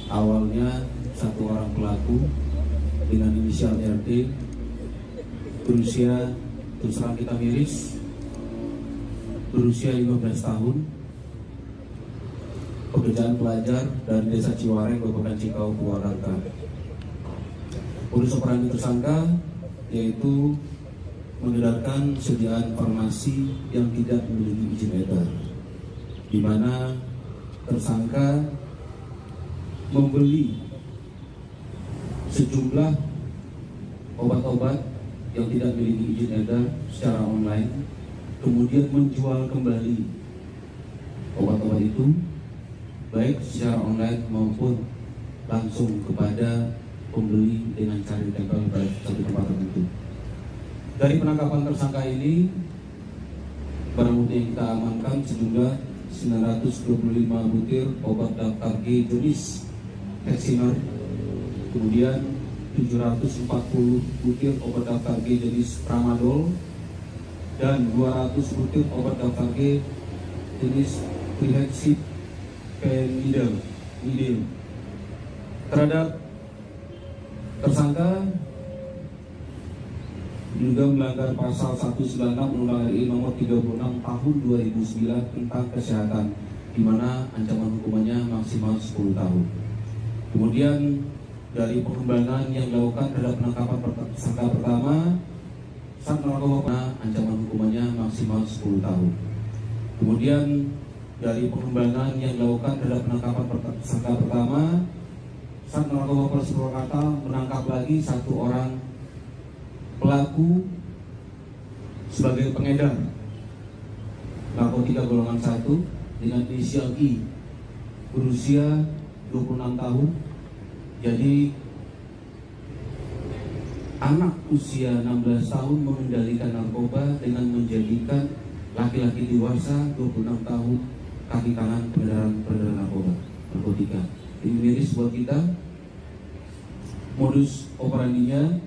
D: Awalnya 1 orang pelaku dengan inisial RT berusia, terus terang kita miris, berusia 15 tahun, pekerjaan pelajar dari Desa Ciwareng, Kabupaten Cikau, Purwakarta. Modus operandi tersangka yaitu mengedarkan sediaan farmasi yang tidak memiliki izin edar, di mana tersangka membeli sejumlah obat-obat yang tidak memiliki izin edar secara online, kemudian menjual kembali obat-obat itu baik secara online maupun langsung kepada pembeli dengan cara ditempel pada satu tempat tertentu. Dari penangkapan tersangka ini, barang bukti yang kita amankan sejumlah 925 butir obat daftar G jenis Heximer, kemudian 740 butir obat daftar G jenis Tramadol, dan 200 butir obat daftar G jenis Trihexyphenidyl. Terhadap tersangka juga melanggar pasal 196 Undang-Undang RI nomor 36 tahun 2009 tentang kesehatan, di mana ancaman hukumannya maksimal 10 tahun. Kemudian dari pengembangan yang dilakukan terhadap penangkapan tersangka pertama, Sat Narkoba ancaman hukumannya maksimal 10 tahun. Kemudian dari pengembangan yang dilakukan terhadap penangkapan tersangka pertama, Sat Narkoba Polres Purwakarta menangkap lagi 1 orang pelaku sebagai pengedar narkotika golongan 1 dengan inisial I, berusia 26 tahun. Jadi anak usia 16 tahun mengendalikan narkoba dengan menjadikan laki-laki dewasa 26 tahun kaki kanan peredaran narkotika. Ini miris buat kita. Modus operandinya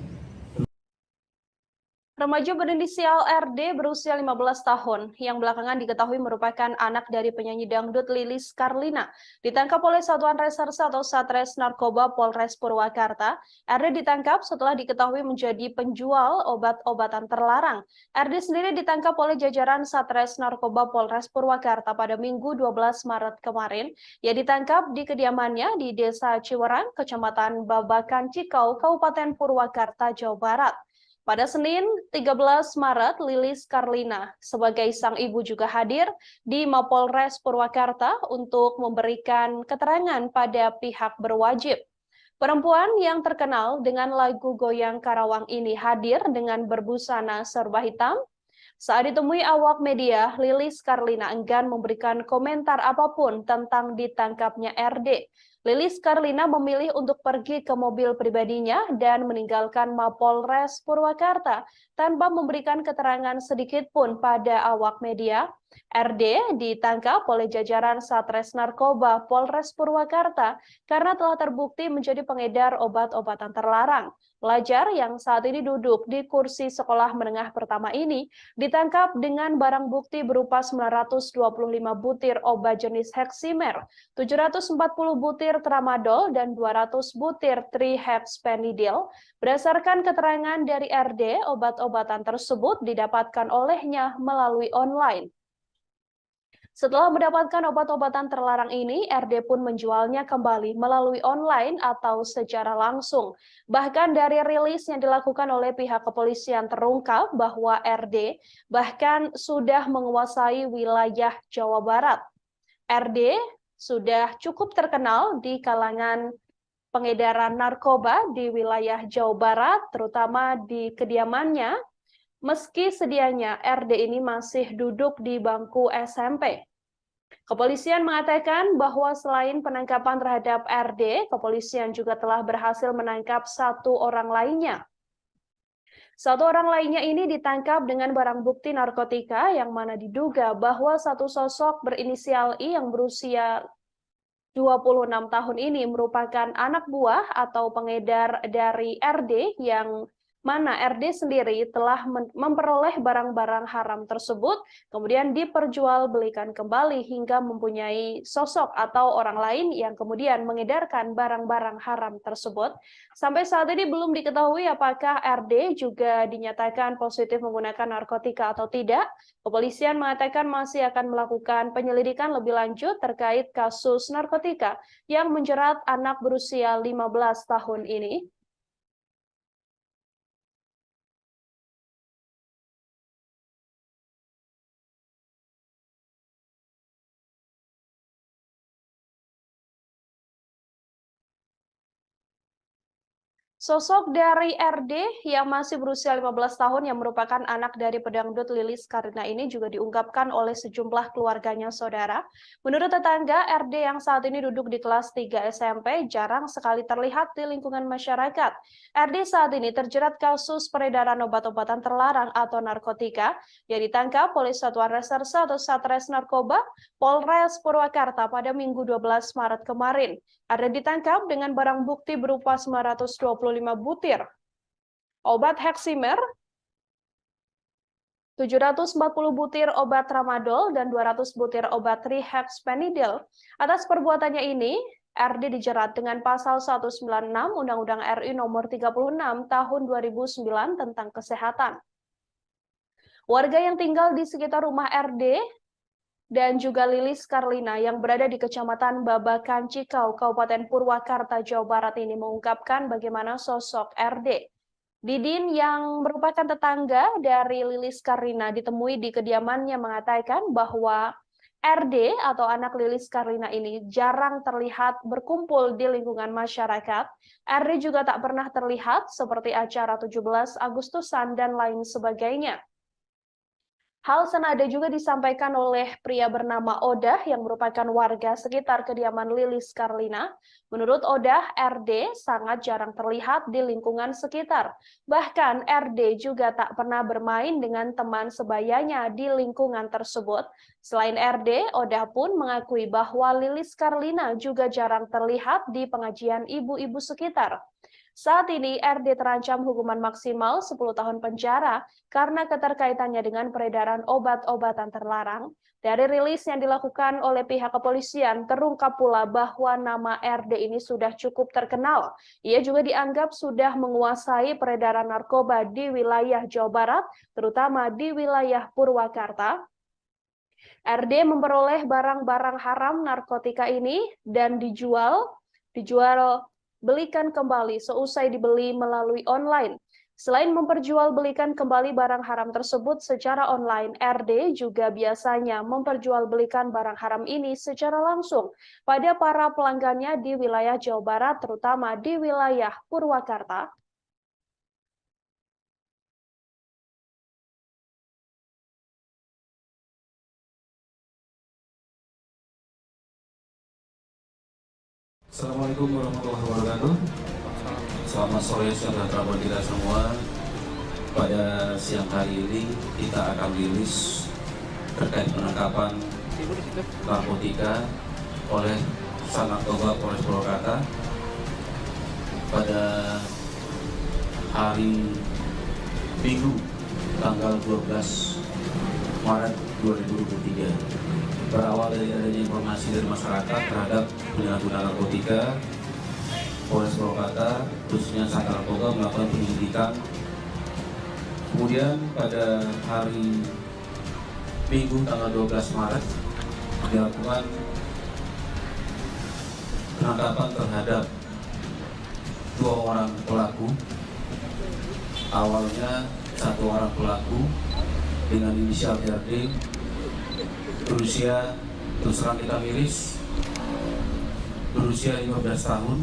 A: Remaja berinisial RD berusia 15 tahun yang belakangan diketahui merupakan anak dari penyanyi dangdut Lilis Karlina ditangkap oleh Satuan Reserse atau Satres Narkoba Polres Purwakarta. RD ditangkap setelah diketahui menjadi penjual obat-obatan terlarang. RD sendiri ditangkap oleh jajaran Satres Narkoba Polres Purwakarta pada Minggu 12 Maret kemarin. Ia ditangkap di kediamannya di Desa Ciwerang, Kecamatan Babakan Cikau, Kabupaten Purwakarta, Jawa Barat. Pada Senin 13 Maret, Lilis Karlina sebagai sang ibu juga hadir di Mapolres Purwakarta untuk memberikan keterangan pada pihak berwajib. Perempuan yang terkenal dengan lagu Goyang Karawang ini hadir dengan berbusana serba hitam. Saat ditemui awak media, Lilis Karlina enggan memberikan komentar apapun tentang ditangkapnya RD. Lilis Karlina memilih untuk pergi ke mobil pribadinya dan meninggalkan Mapolres Purwakarta tanpa memberikan keterangan sedikit pun pada awak media. RD ditangkap oleh jajaran Satres Narkoba Polres Purwakarta karena telah terbukti menjadi pengedar obat-obatan terlarang. Pelajar yang saat ini duduk di kursi sekolah menengah pertama ini ditangkap dengan barang bukti berupa 925 butir obat jenis Heximer, 740 butir tramadol, dan 200 butir trihexpenidil. Berdasarkan keterangan dari RD, obat-obatan tersebut didapatkan olehnya melalui online. Setelah mendapatkan obat-obatan terlarang ini, RD pun menjualnya kembali melalui online atau secara langsung. Bahkan dari rilis yang dilakukan oleh pihak kepolisian terungkap bahwa RD bahkan sudah menguasai wilayah Jawa Barat. RD sudah cukup terkenal di kalangan pengedaran narkoba di wilayah Jawa Barat, terutama di kediamannya. Meski sedianya RD ini masih duduk di bangku SMP. Kepolisian mengatakan bahwa selain penangkapan terhadap RD, kepolisian juga telah berhasil menangkap satu orang lainnya. Satu orang lainnya ini ditangkap dengan barang bukti narkotika yang mana diduga bahwa satu sosok berinisial I yang berusia 26 tahun ini merupakan anak buah atau pengedar dari RD yang mana RD sendiri telah memperoleh barang-barang haram tersebut, kemudian diperjualbelikan kembali hingga mempunyai sosok atau orang lain yang kemudian mengedarkan barang-barang haram tersebut. Sampai saat ini belum diketahui apakah RD juga dinyatakan positif menggunakan narkotika atau tidak. Kepolisian mengatakan masih akan melakukan penyelidikan lebih lanjut terkait kasus narkotika yang menjerat anak berusia 15 tahun ini. Sosok dari RD yang masih berusia 15 tahun yang merupakan anak dari pedangdut Lilis Karlina ini juga diungkapkan oleh sejumlah keluarganya saudara. Menurut tetangga, RD yang saat ini duduk di kelas 3 SMP jarang sekali terlihat di lingkungan masyarakat. RD saat ini terjerat kasus peredaran obat-obatan terlarang atau narkotika yang ditangkap oleh Satuan Reserse atau Satres Narkoba Polres Purwakarta pada Minggu 12 Maret kemarin. RD ditangkap dengan barang bukti berupa 925 butir obat Heximer, 740 butir obat tramadol, dan 200 butir obat trihexpenidil. Atas perbuatannya ini, RD dijerat dengan pasal 196 Undang-Undang RI nomor 36 tahun 2009 tentang kesehatan. Warga yang tinggal di sekitar rumah RD dan juga Lilis Karlina yang berada di Kecamatan Babakan Cikau, Kabupaten Purwakarta, Jawa Barat ini mengungkapkan bagaimana sosok RD. Didin yang merupakan tetangga dari Lilis Karlina ditemui di kediamannya mengatakan bahwa RD atau anak Lilis Karlina ini jarang terlihat berkumpul di lingkungan masyarakat. RD juga tak pernah terlihat seperti acara 17 Agustusan dan lain sebagainya. Hal senada juga disampaikan oleh pria bernama Odah yang merupakan warga sekitar kediaman Lilis Karlina. Menurut Odah, RD sangat jarang terlihat di lingkungan sekitar. Bahkan RD juga tak pernah bermain dengan teman sebayanya di lingkungan tersebut. Selain RD, Odah pun mengakui bahwa Lilis Karlina juga jarang terlihat di pengajian ibu-ibu sekitar. Saat ini RD terancam hukuman maksimal 10 tahun penjara karena keterkaitannya dengan peredaran obat-obatan terlarang. Dari rilis yang dilakukan oleh pihak kepolisian, terungkap pula bahwa nama RD ini sudah cukup terkenal. Ia juga dianggap sudah menguasai peredaran narkoba di wilayah Jawa Barat, terutama di wilayah Purwakarta. RD memperoleh barang-barang haram narkotika ini dan dijual belikan kembali seusai dibeli melalui online. Selain memperjualbelikan kembali barang haram tersebut secara online, RD juga biasanya memperjualbelikan barang haram ini secara langsung pada para pelanggannya di wilayah Jawa Barat, terutama di wilayah Purwakarta.
D: Assalamualaikum warahmatullahi wabarakatuh. Selamat sore saudara buat kita semua. Pada siang hari ini kita akan rilis terkait penangkapan narkotika oleh Narkoba Polres Purwakarta pada hari Minggu tanggal 12 Maret 2023. Berawal dari adanya informasi dari masyarakat terhadap penyalahgunaan narkotika, Polres Purwakarta khususnya Sat Narkoba melakukan penyelidikan. Kemudian pada hari Minggu tanggal 12 Maret dilakukan penangkapan terhadap 2 orang pelaku. Awalnya 1 orang pelaku dengan inisial RD berusia, terus terang kita miris, berusia 15 tahun,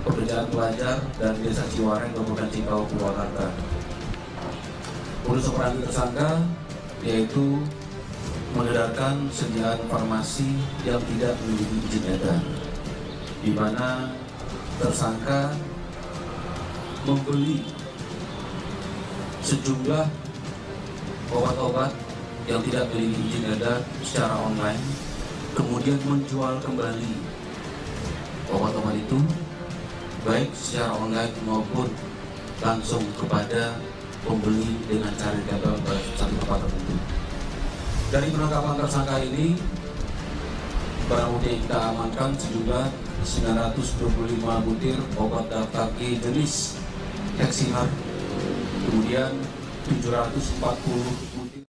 D: pekerjaan pelajar dari Desa Ciwareng, Kabupaten Cikau, Purwakarta. Modus operandi tersangka yaitu mengedarkan sediaan farmasi yang tidak memiliki izin edar, di mana tersangka membeli sejumlah obat-obat yang tidak memiliki izin edar secara online, kemudian menjual kembali obat-obat itu baik secara online maupun langsung kepada pembeli dengan cara ditempel pada satu tempat tertentu. Dari penangkapan tersangka ini, barang bukti yang kita amankan sejumlah 925 butir obat daftar G jenis Heximer, kemudian 740 butir.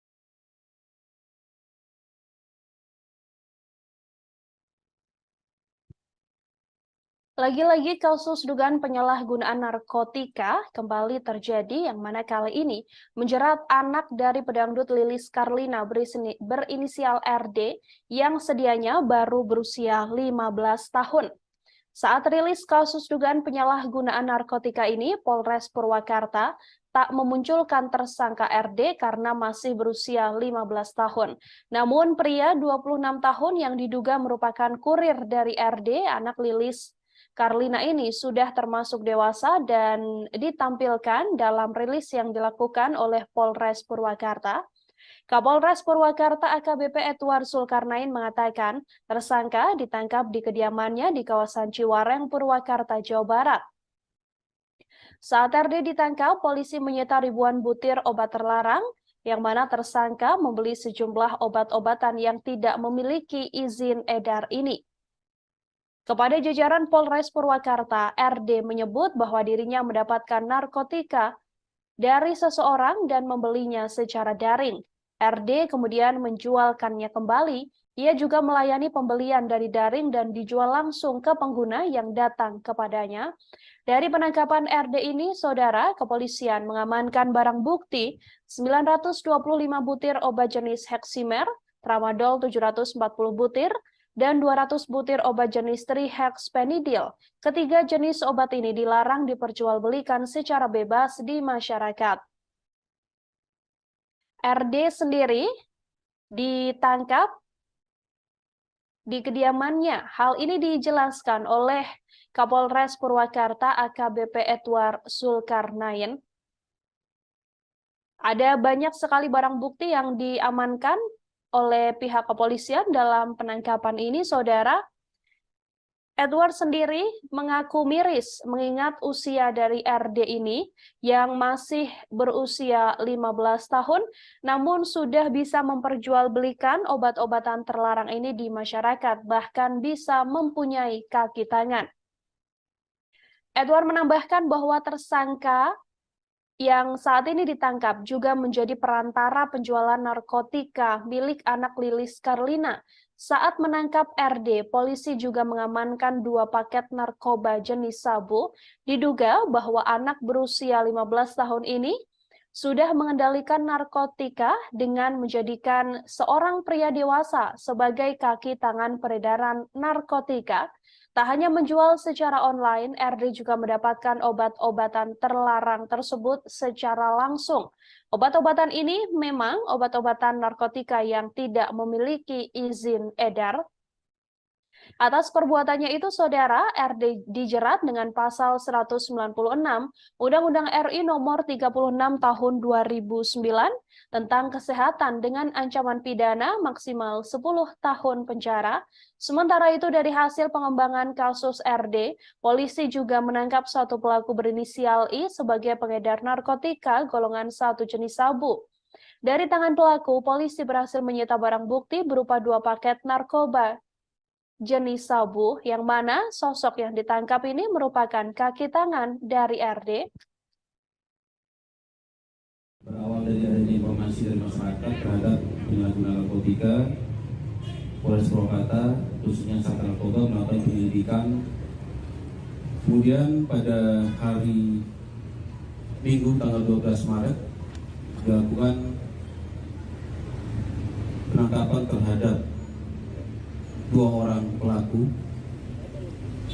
A: Lagi-lagi kasus dugaan penyalahgunaan narkotika kembali terjadi, yang mana kali ini menjerat anak dari pedangdut Lilis Karlina berinisial RD yang sedianya baru berusia 15 tahun. Saat rilis kasus dugaan penyalahgunaan narkotika ini, Polres Purwakarta tak memunculkan tersangka RD karena masih berusia 15 tahun. Namun pria 26 tahun yang diduga merupakan kurir dari RD, anak Lilis Karlina ini sudah termasuk dewasa dan ditampilkan dalam rilis yang dilakukan oleh Polres Purwakarta. Kapolres Purwakarta AKBP Edward Zulkarnain mengatakan tersangka ditangkap di kediamannya di kawasan Ciwareng, Purwakarta, Jawa Barat. Saat RD ditangkap, polisi menyita ribuan butir obat terlarang, yang mana tersangka membeli sejumlah obat-obatan yang tidak memiliki izin edar ini. Kepada jajaran Polres Purwakarta, RD menyebut bahwa dirinya mendapatkan narkotika dari seseorang dan membelinya secara daring. RD kemudian menjualkannya kembali. Ia juga melayani pembelian dari daring dan dijual langsung ke pengguna yang datang kepadanya. Dari penangkapan RD ini, saudara, kepolisian mengamankan barang bukti 925 butir obat jenis Heximer, Tramadol 740 butir, dan 200 butir obat jenis trihexpenidil. Ketiga jenis obat ini dilarang diperjualbelikan secara bebas di masyarakat. RD sendiri ditangkap di kediamannya. Hal ini dijelaskan oleh Kapolres Purwakarta AKBP Edward Zulkarnain. Ada banyak sekali barang bukti yang diamankan oleh pihak kepolisian dalam penangkapan ini, saudara. Edward sendiri mengaku miris mengingat usia dari RD ini yang masih berusia 15 tahun, namun sudah bisa memperjualbelikan obat-obatan terlarang ini di masyarakat, bahkan bisa mempunyai kaki tangan. Edward menambahkan bahwa tersangka yang saat ini ditangkap juga menjadi perantara penjualan narkotika milik anak Lilis Karlina. Saat menangkap RD, polisi juga mengamankan 2 paket narkoba jenis sabu. Diduga bahwa anak berusia 15 tahun ini sudah mengendalikan narkotika dengan menjadikan seorang pria dewasa sebagai kaki tangan peredaran narkotika. Tak hanya menjual secara online, RD juga mendapatkan obat-obatan terlarang tersebut secara langsung. Obat-obatan ini memang obat-obatan narkotika yang tidak memiliki izin edar. Atas perbuatannya itu, Saudara, RD dijerat dengan pasal 196 Undang-Undang RI nomor 36 tahun 2009 tentang kesehatan dengan ancaman pidana maksimal 10 tahun penjara. Sementara itu, dari hasil pengembangan kasus RD, polisi juga menangkap 1 pelaku berinisial I sebagai pengedar narkotika golongan 1 jenis sabu. Dari tangan pelaku, polisi berhasil menyita barang bukti berupa 2 paket narkoba jenis sabu, yang mana sosok yang ditangkap ini merupakan kaki tangan dari RD.
D: Berawal dari adanya informasi dari masyarakat terhadap penyalahgunaan narkotika, Polres Purwakarta, khususnya Satuan Narkoba, melakukan penyelidikan. Kemudian pada hari Minggu tanggal 12 Maret dilakukan penangkapan terhadap 2 orang pelaku.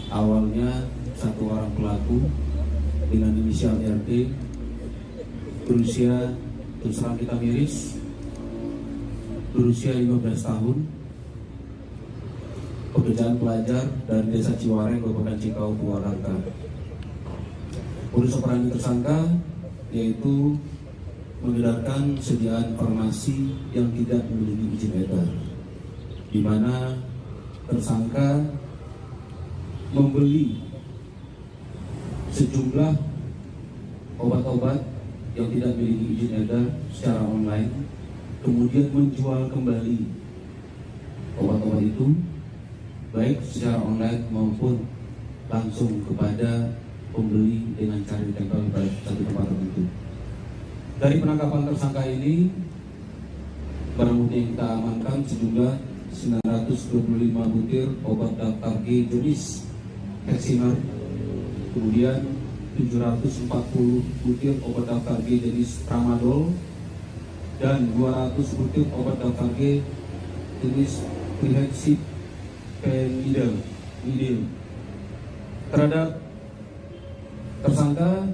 D: Awalnya 1 orang pelaku dengan inisial RD berusia, terus terang kita miris, berusia 15 tahun, pekerjaan pelajar dari Desa Ciwareng, Kabupaten Cikau, Purwakarta. Modus operandi tersangka yaitu mengedarkan sediaan farmasi yang tidak memiliki izin edar, di mana tersangka membeli sejumlah obat-obat yang tidak memiliki izin edar secara online, kemudian menjual kembali obat-obat itu baik secara online maupun langsung kepada pembeli dengan cara ditempel pada satu tempat tertentu. Dari penangkapan tersangka ini, barang bukti yang kita amankan sejumlah 925 butir obat daftar G jenis Heximer, kemudian 740 butir obat daftar G jenis Tramadol, dan 200 butir obat daftar G jenis Phylhexyphenidyl. Terhadap tersangka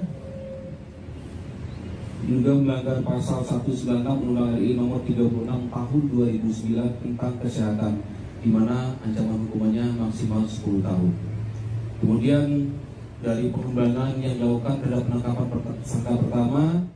D: juga melanggar pasal 196 Undang-Undang RI nomor 36 tahun 2009 tentang kesehatan, di mana ancaman hukumannya maksimal 10 tahun. Kemudian dari pengembangan yang dilakukan terhadap penangkapan tersangka pertama,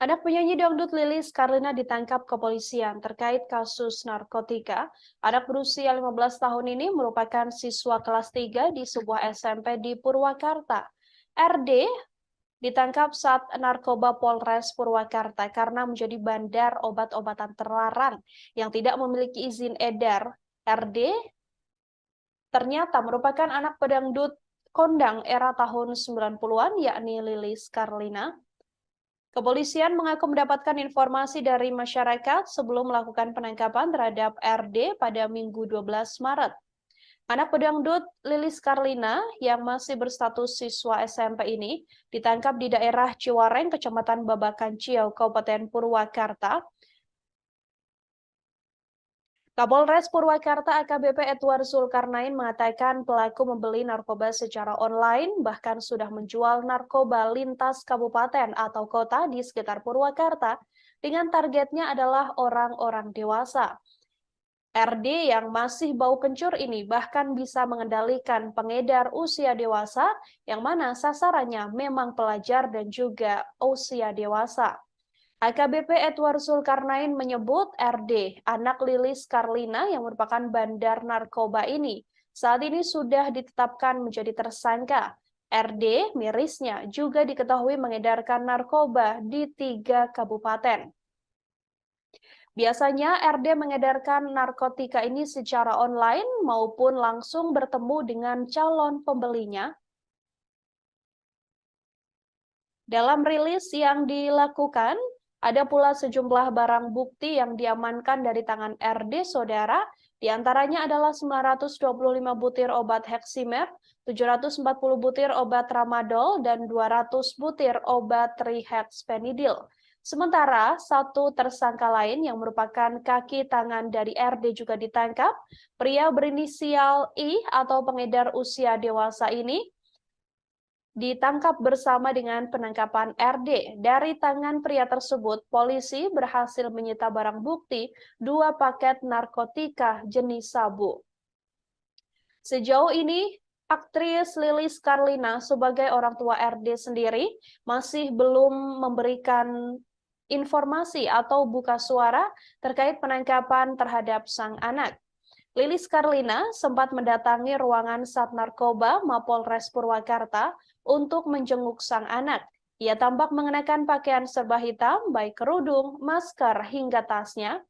A: Anak penyanyi dangdut Lilis Karlina ditangkap kepolisian terkait kasus narkotika. Anak berusia 15 tahun ini merupakan siswa kelas 3 di sebuah SMP di Purwakarta. RD ditangkap saat narkoba Polres Purwakarta karena menjadi bandar obat-obatan terlarang yang tidak memiliki izin edar. RD ternyata merupakan anak pedangdut kondang era tahun 90-an, yakni Lilis Karlina. Kepolisian mengaku mendapatkan informasi dari masyarakat sebelum melakukan penangkapan terhadap RD pada Minggu 12 Maret. Anak pedangdut Lilis Karlina yang masih berstatus siswa SMP ini ditangkap di daerah Ciwareng, Kecamatan Babakan Ciau, Kabupaten Purwakarta. Kapolres Purwakarta AKBP Edward Zulkarnain mengatakan pelaku membeli narkoba secara online, bahkan sudah menjual narkoba lintas kabupaten atau kota di sekitar Purwakarta dengan targetnya adalah orang-orang dewasa. RD yang masih bau kencur ini bahkan bisa mengendalikan pengedar usia dewasa yang mana sasarannya memang pelajar dan juga usia dewasa. AKBP Edward Zulkarnain menyebut RD, anak Lilis Karlina yang merupakan bandar narkoba ini, saat ini sudah ditetapkan menjadi tersangka. RD, mirisnya, juga diketahui mengedarkan narkoba di 3 kabupaten. Biasanya RD mengedarkan narkotika ini secara online maupun langsung bertemu dengan calon pembelinya. Dalam rilis yang dilakukan, ada pula sejumlah barang bukti yang diamankan dari tangan RD, saudara. Di antaranya adalah 925 butir obat Heximer, 740 butir obat Tramadol, dan 200 butir obat Trihexpenidil. Sementara satu tersangka lain yang merupakan kaki tangan dari RD juga ditangkap. Pria berinisial I atau pengedar usia dewasa ini ditangkap bersama dengan penangkapan RD. Dari tangan pria tersebut, polisi berhasil menyita barang bukti 2 paket narkotika jenis sabu. Sejauh ini, aktris Lilis Karlina sebagai orang tua RD sendiri masih belum memberikan informasi atau buka suara terkait penangkapan terhadap sang anak. Lilis Karlina sempat mendatangi ruangan Sat Narkoba Mapolres Purwakarta untuk menjenguk sang anak. Ia tampak mengenakan pakaian serba hitam, baik kerudung, masker, hingga tasnya.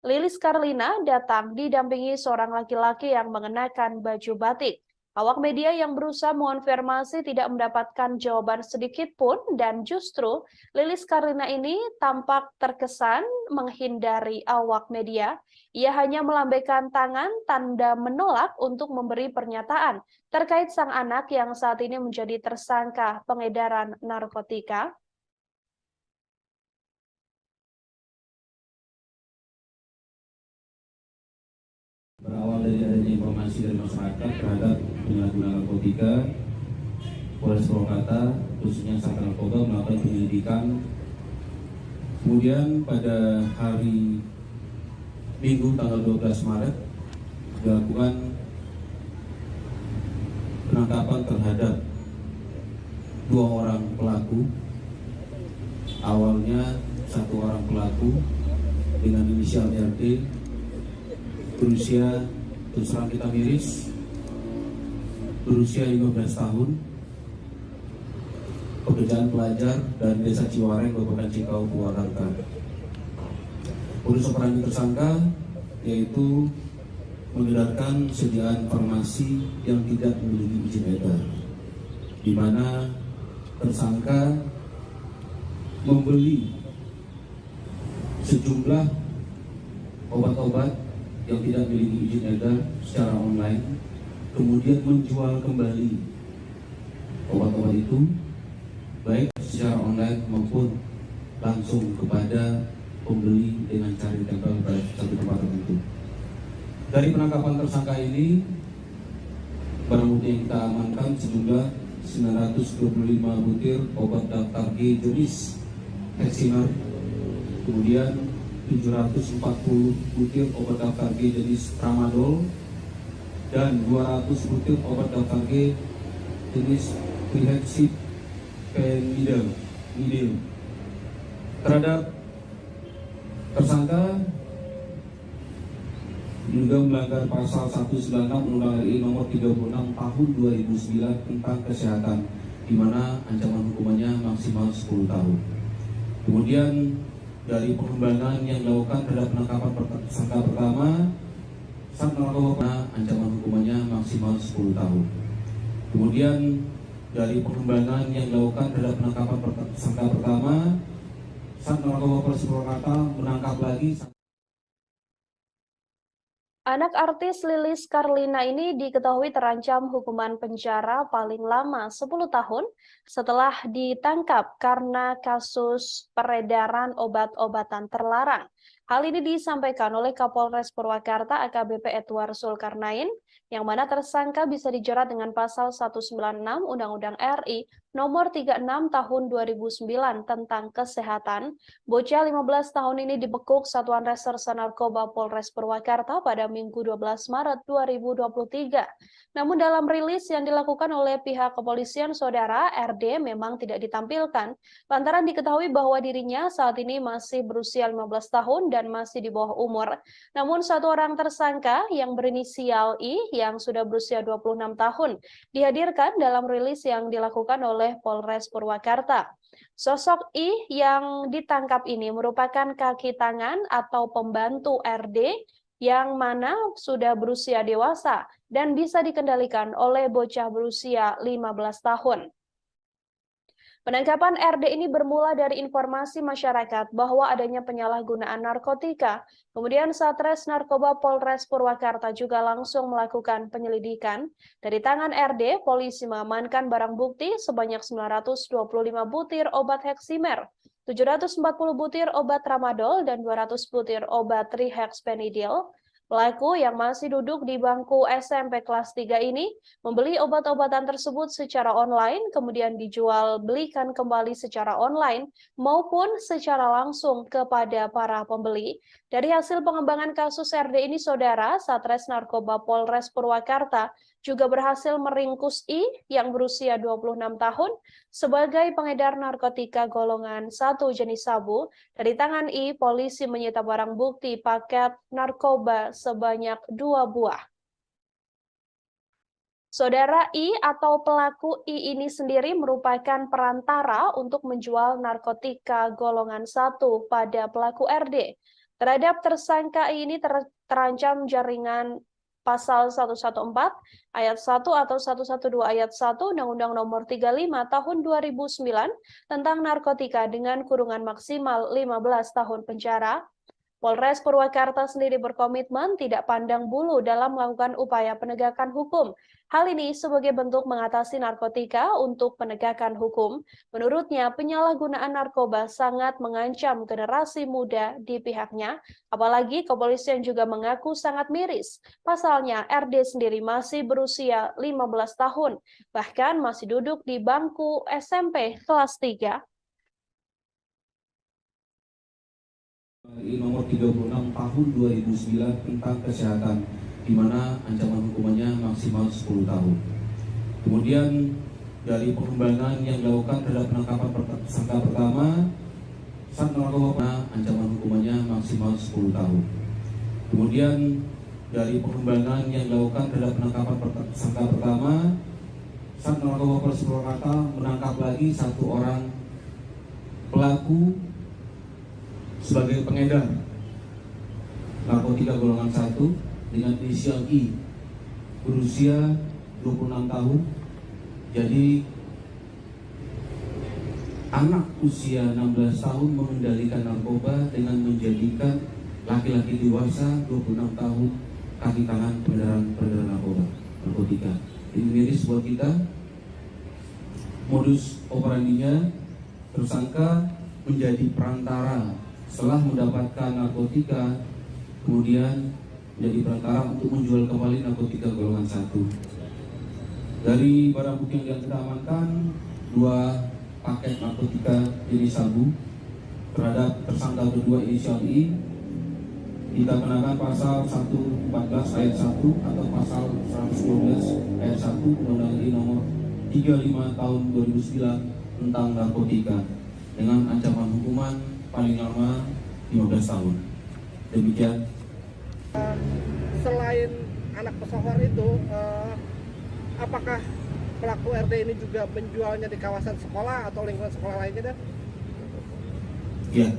A: Lilis Karlina datang didampingi seorang laki-laki yang mengenakan baju batik. Awak media yang berusaha mengonfirmasi tidak mendapatkan jawaban sedikit pun, dan justru Lilis Karlina ini tampak terkesan menghindari awak media. Ia hanya melambaikan tangan tanda menolak untuk memberi pernyataan terkait sang anak yang saat ini menjadi tersangka pengedaran narkotika.
D: Berawal dari adanya informasi dari masyarakat terhadap penyalahgunaan narkotika, Polres Purwakarta khususnya Sat Narkoba melakukan penyelidikan. Kemudian pada hari Minggu tanggal 12 Maret dilakukan penangkapan terhadap 2 orang pelaku. Awalnya 1 orang pelaku dengan inisial RD berusia, terus terang kita miris, berusia 15 tahun, pekerjaan pelajar dan Desa Ciwareng, Kabupaten Cikau, Purwakarta. Modus operandi tersangka yaitu mengedarkan sediaan farmasi yang tidak memiliki izin edar, di mana tersangka membeli sejumlah obat-obat yang tidak memiliki izin edar secara online, kemudian menjual kembali obat-obat itu baik secara online maupun langsung kepada pembeli dengan cara ditempel pada satu tempat tertentu. Dari penangkapan tersangka ini, barang bukti yang kita amankan sejumlah 925 butir obat daftar G jenis Heximer, kemudian 740 butir obat daftar G jenis Tramadol, dan 200 butir obat daftar G jenis Trihexpenidil. Terhadap tersangka juga melanggar pasal 196 Undang-Undang RI nomor 36 tahun 2009 tentang kesehatan, di mana ancaman hukumannya maksimal 10 tahun. Kemudian dari pengembangan yang dilakukan terhadap penangkapan tersangka pertama, Sat Narkoba ancaman hukumannya maksimal 10 tahun. Kemudian dari pengembangan yang dilakukan terhadap penangkapan tersangka pertama, Sat Narkoba Polres Purwakarta menangkap lagi.
A: Anak artis Lilis Karlina ini diketahui terancam hukuman penjara paling lama 10 tahun setelah ditangkap karena kasus peredaran obat-obatan terlarang. Hal ini disampaikan oleh Kapolres Purwakarta AKBP Edward Zulkarnain, yang mana tersangka bisa dijerat dengan pasal 196 Undang-Undang RI Nomor 36 Tahun 2009 tentang Kesehatan. Bocah 15 tahun ini dibekuk Satuan Reserse Narkoba Polres Purwakarta pada Minggu 12 Maret 2023. Namun dalam rilis yang dilakukan oleh pihak kepolisian, saudara, RD memang tidak ditampilkan lantaran diketahui bahwa dirinya saat ini masih berusia 15 tahun dan masih di bawah umur. Namun satu orang tersangka yang berinisial I yang sudah berusia 26 tahun dihadirkan dalam rilis yang dilakukan oleh Polres Purwakarta. Sosok I yang ditangkap ini merupakan kaki tangan atau pembantu RD yang mana sudah berusia dewasa dan bisa dikendalikan oleh bocah berusia 15 tahun. Penangkapan RD ini bermula dari informasi masyarakat bahwa adanya penyalahgunaan narkotika. Kemudian Satres Narkoba Polres Purwakarta juga langsung melakukan penyelidikan. Dari tangan RD, polisi mengamankan barang bukti sebanyak 925 butir obat Heximer, 740 butir obat Tramadol, dan 200 butir obat Trihexpenidil. Pelaku yang masih duduk di bangku SMP kelas 3 ini membeli obat-obatan tersebut secara online, kemudian dijual belikan kembali secara online maupun secara langsung kepada para pembeli. Dari hasil pengembangan kasus RD ini, saudara, Satres Narkoba Polres Purwakarta juga berhasil meringkus I yang berusia 26 tahun sebagai pengedar narkotika golongan 1 jenis sabu. Dari tangan I, polisi menyita barang bukti paket narkoba sebanyak 2 buah. Saudara, I atau pelaku I ini sendiri merupakan perantara untuk menjual narkotika golongan 1 pada pelaku RD. Terhadap tersangka I ini terancam jaringan Pasal 114 Ayat 1 atau 112 Ayat 1 Undang-Undang Nomor 35 Tahun 2009 tentang narkotika dengan kurungan maksimal 15 tahun penjara. Polres Purwakarta sendiri berkomitmen tidak pandang bulu dalam melakukan upaya penegakan hukum. Hal ini sebagai bentuk mengatasi narkotika untuk penegakan hukum. Menurutnya, penyalahgunaan narkoba sangat mengancam generasi muda di pihaknya, apalagi kepolisian juga mengaku sangat miris. Pasalnya, RD sendiri masih berusia 15 tahun, bahkan masih duduk di bangku SMP kelas 3.
D: Nomor 36 tahun 2009 tentang kesehatan, di mana ancaman hukumannya maksimal 10 tahun. Kemudian dari pengembangan yang dilakukan terhadap penangkapan tersangka pertama, saat narkoba, ancaman hukumannya maksimal 10 tahun. Kemudian dari pengembangan yang dilakukan terhadap penangkapan tersangka pertama, saat narkoba Polres Purwakarta menangkap lagi satu orang pelaku sebagai pengedar narkotika golongan 1 dengan inisial I, berusia 26 tahun. Jadi anak usia 16 tahun mengendalikan narkoba dengan menjadikan laki-laki dewasa 26 tahun kaki tangan peredaran narkotika. Ini miris buat kita. Modus operandinya, tersangka menjadi perantara setelah mendapatkan narkotika, kemudian menjadi perantara untuk menjual kembali narkotika golongan 1. Dari barang bukti yang kita amankan, 2 paket narkotika jenis sabu terhadap tersangka kedua inisial I. Kita kenakan pasal 114 ayat 1 atau pasal 112 ayat 1 Undang-Undang RI Nomor 35 Tahun 2009 tentang narkotika dengan ancaman hukuman paling lama 15 tahun. Demikian.
F: Selain anak pesohor itu, apakah pelaku RD ini juga menjualnya di kawasan sekolah atau lingkungan sekolah lainnya, Dan?
D: Ya,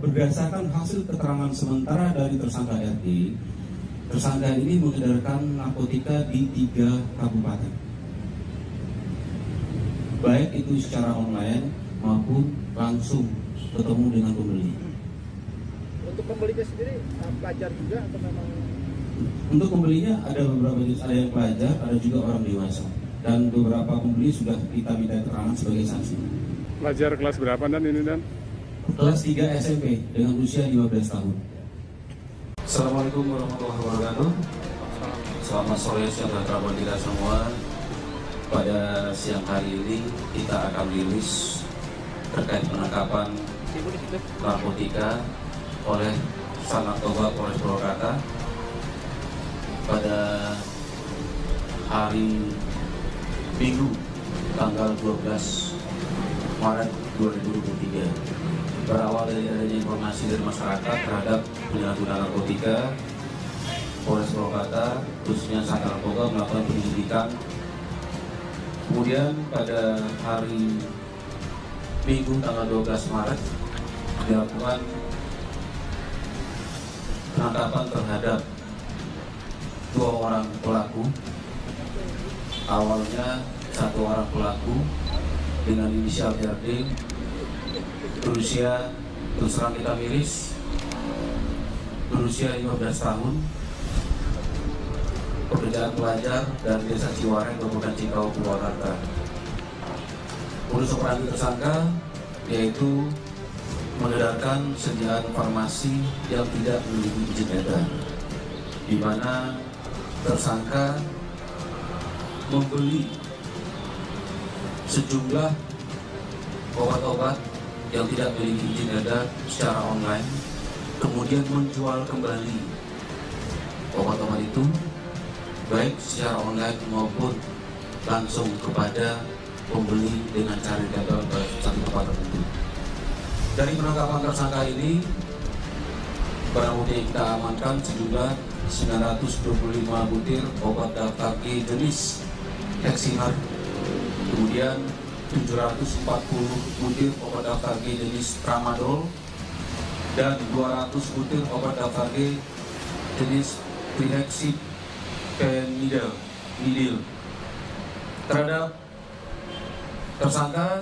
D: berdasarkan hasil keterangan sementara dari tersangka RD, tersangka ini mengedarkan narkotika di 3 kabupaten, baik itu secara online maupun langsung ketemu dengan pembeli.
F: Untuk pembelinya sendiri pelajar juga atau memang?
D: Untuk pembelinya ada beberapa jenis, ada yang pelajar, ada juga orang dewasa, dan beberapa pembeli sudah kita minta keterangan sebagai saksi.
G: Pelajar kelas berapa Dan ini Dan?
D: kelas 3 SMP dengan usia 15 tahun. Assalamualaikum warahmatullahi wabarakatuh. Selamat sore sejahtera buat kita semua. Pada siang hari ini kita akan rilis terkait penangkapan narkotika oleh Narkoba Polres Purwakarta pada hari Minggu tanggal 12 Maret 2023. Berawal dari adanya informasi dari masyarakat terhadap penyalahgunaan narkotika, Polres Purwakarta khususnya Sat Narkoba melakukan penyelidikan. Kemudian pada hari Minggu tanggal 12 Maret dilakukan penangkapan terhadap 2 orang pelaku. Awalnya 1 orang pelaku dengan inisial RD berusia, terus terang kita miris, berusia 15 tahun, pekerjaan pelajar dan desa Ciwareng, Kabupaten Cikau, Purwakarta. Modus operandi tersangka yaitu mengedarkan sediaan farmasi yang tidak memiliki izin edar, di mana tersangka membeli sejumlah obat-obat yang tidak memiliki izin edar secara online, kemudian menjual kembali obat-obat itu baik secara online maupun langsung kepada pembeli dengan cara gagal ke satu tempat tertentu. Dari penangkapan tersangka ini, barang bukti yang kita amankan sejumlah 925 butir obat daftar G jenis Heximer, kemudian 740 butir obat daftar G jenis Tramadol, dan 200 butir obat daftar G jenis Trihexyphenidyl. Terhadap tersangka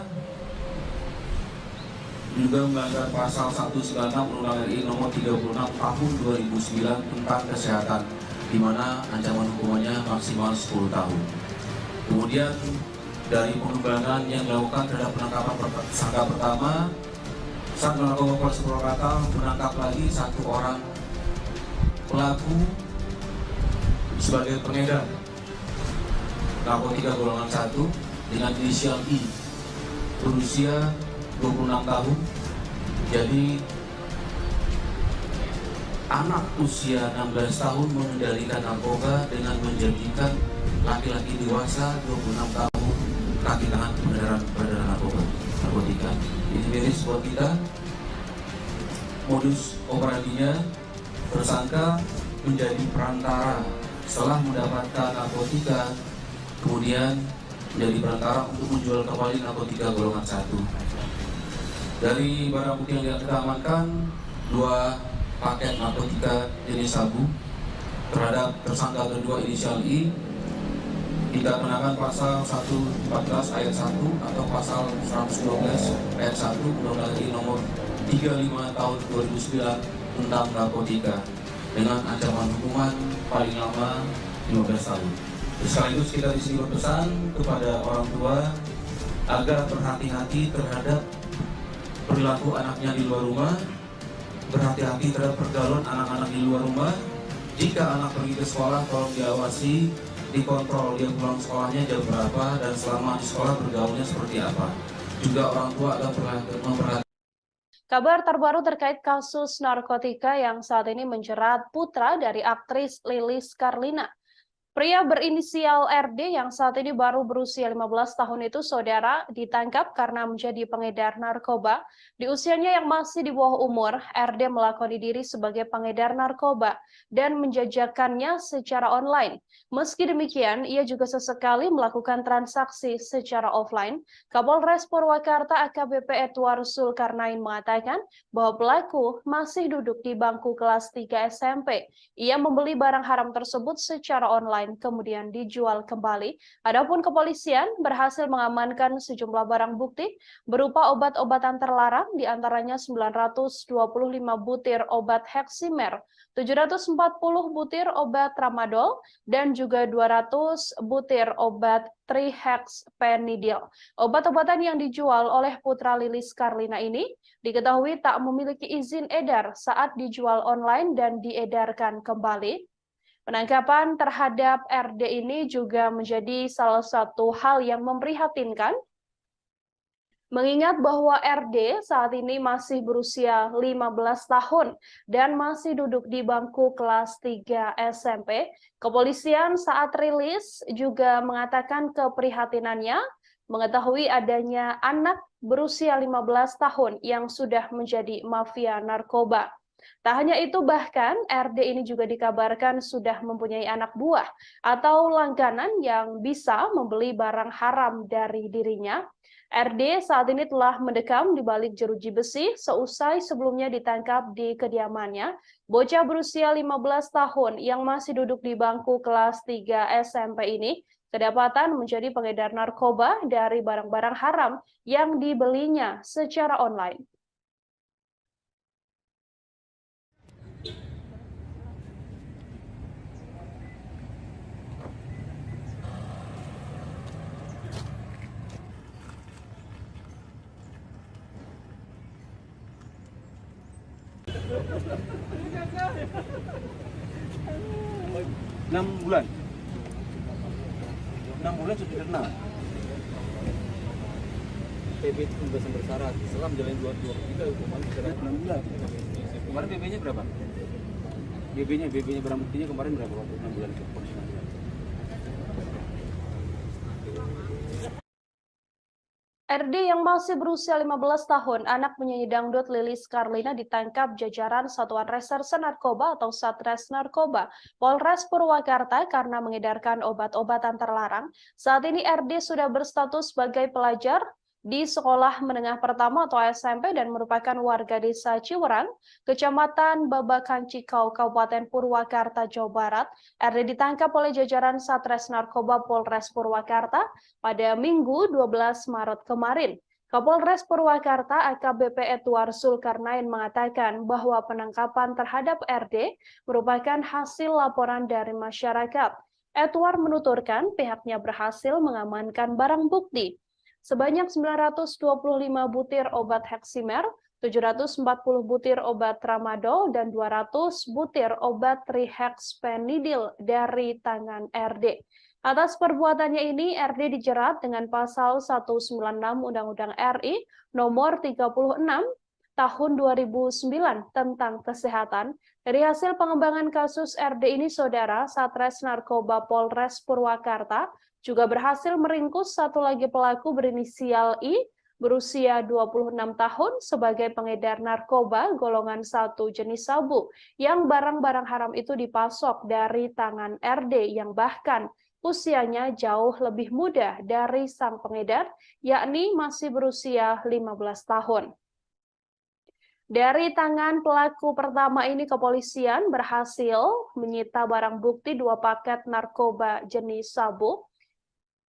D: juga melanggar pasal 196 Undang-Undang RI nomor 36 tahun 2009 tentang kesehatan, di mana ancaman hukumannya maksimal 10 tahun. Kemudian dari pengembangan yang dilakukan terhadap penangkapan tersangka pertama, Sat Narkoba Polres Purwakarta menangkap lagi 1 orang pelaku sebagai pengedar narkotika golongan 1 dengan inisial I, berusia 26 tahun. Jadi anak usia 16 tahun mengendalikan narkoba dengan menjadikan laki-laki dewasa 26 tahun kaki tangan peredaran narkotika. Ini miris buat kita. Modus operandinya, tersangka menjadi perantara setelah mendapatkan narkotika, kemudian menjadi perantara untuk menjual kembali narkotika golongan 1. Dari barang bukti yang kita amankan 2 paket narkotika jenis sabu. Terhadap tersangka kedua inisial I, kita kenakan pasal 114 ayat 1 atau pasal 112 ayat 1 Undang-Undang RI nomor 35 tahun 2009 tentang narkotika dengan ancaman hukuman paling lama 15 tahun. Sekaligus kita di sini berpesan kepada orang tua agar berhati-hati terhadap perilaku anaknya di luar rumah, berhati-hati terhadap pergaulan anak-anak di luar rumah. Jika anak pergi ke sekolah, tolong diawasi, dikontrol dia pulang sekolahnya jam berapa dan selama di sekolah bergaulnya seperti apa. Juga orang tua akan memperhatikan.
A: Kabar terbaru terkait kasus narkotika yang saat ini menjerat putra dari aktris Lilis Karlina. Pria berinisial RD yang saat ini baru berusia 15 tahun itu, saudara, ditangkap karena menjadi pengedar narkoba. Di usianya yang masih di bawah umur, RD melakoni diri sebagai pengedar narkoba dan menjajakannya secara online. Meski demikian, ia juga sesekali melakukan transaksi secara offline. Kapolres Purwakarta AKBP Edward Zulkarnain mengatakan bahwa pelaku masih duduk di bangku kelas 3 SMP. Ia membeli barang haram tersebut secara online online kemudian dijual kembali. Adapun kepolisian berhasil mengamankan sejumlah barang bukti berupa obat-obatan terlarang, diantaranya 925 butir obat Heximer, 740 butir obat Tramadol, dan juga 200 butir obat trihexpenidil. Obat-obatan yang dijual oleh putra Lilis Karlina ini diketahui tak memiliki izin edar saat dijual online dan diedarkan kembali. Penangkapan terhadap RD ini juga menjadi salah satu hal yang memprihatinkan, mengingat bahwa RD saat ini masih berusia 15 tahun dan masih duduk di bangku kelas 3 SMP. Kepolisian saat rilis juga mengatakan keprihatinannya mengetahui adanya anak berusia 15 tahun yang sudah menjadi mafia narkoba. Tak hanya itu, bahkan RD ini juga dikabarkan sudah mempunyai anak buah atau langganan yang bisa membeli barang haram dari dirinya. RD saat ini telah mendekam di balik jeruji besi seusai sebelumnya ditangkap di kediamannya. Bocah berusia 15 tahun yang masih duduk di bangku kelas 3 SMP ini kedapatan menjadi pengedar narkoba dari barang-barang haram yang dibelinya secara online.
B: Enam bulan sudah kenal.
C: PB itu pembebasan bersyarat setelah menjalani 2 hukuman
B: 6 bulan. Kemarin BB-nya berapa? BB-nya barang buktinya kemarin berapa waktu 6 bulan itu?
A: RD yang masih berusia 15 tahun, anak penyanyi dangdut Lilis Karlina ditangkap jajaran Satuan Reserse Narkoba atau Satres Narkoba Polres Purwakarta karena mengedarkan obat-obatan terlarang. Saat ini RD sudah berstatus sebagai pelajar di Sekolah Menengah Pertama atau SMP dan merupakan warga desa Ciwerang, Kecamatan Babakan Cikau, Kabupaten Purwakarta, Jawa Barat. RD ditangkap oleh jajaran Satres Narkoba Polres Purwakarta pada Minggu 12 Maret kemarin. Kapolres Purwakarta AKBP Edward Zulkarnain mengatakan bahwa penangkapan terhadap RD merupakan hasil laporan dari masyarakat. Edward menuturkan pihaknya berhasil mengamankan barang bukti sebanyak 925 butir obat Heximer, 740 butir obat Tramadol, dan 200 butir obat trihexpenidil dari tangan RD. Atas perbuatannya ini, RD dijerat dengan pasal 196 Undang-Undang RI nomor 36 tahun 2009 tentang kesehatan. Dari hasil pengembangan kasus RD ini, Saudara, Satres Narkoba Polres Purwakarta juga berhasil meringkus satu lagi pelaku berinisial I berusia 26 tahun sebagai pengedar narkoba golongan 1 jenis sabu yang barang-barang haram itu dipasok dari tangan RD yang bahkan usianya jauh lebih muda dari sang pengedar, yakni masih berusia 15 tahun. Dari tangan pelaku pertama ini, kepolisian berhasil menyita barang bukti 2 paket narkoba jenis sabu.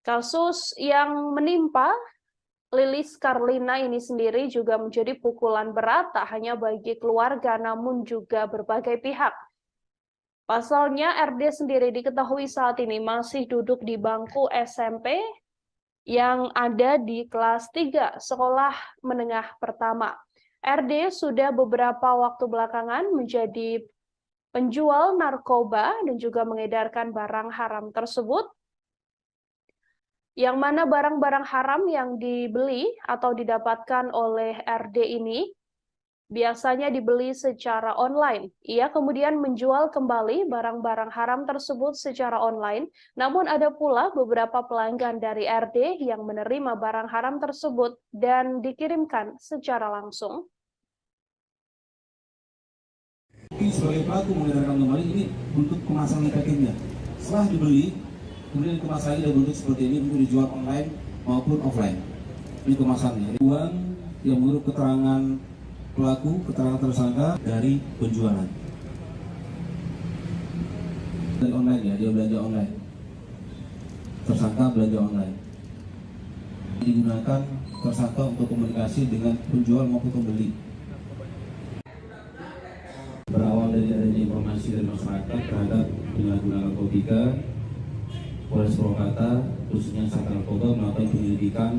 A: Kasus yang menimpa Lilis Karlina ini sendiri juga menjadi pukulan berat tak hanya bagi keluarga namun juga berbagai pihak. Pasalnya RD sendiri diketahui saat ini masih duduk di bangku SMP yang ada di kelas 3 Sekolah Menengah Pertama. RD sudah beberapa waktu belakangan menjadi penjual narkoba dan juga mengedarkan barang haram tersebut, yang mana barang-barang haram yang dibeli atau didapatkan oleh RD ini biasanya dibeli secara online. Ia kemudian menjual kembali barang-barang haram tersebut secara online, namun ada pula beberapa pelanggan dari RD yang menerima barang haram tersebut dan dikirimkan secara langsung.
D: Sebagai pelaku mengedarkan kembali ini untuk kemasan packagingnya. Setelah dibeli, kemudian dikemas lagi dalam bentuk seperti ini untuk dijual online maupun offline. Ini kemasannya. Uang yang menurut keterangan pelaku, keterangan tersangka dari penjualan. Dari online ya, dia belanja online. tersangka belanja online. Digunakan tersangka untuk komunikasi dengan penjual maupun pembeli. Berawal dari adanya informasi dari masyarakat terhadap penyalahgunaan narkotika, Polres Purwakarta khususnya Sat Narkoba melakukan penyelidikan.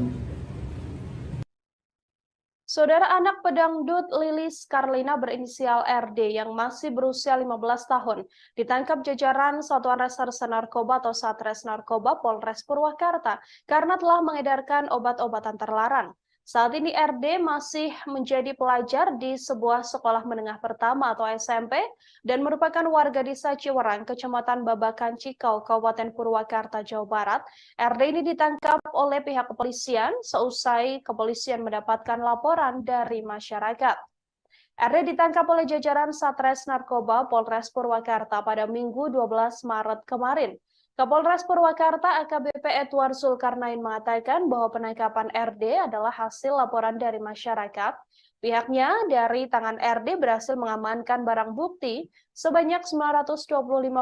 A: Saudara anak pedangdut Lilis Karlina berinisial RD yang masih berusia 15 tahun ditangkap jajaran Satuan Reserse Narkoba atau Satres Narkoba Polres Purwakarta karena telah mengedarkan obat-obatan terlarang. Saat ini RD masih menjadi pelajar di sebuah sekolah menengah pertama atau SMP dan merupakan warga desa Ciwerang, Kecamatan Babakan Cikau, Kabupaten Purwakarta, Jawa Barat. RD ini ditangkap oleh pihak kepolisian seusai kepolisian mendapatkan laporan dari masyarakat. RD ditangkap oleh jajaran Satres Narkoba Polres Purwakarta pada Minggu 12 Maret kemarin. Kapolres Purwakarta AKBP Edward Zulkarnain mengatakan bahwa penangkapan RD adalah hasil laporan dari masyarakat. Pihaknya dari tangan RD berhasil mengamankan barang bukti sebanyak 925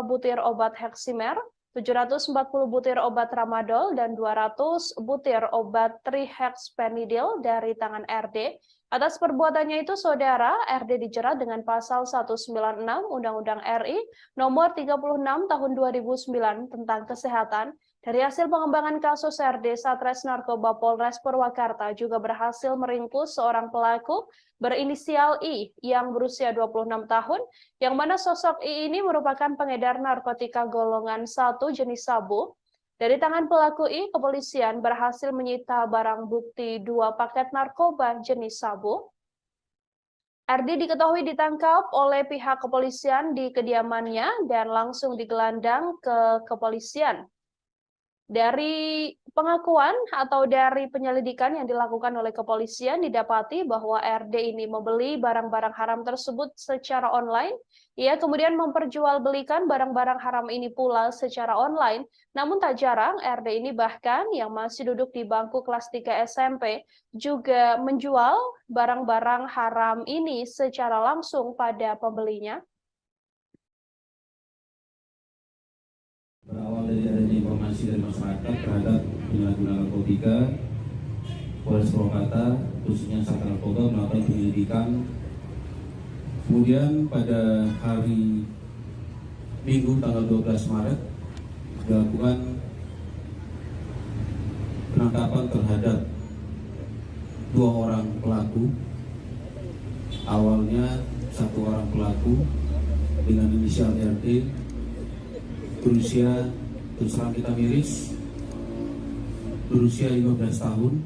A: butir obat Heximer, 740 butir obat Tramadol, dan 200 butir obat Trihexpenidil dari tangan RD. Atas perbuatannya itu, saudara, RD dijerat dengan pasal 196 Undang-Undang RI nomor 36 tahun 2009 tentang kesehatan. Dari hasil pengembangan kasus, RD Satres Narkoba Polres Purwakarta juga berhasil meringkus seorang pelaku berinisial I yang berusia 26 tahun, yang mana sosok I ini merupakan pengedar narkotika golongan 1 jenis sabu. Dari tangan pelaku I, kepolisian berhasil menyita barang bukti 2 paket narkoba jenis sabu. RD diketahui ditangkap oleh pihak kepolisian di kediamannya dan langsung digelandang ke kepolisian. Dari pengakuan atau dari penyelidikan yang dilakukan oleh kepolisian didapati bahwa RD ini membeli barang-barang haram tersebut secara online. Ia kemudian memperjualbelikan barang-barang haram ini pula secara online. Namun tak jarang RD ini bahkan yang masih duduk di bangku kelas 3 SMP juga menjual barang-barang haram ini secara langsung pada pembelinya.
D: Berawal dari adanya informasi dari masyarakat terhadap penyalahgunaan narkotika, Polres Purwakarta khususnya Sat Narkoba melakukan penyelidikan. Kemudian pada hari Minggu tanggal 12 Maret dilakukan penangkapan terhadap 2 orang pelaku. Awalnya 1 orang pelaku dengan inisial RD berusia, terus terang kita miris, berusia 15 tahun,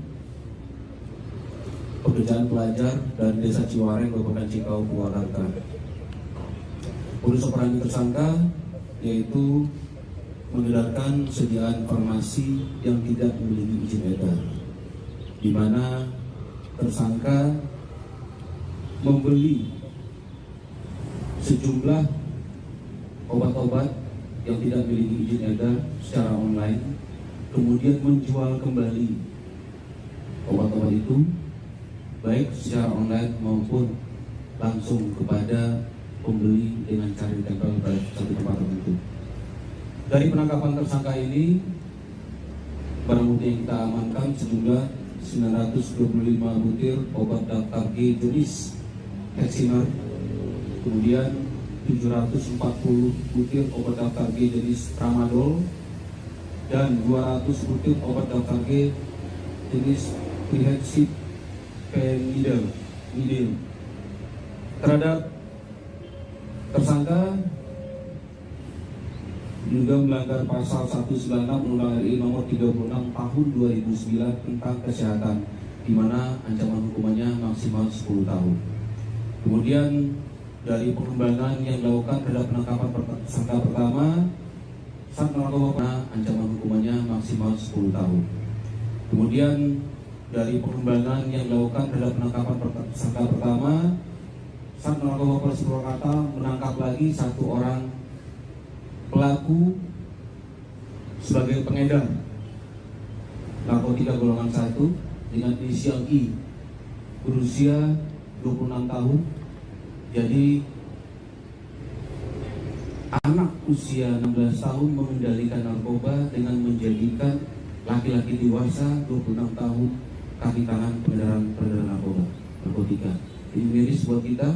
D: pekerjaan pelajar dari desa Ciwareng, Kabupaten Cikau, Purwakarta. Modus operandi tersangka yaitu mengedarkan sediaan farmasi yang tidak memiliki izin edar, di mana tersangka membeli sejumlah obat-obat yang tidak memiliki izin edar secara online, kemudian menjual kembali obat-obat itu baik secara online maupun langsung kepada pembeli dengan cara ditempel pada satu tempat tertentu. Dari penangkapan tersangka ini, barang bukti yang kita amankan sejumlah 925 butir obat daftar G jenis Heximer, kemudian 740 butir obat daftar G jenis Tramadol, dan 200 butir obat daftar G jenis Trihexpenidil. Terhadap tersangka juga melanggar pasal 196 Undang-Undang RI nomor 36 tahun 2009 tentang kesehatan, di mana ancaman hukumannya maksimal 10 tahun. Kemudian dari pengembangan yang dilakukan terhadap penangkapan tersangka pertama, Sat Narkoba ancaman hukumannya maksimal 10 tahun. Kemudian dari pengembangan yang dilakukan terhadap penangkapan tersangka pertama, Sat Narkoba Polres Purwakarta menangkap lagi 1 orang pelaku sebagai pengedar narkotika golongan 1 dengan inisial I, berusia 26 tahun. Jadi anak usia 16 tahun mengendalikan narkoba dengan menjadikan laki-laki dewasa 26 tahun kaki tangan peredaran narkotika. Ini miris buat kita.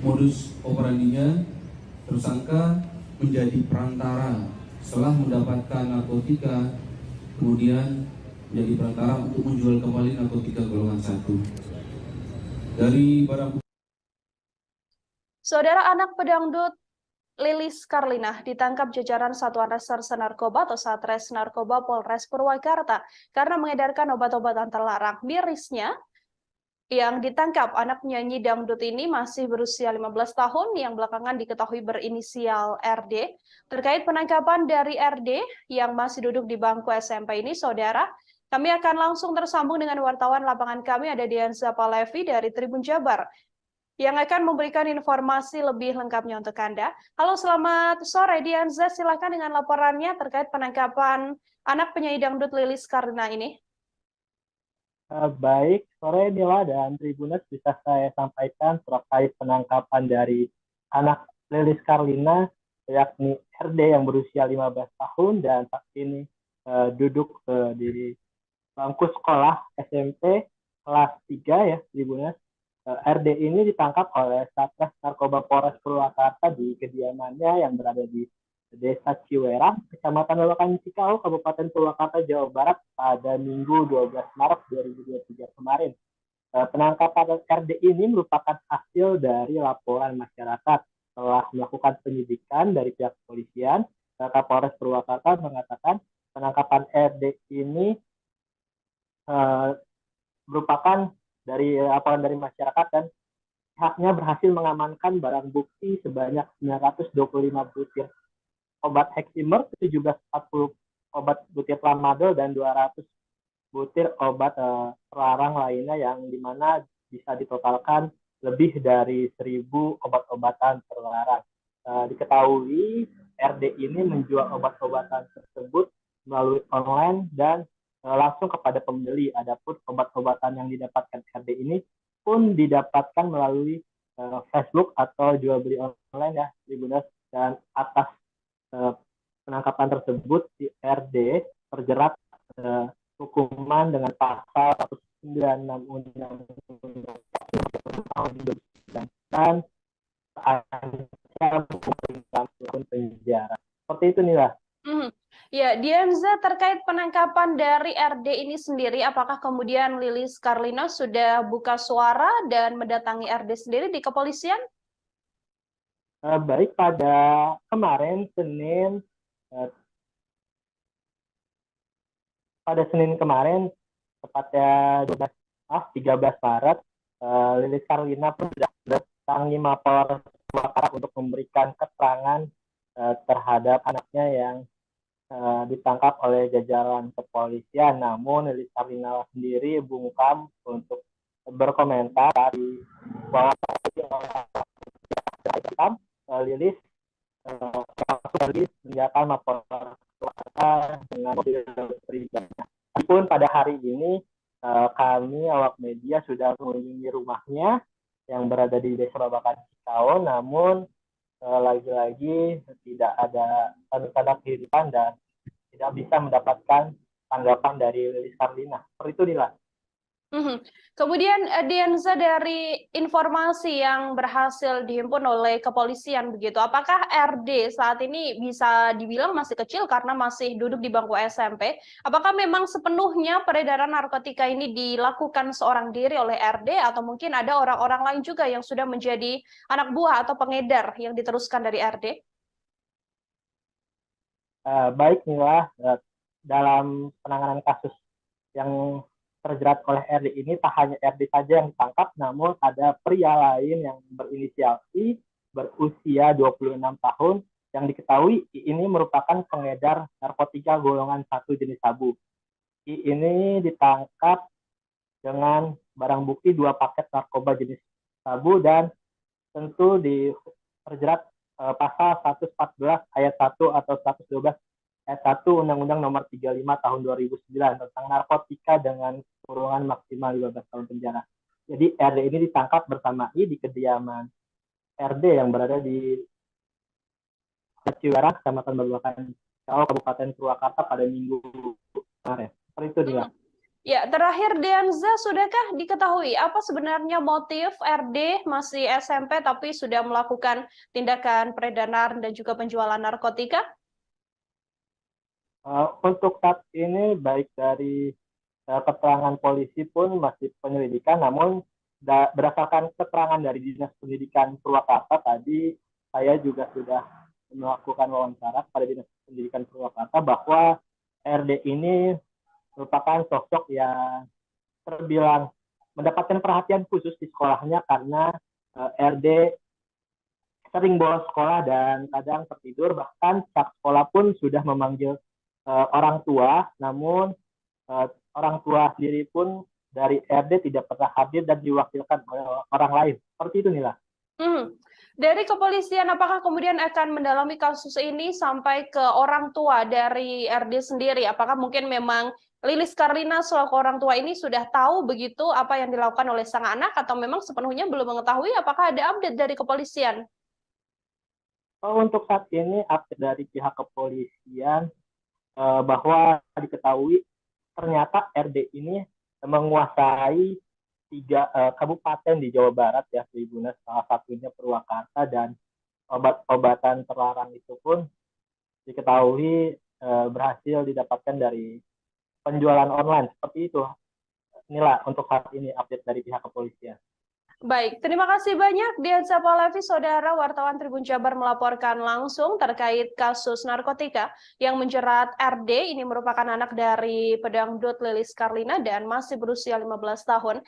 D: Modus operandinya, tersangka menjadi perantara setelah mendapatkan narkotika, kemudian menjadi perantara untuk menjual kembali narkotika golongan 1. Dari barang
A: Saudara, anak pedangdut Lilis Karlina ditangkap jajaran Satuan Reserse Narkoba atau Satres Narkoba Polres Purwakarta karena mengedarkan obat-obatan terlarang. Mirisnya, yang ditangkap anak penyanyi dangdut ini masih berusia 15 tahun yang belakangan diketahui berinisial RD. Terkait penangkapan dari RD yang masih duduk di bangku SMP ini, saudara, kami akan langsung tersambung dengan wartawan lapangan kami, ada Dianza Palevi dari Tribun Jabar, yang akan memberikan informasi lebih lengkapnya untuk Anda. Halo, selamat sore Dianza, silakan dengan laporannya terkait penangkapan anak penyanyi dangdut Lilis Karlina ini.
E: Baik, sore Nila dan Tribuners, bisa saya sampaikan terkait penangkapan dari anak Lilis Karlina, yakni RD yang berusia 15 tahun dan saat ini duduk di bangku sekolah SMP kelas 3 ya, Tribuners. RD ini ditangkap oleh Satres Narkoba Polres Purwakarta di kediamannya yang berada di Desa Ciwerang, Kecamatan Lolokan Cikau, Kabupaten Purwakarta, Jawa Barat pada Minggu 12 Maret 2023 kemarin. Penangkapan RD ini merupakan hasil dari laporan masyarakat. Setelah melakukan penyidikan dari pihak kepolisian, Kapolres Purwakarta mengatakan penangkapan RD ini merupakan dari laporan dari masyarakat dan pihaknya berhasil mengamankan barang bukti sebanyak 925 butir obat Heximer, 1740 obat butir tramadol, dan 200 butir obat terlarang lainnya yang dimana bisa ditotalkan lebih dari 1.000 obat-obatan terlarang. Diketahui RD ini menjual obat-obatan tersebut melalui online dan langsung kepada pembeli. Adapun obat-obatan yang didapatkan RD ini pun didapatkan melalui Facebook atau jual beli online ya, Tribuners. Dan atas penangkapan tersebut si RD terjerat hukuman dengan pasal 196 Undang-Undang tahun 2009 dan terancam hukuman 6 tahun penjara. Seperti itu nih lah.
A: Ya, Dianza, terkait penangkapan dari RD ini sendiri, apakah kemudian Lilis Karlina sudah buka suara dan mendatangi RD sendiri di kepolisian?
E: Baik, pada kemarin Senin kemarin, tepatnya 13 Maret, Lilis Karlina pun sudah mendatangi Mapolres Purwakarta untuk memberikan keterangan terhadap anaknya yang ditangkap oleh jajaran kepolisian. Namun Lilis Karlina sendiri bungkam untuk berkomentar di bawah Lilis meninggalkan Mapolres Purwakarta dengan mobil pribadinya. Meskipun pada hari ini kami awak media sudah mengunjungi rumahnya yang berada di Desa Babakan Cikau, namun lagi-lagi tidak ada tanda-tanda kehidupan dan tidak bisa mendapatkan tanggapan dari Lilis Karlina. Seperti itu, Nila.
A: Kemudian Dianza, dari informasi yang berhasil dihimpun oleh kepolisian begitu, apakah RD saat ini bisa dibilang masih kecil karena masih duduk di bangku SMP? Apakah memang sepenuhnya peredaran narkotika ini dilakukan seorang diri oleh RD atau mungkin ada orang-orang lain juga yang sudah menjadi anak buah atau pengedar yang diteruskan dari RD?
E: Baik, Nila, dalam penanganan kasus yang terjerat oleh RD ini, tak hanya RD saja yang ditangkap, namun ada pria lain yang berinisial I, berusia 26 tahun, yang diketahui I ini merupakan pengedar narkotika golongan 1 jenis sabu. I ini ditangkap dengan barang bukti 2 paket narkoba jenis sabu dan tentu terjerat pasal 114 ayat 1 atau 112 ayat 1 Undang-Undang Nomor 35 Tahun 2009 tentang narkotika dengan kurungan maksimal 15 tahun penjara. Jadi RD ini ditangkap bersama I di kediaman RD yang berada di Ciwerang, Kecamatan Babakan Kabupaten Purwakarta pada Minggu kemarin. Seperti itu dia.
A: Ya, terakhir Dianza, sudahkah diketahui apa sebenarnya motif RD masih SMP tapi sudah melakukan tindakan peredaran dan juga penjualan narkotika?
E: Untuk saat ini baik dari keterangan polisi pun masih penyelidikan, namun berdasarkan keterangan dari Dinas Pendidikan Purwakarta tadi, saya juga sudah melakukan wawancara pada Dinas Pendidikan Purwakarta bahwa RD ini merupakan sosok yang terbilang mendapatkan perhatian khusus di sekolahnya karena RD sering bolos sekolah dan kadang tertidur, bahkan pihak sekolah pun sudah memanggil orang tua, namun orang tua sendiri pun dari RD tidak pernah hadir dan diwakilkan oleh orang lain. Seperti itu, Nila.
A: Dari kepolisian, apakah kemudian akan mendalami kasus ini sampai ke orang tua dari RD sendiri? Apakah mungkin memang Lilis Karlina selaku orang tua ini sudah tahu begitu apa yang dilakukan oleh sang anak, atau memang sepenuhnya belum mengetahui? Apakah ada update dari kepolisian?
E: Untuk saat ini update dari pihak kepolisian bahwa diketahui ternyata RD ini menguasai 3 kabupaten di Jawa Barat ya, Tribunus, salah satunya Purwakarta, dan obat-obatan terlarang itu pun diketahui berhasil didapatkan dari penjualan online. Seperti itu, inilah untuk saat ini update dari pihak kepolisian.
A: Baik, terima kasih banyak Dianza Palevi, saudara wartawan Tribun Jabar melaporkan langsung terkait kasus narkotika yang menjerat RD. Ini merupakan anak dari pedangdut Lilis Karlina dan masih berusia 15 tahun.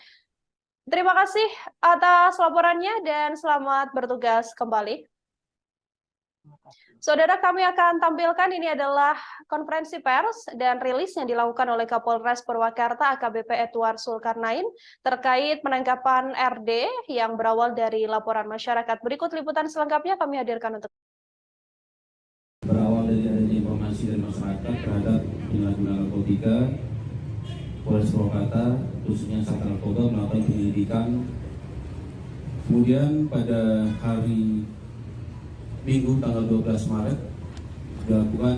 A: Terima kasih atas laporannya dan selamat bertugas kembali. Saudara, kami akan tampilkan ini adalah konferensi pers dan rilis yang dilakukan oleh Kapolres Purwakarta AKBP Edward Zulkarnain terkait penangkapan RD yang berawal dari laporan masyarakat. Berikut liputan selengkapnya kami hadirkan untuk
D: berawal dari adanya informasi dari masyarakat terhadap penyalahgunaan narkotika, Polres Purwakarta khususnya Sat Narkoba melakukan penyelidikan. Kemudian pada hari Minggu tanggal 12 Maret dilakukan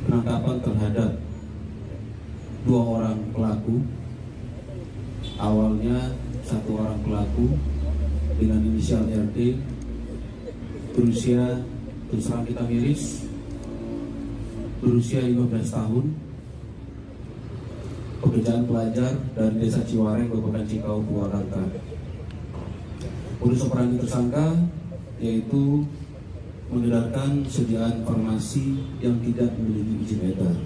D: penangkapan terhadap 2 orang pelaku. Awalnya 1 orang pelaku dengan inisial RD berusia, terus terang kita miris, berusia 15 tahun, pekerjaan pelajar dari Desa Ciwareng, Kabupaten Cikau, Purwakarta. Modus operandi tersangka yaitu mengedarkan sediaan farmasi yang tidak memiliki izin edar,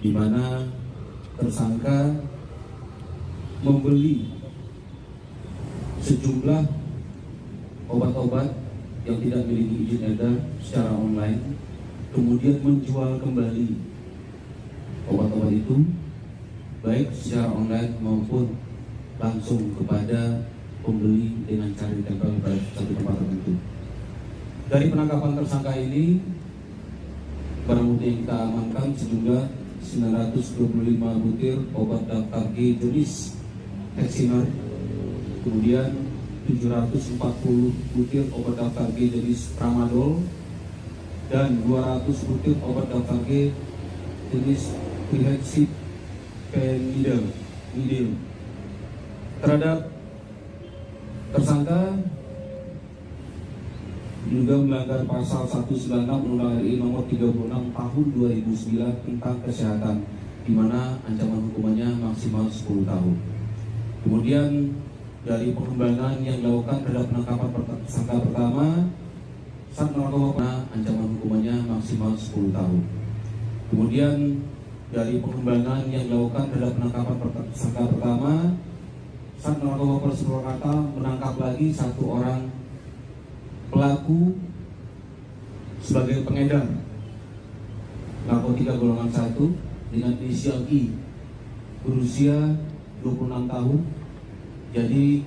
D: di mana tersangka membeli sejumlah obat-obat yang tidak memiliki izin edar secara online, kemudian menjual kembali obat-obat itu baik secara online maupun langsung kepada pembeli dengan cara ditempel pada satu tempat tertentu. Dari penangkapan tersangka ini, barang bukti yang kita amankan sejumlah 925 butir obat daftar G jenis Heximer, kemudian 740 butir obat daftar G jenis Tramadol, dan 200 butir obat daftar G jenis Phenhexiphenidil. Terhadap tersangka juga melanggar pasal 196 Undang-Undang RI nomor 36 tahun 2009 tentang kesehatan, di mana ancaman hukumannya maksimal 10 tahun. Kemudian dari pengembangan yang dilakukan terhadap penangkapan tersangka pertama, Sat Narkoba, ancaman hukumannya maksimal 10 tahun. Kemudian dari pengembangan yang dilakukan terhadap penangkapan tersangka pertama, Sat Narkoba Polres Purwakarta menangkap lagi 1 orang pelaku sebagai pengedar narkotika golongan 1 dengan inisial I, berusia 26 tahun. Jadi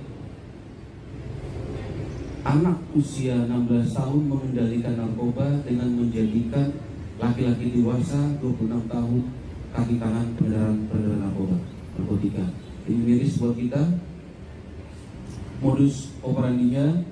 D: anak usia 16 tahun mengendalikan narkoba dengan menjadikan laki-laki dewasa 26 tahun kaki kanan peredaran narkotika. Ini miris buat kita. Modus operandinya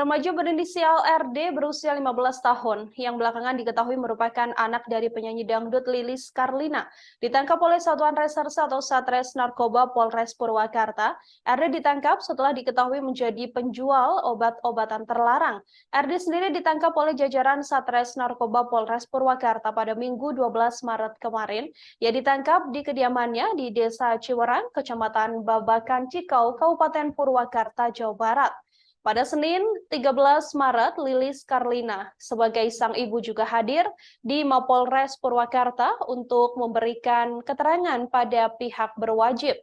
A: Remaja berinisial RD berusia 15 tahun yang belakangan diketahui merupakan anak dari penyanyi dangdut Lilis Karlina ditangkap oleh Satuan Reserse atau Satres Narkoba Polres Purwakarta. RD ditangkap setelah diketahui menjadi penjual obat-obatan terlarang. RD sendiri ditangkap oleh jajaran Satres Narkoba Polres Purwakarta pada Minggu 12 Maret kemarin. Ia ditangkap di kediamannya di Desa Ciwerang, Kecamatan Babakan Cikau, Kabupaten Purwakarta, Jawa Barat. Pada Senin 13 Maret, Lilis Karlina sebagai sang ibu juga hadir di Mapolres Purwakarta untuk memberikan keterangan pada pihak berwajib.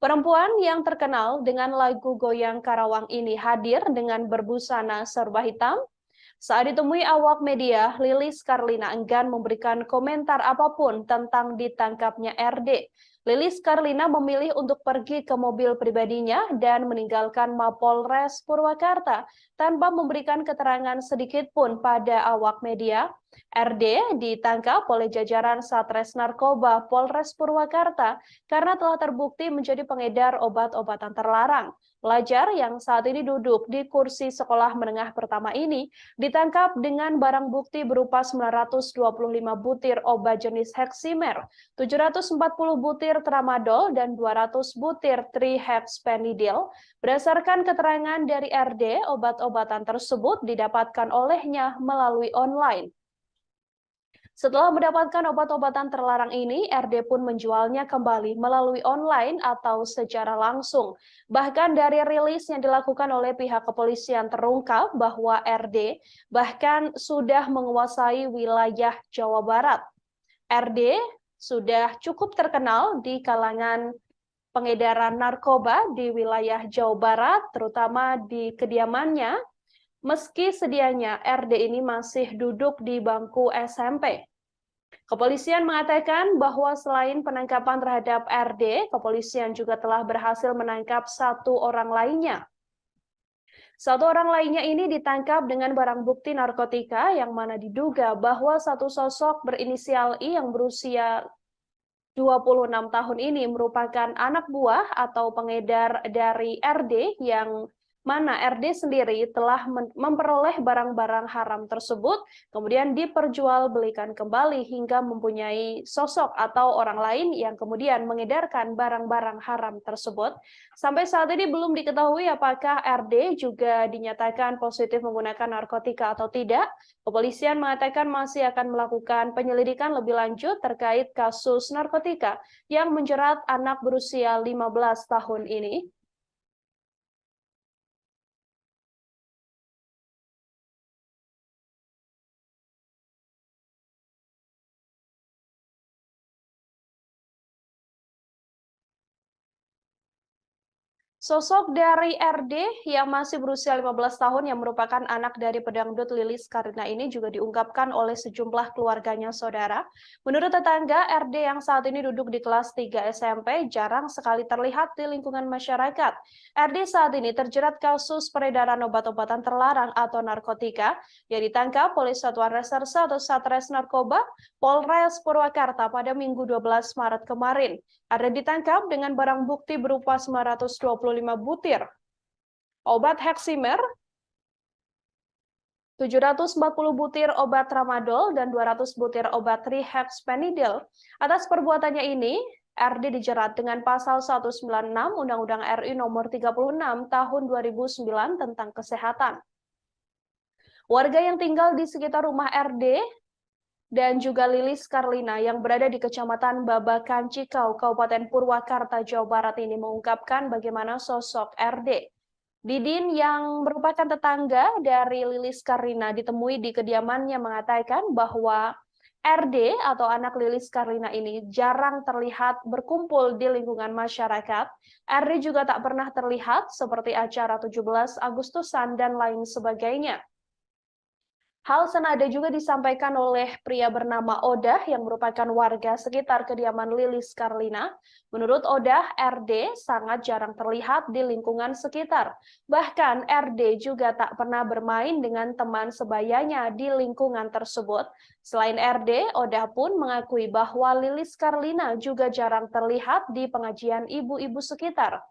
A: Perempuan yang terkenal dengan lagu Goyang Karawang ini hadir dengan berbusana serba hitam. Saat ditemui awak media, Lilis Karlina enggan memberikan komentar apapun tentang ditangkapnya RD. Lilis Karlina memilih untuk pergi ke mobil pribadinya dan meninggalkan Mapolres Purwakarta tanpa memberikan keterangan sedikit pun pada awak media. RD ditangkap oleh jajaran Satres Narkoba Polres Purwakarta karena telah terbukti menjadi pengedar obat-obatan terlarang. Pelajar yang saat ini duduk di kursi sekolah menengah pertama ini ditangkap dengan barang bukti berupa 925 butir obat jenis Heximer, 740 butir tramadol, dan 200 butir trihexpenidil. Berdasarkan keterangan dari RD, obat-obatan tersebut didapatkan olehnya melalui online. Setelah mendapatkan obat-obatan terlarang ini, RD pun menjualnya kembali melalui online atau secara langsung. Bahkan dari rilis yang dilakukan oleh pihak kepolisian terungkap bahwa RD bahkan sudah menguasai wilayah Jawa Barat. RD sudah cukup terkenal di kalangan pengedaran narkoba di wilayah Jawa Barat, terutama di kediamannya, meski sedianya RD ini masih duduk di bangku SMP. Kepolisian mengatakan bahwa selain penangkapan terhadap RD, kepolisian juga telah berhasil menangkap satu orang lainnya. Satu orang lainnya ini ditangkap dengan barang bukti narkotika yang mana diduga bahwa satu sosok berinisial I yang berusia 26 tahun ini merupakan anak buah atau pengedar dari RD yang mana RD sendiri telah memperoleh barang-barang haram tersebut, kemudian diperjualbelikan kembali hingga mempunyai sosok atau orang lain yang kemudian mengedarkan barang-barang haram tersebut. Sampai saat ini belum diketahui apakah RD juga dinyatakan positif menggunakan narkotika atau tidak. Kepolisian mengatakan masih akan melakukan penyelidikan lebih lanjut terkait kasus narkotika yang menjerat anak berusia 15 tahun ini. Sosok dari RD yang masih berusia 15 tahun yang merupakan anak dari pedangdut Lilis Karlina ini juga diungkapkan oleh sejumlah keluarganya saudara. Menurut tetangga, RD yang saat ini duduk di kelas 3 SMP jarang sekali terlihat di lingkungan masyarakat. RD saat ini terjerat kasus peredaran obat-obatan terlarang atau narkotika yang ditangkap oleh Satuan Reserse atau Satres Narkoba Polres Purwakarta pada Minggu 12 Maret kemarin. RD ditangkap dengan barang bukti berupa 925 butir obat Heximer, 740 butir obat tramadol, dan 200 butir obat trihexpenidil. Atas perbuatannya ini, RD dijerat dengan pasal 196 Undang-Undang RI nomor 36 tahun 2009 tentang kesehatan. Warga yang tinggal di sekitar rumah RD dan juga Lilis Karlina yang berada di Kecamatan Babakan Cikau, Kabupaten Purwakarta, Jawa Barat ini mengungkapkan bagaimana sosok RD. Didin yang merupakan tetangga dari Lilis Karlina ditemui di kediamannya mengatakan bahwa RD atau anak Lilis Karlina ini jarang terlihat berkumpul di lingkungan masyarakat. RD juga tak pernah terlihat seperti acara 17 Agustusan dan lain sebagainya. Hal senada juga disampaikan oleh pria bernama Odah yang merupakan warga sekitar kediaman Lilis Karlina. Menurut Odah, RD sangat jarang terlihat di lingkungan sekitar. Bahkan RD juga tak pernah bermain dengan teman sebayanya di lingkungan tersebut. Selain RD, Odah pun mengakui bahwa Lilis Karlina juga jarang terlihat di pengajian ibu-ibu sekitar.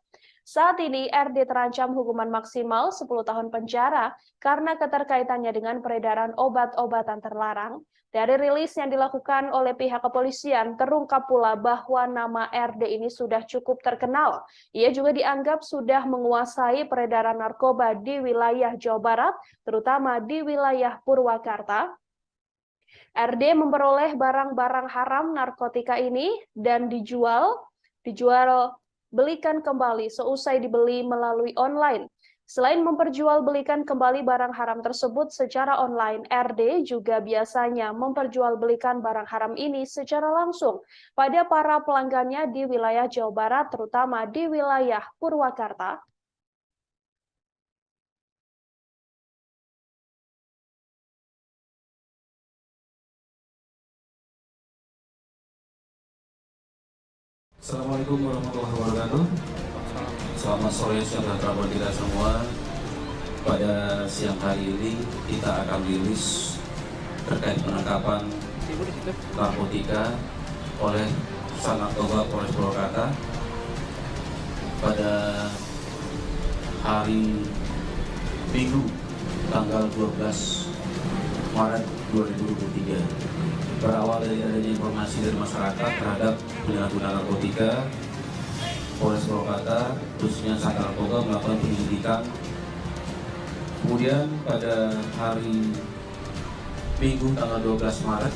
A: Saat ini, RD terancam hukuman maksimal 10 tahun penjara karena keterkaitannya dengan peredaran obat-obatan terlarang. Dari rilis yang dilakukan oleh pihak kepolisian, terungkap pula bahwa nama RD ini sudah cukup terkenal. Ia juga dianggap sudah menguasai peredaran narkoba di wilayah Jawa Barat, terutama di wilayah Purwakarta. RD memperoleh barang-barang haram narkotika ini dan dijual belikan kembali seusai dibeli melalui online. Selain memperjualbelikan kembali barang haram tersebut secara online, RD juga biasanya memperjualbelikan barang haram ini secara langsung pada para pelanggannya di wilayah Jawa Barat, terutama di wilayah Purwakarta.
D: Assalamualaikum warahmatullahi wabarakatuh. Selamat sore sejahtera buat kita semua. Pada siang hari ini kita akan rilis terkait penangkapan narkotika oleh Narkoba Polres Purwakarta pada hari Minggu tanggal 12 Maret 2023. Berawal dari adanya informasi dari masyarakat terhadap penyalahgunaan narkotika, Polres Purwakarta khususnya Sangka Narkoba melakukan penyelidikan. Kemudian pada hari Minggu tanggal 12 Maret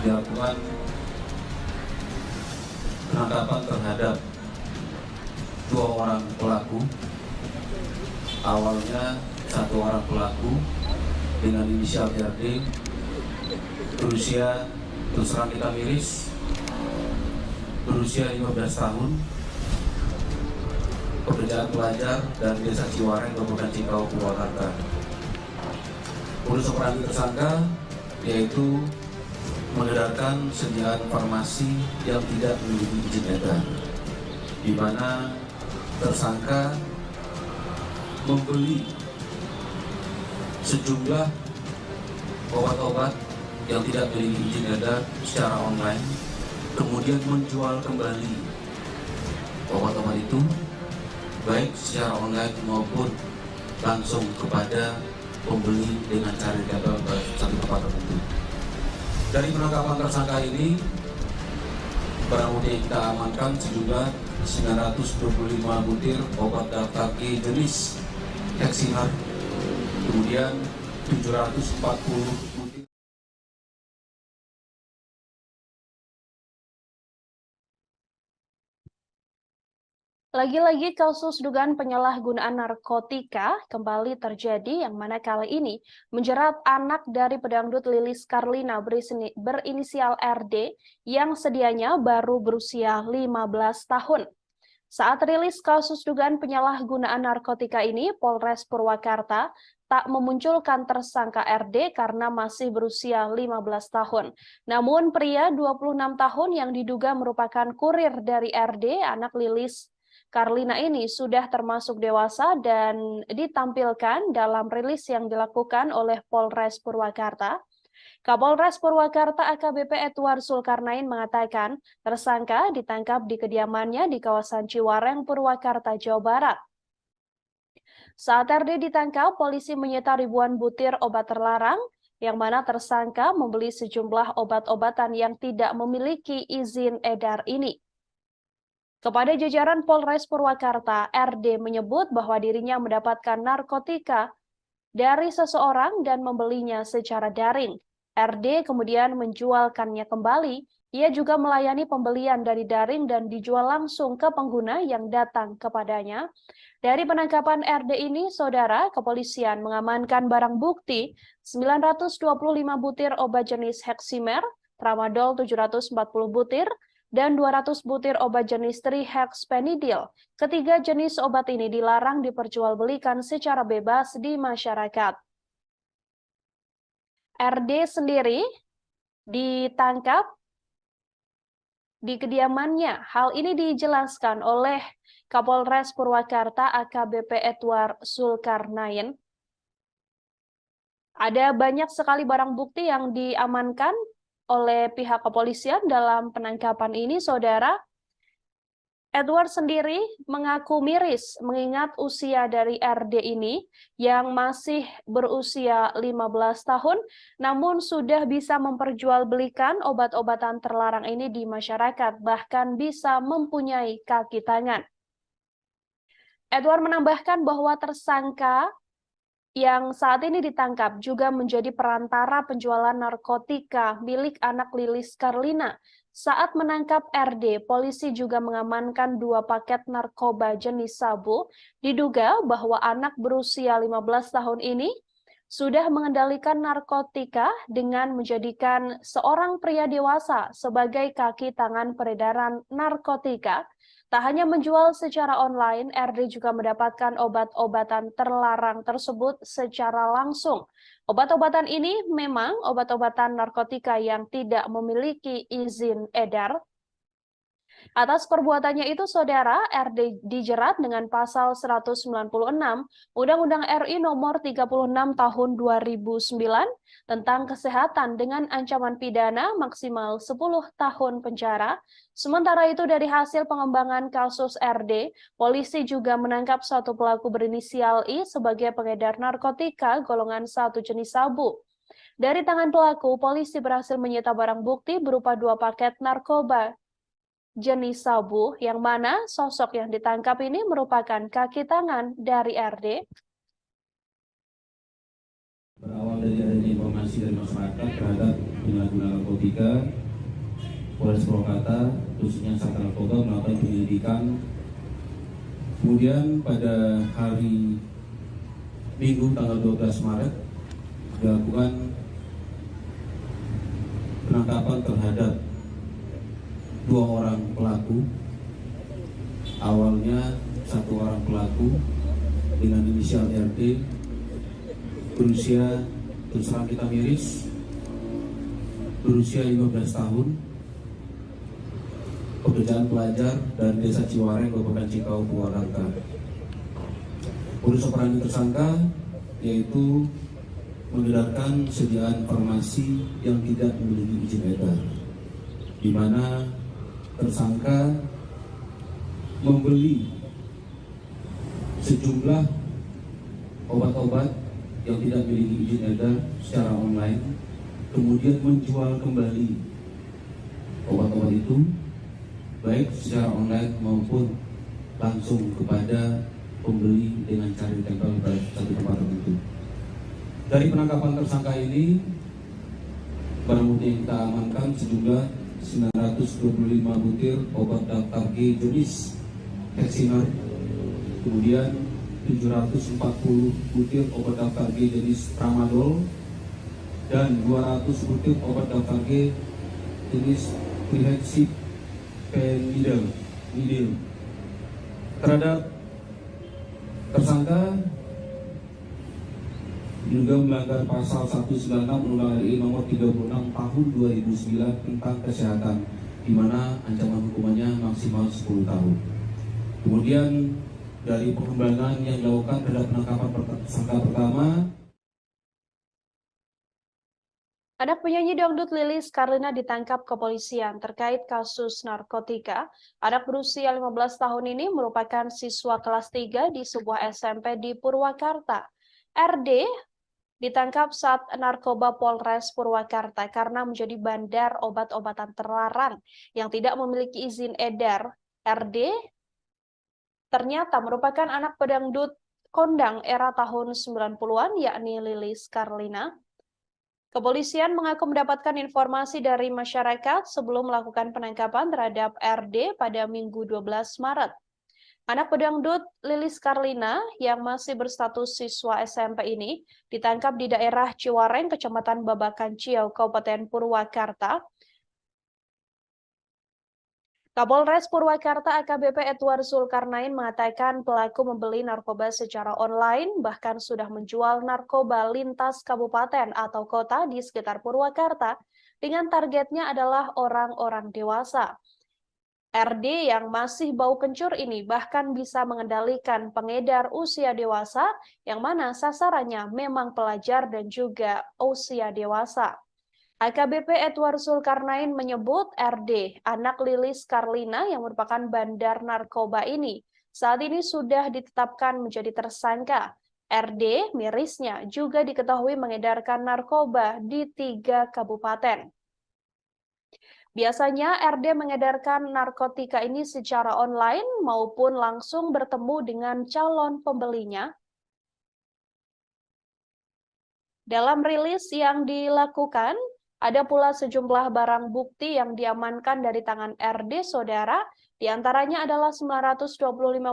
D: dilakukan penangkapan terhadap 2 orang pelaku. Awalnya 1 orang pelaku dengan inisial RD berusia, terus terang kita miris, berusia 15 tahun, pekerjaan pelajar dan desa Ciwareng, Kabupaten Cikau, Purwakarta. Modus operandi tersangka yaitu mengedarkan sediaan farmasi yang tidak memiliki izin edar, di mana tersangka membeli sejumlah obat-obat yang tidak memiliki izin edar secara online, kemudian menjual kembali obat-obat itu baik secara online maupun langsung kepada pembeli dengan cara diambil ke satu tempat tertentu. Dari penangkapan tersangka ini, barang bukti yang kita amankan sejumlah 925 butir obat daftar G jenis Heximer, kemudian 740 butir.
A: Lagi-lagi kasus dugaan penyalahgunaan narkotika kembali terjadi, yang mana kali ini menjerat anak dari pedangdut Lilis Karlina berinisial RD yang sedianya baru berusia 15 tahun. Saat rilis kasus dugaan penyalahgunaan narkotika ini, Polres Purwakarta tak memunculkan tersangka RD karena masih berusia 15 tahun. Namun pria 26 tahun yang diduga merupakan kurir dari RD, anak Lilis Karlina ini sudah termasuk dewasa dan ditampilkan dalam rilis yang dilakukan oleh Polres Purwakarta. Kapolres Purwakarta AKBP Edward Zulkarnain mengatakan tersangka ditangkap di kediamannya di kawasan Ciwareng, Purwakarta, Jawa Barat. Saat RD ditangkap, polisi menyita ribuan butir obat terlarang, yang mana tersangka membeli sejumlah obat-obatan yang tidak memiliki izin edar ini. Kepada jajaran Polres Purwakarta, RD menyebut bahwa dirinya mendapatkan narkotika dari seseorang dan membelinya secara daring. RD kemudian menjualkannya kembali. Ia juga melayani pembelian dari daring dan dijual langsung ke pengguna yang datang kepadanya. Dari penangkapan RD ini, saudara, kepolisian mengamankan barang bukti 925 butir obat jenis Heximer, Tramadol 740 butir, dan 200 butir obat jenis trihexpenidil. Ketiga jenis obat ini dilarang diperjualbelikan secara bebas di masyarakat. RD sendiri ditangkap di kediamannya. Hal ini dijelaskan oleh Kapolres Purwakarta AKBP Edward Zulkarnain. Ada banyak sekali barang bukti yang diamankan oleh pihak kepolisian dalam penangkapan ini, saudara. Edward sendiri mengaku miris mengingat usia dari RD ini yang masih berusia 15 tahun namun sudah bisa memperjualbelikan obat-obatan terlarang ini di masyarakat, bahkan bisa mempunyai kaki tangan. Edward menambahkan bahwa tersangka yang saat ini ditangkap juga menjadi perantara penjualan narkotika milik anak Lilis Karlina. Saat menangkap RD, polisi juga mengamankan 2 paket narkoba jenis sabu. Diduga bahwa anak berusia 15 tahun ini sudah mengendalikan narkotika dengan menjadikan seorang pria dewasa sebagai kaki tangan peredaran narkotika. Tak hanya menjual secara online, RD juga mendapatkan obat-obatan terlarang tersebut secara langsung. Obat-obatan ini memang obat-obatan narkotika yang tidak memiliki izin edar. Atas perbuatannya itu, Saudara, RD dijerat dengan pasal 196 Undang-Undang RI nomor 36 tahun 2009 tentang kesehatan dengan ancaman pidana maksimal 10 tahun penjara. Sementara itu, dari hasil pengembangan kasus RD, polisi juga menangkap satu pelaku berinisial I sebagai pengedar narkotika golongan 1 jenis sabu. Dari tangan pelaku, polisi berhasil menyita barang bukti berupa 2 paket narkoba jenis sabu, yang mana sosok yang ditangkap ini merupakan kaki tangan dari RD.
D: Berawal dari adanya informasi dari masyarakat terhadap penyalahgunaan narkotika, Polres Purwakarta, khususnya Sat Narkoba, melakukan penyelidikan. Kemudian pada hari Minggu tanggal 12 Maret dilakukan penangkapan terhadap 2 orang pelaku. Awalnya 1 orang pelaku dengan inisial RD berusia, terus terang kita miris, berusia 15 tahun, pekerjaan pelajar dan Desa Ciwareng, Kabupaten Cikau, Purwakarta. Modus operandi tersangka yaitu mengedarkan sediaan farmasi yang tidak memiliki izin edar, di mana tersangka membeli sejumlah obat-obat yang tidak memiliki izin edar secara online, kemudian menjual kembali obat-obat itu baik secara online maupun langsung kepada pembeli dengan cara ditempel pada satu tempat tertentu. Dari penangkapan tersangka ini, barang bukti yang kita amankan sejumlah 925 butir obat daftar G jenis Hexinar, kemudian 740 butir obat daftar G jenis Tramadol, dan 200 butir obat daftar G jenis Trihexyphenidyl. Terhadap tersangka juga melanggar pasal 196 Undang-Undang RI nomor 36 tahun 2009 tentang kesehatan, di mana ancaman hukumannya maksimal 10 tahun. Kemudian dari pengembangan yang dilakukan terhadap penangkapan tersangka pertama,
A: anak penyanyi dangdut Lilis Karlina ditangkap kepolisian terkait kasus narkotika. Anak berusia 15 tahun ini merupakan siswa kelas 3 di sebuah SMP di Purwakarta. RD ditangkap saat narkoba Polres Purwakarta karena menjadi bandar obat-obatan terlarang yang tidak memiliki izin edar. RD ternyata merupakan anak pedangdut kondang era tahun 90-an, yakni Lilis Karlina. Kepolisian mengaku mendapatkan informasi dari masyarakat sebelum melakukan penangkapan terhadap RD pada Minggu 12 Maret. Anak pedangdut Lilis Karlina yang masih berstatus siswa SMP ini ditangkap di daerah Ciwareng, Kecamatan Babakan Ciau, Kabupaten Purwakarta. Kapolres Purwakarta AKBP Edward Zulkarnain mengatakan pelaku membeli narkoba secara online, bahkan sudah menjual narkoba lintas kabupaten atau kota di sekitar Purwakarta dengan targetnya adalah orang-orang dewasa. RD yang masih bau kencur ini bahkan bisa mengendalikan pengedar usia dewasa yang mana sasarannya memang pelajar dan juga usia dewasa. AKBP Edward Zulkarnain menyebut RD, anak Lilis Karlina yang merupakan bandar narkoba ini, saat ini sudah ditetapkan menjadi tersangka. RD, mirisnya, juga diketahui mengedarkan narkoba di 3 kabupaten. Biasanya RD mengedarkan narkotika ini secara online maupun langsung bertemu dengan calon pembelinya. Dalam rilis yang dilakukan, ada pula sejumlah barang bukti yang diamankan dari tangan RD, saudara. Di antaranya adalah 925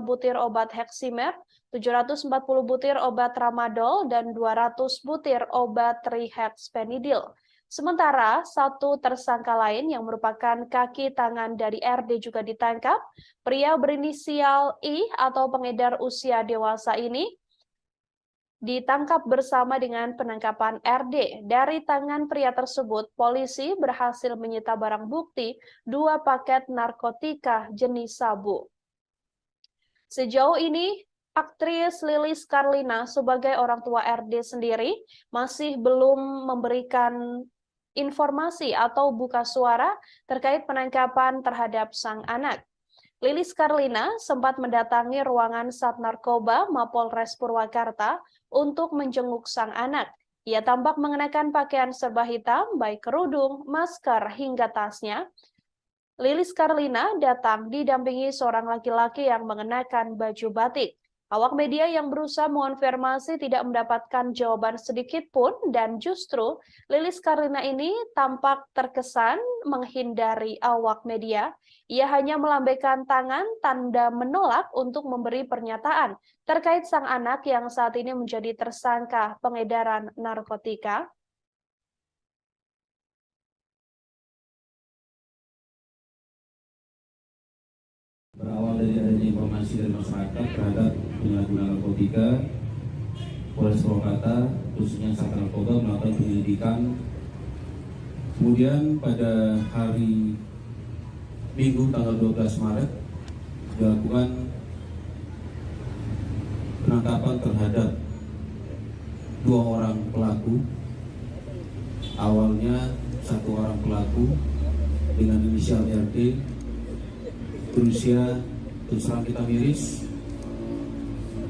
A: butir obat Heximer, 740 butir obat Tramadol, dan 200 butir obat Trihexpenidil. Sementara satu tersangka lain yang merupakan kaki tangan dari RD juga ditangkap. Pria berinisial I atau pengedar usia dewasa ini ditangkap bersama dengan penangkapan RD. Dari tangan pria tersebut, polisi berhasil menyita barang bukti 2 paket narkotika jenis sabu. Sejauh ini, aktris Lilis Karlina sebagai orang tua RD sendiri masih belum memberikan informasi atau buka suara terkait penangkapan terhadap sang anak. Lilis Karlina sempat mendatangi ruangan Sat Narkoba Mapolres Purwakarta untuk menjenguk sang anak. Ia tampak mengenakan pakaian serba hitam, baik kerudung, masker, hingga tasnya. Lilis Karlina datang didampingi seorang laki-laki yang mengenakan baju batik. Awak media yang berusaha mengonfirmasi tidak mendapatkan jawaban sedikit pun, dan justru Lilis Karlina ini tampak terkesan menghindari awak media. Ia hanya melambaikan tangan tanda menolak untuk memberi pernyataan terkait sang anak yang saat ini menjadi tersangka pengedaran narkotika.
D: Berawal dari adanya informasi dari masyarakat terhadap penyalahgunaan narkotika, Polres Purwakarta, khususnya Sat Narkoba, melakukan penyelidikan. Kemudian pada hari Minggu tanggal 12 Maret dilakukan penangkapan terhadap 2 orang pelaku. Awalnya 1 orang pelaku dengan inisial RD, berusia, terus terang kita miris,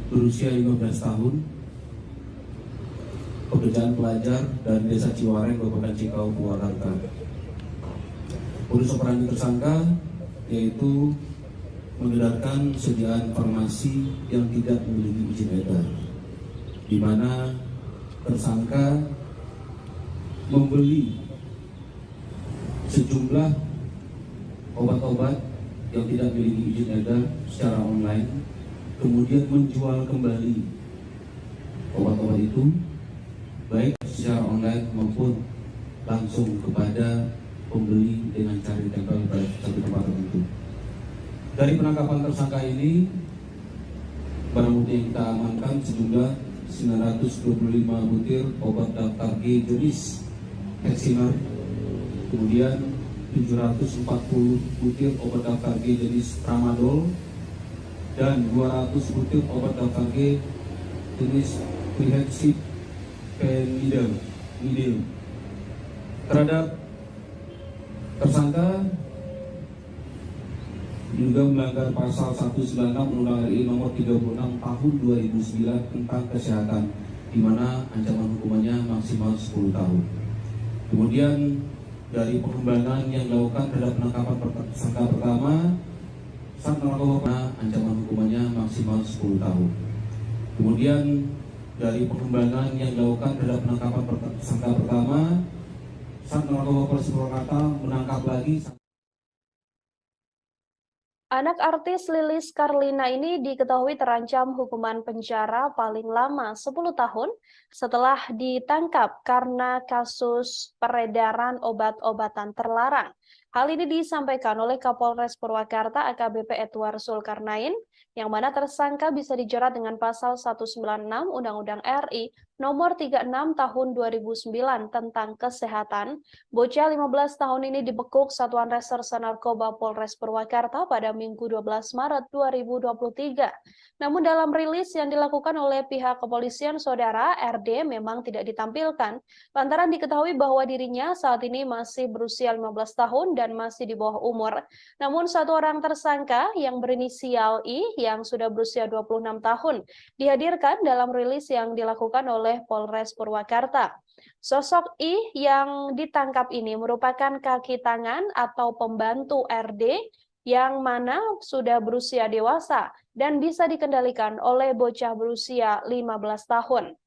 D: berusia 15 tahun, pekerjaan pelajar dari Desa Ciwareng, Kabupaten Cikau, Purwakarta. Modus operandi tersangka yaitu mengedarkan sediaan farmasi yang tidak memiliki izin edar, di mana tersangka membeli sejumlah obat-obat yang tidak memiliki izin edar secara online, kemudian menjual kembali obat-obat itu baik secara online maupun langsung kepada pembeli dengan cara ditempel pada satu tempat tertentu. Dari penangkapan tersangka ini, barang bukti yang kita amankan sejumlah 925 butir obat daftar G jenis Heximer, kemudian 740 butir obat daftar G jenis Tramadol, dan 200 butir obat daftar G jenis Trihexpenidil. Terhadap tersangka juga melanggar pasal 196 Undang-Undang RI nomor 36 tahun 2009 tentang kesehatan, di mana ancaman hukumannya maksimal 10 tahun. Kemudian dari pengembangan yang dilakukan terhadap penangkapan tersangka pertama, Sat Narkoba, ancaman hukumannya maksimal 10 tahun. Kemudian dari pengembangan yang dilakukan terhadap penangkapan tersangka pertama, Sat Narkoba Polres Purwakarta menangkap lagi.
A: Anak artis Lilis Karlina ini diketahui terancam hukuman penjara paling lama 10 tahun setelah ditangkap karena kasus peredaran obat-obatan terlarang. Hal ini disampaikan oleh Kapolres Purwakarta AKBP Edward Zulkarnain, yang mana tersangka bisa dijerat dengan pasal 196 Undang-Undang RI Nomor 36 Tahun 2009 tentang Kesehatan. Bocah 15 tahun ini dibekuk Satuan Reserse Narkoba Polres Purwakarta pada Minggu 12 Maret 2023. Namun dalam rilis yang dilakukan oleh pihak kepolisian, saudara, RD memang tidak ditampilkan lantaran diketahui bahwa dirinya saat ini masih berusia 15 tahun dan masih di bawah umur. Namun satu orang tersangka yang berinisial I yang sudah berusia 26 tahun dihadirkan dalam rilis yang dilakukan oleh Polres Purwakarta. Sosok I yang ditangkap ini merupakan kaki tangan atau pembantu RD yang mana sudah berusia dewasa dan bisa dikendalikan oleh bocah berusia 15 tahun.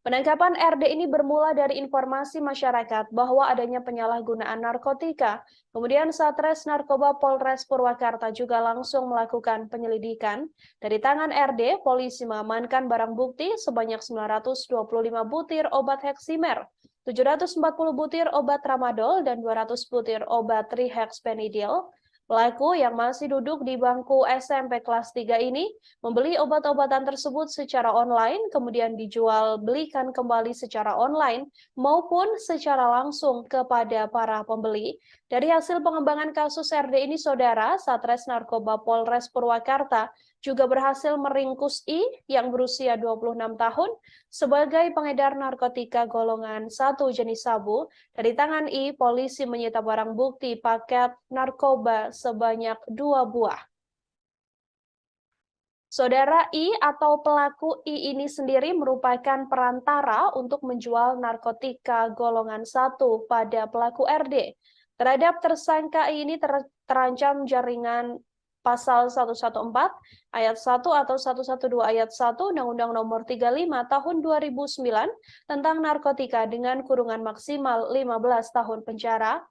A: Penangkapan RD ini bermula dari informasi masyarakat bahwa adanya penyalahgunaan narkotika. Kemudian Satres Narkoba Polres Purwakarta juga langsung melakukan penyelidikan. Dari tangan RD, polisi mengamankan barang bukti sebanyak 925 butir obat heksimer, 740 butir obat tramadol, dan 200 butir obat trihexpenidil. Pelaku yang masih duduk di bangku SMP kelas 3 ini membeli obat-obatan tersebut secara online, kemudian dijual belikan kembali secara online maupun secara langsung kepada para pembeli. Dari hasil pengembangan kasus RD ini, saudara, Satres Narkoba Polres Purwakarta juga berhasil meringkus I yang berusia 26 tahun sebagai pengedar narkotika golongan 1 jenis sabu. Dari tangan I, polisi menyita barang bukti paket narkoba sebanyak 2 buah. Saudara, I atau pelaku I ini sendiri merupakan perantara untuk menjual narkotika golongan 1 pada pelaku RD. Terhadap tersangka I ini terancam jaringan Pasal 114 Ayat 1 atau 112 Ayat 1 Undang-Undang Nomor 35 Tahun 2009 tentang narkotika dengan kurungan maksimal 15 tahun penjara.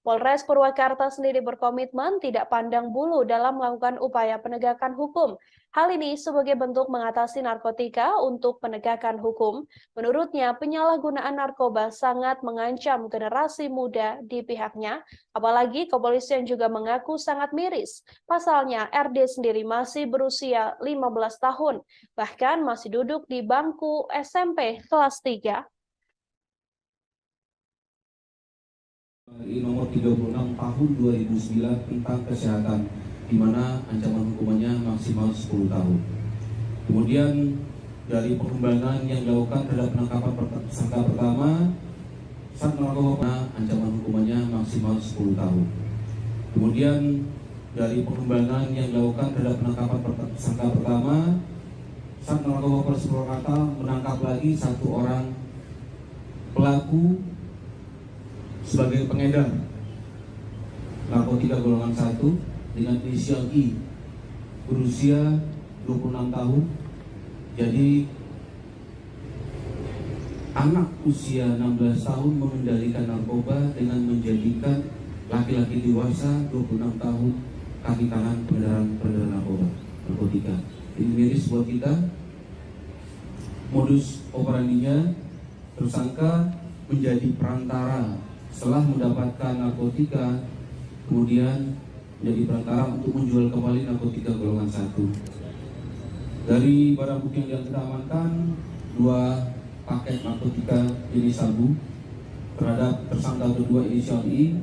A: Polres Purwakarta sendiri berkomitmen tidak pandang bulu dalam melakukan upaya penegakan hukum. Hal ini sebagai bentuk mengatasi narkotika untuk penegakan hukum. Menurutnya, penyalahgunaan narkoba sangat mengancam generasi muda di pihaknya, apalagi kepolisian juga mengaku sangat miris. Pasalnya, RD sendiri masih berusia 15 tahun, bahkan masih duduk di bangku SMP kelas 3.
D: Nomor 36 Tahun 2009 tentang Kesehatan, di mana ancaman hukumannya maksimal 10 tahun. Kemudian dari pengembangan yang dilakukan terhadap penangkapan tersangka pertama, saat narkoba ancaman hukumannya maksimal 10 tahun. Kemudian dari pengembangan yang dilakukan terhadap penangkapan tersangka pertama, saat narkoba Polres Purwakarta menangkap lagi satu orang pelaku sebagai pengedar narkotika golongan 1 dengan inisial I, berusia 26 tahun. Jadi anak usia 16 tahun mengendalikan narkoba dengan menjadikan laki-laki dewasa 26 tahun kaki tangan peredaran narkotika. Ini miris buat kita. Modus operandinya, tersangka menjadi perantara setelah mendapatkan narkotika, kemudian menjadi perantara untuk menjual kembali narkotika golongan 1. Dari barang bukti yang kita amankan, 2 paket narkotika jenis sabu terhadap tersangka kedua inisial I.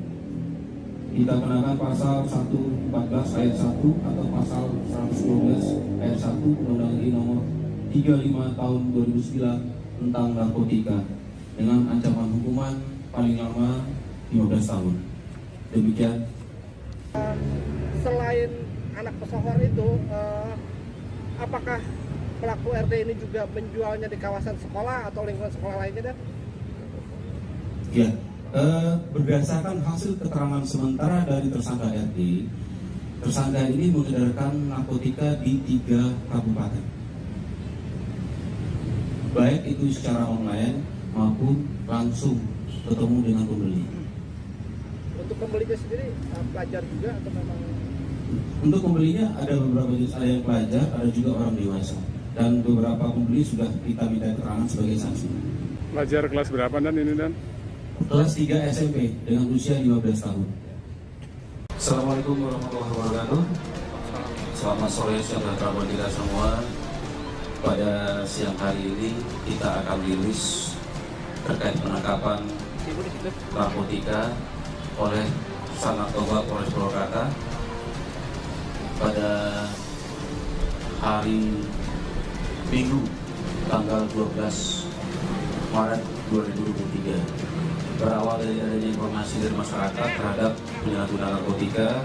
D: Kita kenakan pasal 114 ayat 1 atau pasal 112 ayat 1 Undang-Undang RI Nomor 35 Tahun 2009 tentang narkotika dengan ancaman hukuman paling lama 15 tahun. Demikian.
F: Selain anak pesohor itu, apakah pelaku RD ini juga menjualnya di kawasan sekolah atau lingkungan sekolah lainnya, Dan?
D: Ya, berdasarkan hasil keterangan sementara dari tersangka RD, tersangka ini mengedarkan narkotika di 3 kabupaten, baik itu secara online maupun langsung ketemu dengan pembeli.
F: Untuk pembelinya sendiri pelajar juga atau memang?
D: Untuk pembelinya ada beberapa jenis, ada yang pelajar, ada juga orang dewasa, dan beberapa pembeli sudah kita minta keterangan sebagai saksi.
G: Pelajar kelas berapa Dan ini Dan?
D: kelas 3 SMP dengan usia 15 tahun. Assalamualaikum warahmatullahi wabarakatuh. Selamat sore saudara buat kita semua. Pada siang hari ini kita akan rilis terkait penangkapan narkotika oleh Sat Narkoba Polres Purwakarta pada hari Minggu tanggal 12 Maret 2023. Berawal dari adanya informasi dari masyarakat terhadap penyalahgunaan narkotika,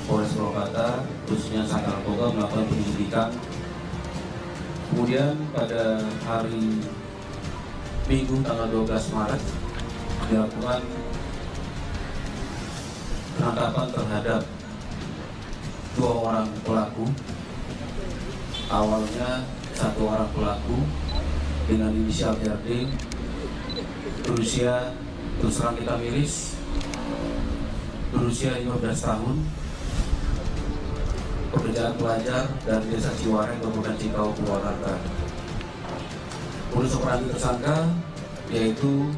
D: Polres Purwakarta khususnya Sat Narkoba melakukan penyelidikan. Kemudian pada hari Minggu tanggal 12 Maret dilakukan penangkapan terhadap 2 orang pelaku. Awalnya 1 orang pelaku dengan inisial RD berusia, terus terang kita miris, berusia 15 tahun, pekerjaan pelajar dari Desa Ciwareng, Kabupaten Cikau, Purwakarta. Modus operandi tersangka yaitu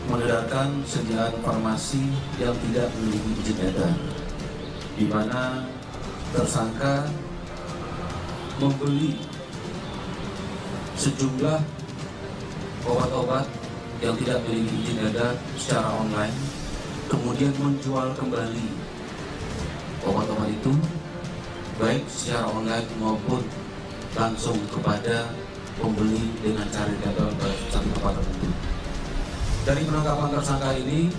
D: mengedarkan sediaan farmasi yang tidak memiliki izin edar, di mana tersangka membeli sejumlah obat-obat yang tidak memiliki izin edar secara online, kemudian menjual kembali obat-obat itu baik secara online maupun langsung kepada pembeli dengan cara didatang ke satu tempat tertentu. Dari penangkapan tersangka ini,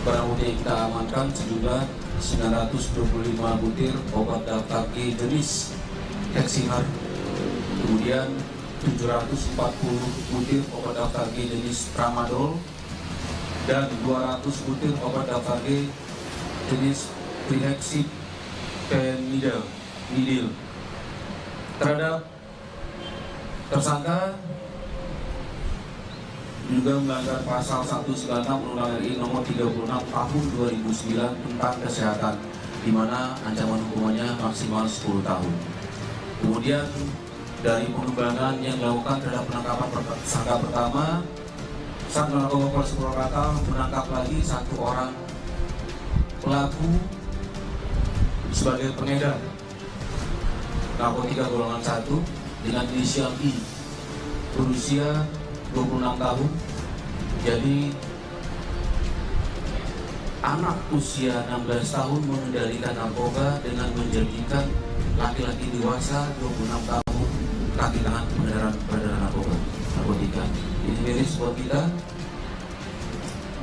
D: barang bukti yang kita amankan sejumlah 925 butir obat daftar G jenis Heximer, kemudian 740 butir obat daftar G jenis Tramadol, dan 200 butir obat daftar G jenis Trihexyphenidyl. Terhadap tersangka juga melanggar pasal 196 Undang-Undang RI nomor 36 tahun 2009 tentang kesehatan, di mana ancaman hukumannya maksimal 10 tahun. Kemudian dari pengembangan yang dilakukan terhadap penangkapan tersangka pertama, Sat Narkoba Polres Purwakarta menangkap lagi 1 orang pelaku sebagai pengedar narkotika golongan 1 dengan inisial I, berusia 26 tahun. Jadi anak usia 16 tahun mengendalikan narkoba dengan menjadikan laki-laki dewasa 26 tahun kaki tangan peredaran narkotika. Ini miris buat kita.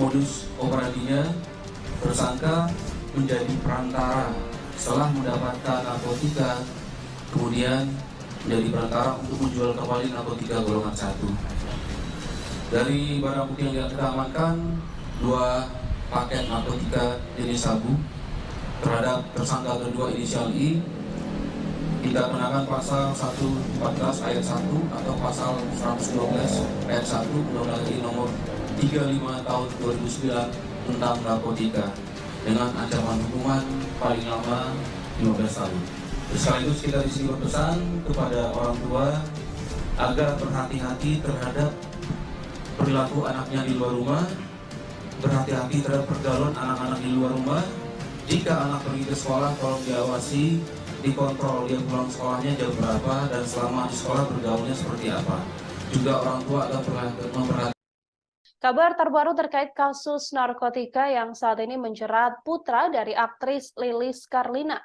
D: Modus operandinya, tersangka menjadi perantara setelah mendapatkan narkotika, kemudian menjadi perantara untuk menjual kembali narkotika golongan 1. Dari barang bukti yang kita amankan 2 paket narkotika jenis sabu. Terhadap tersangka kedua inisial I, kita kenakan pasal 114 ayat 1 atau pasal 112 ayat 1 Undang-Undang RI nomor 35 tahun 2009 tentang narkotika dengan ancaman hukuman paling lama 15 tahun. Sekaligus kita di sini berpesan kepada orang tua agar berhati-hati terhadap perilaku anaknya di luar rumah, berhati-hati terhadap pergaulan anak-anak di luar rumah. Jika anak pergi ke sekolah, tolong diawasi, dikontrol dia pulang sekolahnya jam berapa dan selama di sekolah bergaulnya seperti apa. Juga orang tua agar memperhatikan.
A: Kabar terbaru terkait kasus narkotika yang saat ini menjerat putra dari aktris Lilis Karlina.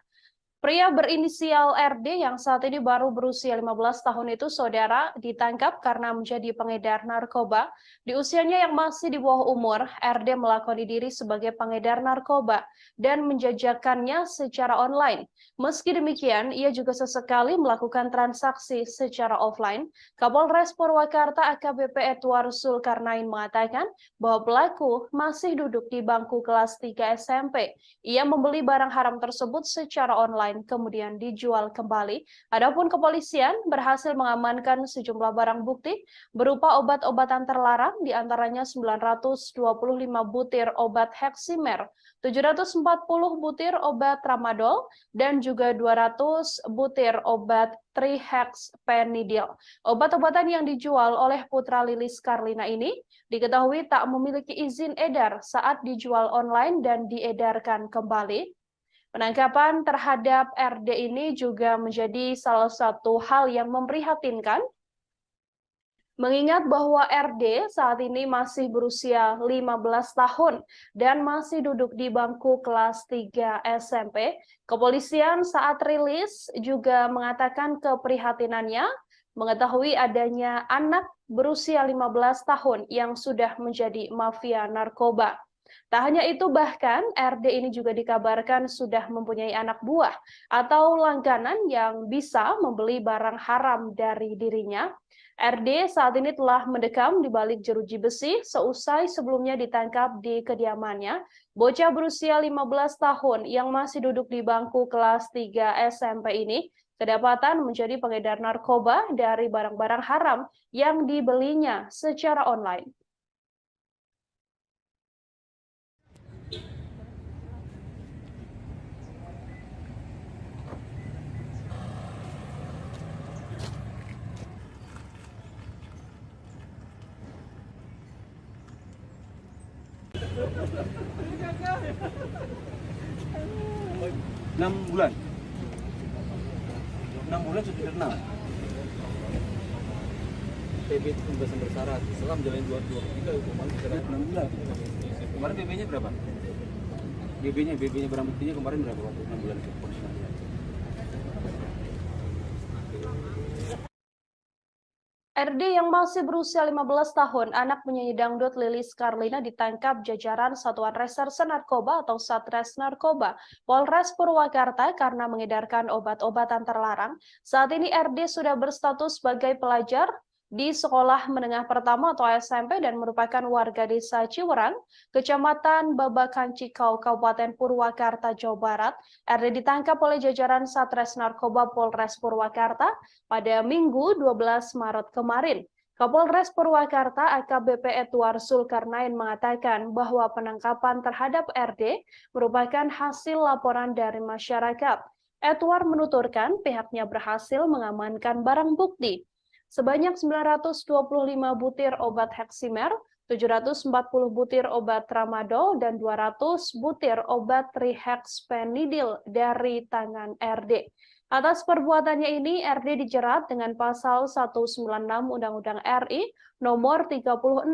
A: Pria berinisial RD yang saat ini baru berusia 15 tahun itu, saudara, ditangkap karena menjadi pengedar narkoba. Di usianya yang masih di bawah umur, RD melakoni diri sebagai pengedar narkoba dan menjajakannya secara online. Meski demikian, ia juga sesekali melakukan transaksi secara offline. Kapolres Purwakarta AKBP Edward Zulkarnain mengatakan bahwa pelaku masih duduk di bangku kelas 3 SMP. Ia membeli barang haram tersebut secara online online kemudian dijual kembali. Adapun kepolisian berhasil mengamankan sejumlah barang bukti berupa obat-obatan terlarang, diantaranya 925 butir obat Heximer, 740 butir obat Tramadol, dan juga 200 butir obat trihexpenidil. Obat-obatan yang dijual oleh putra Lilis Karlina ini diketahui tak memiliki izin edar saat dijual online dan diedarkan kembali. Penangkapan terhadap RD ini juga menjadi salah satu hal yang memprihatinkan, mengingat bahwa RD saat ini masih berusia 15 tahun dan masih duduk di bangku kelas 3 SMP. Kepolisian saat rilis juga mengatakan keprihatinannya mengetahui adanya anak berusia 15 tahun yang sudah menjadi mafia narkoba. Tak hanya itu, bahkan RD ini juga dikabarkan sudah mempunyai anak buah atau langganan yang bisa membeli barang haram dari dirinya. RD saat ini telah mendekam di balik jeruji besi seusai sebelumnya ditangkap di kediamannya. Bocah berusia 15 tahun yang masih duduk di bangku kelas 3 SMP ini kedapatan menjadi pengedar narkoba dari barang-barang haram yang dibelinya secara online.
B: Enam bulan sudah terkenal.
C: PB pembebasan bersyarat setelah menjalani 2 hukuman
B: 6 bulan. Kemarin BB-nya berapa? BB-nya barang buktinya kemarin berapa waktu 6 bulan itu?
A: RD yang masih berusia 15 tahun, anak penyanyi dangdut Lilis Karlina ditangkap jajaran Satuan Reserse Narkoba atau Satres Narkoba Polres Purwakarta karena mengedarkan obat-obatan terlarang. Saat ini RD sudah berstatus sebagai pelajar di Sekolah Menengah Pertama atau SMP dan merupakan warga desa Ciwerang, Kecamatan Babakan Cikau, Kabupaten Purwakarta, Jawa Barat. RD ditangkap oleh jajaran Satres Narkoba Polres Purwakarta pada Minggu 12 Maret kemarin. Kapolres Purwakarta AKBP Edward Zulkarnain mengatakan bahwa penangkapan terhadap RD merupakan hasil laporan dari masyarakat. Edward menuturkan pihaknya berhasil mengamankan barang bukti sebanyak 925 butir obat Heximer, 740 butir obat Tramadol, dan 200 butir obat trihexpenidil dari tangan RD. Atas perbuatannya ini, RD dijerat dengan pasal 196 Undang-Undang RI nomor 36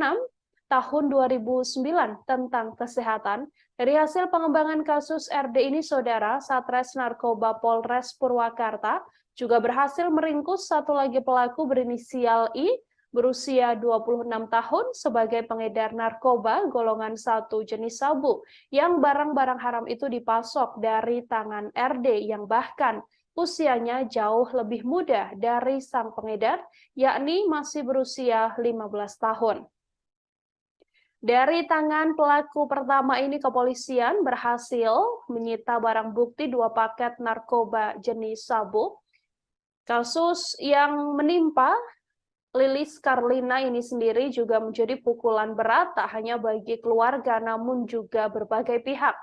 A: tahun 2009 tentang kesehatan. Dari hasil pengembangan kasus RD ini, Saudara, Satres Narkoba Polres Purwakarta juga berhasil meringkus satu lagi pelaku berinisial I berusia 26 tahun sebagai pengedar narkoba golongan 1 jenis sabu yang barang-barang haram itu dipasok dari tangan RD yang bahkan usianya jauh lebih muda dari sang pengedar, yakni masih berusia 15 tahun. Dari tangan pelaku pertama ini, kepolisian berhasil menyita barang bukti 2 paket narkoba jenis sabu. Kasus yang menimpa Lilis Karlina ini sendiri juga menjadi pukulan berat tak hanya bagi keluarga namun juga berbagai pihak.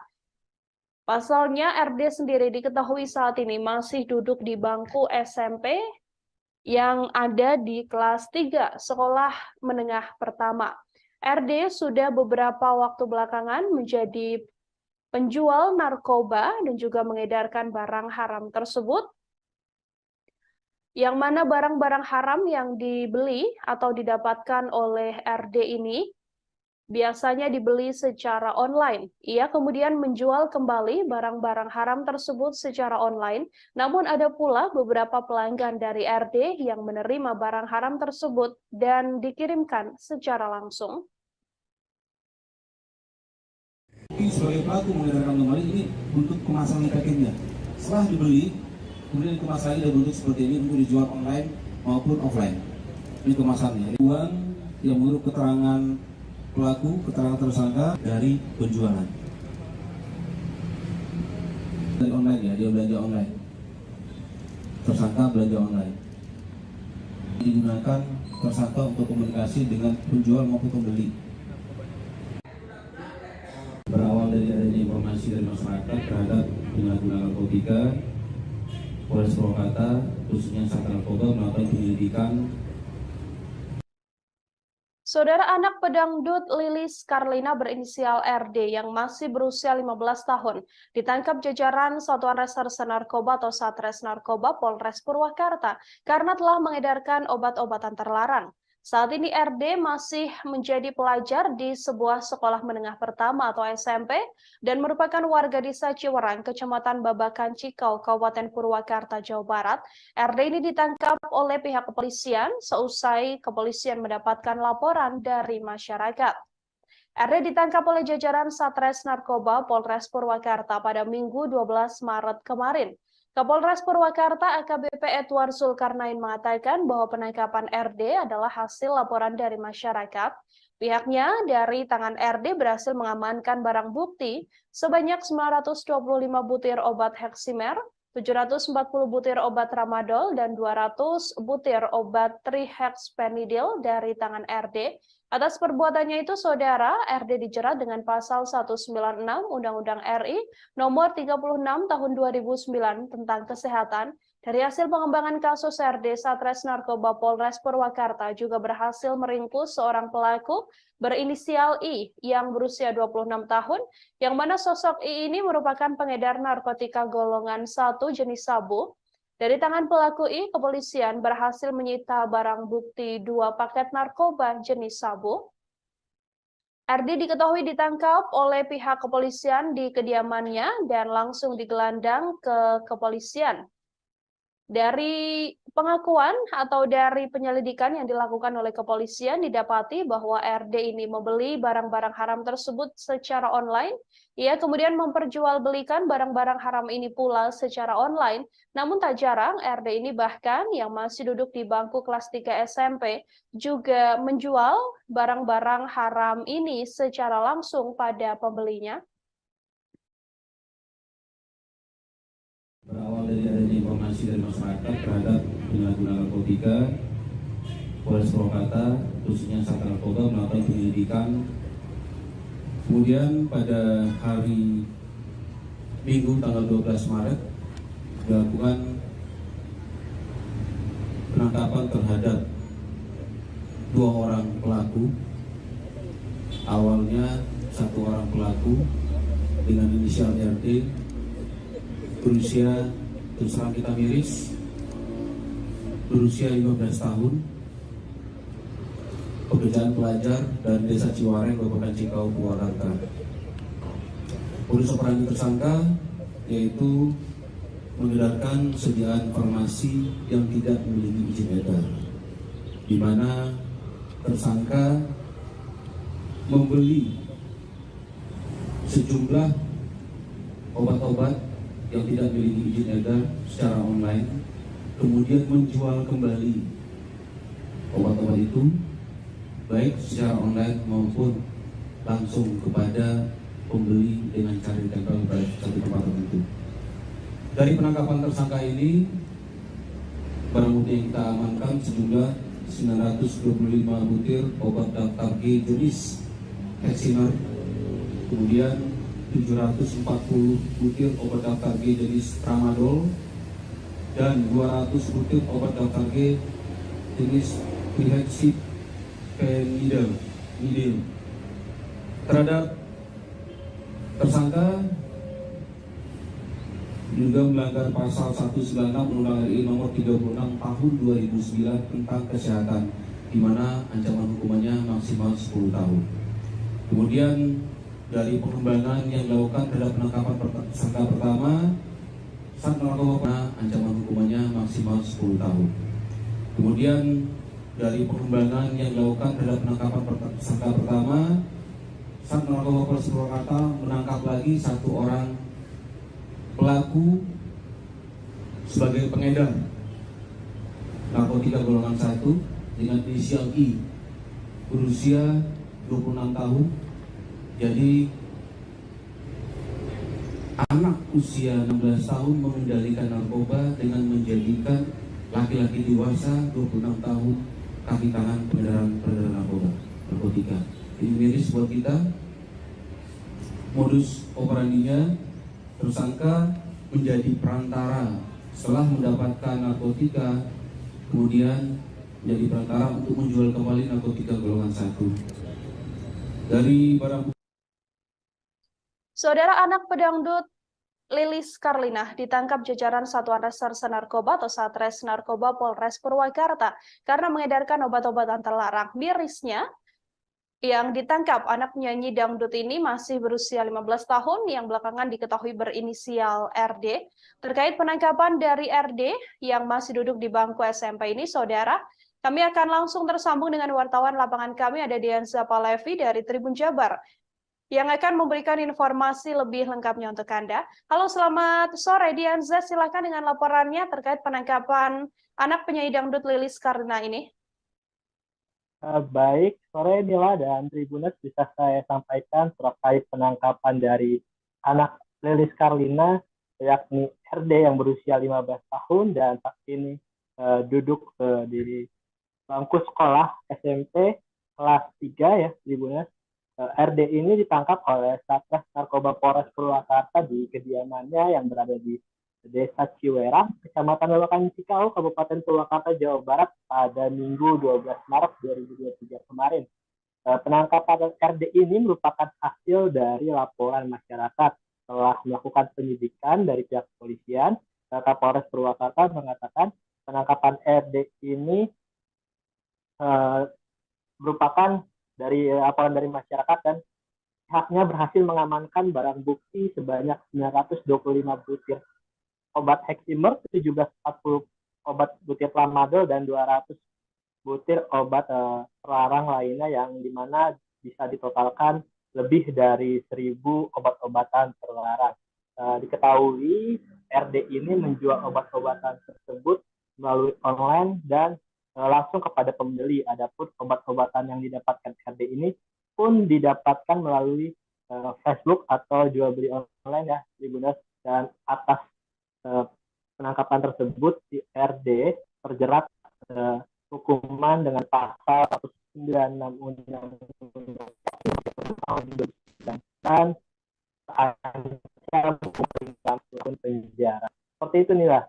A: Pasalnya RD sendiri diketahui saat ini masih duduk di bangku SMP yang ada di kelas 3 Sekolah Menengah Pertama. RD sudah beberapa waktu belakangan menjadi penjual narkoba dan juga mengedarkan barang haram tersebut, yang mana barang-barang haram yang dibeli atau didapatkan oleh RD ini biasanya dibeli secara online. Ia kemudian menjual kembali barang-barang haram tersebut secara online, namun ada pula beberapa pelanggan dari RD yang menerima barang haram tersebut dan dikirimkan secara langsung.
D: Sebagai pelaku mengedarkan kembali ini untuk kemasan packagingnya. Setelah dibeli, kemudian dikemas lagi dan bentuk seperti ini untuk dijual online maupun offline. Ini kemasannya. Uang yang menurut keterangan pelaku, keterangan tersangka dari penjualan. Dari online ya, dia belanja online. tersangka belanja online. Digunakan tersangka untuk komunikasi dengan penjual maupun pembeli. Berawal dari adanya informasi dari masyarakat terhadap penyalahgunaan narkotika, Polres Purwakarta khususnya Sat Narkoba melakukan penyelidikan.
A: Saudara anak pedangdut Lilis Karlina berinisial RD yang masih berusia 15 tahun ditangkap jajaran Satuan Reserse Narkoba atau Satres Narkoba Polres Purwakarta karena telah mengedarkan obat-obatan terlarang. Saat ini RD masih menjadi pelajar di sebuah sekolah menengah pertama atau SMP dan merupakan warga desa Ciwerang, Kecamatan Babakan Cikau, Kabupaten Purwakarta, Jawa Barat. RD ini ditangkap oleh pihak kepolisian seusai kepolisian mendapatkan laporan dari masyarakat. RD ditangkap oleh jajaran Satres Narkoba Polres Purwakarta pada Minggu 12 Maret kemarin. Kapolres Purwakarta AKBP Edward Zulkarnain mengatakan bahwa penangkapan RD adalah hasil laporan dari masyarakat. Pihaknya dari tangan RD berhasil mengamankan barang bukti sebanyak 925 butir obat Heximer, 740 butir obat Tramadol, dan 200 butir obat Trihexpenidil dari tangan RD. Atas perbuatannya itu, saudara, RD dijerat dengan pasal 196 Undang-Undang RI nomor 36 tahun 2009 tentang kesehatan. Dari hasil pengembangan kasus RD, Satres Narkoba Polres Purwakarta juga berhasil meringkus seorang pelaku berinisial I yang berusia 26 tahun, yang mana sosok I ini merupakan pengedar narkotika golongan 1 jenis sabu. Dari tangan pelaku I, kepolisian berhasil menyita barang bukti 2 paket narkoba jenis sabu. RD diketahui ditangkap oleh pihak kepolisian di kediamannya dan langsung digelandang ke kepolisian. Dari pengakuan atau dari penyelidikan yang dilakukan oleh kepolisian didapati bahwa RD ini membeli barang-barang haram tersebut secara online. Ia kemudian memperjualbelikan barang-barang haram ini pula secara online. Namun tak jarang RD ini bahkan yang masih duduk di bangku kelas 3 SMP juga menjual barang-barang haram ini secara langsung pada pembelinya.
D: Berawal dari adanya informasi dari masyarakat terhadap penyalahgunaan narkotika, Polres Purwakarta khususnya Sat Narkoba melakukan penyelidikan. Kemudian pada hari Minggu tanggal 12 Maret dilakukan penangkapan terhadap 2 orang pelaku. Awalnya 1 orang pelaku dengan inisial RD berusia, terus terang kita miris, berusia 15 tahun, pekerjaan pelajar dan desa Ciwareng, Kabupaten Cikau, Purwakarta. Modus operandi tersangka yaitu mengedarkan sediaan farmasi yang tidak memiliki izin edar, di mana tersangka membeli sejumlah obat-obat yang tidak memiliki izin edar secara online, kemudian menjual kembali obat-obat itu baik secara online maupun langsung kepada pembeli dengan cara ditempel pada satu tempat tertentu. Dari penangkapan tersangka ini, barang bukti yang kita amankan sejumlah 925 butir obat daftar G jenis Heximer, kemudian 740 butir obat daftar G jenis Tramadol, dan 200 butir obat daftar G jenis Trihexpenidil. Terhadap tersangka juga melanggar pasal 196 Undang-Undang RI nomor 36 tahun 2009 tentang kesehatan, di mana ancaman hukumannya maksimal 10 tahun. Kemudian dari pengembangan yang dilakukan terhadap penangkapan tersangka pertama, Sat Narkoba ancaman hukumannya maksimal 10 tahun. Kemudian dari pengembangan yang dilakukan terhadap penangkapan tersangka pertama, Sat Narkoba Polres Purwakarta menangkap lagi 1 orang pelaku sebagai pengedar narkotika golongan 1 dengan inisial I, berusia 26 tahun. Jadi anak usia 16 tahun mengendalikan narkoba dengan menjadikan laki-laki dewasa 26 tahun kaki tangan peredaran narkotika. Ini miris buat kita. Modus operandinya, tersangka menjadi perantara setelah mendapatkan narkotika, kemudian menjadi perantara untuk menjual kembali narkotika golongan 1. Dari barang
A: Saudara, anak pedangdut Lilis Karlina ditangkap jajaran Satuan Reserse Narkoba atau Satres Narkoba Polres Purwakarta karena mengedarkan obat-obatan terlarang. Mirisnya, yang ditangkap anak penyanyi dangdut ini masih berusia 15 tahun yang belakangan diketahui berinisial RD. Terkait penangkapan dari RD yang masih duduk di bangku SMP ini, saudara, kami akan langsung tersambung dengan wartawan lapangan kami, ada Dianza Palevi dari Tribun Jabar, yang akan memberikan informasi lebih lengkapnya untuk Anda. Halo, selamat sore Dianza, silakan dengan laporannya terkait penangkapan anak penyanyi dangdut Lilis Karlina ini.
E: Baik, sore Nila dan Tribuners, bisa saya sampaikan terkait penangkapan dari anak Lilis Karlina, yakni RD yang berusia 15 tahun dan saat ini duduk di bangku sekolah SMP kelas 3 ya Tribuners. RD ini ditangkap oleh Satres Narkoba Polres Purwakarta di kediamannya yang berada di Desa Ciwerang, Kecamatan Babakan Cikau, Kabupaten Purwakarta, Jawa Barat pada Minggu 12 Maret 2023 kemarin. Penangkapan RD ini merupakan hasil dari laporan masyarakat. Setelah melakukan penyidikan dari pihak kepolisian, Kapolres Purwakarta mengatakan penangkapan RD ini merupakan dari laporan dari masyarakat dan pihaknya berhasil mengamankan barang bukti sebanyak 925 butir obat Heximer, 1740 obat butir tramadol, dan 200 butir obat terlarang lainnya yang dimana bisa ditotalkan lebih dari 1.000 obat-obatan terlarang. Diketahui RD ini menjual obat-obatan tersebut melalui online dan langsung kepada pembeli. Adapun obat-obatan yang didapatkan RD ini pun didapatkan melalui Facebook atau jual beli online ya, Tribuners. Dan atas penangkapan tersebut si RD terjerat hukuman dengan pasal 196 Undang-Undang tahun 2009 dan terancam hukuman penjara. Seperti itu nih lah.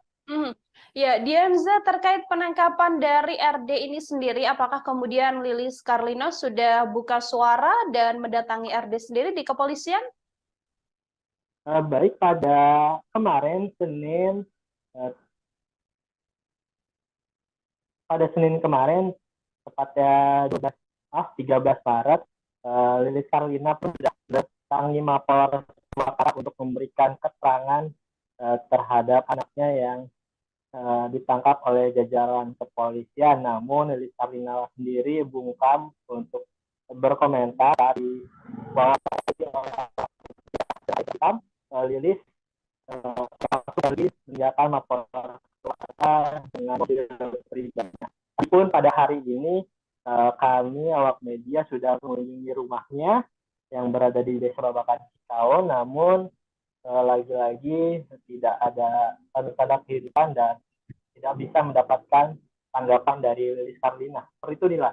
A: Ya, Dianza, terkait penangkapan dari RD ini sendiri, apakah kemudian Lilis Karlina sudah buka suara dan mendatangi RD sendiri di kepolisian?
E: Baik, pada kemarin Senin kemarin, tepatnya 13 Maret, Lilis Karlina pun sudah mendatangi Mapolres Purwakarta untuk memberikan keterangan terhadap anaknya yang ditangkap oleh jajaran kepolisian. Namun Lilis Karlina sendiri bungkam untuk berkomentar bahwa Lilis menjalankan Mapolres Purwakarta dengan mobil pribadi. Meskipun pada hari ini kami awak media sudah mengunjungi rumahnya yang berada di Desa Babakan Cikau, namun lagi-lagi tidak ada tanda-tanda kehidupan dan tidak bisa mendapatkan tanggapan dari Lilis Karlina. Seperti itu, Dila.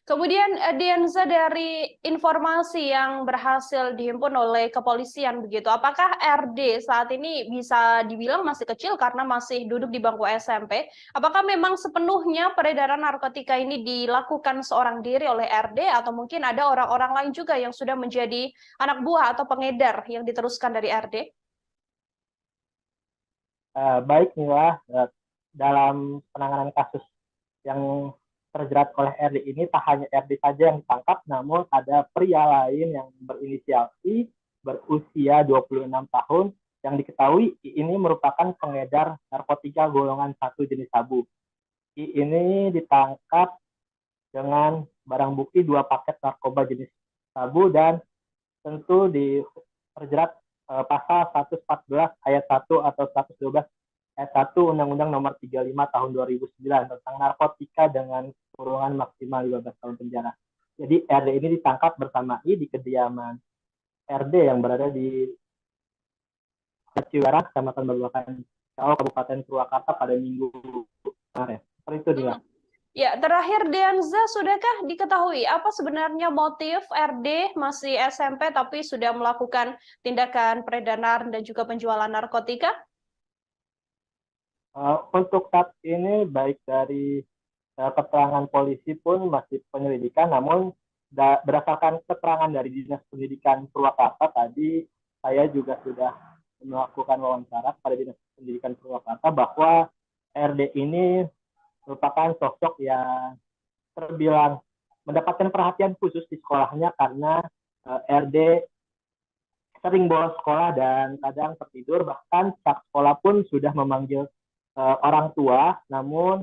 A: Kemudian Dianza, dari informasi yang berhasil dihimpun oleh kepolisian begitu, apakah RD saat ini bisa dibilang masih kecil karena masih duduk di bangku SMP? Apakah memang sepenuhnya peredaran narkotika ini dilakukan seorang diri oleh RD atau mungkin ada orang-orang lain juga yang sudah menjadi anak buah atau pengedar yang diteruskan dari RD?
E: Baik, Mila, dalam penanganan kasus yang terjerat oleh RD ini, tak hanya RD saja yang ditangkap, namun ada pria lain yang berinisial I, berusia 26 tahun, yang diketahui I ini merupakan pengedar narkotika golongan 1 jenis sabu. I ini ditangkap dengan barang bukti 2 paket narkoba jenis sabu dan tentu terjerat pasal 114 ayat 1 atau 112 ayat 1 Undang-Undang Nomor 35 Tahun 2009 tentang narkotika dengan kurungan maksimal 15 tahun penjara. Jadi RD ini ditangkap bersama I di kediaman RD yang berada di Ciwarang, Kecamatan Babakan, Kabupaten Purwakarta pada Minggu kemarin. Seperti itu dia.
A: Ya, terakhir Dianza, sudahkah diketahui apa sebenarnya motif RD masih SMP tapi sudah melakukan tindakan peredaran dan juga penjualan narkotika?
E: Untuk saat ini baik dari keterangan polisi pun masih penyelidikan, namun berdasarkan keterangan dari Dinas Pendidikan Purwakarta tadi, saya juga sudah melakukan wawancara pada Dinas Pendidikan Purwakarta bahwa RD ini merupakan sosok yang terbilang mendapatkan perhatian khusus di sekolahnya karena RD sering bolos sekolah dan kadang tertidur, bahkan pihak sekolah pun sudah memanggil orang tua, namun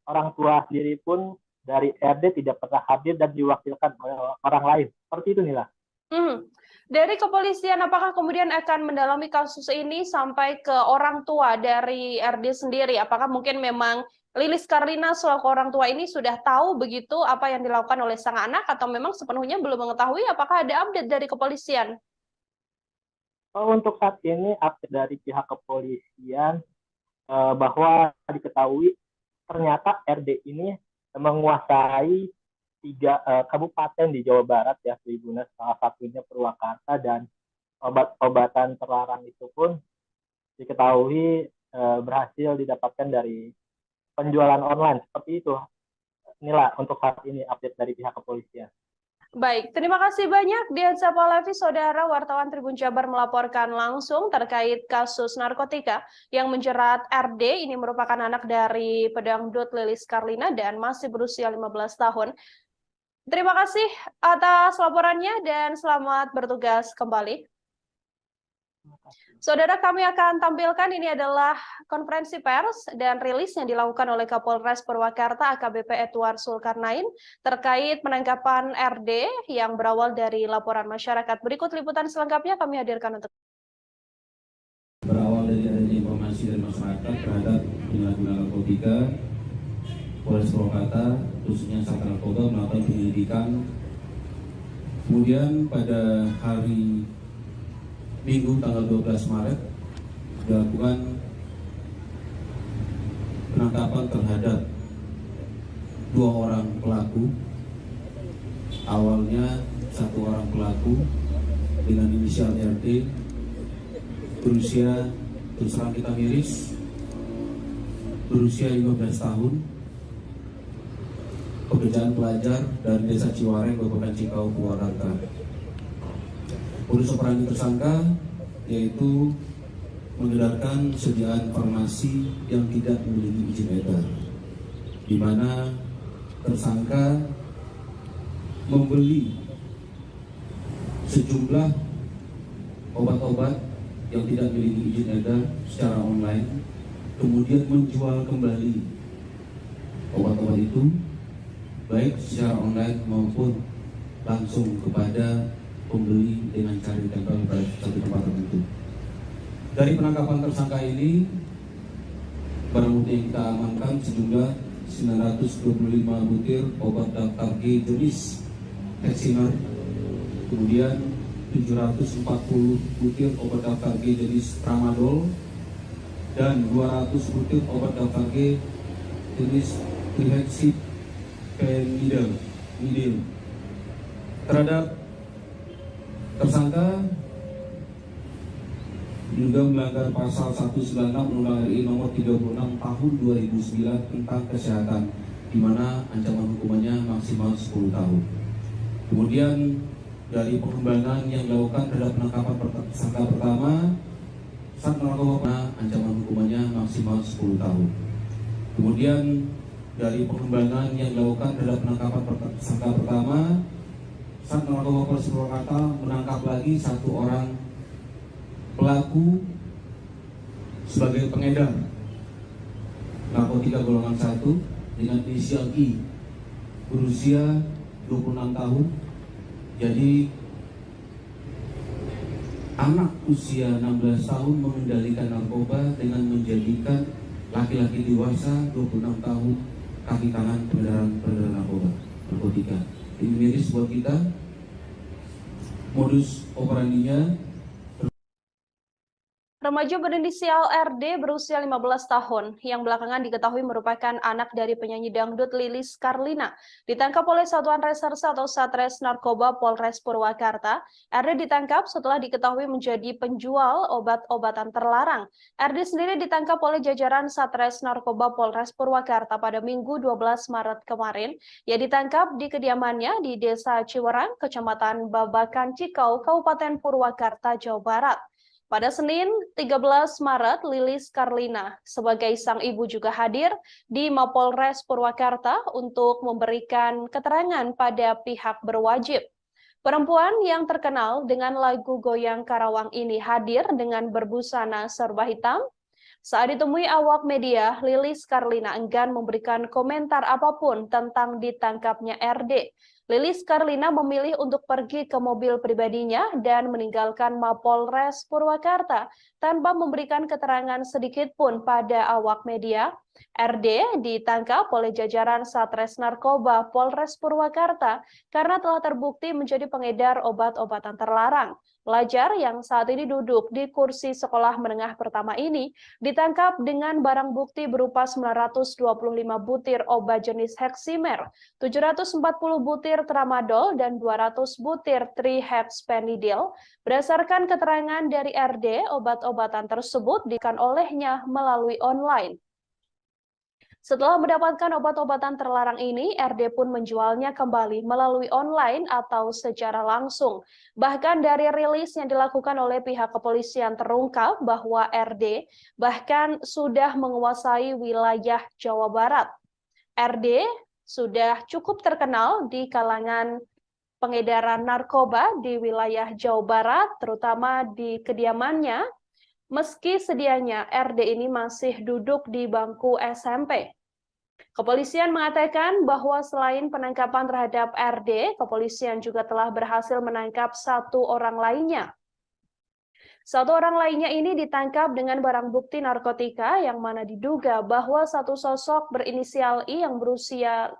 E: orang tua sendiri pun dari RD tidak pernah hadir dan diwakilkan oleh orang lain. Seperti itu, Nila.
A: Dari kepolisian, apakah kemudian akan mendalami kasus ini sampai ke orang tua dari RD sendiri? Apakah mungkin memang Lilis Karlina selaku orang tua ini sudah tahu begitu apa yang dilakukan oleh sang anak, atau memang sepenuhnya belum mengetahui? Apakah ada update dari kepolisian?
E: Untuk saat ini update dari pihak kepolisian bahwa diketahui ternyata RD ini menguasai 3 kabupaten di Jawa Barat ya, Tribunnya, salah satunya Purwakarta, dan obat-obatan terlarang itu pun diketahui berhasil didapatkan dari penjualan online. Seperti itu, Nila, untuk saat ini update dari pihak kepolisian.
A: Baik, terima kasih banyak Dianza Pahlavi, saudara wartawan Tribun Jabar melaporkan langsung terkait kasus narkotika yang menjerat RD. Ini merupakan anak dari pedangdut Lilis Karlina dan masih berusia 15 tahun. Terima kasih atas laporannya dan selamat bertugas kembali. Saudara, kami akan tampilkan ini adalah konferensi pers dan rilis yang dilakukan oleh Kapolres Purwakarta AKBP Edward Zulkarnain terkait penangkapan RD yang berawal dari laporan masyarakat. Berikut liputan selengkapnya kami hadirkan untuk
D: berawal dari adanya informasi dari masyarakat terhadap penyalahgunaan narkotika, Polres Purwakarta khususnya Sat Narkoba melakukan penyelidikan. Kemudian pada hari Minggu tanggal 12 Maret dilakukan penangkapan terhadap 2 orang pelaku. Awalnya 1 orang pelaku dengan inisial RT berusia, terus terang kita miris, berusia 15 tahun, pekerjaan pelajar dari Desa Ciwareng, Kabupaten Cikau, Purwakarta. Modus operandi tersangka yaitu mengedarkan sediaan farmasi yang tidak memiliki izin edar, di mana tersangka membeli sejumlah obat-obat yang tidak memiliki izin edar secara online, kemudian menjual kembali obat-obat itu baik secara online maupun langsung kepada pembeli dengan cara ditempel pada satu tempat tertentu. Dari penangkapan tersangka ini, barang bukti yang kita amankan sejumlah 925 butir obat daftar G jenis Heximer, kemudian 740 butir obat daftar G jenis Tramadol, dan 200 butir obat daftar G jenis Trihexyphenidyl. Terhadap tersangka juga melanggar pasal 196 Undang-Undang RI nomor 36 tahun 2009 tentang kesehatan, di mana ancaman hukumannya maksimal 10 tahun. Kemudian dari pengembangan yang dilakukan terhadap penangkapan tersangka pertama, Sat Narkoba, ancaman hukumannya maksimal 10 tahun. Kemudian dari pengembangan yang dilakukan terhadap penangkapan tersangka pertama, Sat Narkoba Polres Purwakarta menangkap lagi 1 orang pelaku sebagai pengedar narkotika golongan 1 dengan inisial I, berusia 26 tahun. Jadi anak usia 16 tahun mengendalikan narkoba dengan menjadikan laki-laki dewasa 26 tahun kaki tangan peredaran narkotika. Ini miris buat kita. Modus operandinya
A: Remaja berinisial RD berusia 15 tahun yang belakangan diketahui merupakan anak dari penyanyi dangdut Lilis Karlina ditangkap oleh Satuan Reserse atau Satres Narkoba Polres Purwakarta. RD ditangkap setelah diketahui menjadi penjual obat-obatan terlarang. RD sendiri ditangkap oleh jajaran Satres Narkoba Polres Purwakarta pada Minggu 12 Maret kemarin. Ia ditangkap di kediamannya di Desa Ciwerang, Kecamatan Babakan Cikau, Kabupaten Purwakarta, Jawa Barat. Pada Senin 13 Maret, Lilis Karlina sebagai sang ibu juga hadir di Mapolres Purwakarta untuk memberikan keterangan pada pihak berwajib. Perempuan yang terkenal dengan lagu Goyang Karawang ini hadir dengan berbusana serba hitam. Saat ditemui awak media, Lilis Karlina enggan memberikan komentar apapun tentang ditangkapnya RD. Lilis Karlina memilih untuk pergi ke mobil pribadinya dan meninggalkan Mapolres Purwakarta tanpa memberikan keterangan sedikit pun pada awak media. RD ditangkap oleh jajaran Satres Narkoba Polres Purwakarta karena telah terbukti menjadi pengedar obat-obatan terlarang. Pelajar yang saat ini duduk di kursi sekolah menengah pertama ini ditangkap dengan barang bukti berupa 925 butir obat jenis Heximer, 740 butir tramadol, dan 200 butir trihexpenidil. Berdasarkan keterangan dari RD, obat-obatan tersebut diberikan olehnya melalui online. Setelah mendapatkan obat-obatan terlarang ini, RD pun menjualnya kembali melalui online atau secara langsung. Bahkan dari rilis yang dilakukan oleh pihak kepolisian terungkap bahwa RD bahkan sudah menguasai wilayah Jawa Barat. RD sudah cukup terkenal di kalangan pengedaran narkoba di wilayah Jawa Barat, terutama di kediamannya, meski sedianya RD ini masih duduk di bangku SMP. Kepolisian mengatakan bahwa selain penangkapan terhadap RD, kepolisian juga telah berhasil menangkap satu orang lainnya. Satu orang lainnya ini ditangkap dengan barang bukti narkotika yang mana diduga bahwa satu sosok berinisial I yang berusia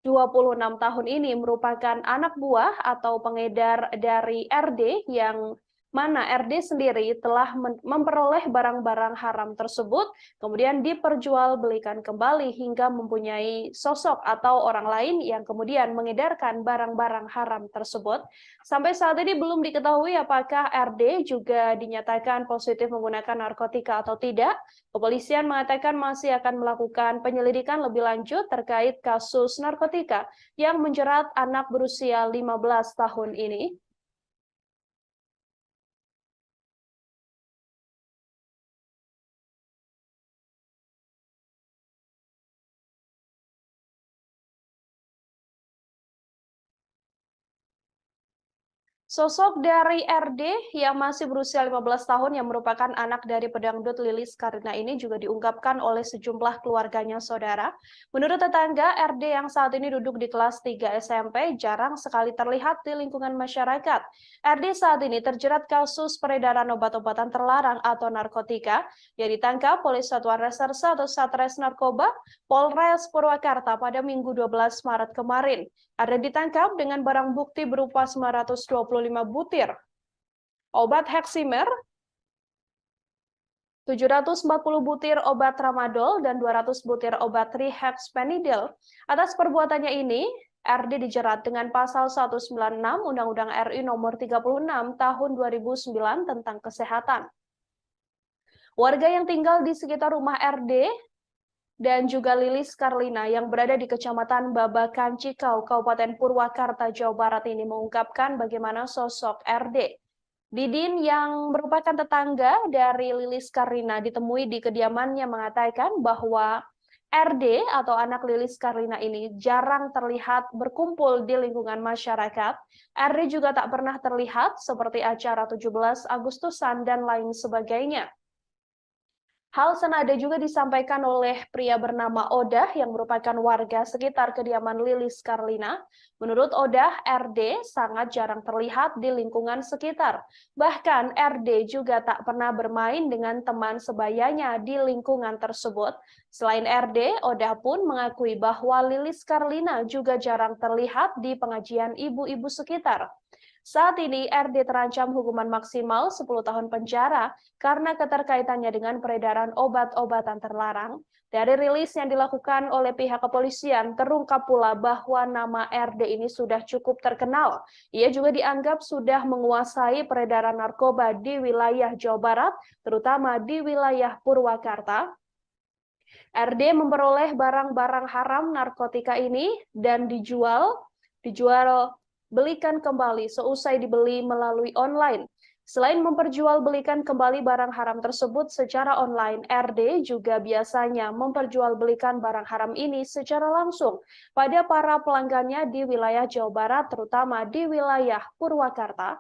A: 26 tahun ini merupakan anak buah atau pengedar dari RD yang mana RD sendiri telah memperoleh barang-barang haram tersebut, kemudian diperjualbelikan kembali hingga mempunyai sosok atau orang lain yang kemudian mengedarkan barang-barang haram tersebut. Sampai saat ini belum diketahui apakah RD juga dinyatakan positif menggunakan narkotika atau tidak. Kepolisian mengatakan masih akan melakukan penyelidikan lebih lanjut terkait kasus narkotika yang menjerat anak berusia 15 tahun ini. Sosok dari RD yang masih berusia 15 tahun yang merupakan anak dari pedangdut Lilis Karlina ini juga diungkapkan oleh sejumlah keluarganya, saudara. Menurut tetangga, RD yang saat ini duduk di kelas 3 SMP jarang sekali terlihat di lingkungan masyarakat. RD saat ini terjerat kasus peredaran obat-obatan terlarang atau narkotika yang ditangkap oleh Satuan Reserse atau Satres Narkoba Polres Purwakarta pada Minggu 12 Maret kemarin. RD ditangkap dengan barang bukti berupa 925 butir obat Heximer, 740 butir obat tramadol, dan 200 butir obat trihexpenidil. Atas perbuatannya ini, RD dijerat dengan pasal 196 Undang-Undang RI nomor 36 tahun 2009 tentang kesehatan. Warga yang tinggal di sekitar rumah RD dan juga Lilis Karlina yang berada di Kecamatan Babakan Cikau, Kabupaten Purwakarta, Jawa Barat ini mengungkapkan bagaimana sosok RD. Didin yang merupakan tetangga dari Lilis Karlina ditemui di kediamannya mengatakan bahwa RD atau anak Lilis Karlina ini jarang terlihat berkumpul di lingkungan masyarakat. RD juga tak pernah terlihat seperti acara 17 Agustusan dan lain sebagainya. Hal senada juga disampaikan oleh pria bernama Odah yang merupakan warga sekitar kediaman Lilis Karlina. Menurut Odah, RD sangat jarang terlihat di lingkungan sekitar. Bahkan RD juga tak pernah bermain dengan teman sebayanya di lingkungan tersebut. Selain RD, Odah pun mengakui bahwa Lilis Karlina juga jarang terlihat di pengajian ibu-ibu sekitar. Saat ini RD terancam hukuman maksimal 10 tahun penjara karena keterkaitannya dengan peredaran obat-obatan terlarang. Dari rilis yang dilakukan oleh pihak kepolisian, terungkap pula bahwa nama RD ini sudah cukup terkenal. Ia juga dianggap sudah menguasai peredaran narkoba di wilayah Jawa Barat, terutama di wilayah Purwakarta. RD memperoleh barang-barang haram narkotika ini dan dijual belikan kembali seusai dibeli melalui online. Selain memperjualbelikan kembali barang haram tersebut secara online, RD juga biasanya memperjualbelikan barang haram ini secara langsung pada para pelanggannya di wilayah Jawa Barat, terutama di wilayah Purwakarta.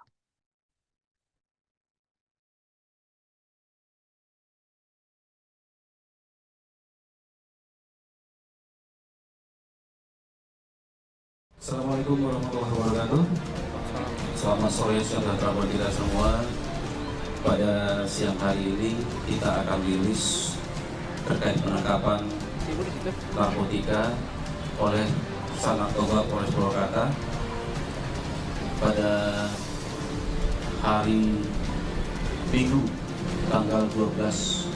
D: Assalamualaikum warahmatullahi wabarakatuh. Selamat sore saudara buat kita semua. Pada siang hari ini kita akan rilis terkait penangkapan narkotika oleh Sanarkoba Polres Purwakarta pada hari Minggu tanggal 12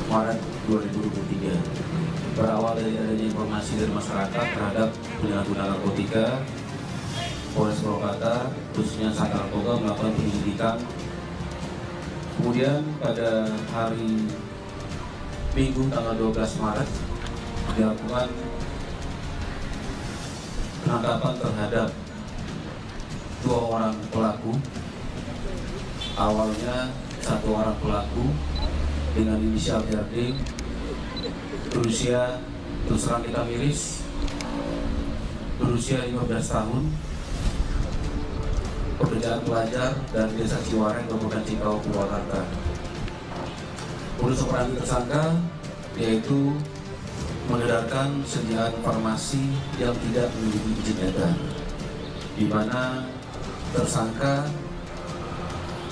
D: Maret 2023. Berawal dari adanya informasi dari masyarakat terhadap penyalahgunaan narkotika, Polres Purwakarta khususnya Sanarkoba melakukan penyelidikan. Kemudian pada hari Minggu tanggal 12 Maret dilakukan penangkapan terhadap 2 orang pelaku. Awalnya 1 orang pelaku dengan inisial RD berusia, terus terang kita miris, berusia 15 tahun, pekerjaan pelajar dan desa Ciwareng, Kabupaten Cikau, Purwakarta. Modus operandi tersangka yaitu mengedarkan sediaan farmasi yang tidak memiliki izin edar, di mana tersangka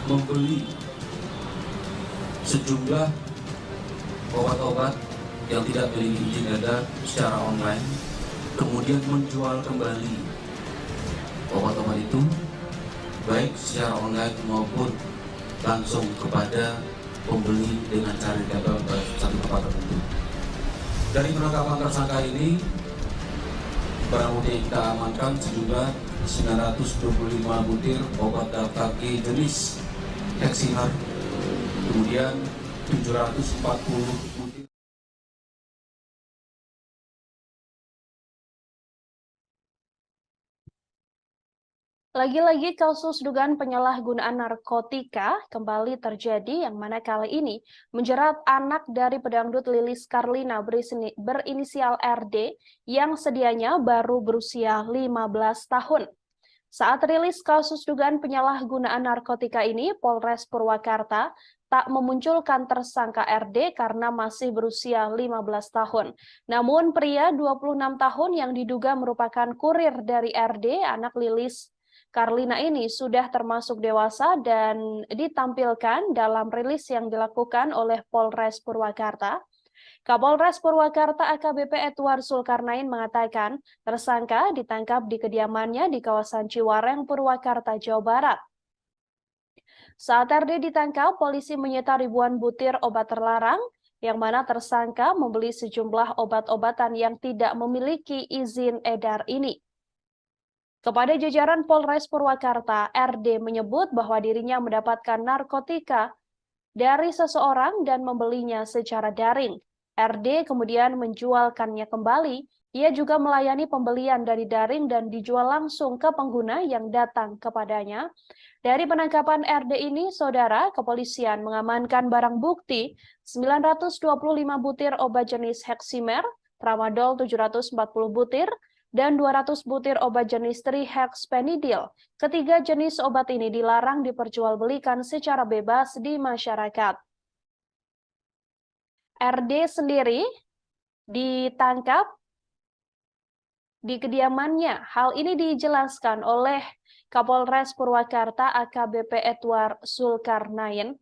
D: membeli sejumlah obat-obat yang tidak memiliki izin edar secara online, kemudian menjual kembali obat-obat itu baik secara online maupun langsung kepada pembeli dengan cara ditempel pada satu tempat tertentu. Dari penangkapan tersangka ini, barang bukti yang kita amankan sejumlah 925 butir obat daftar G jenis Heximer, kemudian 740 butir.
A: Lagi-lagi kasus dugaan penyalahgunaan narkotika kembali terjadi, yang mana kali ini menjerat anak dari pedangdut Lilis Karlina berinisial RD yang sedianya baru berusia 15 tahun. Saat rilis kasus dugaan penyalahgunaan narkotika ini, Polres Purwakarta tak memunculkan tersangka RD karena masih berusia 15 tahun. Namun pria 26 tahun yang diduga merupakan kurir dari RD, anak Lilis Karlina ini sudah termasuk dewasa dan ditampilkan dalam rilis yang dilakukan oleh Polres Purwakarta. Kapolres Purwakarta AKBP Edward Zulkarnain mengatakan tersangka ditangkap di kediamannya di kawasan Ciwareng, Purwakarta, Jawa Barat. Saat RD ditangkap, polisi menyita ribuan butir obat terlarang, yang mana tersangka membeli sejumlah obat-obatan yang tidak memiliki izin edar ini. Kepada jajaran Polres Purwakarta, RD menyebut bahwa dirinya mendapatkan narkotika dari seseorang dan membelinya secara daring. RD kemudian menjualkannya kembali. Ia juga melayani pembelian dari daring dan dijual langsung ke pengguna yang datang kepadanya. Dari penangkapan RD ini, saudara, kepolisian mengamankan barang bukti 925 butir obat jenis Heximer, Tramadol 740 butir, dan 200 butir obat jenis trihexpenidil. Ketiga jenis obat ini dilarang diperjualbelikan secara bebas di masyarakat. RD sendiri ditangkap di kediamannya. Hal ini dijelaskan oleh Kapolres Purwakarta AKBP Edward Zulkarnain.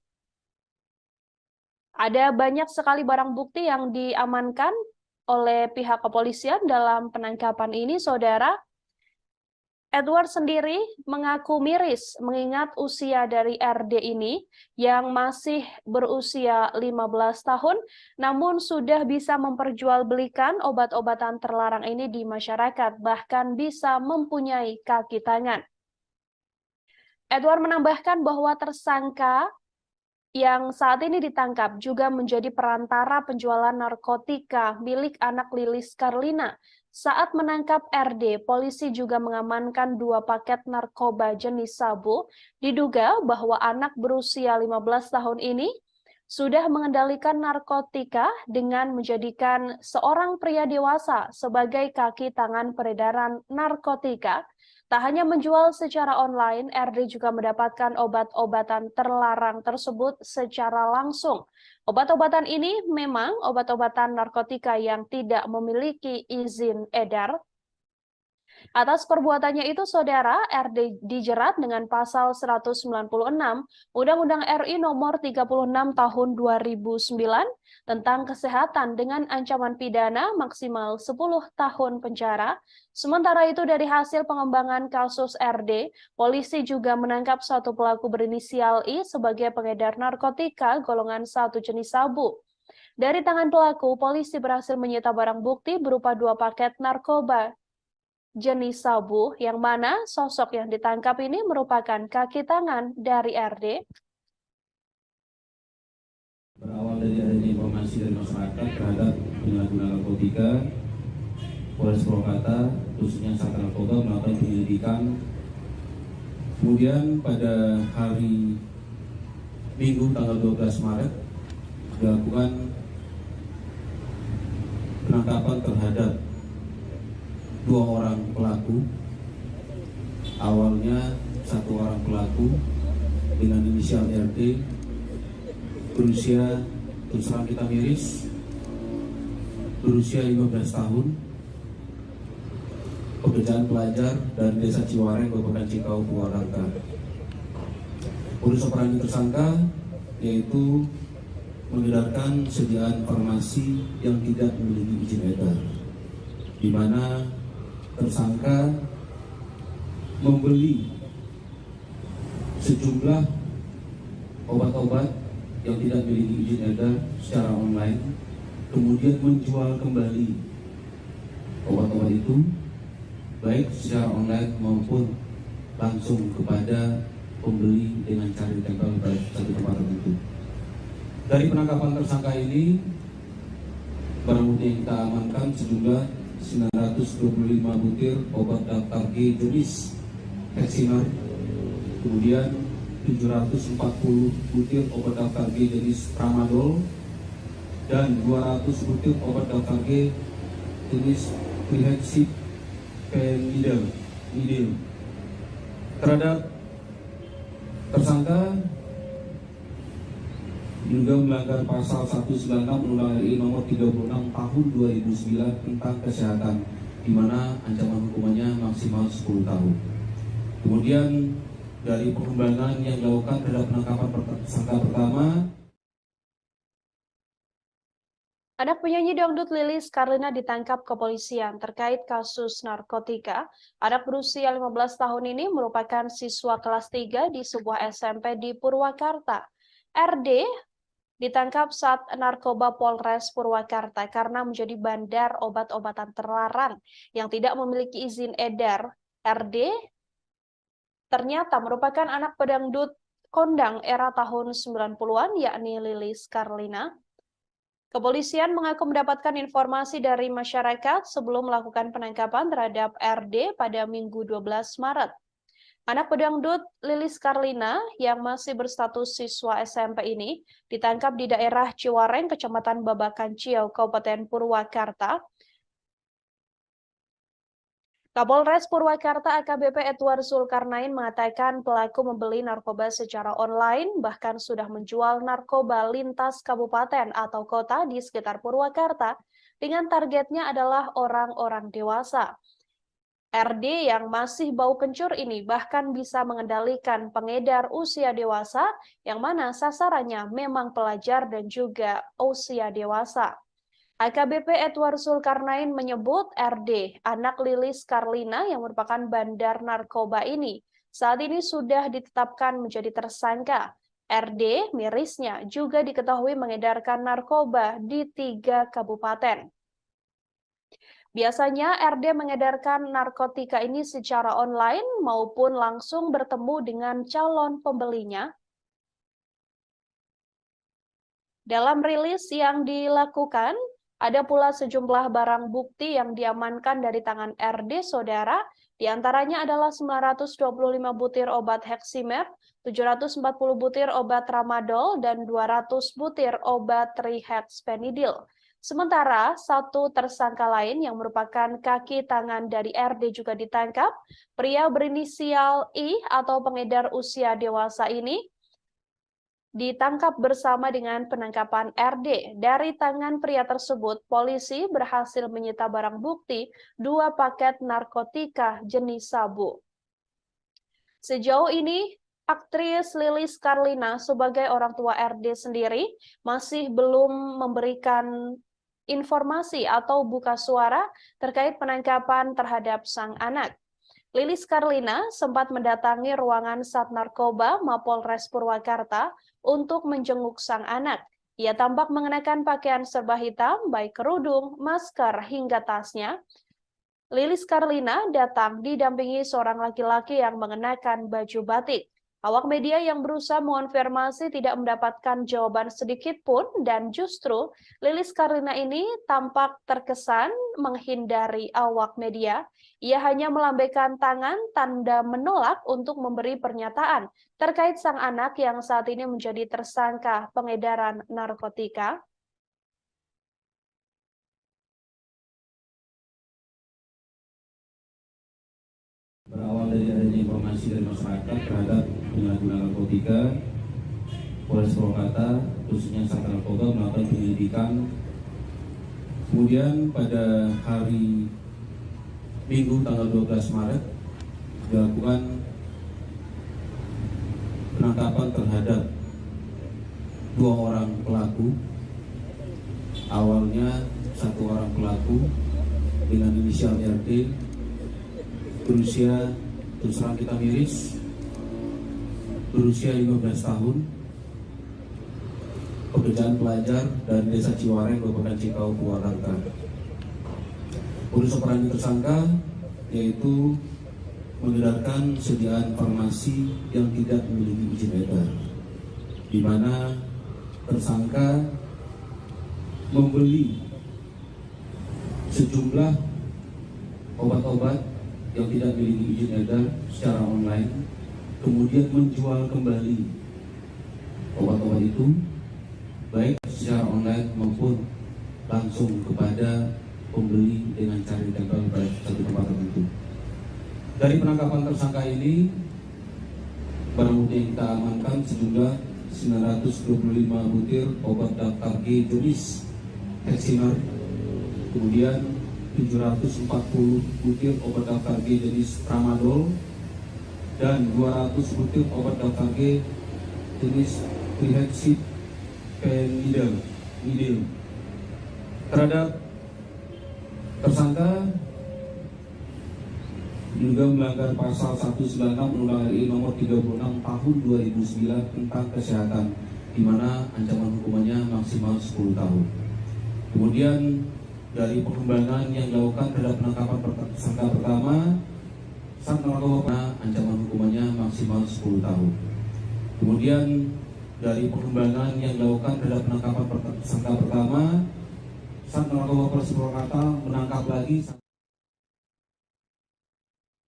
A: Ada banyak sekali barang bukti yang diamankan oleh pihak kepolisian dalam penangkapan ini, saudara. Edward sendiri mengaku miris mengingat usia dari RD ini yang masih berusia 15 tahun namun sudah bisa memperjualbelikan obat-obatan terlarang ini di masyarakat, bahkan bisa mempunyai kaki tangan. Edward menambahkan bahwa tersangka yang saat ini ditangkap juga menjadi perantara penjualan narkotika milik anak Lilis Karlina. Saat menangkap RD, polisi juga mengamankan 2 paket narkoba jenis sabu. Diduga bahwa anak berusia 15 tahun ini sudah mengendalikan narkotika dengan menjadikan seorang pria dewasa sebagai kaki tangan peredaran narkotika. Tak hanya menjual secara online, RD juga mendapatkan obat-obatan terlarang tersebut secara langsung. Obat-obatan ini memang obat-obatan narkotika yang tidak memiliki izin edar. Atas perbuatannya itu, Saudara, RD dijerat dengan pasal 196 Undang-Undang RI nomor 36 tahun 2009 tentang kesehatan dengan ancaman pidana maksimal 10 tahun penjara. Sementara itu, dari hasil pengembangan kasus RD, polisi juga menangkap satu pelaku berinisial I sebagai pengedar narkotika golongan 1 jenis sabu. Dari tangan pelaku, polisi berhasil menyita barang bukti berupa 2 paket narkoba jenis sabu, yang mana sosok yang ditangkap ini merupakan kaki tangan dari RD.
D: Berawal dari adanya informasi dari masyarakat terhadap penyalahgunaan narkotika, Polres Purwakarta, khususnya Sat Narkoba, melakukan penyelidikan. Kemudian pada hari Minggu tanggal 12 Maret dilakukan penangkapan terhadap 2 orang pelaku. Awalnya 1 orang pelaku dengan inisial RD berusia, terus terang kita miris, berusia 15 tahun, pekerjaan pelajar dari Desa Ciwareng, Kabupaten Cikau, Purwakarta. Modus operandi tersangka yaitu mengedarkan sediaan farmasi yang tidak memiliki izin edar, di mana tersangka membeli sejumlah obat-obat yang tidak memiliki izin edar secara online, kemudian menjual kembali obat-obat itu baik secara online maupun langsung kepada pembeli dengan cara ditempel pada satu tempat tertentu. Dari penangkapan tersangka ini, barang bukti yang kita amankan sejumlah 925 butir obat daftar G jenis Heximer, kemudian 740 butir obat daftar G jenis Tramadol, dan 200 butir obat daftar G jenis Trihexyphenidyl. Terhadap tersangka juga melanggar pasal 196 Undang-Undang RI nomor 36 tahun 2009 tentang kesehatan, di mana ancaman hukumannya maksimal 10 tahun. Kemudian dari pengembangan yang dilakukan terhadap penangkapan tersangka pertama,
A: Anak penyanyi dangdut Lilis Karlina ditangkap kepolisian terkait kasus narkotika. Anak berusia 15 tahun ini merupakan siswa kelas 3 di sebuah SMP di Purwakarta. RD ditangkap saat narkoba Polres Purwakarta karena menjadi bandar obat-obatan terlarang yang tidak memiliki izin edar. RD ternyata merupakan anak pedangdut kondang era tahun 90-an, yakni Lilis Karlina. Kepolisian mengaku mendapatkan informasi dari masyarakat sebelum melakukan penangkapan terhadap RD pada Minggu 12 Maret. Anak pedangdut Lilis Karlina yang masih berstatus siswa SMP ini ditangkap di daerah Ciwareng, Kecamatan Babakan Ciau, Kabupaten Purwakarta. Kapolres Purwakarta AKBP Edward Zulkarnain mengatakan pelaku membeli narkoba secara online, bahkan sudah menjual narkoba lintas kabupaten atau kota di sekitar Purwakarta dengan targetnya adalah orang-orang dewasa. RD yang masih bau kencur ini bahkan bisa mengendalikan pengedar usia dewasa yang mana sasarannya memang pelajar dan juga usia dewasa. AKBP Edward Zulkarnain menyebut RD, anak Lilis Karlina yang merupakan bandar narkoba ini, saat ini sudah ditetapkan menjadi tersangka. RD, mirisnya, juga diketahui mengedarkan narkoba di 3 kabupaten. Biasanya RD mengedarkan narkotika ini secara online maupun langsung bertemu dengan calon pembelinya. Dalam rilis yang dilakukan, ada pula sejumlah barang bukti yang diamankan dari tangan RD, saudara. Di antaranya adalah 925 butir obat Heximer, 740 butir obat Tramadol, dan 200 butir obat Trihexpenidil. Sementara satu tersangka lain yang merupakan kaki tangan dari RD juga ditangkap. Pria berinisial I atau pengedar usia dewasa ini ditangkap bersama dengan penangkapan RD. Dari tangan pria tersebut, polisi berhasil menyita barang bukti 2 paket narkotika jenis sabu. Sejauh ini, aktris Lilis Karlina sebagai orang tua RD sendiri masih belum memberikan informasi atau buka suara terkait penangkapan terhadap sang anak. Lilis Karlina sempat mendatangi ruangan Sat Narkoba Mapolres Purwakarta untuk menjenguk sang anak. Ia tampak mengenakan pakaian serba hitam, baik kerudung, masker, hingga tasnya. Lilis Karlina datang didampingi seorang laki-laki yang mengenakan baju batik. Awak media yang berusaha mengonfirmasi tidak mendapatkan jawaban sedikit pun, dan justru Lilis Karlina ini tampak terkesan menghindari awak media. Ia hanya melambaikan tangan tanda menolak untuk memberi pernyataan terkait sang anak yang saat ini menjadi tersangka pengedaran narkotika.
D: Berawal dari adanya informasi dari masyarakat terhadap penyalahgunaan narkotika, Polres Purwakarta, khususnya Sat Narkoba, melakukan penyelidikan. Kemudian pada hari Minggu tanggal 12 Maret dilakukan penangkapan terhadap 2 orang pelaku. Awalnya 1 orang pelaku dengan inisial RD, berusia, terus terang kita miris, berusia 15 tahun, pekerjaan pelajar dari Desa Ciwareng, Kabupaten Cikau, Purwakarta. Modus operandi tersangka yaitu mengedarkan sediaan farmasi yang tidak memiliki izin edar, di mana tersangka membeli sejumlah obat-obat yang tidak memiliki izin edar secara online, kemudian menjual kembali obat-obat itu baik secara online maupun langsung kepada pembeli dengan cara ditempel pada satu tempat tertentu. Dari penangkapan tersangka ini, barang bukti yang kita amankan sejumlah 925 butir obat daftar G jenis Heximer, kemudian 740 butir obat daftar G jenis Tramadol, dan 200 butir obat daftar G jenis Trihexpenidil. Terhadap tersangka juga melanggar pasal 196 Undang-Undang RI nomor 36 tahun 2009 tentang kesehatan, di mana ancaman hukumannya maksimal 10 tahun. Kemudian dari pengembangan yang dilakukan terhadap penangkapan tersangka pertama, Sat Narkoba, ancaman hukumannya maksimal 10 tahun. Kemudian dari pengembangan yang dilakukan terhadap penangkapan tersangka pertama, Sat Narkoba Polres Purwakarta menangkap lagi.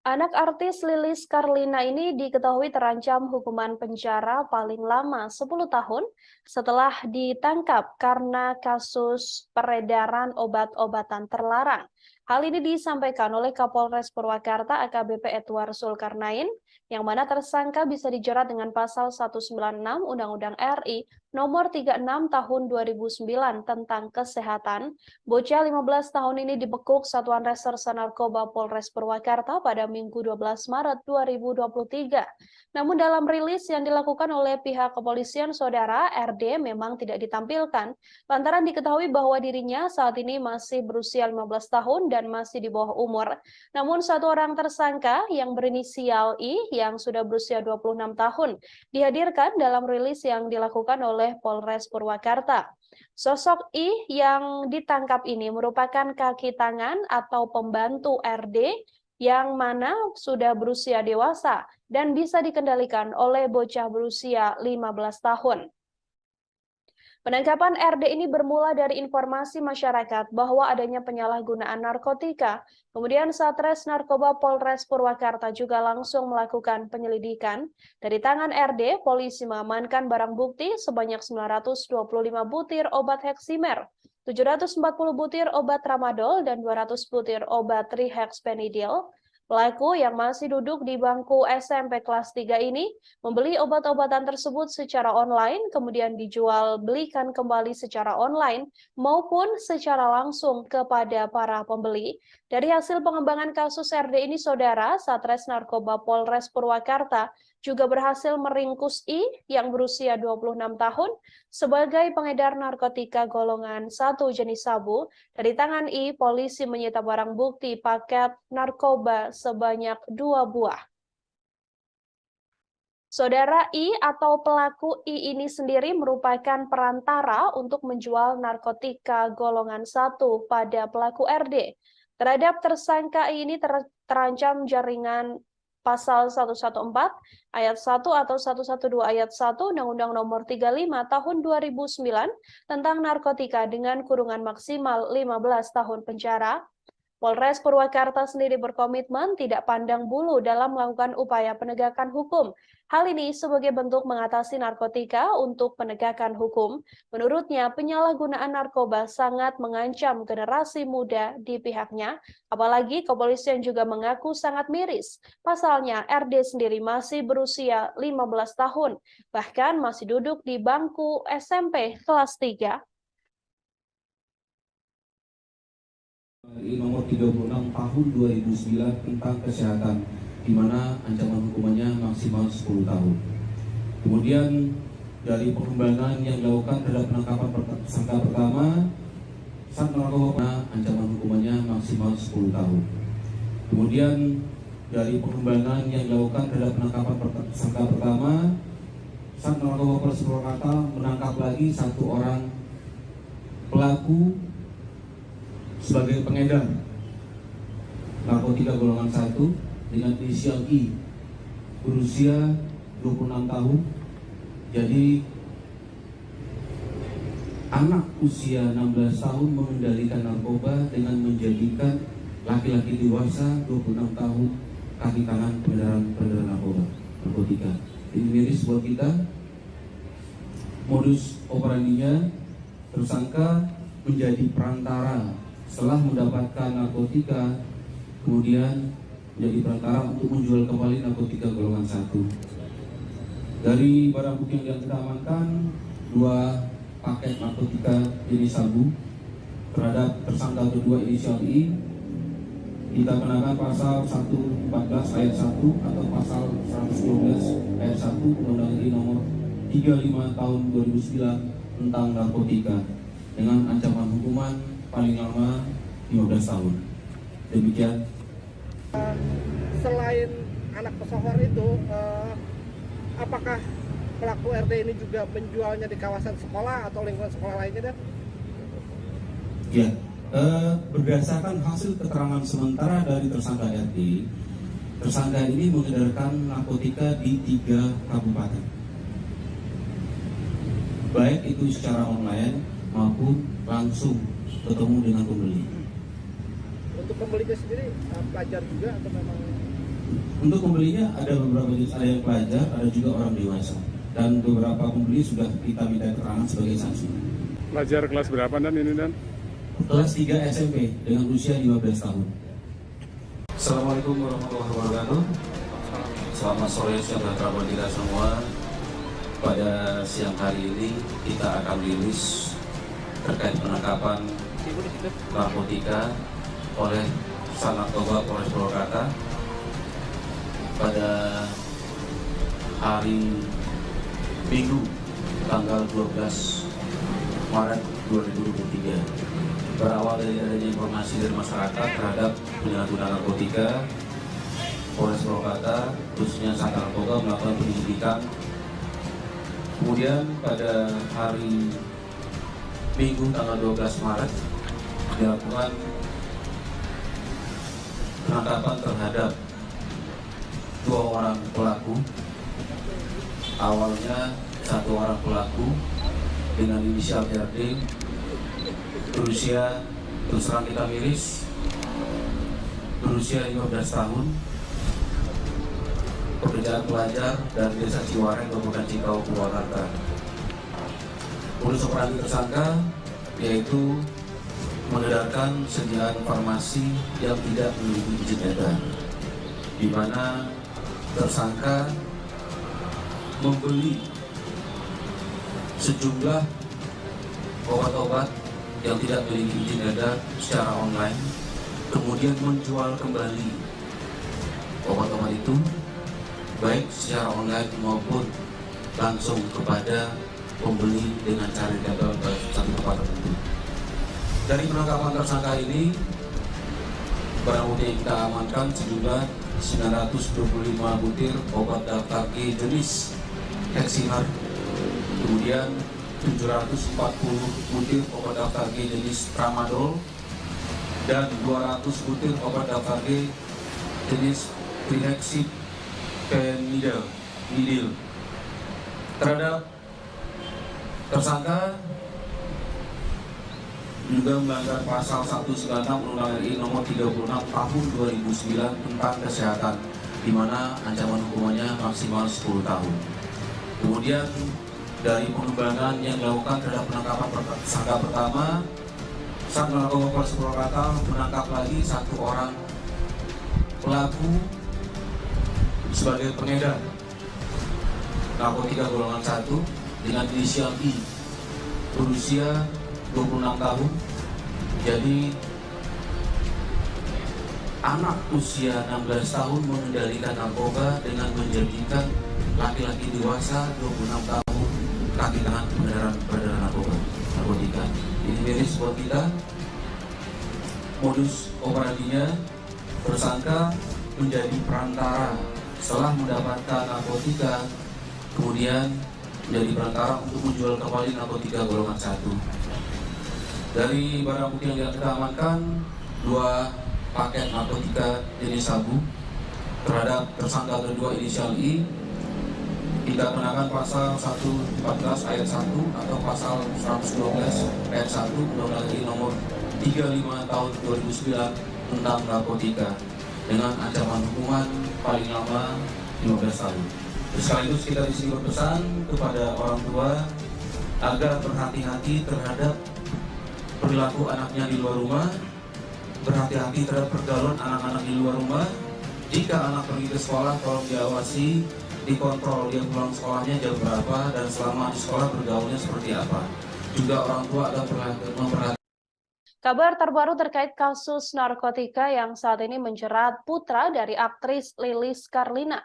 A: Anak artis Lilis Karlina ini diketahui terancam hukuman penjara paling lama 10 tahun setelah ditangkap karena kasus peredaran obat-obatan terlarang. Hal ini disampaikan oleh Kapolres Purwakarta AKBP Edward Zulkarnain, yang mana tersangka bisa dijerat dengan pasal 196 Undang-Undang RI Nomor 36 Tahun 2009 tentang Kesehatan. Bocah 15 tahun ini dibekuk Satuan Reserse Narkoba Polres Purwakarta pada Minggu 12 Maret 2023. Namun dalam rilis yang dilakukan oleh pihak kepolisian, saudara RD memang tidak ditampilkan lantaran diketahui bahwa dirinya saat ini masih berusia 15 tahun dan masih di bawah umur. Namun satu orang tersangka yang berinisial I yang sudah berusia 26 tahun dihadirkan dalam rilis yang dilakukan oleh Polres Purwakarta. Sosok I yang ditangkap ini merupakan kaki tangan atau pembantu RD yang mana sudah berusia dewasa dan bisa dikendalikan oleh bocah berusia 15 tahun. Penangkapan RD ini bermula dari informasi masyarakat bahwa adanya penyalahgunaan narkotika. Kemudian Satres Narkoba Polres Purwakarta juga langsung melakukan penyelidikan. Dari tangan RD, polisi mengamankan barang bukti sebanyak 925 butir obat heksimer, 740 butir obat tramadol, dan 200 butir obat trihexpenidil. Pelaku yang masih duduk di bangku SMP kelas 3 ini membeli obat-obatan tersebut secara online, kemudian dijual belikan kembali secara online maupun secara langsung kepada para pembeli. Dari hasil pengembangan kasus RD ini, saudara, Satres Narkoba Polres Purwakarta juga berhasil meringkus I yang berusia 26 tahun sebagai pengedar narkotika golongan 1 jenis sabu. Dari tangan I, polisi menyita barang bukti paket narkoba sebanyak 2 buah. Saudara I atau pelaku I ini sendiri merupakan perantara untuk menjual narkotika golongan 1 pada pelaku RD. Terhadap tersangka I ini terancam jaringan Pasal 114 Ayat 1 atau 112 Ayat 1 Undang-Undang Nomor 35 Tahun 2009 tentang narkotika dengan kurungan maksimal 15 tahun penjara. Polres Purwakarta sendiri berkomitmen tidak pandang bulu dalam melakukan upaya penegakan hukum. Hal ini sebagai bentuk mengatasi narkotika untuk penegakan hukum. Menurutnya, penyalahgunaan narkoba sangat mengancam generasi muda di pihaknya, apalagi kepolisian juga mengaku sangat miris. Pasalnya, RD sendiri masih berusia 15 tahun, bahkan masih duduk di bangku SMP kelas 3.
D: Nomor 36 Tahun 2009 tentang Kesehatan, di mana ancaman hukumannya maksimal 10 tahun. Kemudian dari pengembangan yang dilakukan terhadap penangkapan tersangka pertama, saat narkoba ancaman hukumannya maksimal 10 tahun. Kemudian dari pengembangan yang dilakukan terhadap penangkapan tersangka pertama, saat narkoba Polres Purwakarta menangkap lagi satu orang pelaku sebagai pengedar narkotika golongan 1 dengan inisial I, berusia 26 tahun. Jadi anak usia 16 tahun mengendalikan narkoba dengan menjadikan laki-laki dewasa 26 tahun kaki tangan peredaran narkotika. Ini miris buat kita. Modus operandinya, tersangka menjadi perantara setelah mendapatkan narkotika, kemudian menjadi perantara untuk menjual kembali narkotika golongan 1. Dari barang bukti yang kita amankan, 2 paket narkotika jenis sabu terhadap tersangka kedua inisial I. Kita kenakan pasal 114 ayat 1 atau pasal 112 ayat 1 Undang-Undang RI Nomor 35 Tahun 2009 tentang narkotika dengan ancaman hukuman paling lama 15 tahun. Demikian.
F: Selain anak pesohor itu, apakah pelaku RD ini juga menjualnya di kawasan sekolah atau lingkungan sekolah lainnya, Dan?
D: Ya, berdasarkan hasil keterangan sementara dari tersangka RD, tersangka ini mengedarkan narkotika di 3 kabupaten, baik itu secara online maupun langsung ketemu dengan pembeli.
F: Untuk pembelinya sendiri pelajar juga atau memang?
D: Untuk pembelinya ada beberapa jenis, ada yang pelajar, ada juga orang dewasa, dan beberapa pembeli sudah kita minta keterangan sebagai saksi.
G: Pelajar kelas berapa Dan ini Dan?
D: kelas 3 SMP dengan usia 15 tahun. Assalamualaikum warahmatullahi wabarakatuh. Selamat sore saudara kita semua. Pada siang hari ini kita akan rilis terkait penangkapan narkotika oleh Sanarkoba Polres Purwakarta pada hari Minggu tanggal 12 Maret 2023. Berawal dari adanya informasi dari masyarakat terhadap penyalahgunaan narkotika, Polres Purwakarta khususnya Sanarkoba melakukan penyelidikan. Kemudian pada hari Minggu tanggal 12 Maret dilakukan penangkapan terhadap 2 orang pelaku. Awalnya 1 orang pelaku dengan inisial RD berusia, terus terang kita miris, berusia 15 tahun, pekerjaan pelajar dari Desa Ciwareng, Kabupaten Cikau, Purwakarta. Modus operandi tersangka yaitu mengedarkan sediaan farmasi yang tidak memiliki izin edar, di mana tersangka membeli sejumlah obat-obat yang tidak memiliki izin edar secara online, kemudian menjual kembali obat-obat itu baik secara online maupun langsung kepada pembeli dengan cara gagal ke satu tempat tertentu. Dari penangkapan tersangka ini, barang bukti yang kita amankan sejumlah 925 butir obat daftar G jenis Heximer, kemudian 740 butir obat daftar G jenis Tramadol, dan 200 butir obat daftar G jenis Trihexyphenidyl. Terhadap tersangka juga melanggar pasal 196 Undang-Undang RI nomor 36 tahun 2009 tentang kesehatan, di mana ancaman hukumannya maksimal 10 tahun. Kemudian dari pengembangan yang dilakukan terhadap penangkapan tersangka pertama, Satlantas Polres Purwakarta menangkap lagi 1 orang pelaku sebagai pengedar narkotika golongan 1 dengan inisial I, berusia 26 tahun. Jadi anak usia 16 tahun mengendalikan narkoba dengan menjadikan laki-laki dewasa 26 tahun kaki tangan peredaran narkotika. Ini miris buat kita. Modus operandinya, tersangka menjadi perantara setelah mendapatkan narkotika, kemudian menjadi perantara untuk menjual kembali narkotika golongan 1. Dari barang bukti yang kita amankan 2 paket narkotika jenis sabu. Terhadap tersangka kedua inisial I, kita kenakan pasal 114 ayat 1 atau pasal 112 ayat 1 Undang-Undang RI nomor 35 tahun 2009 tentang narkotika dengan ancaman hukuman paling lama 15 tahun. Sekaligus kita di sini berpesan kepada orang tua agar berhati-hati terhadap perilaku anaknya di luar rumah, berhati-hati terhadap pergaulan anak-anak di luar rumah. Jika anak pergi ke sekolah, tolong diawasi, dikontrol dia pulang sekolahnya jam berapa dan selama di sekolah bergaulnya seperti apa. Juga orang tua agar memperhatikan.
A: Kabar terbaru terkait kasus narkotika yang saat ini menjerat putra dari aktris Lilis Karlina.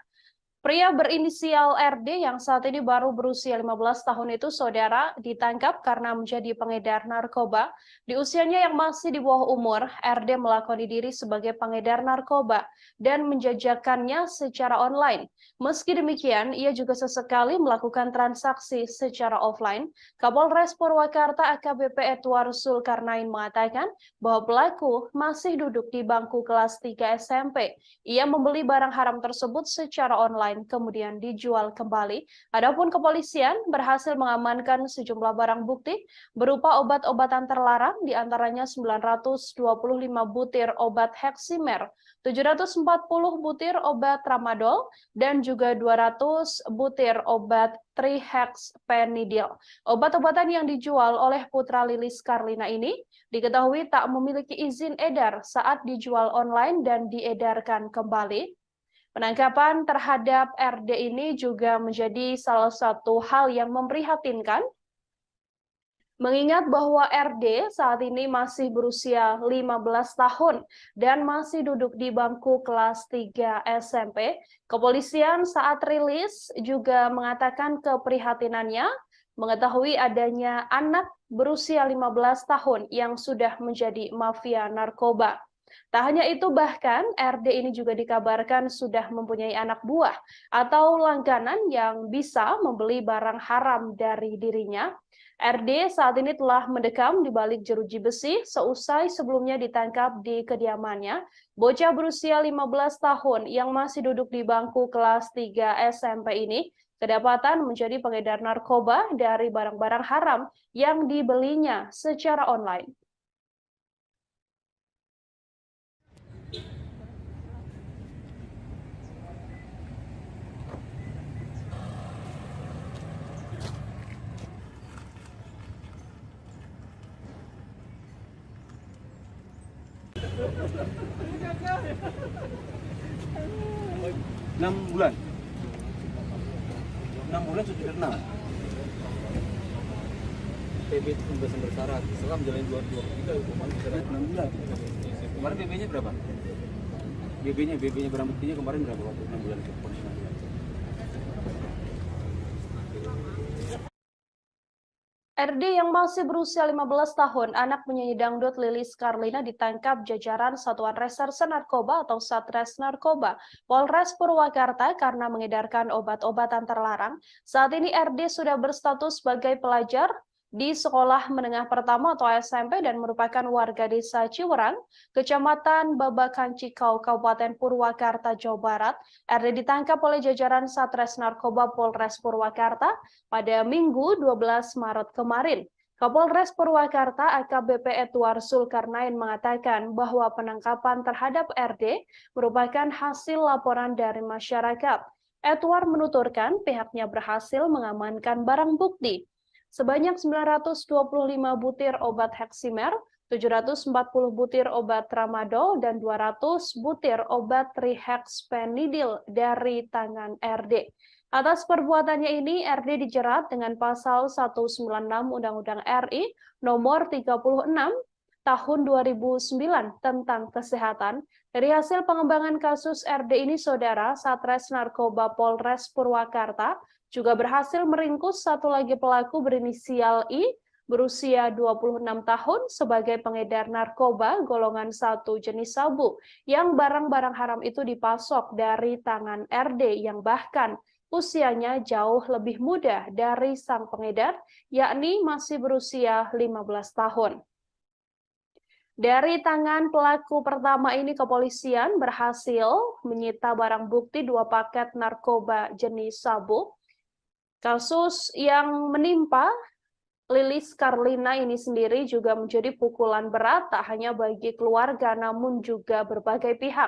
A: Pria berinisial RD yang saat ini baru berusia 15 tahun itu, saudara, ditangkap karena menjadi pengedar narkoba. Di usianya yang masih di bawah umur, RD melakoni diri sebagai pengedar narkoba dan menjajakannya secara online. Meski demikian, ia juga sesekali melakukan transaksi secara offline. Kapolres Purwakarta AKBP Edward Zulkarnain mengatakan bahwa pelaku masih duduk di bangku kelas 3 SMP. Ia membeli barang haram tersebut secara online dan kemudian dijual kembali. Adapun kepolisian berhasil mengamankan sejumlah barang bukti berupa obat-obatan terlarang, diantaranya 925 butir obat Heximer, 740 butir obat Tramadol, dan juga 200 butir obat Trihexpenidil. Obat-obatan yang dijual oleh putra Lilis Karlina ini diketahui tak memiliki izin edar saat dijual online dan diedarkan kembali. Penangkapan terhadap RD ini juga menjadi salah satu hal yang memprihatinkan, mengingat bahwa RD saat ini masih berusia 15 tahun dan masih duduk di bangku kelas 3 SMP. Kepolisian saat rilis juga mengatakan keprihatinannya mengetahui adanya anak berusia 15 tahun yang sudah menjadi mafia narkoba. Tak hanya itu, bahkan RD ini juga dikabarkan sudah mempunyai anak buah atau langganan yang bisa membeli barang haram dari dirinya. RD saat ini telah mendekam di balik jeruji besi seusai sebelumnya ditangkap di kediamannya. Bocah berusia 15 tahun yang masih duduk di bangku kelas 3 SMP ini kedapatan menjadi pengedar narkoba dari barang-barang haram yang dibelinya secara online.
B: Enam bulan sudah kenal.
C: PB pembebasan bersyarat setelah menjalani 2 hukuman bersyarat
B: 6 bulan. Kemarin BB-nya berapa? BB-nya barang buktinya kemarin berapa waktu 6 bulan ke polisi?
A: RD yang masih berusia 15 tahun, anak penyanyi dangdut Lilis Karlina ditangkap jajaran Satuan Reserse Narkoba atau Satres Narkoba Polres Purwakarta karena mengedarkan obat-obatan terlarang. Saat ini RD sudah berstatus sebagai pelajar di Sekolah Menengah Pertama atau SMP dan merupakan warga desa Ciwerang, Kecamatan Babakan Cikau, Kabupaten Purwakarta, Jawa Barat. RD ditangkap oleh jajaran Satres Narkoba Polres Purwakarta pada Minggu 12 Maret kemarin. Kapolres Purwakarta AKBP Edward Zulkarnain mengatakan bahwa penangkapan terhadap RD merupakan hasil laporan dari masyarakat. Edward menuturkan pihaknya berhasil mengamankan barang bukti sebanyak 925 butir obat Heximer, 740 butir obat Tramadol, dan 200 butir obat Trihexpenidil dari tangan RD. Atas perbuatannya ini, RD dijerat dengan pasal 196 Undang-Undang RI nomor 36 tahun 2009 tentang kesehatan. Dari hasil pengembangan kasus RD ini, Saudara, Satres Narkoba Polres Purwakarta juga berhasil meringkus satu lagi pelaku berinisial I berusia 26 tahun sebagai pengedar narkoba golongan 1 jenis sabu yang barang-barang haram itu dipasok dari tangan RD yang bahkan usianya jauh lebih muda dari sang pengedar, yakni masih berusia 15 tahun. Dari tangan pelaku pertama ini, kepolisian berhasil menyita barang bukti 2 paket narkoba jenis sabu. Kasus yang menimpa Lilis Karlina ini sendiri juga menjadi pukulan berat tak hanya bagi keluarga namun juga berbagai pihak.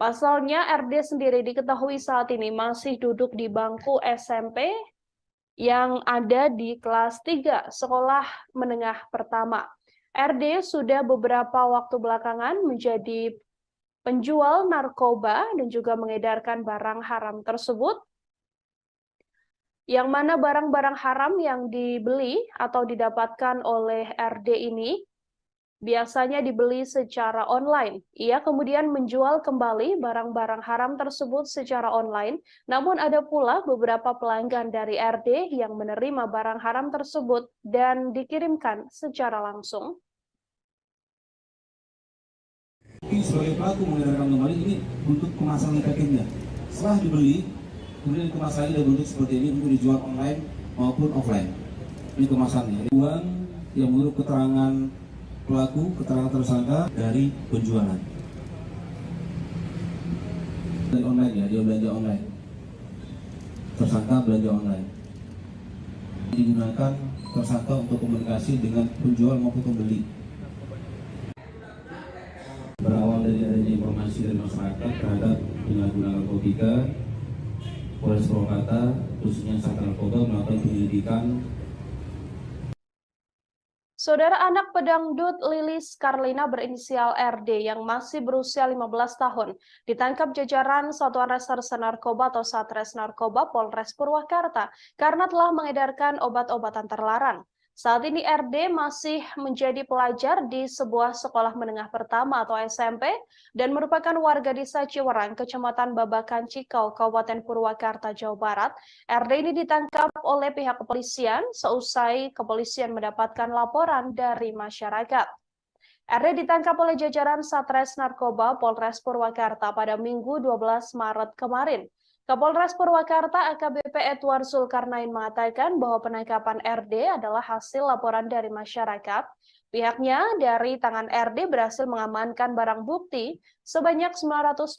A: Pasalnya RD sendiri diketahui saat ini masih duduk di bangku SMP yang ada di kelas 3 Sekolah Menengah Pertama. RD sudah beberapa waktu belakangan menjadi penjual narkoba dan juga mengedarkan barang haram tersebut, yang mana barang-barang haram yang dibeli atau didapatkan oleh RD ini biasanya dibeli secara online. Ia kemudian menjual kembali barang-barang haram tersebut secara online, namun ada pula beberapa pelanggan dari RD yang menerima barang haram tersebut dan dikirimkan secara langsung.
D: Sebagai pelaku mengedarkan kembali ini untuk kemasan packagingnya. Setelah dibeli, kemudian kemasannya dalam bentuk seperti ini untuk dijual online maupun offline. Ini kemasannya. Uang yang menurut keterangan pelaku, keterangan tersangka dari penjualan. Dari online ya, dia belanja online. tersangka belanja online. Digunakan tersangka untuk komunikasi dengan penjual maupun pembeli. Berawal dari adanya informasi dari masyarakat terhadap penyalahgunaan narkotika, Polres Purwakarta khususnya Sat Narkoba melakukan penyelidikan.
A: Saudara anak pedangdut Lilis Karlina berinisial RD yang masih berusia 15 tahun ditangkap jajaran Satuan Reserse Narkoba atau Satres Narkoba Polres Purwakarta karena telah mengedarkan obat-obatan terlarang. Saat ini RD masih menjadi pelajar di sebuah sekolah menengah pertama atau SMP dan merupakan warga desa Ciwerang, Kecamatan Babakan Cikau, Kabupaten Purwakarta, Jawa Barat. RD ini ditangkap oleh pihak kepolisian seusai kepolisian mendapatkan laporan dari masyarakat. RD ditangkap oleh jajaran Satres Narkoba Polres Purwakarta pada Minggu 12 Maret kemarin. Kapolres Purwakarta AKBP Edward Zulkarnain mengatakan bahwa penangkapan RD adalah hasil laporan dari masyarakat. Pihaknya dari tangan RD berhasil mengamankan barang bukti sebanyak 925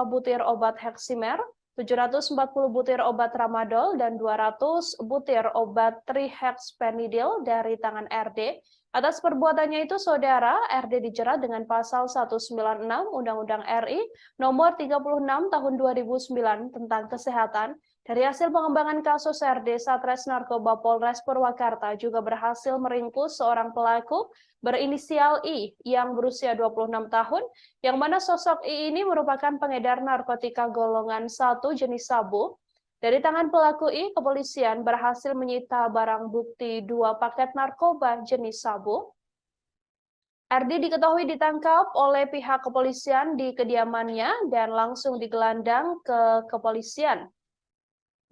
A: butir obat Heximer, 740 butir obat Tramadol, dan 200 butir obat trihexpenidil dari tangan RD. Atas perbuatannya itu, saudara, RD dijerat dengan pasal 196 Undang-Undang RI nomor 36 tahun 2009 tentang kesehatan. Dari hasil pengembangan kasus RD, Satres Narkoba Polres Purwakarta juga berhasil meringkus seorang pelaku berinisial I yang berusia 26 tahun, yang mana sosok I ini merupakan pengedar narkotika golongan 1 jenis sabu. Dari tangan pelaku I, kepolisian berhasil menyita barang bukti 2 paket narkoba jenis sabu. RD diketahui ditangkap oleh pihak kepolisian di kediamannya dan langsung digelandang ke kepolisian.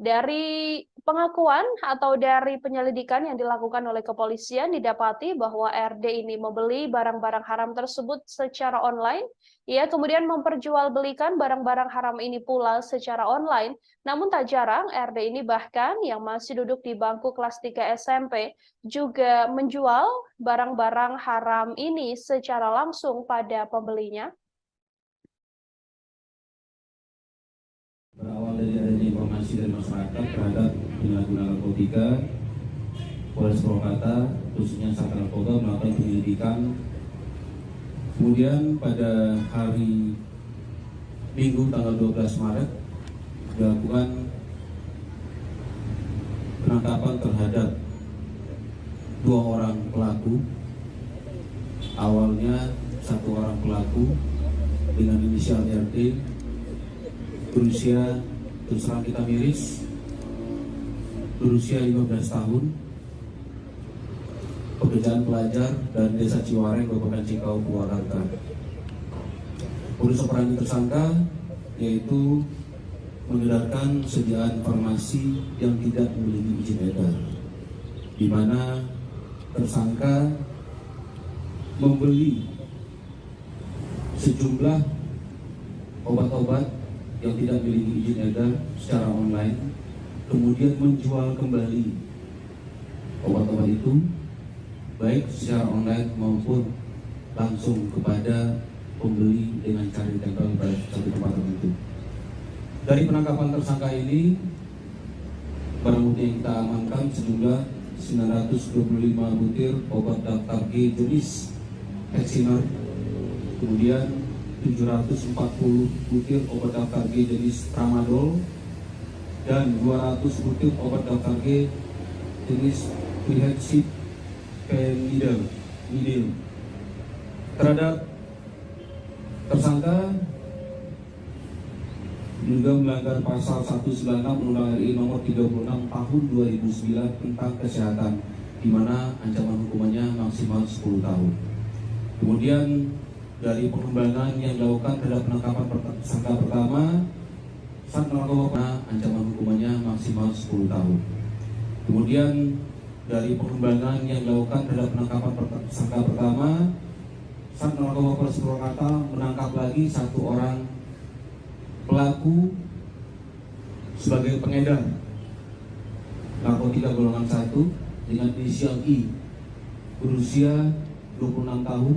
A: Dari pengakuan atau dari penyelidikan yang dilakukan oleh kepolisian didapati bahwa RD ini membeli barang-barang haram tersebut secara online. Ia kemudian memperjualbelikan barang-barang haram ini pula secara online. Namun tak jarang RD ini bahkan yang masih duduk di bangku kelas 3 SMP juga menjual barang-barang haram ini secara langsung pada pembelinya.
D: Berawal dari adanya informasi dari masyarakat terhadap penyalahgunaan narkotika, Polres Purwakarta khususnya Sat Narkoba melakukan penyelidikan. Kemudian pada hari Minggu tanggal 12 Maret dilakukan penangkapan terhadap 2 orang pelaku. Awalnya 1 orang pelaku dengan inisial RD berusia, terus terang kita miris, berusia 15 tahun, pekerjaan pelajar dan desa Ciwareng, Kabupaten Cikau, Purwakarta. Modus operandi tersangka yaitu mengedarkan sediaan farmasi yang tidak memiliki izin edar, di mana tersangka membeli sejumlah obat-obat yang tidak memiliki izin edar secara online, kemudian menjual kembali obat-obat itu baik secara online maupun langsung kepada pembeli dengan cara ditempel pada satu tempat tertentu. Dari penangkapan tersangka ini, barang bukti yang kita amankan sejumlah 925 butir obat daftar G jenis Heximer, kemudian 740 butir obat daftar G jenis Tramadol, dan 200 butir obat daftar G jenis trihexpenidil. Terhadap tersangka juga melanggar pasal 196 Undang-Undang RI nomor 36 tahun 2009 tentang kesehatan, di mana ancaman hukumannya maksimal 10 tahun. Kemudian dari pengembangan yang dilakukan terhadap penangkapan tersangka pertama, Sat Narkoba ancaman hukumannya maksimal 10 tahun. Kemudian dari pengembangan yang dilakukan terhadap penangkapan tersangka pertama, Sat Narkoba Polres Purwakarta menangkap lagi 1 orang pelaku sebagai pengedar narkotika golongan 1 dengan inisial I, berusia 26 tahun.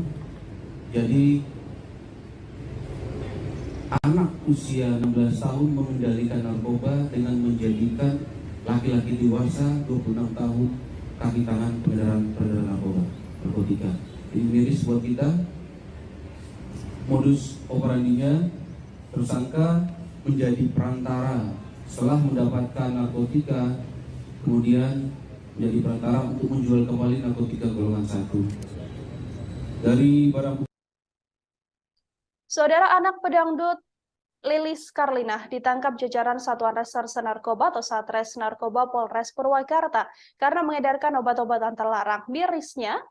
D: Jadi anak usia 16 tahun mengendalikan narkoba dengan menjadikan laki-laki dewasa 26 tahun kaki tangan peredaran narkotika. Ini miris buat kita. Modus operandinya, tersangka menjadi perantara setelah mendapatkan narkotika, kemudian menjadi perantara untuk menjual kembali narkotika golongan 1. Dari barang
A: Saudara, anak pedangdut Lilis Karlina ditangkap jajaran Satuan Reserse Narkoba atau Satres Narkoba Polres Purwakarta karena mengedarkan obat-obatan terlarang. Mirisnya,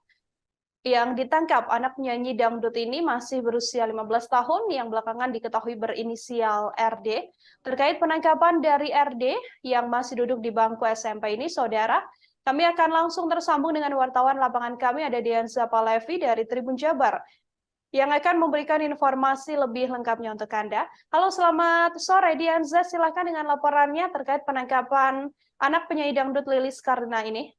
A: yang ditangkap anak penyanyi dangdut ini masih berusia 15 tahun yang belakangan diketahui berinisial RD. Terkait penangkapan dari RD yang masih duduk di bangku SMP ini, saudara, kami akan langsung tersambung dengan wartawan lapangan kami, ada Dianza Palevi dari Tribun Jabar, yang akan memberikan informasi lebih lengkapnya untuk Anda. Halo, selamat sore Dianza, silakan dengan laporannya terkait penangkapan anak penyanyi dangdut Lilis Karlina ini.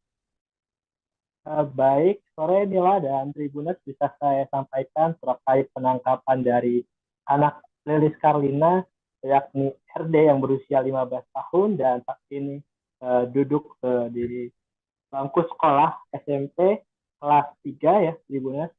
E: Baik, sore Nila dan Tribuners, bisa saya sampaikan terkait penangkapan dari anak Lilis Karlina, yakni RD yang berusia 15 tahun dan saat ini duduk di bangku sekolah SMP kelas 3 ya Tribuners.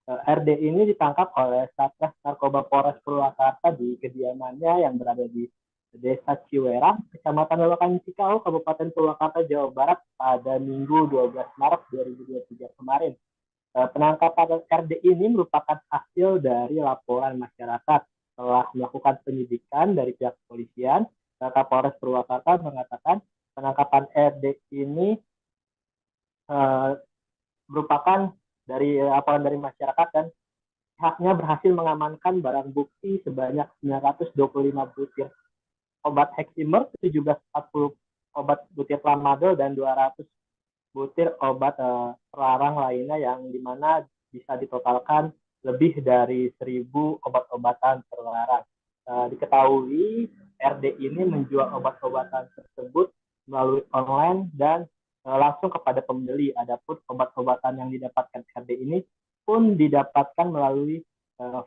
E: RD ini ditangkap oleh Satres Narkoba Polres Purwakarta di kediamannya yang berada di Desa Ciwerang, Kecamatan Babakan Cikau, Kabupaten Purwakarta, Jawa Barat pada Minggu 12 Maret 2023 kemarin. Penangkapan RD ini merupakan hasil dari laporan masyarakat. Setelah melakukan penyidikan dari pihak kepolisian, Kapolres Purwakarta mengatakan penangkapan RD ini merupakan dari laporan dari masyarakat dan pihaknya berhasil mengamankan barang bukti sebanyak 925 butir obat Heximer, 1740 obat butir tramadol, dan 200 butir obat terlarang lainnya yang dimana bisa ditotalkan lebih dari 1.000 obat-obatan terlarang. Diketahui RD ini menjual obat-obatan tersebut melalui online dan langsung kepada pembeli. Adapun obat-obatan yang didapatkan RD ini pun didapatkan melalui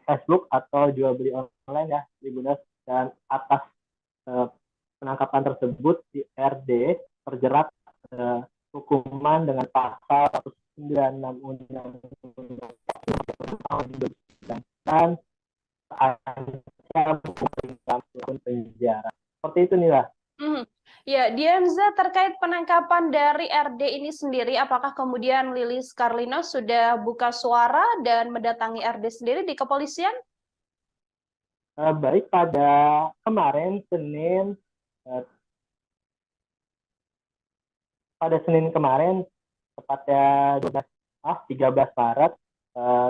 E: Facebook atau jual beli online ya, Tribuners, dan atas penangkapan tersebut di RD terjerat hukuman dengan pasal 196 Undang-Undang tahun 2009 dan terancam hukuman 6 tahun penjara. Seperti itu Nila.
A: Ya, Dianza, terkait penangkapan dari RD ini sendiri, apakah kemudian Lilis Karlina sudah buka suara dan mendatangi RD sendiri di kepolisian?
E: Baik, pada kemarin Senin kemarin, tepatnya 13 Maret,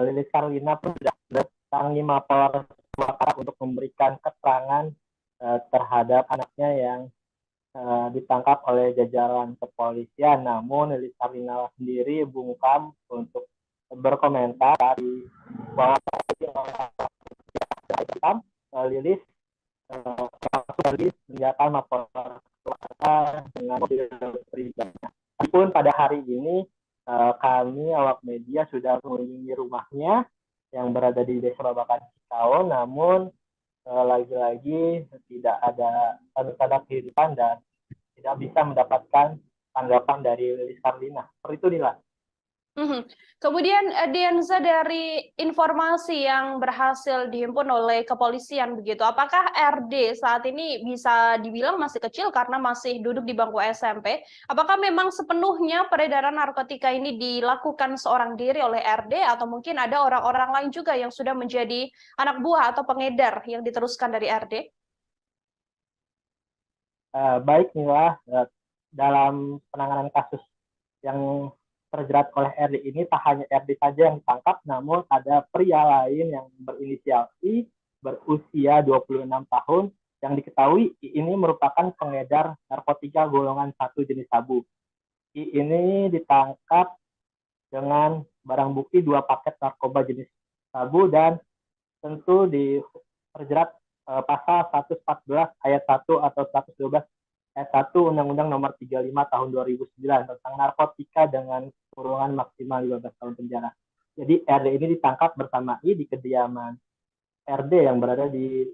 E: Lilis Karlina pun sudah mendatangi Mapolres Purwakarta untuk memberikan keterangan terhadap anaknya yang ditangkap oleh jajaran kepolisian. Namun Lilis Karlina sendiri bungkam untuk berkomentar bahwa Lilis meninggalkan Mapolres Purwakarta dengan mobil pribadi. Meskipun pada hari ini kami awak media sudah mengunjungi rumahnya yang berada di Desa Babakan Cikau, namun lagi-lagi tidak ada tanda-tanda kehidupan dan tidak bisa mendapatkan tanggapan dari Lilis Karlina. Seperti itu Nila.
A: Kemudian Dianza, dari informasi yang berhasil dihimpun oleh kepolisian begitu, apakah RD saat ini bisa dibilang masih kecil karena masih duduk di bangku SMP? Apakah memang sepenuhnya peredaran narkotika ini dilakukan seorang diri oleh RD atau mungkin ada orang-orang lain juga yang sudah menjadi anak buah atau pengedar yang diteruskan dari RD?
E: Baik Nila, dalam penanganan kasus yang terjerat oleh RD ini, tak hanya RD saja yang ditangkap, namun ada pria lain yang berinisial I, berusia 26 tahun, yang diketahui I ini merupakan pengedar narkotika golongan 1 jenis sabu. I ini ditangkap dengan barang bukti 2 paket narkoba jenis sabu dan tentu terjerat pasal 114 ayat 1 atau 112 ayat 1 Undang-Undang Nomor 35 Tahun 2009 tentang narkotika dengan kurungan maksimal 15 tahun penjara. Jadi RD ini ditangkap bersama I di kediaman RD yang berada di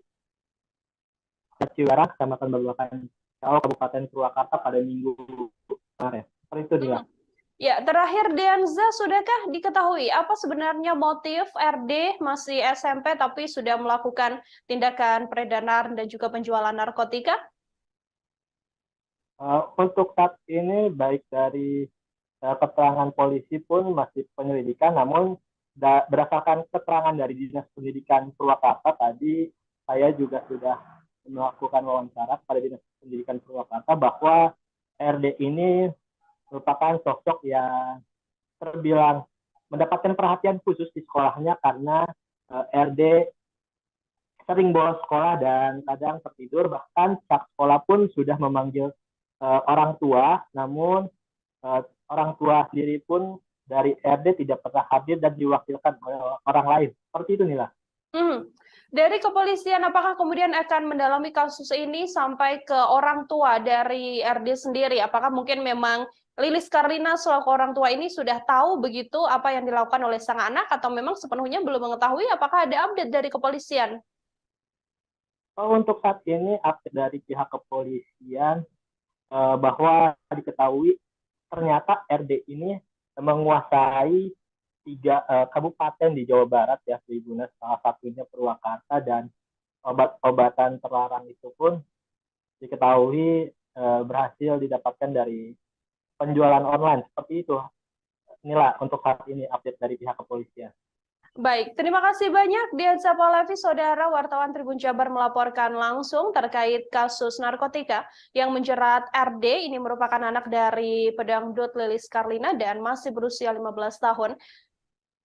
E: Ciwerang, Kecamatan Babakan Kabupaten Purwakarta pada Minggu kemarin. Seperti itu dia.
A: Ya, terakhir Dianza, sudahkah diketahui apa sebenarnya motif RD masih SMP tapi sudah melakukan tindakan peredaran dan juga penjualan narkotika?
E: Untuk saat ini baik dari keterangan polisi pun masih penyelidikan, namun berdasarkan keterangan dari Dinas Pendidikan Purwakarta tadi, saya juga sudah melakukan wawancara pada Dinas Pendidikan Purwakarta bahwa RD ini merupakan sosok yang terbilang mendapatkan perhatian khusus di sekolahnya karena RD sering bolos sekolah dan kadang tertidur, bahkan pihak sekolah pun sudah memanggil orang tua, namun orang tua sendiri pun dari RD tidak pernah hadir dan diwakilkan oleh orang lain. Seperti itu, Nila.
A: Dari kepolisian, apakah kemudian akan mendalami kasus ini sampai ke orang tua dari RD sendiri? Apakah mungkin memang Lilis Karlina selaku orang tua ini sudah tahu begitu apa yang dilakukan oleh sang anak, atau memang sepenuhnya belum mengetahui? Apakah ada update dari kepolisian?
E: Untuk saat ini update dari pihak kepolisian bahwa diketahui ternyata RD ini menguasai 3 kabupaten di Jawa Barat ya, Tribunus, salah satunya Purwakarta, dan obat-obatan terlarang itu pun diketahui berhasil didapatkan dari penjualan online. Seperti itu, inilah untuk saat ini update dari pihak kepolisian.
A: Baik, terima kasih banyak Dianza Palevi, saudara wartawan Tribun Jabar melaporkan langsung terkait kasus narkotika yang menjerat RD. Ini merupakan anak dari pedangdut Lilis Karlina dan masih berusia 15 tahun.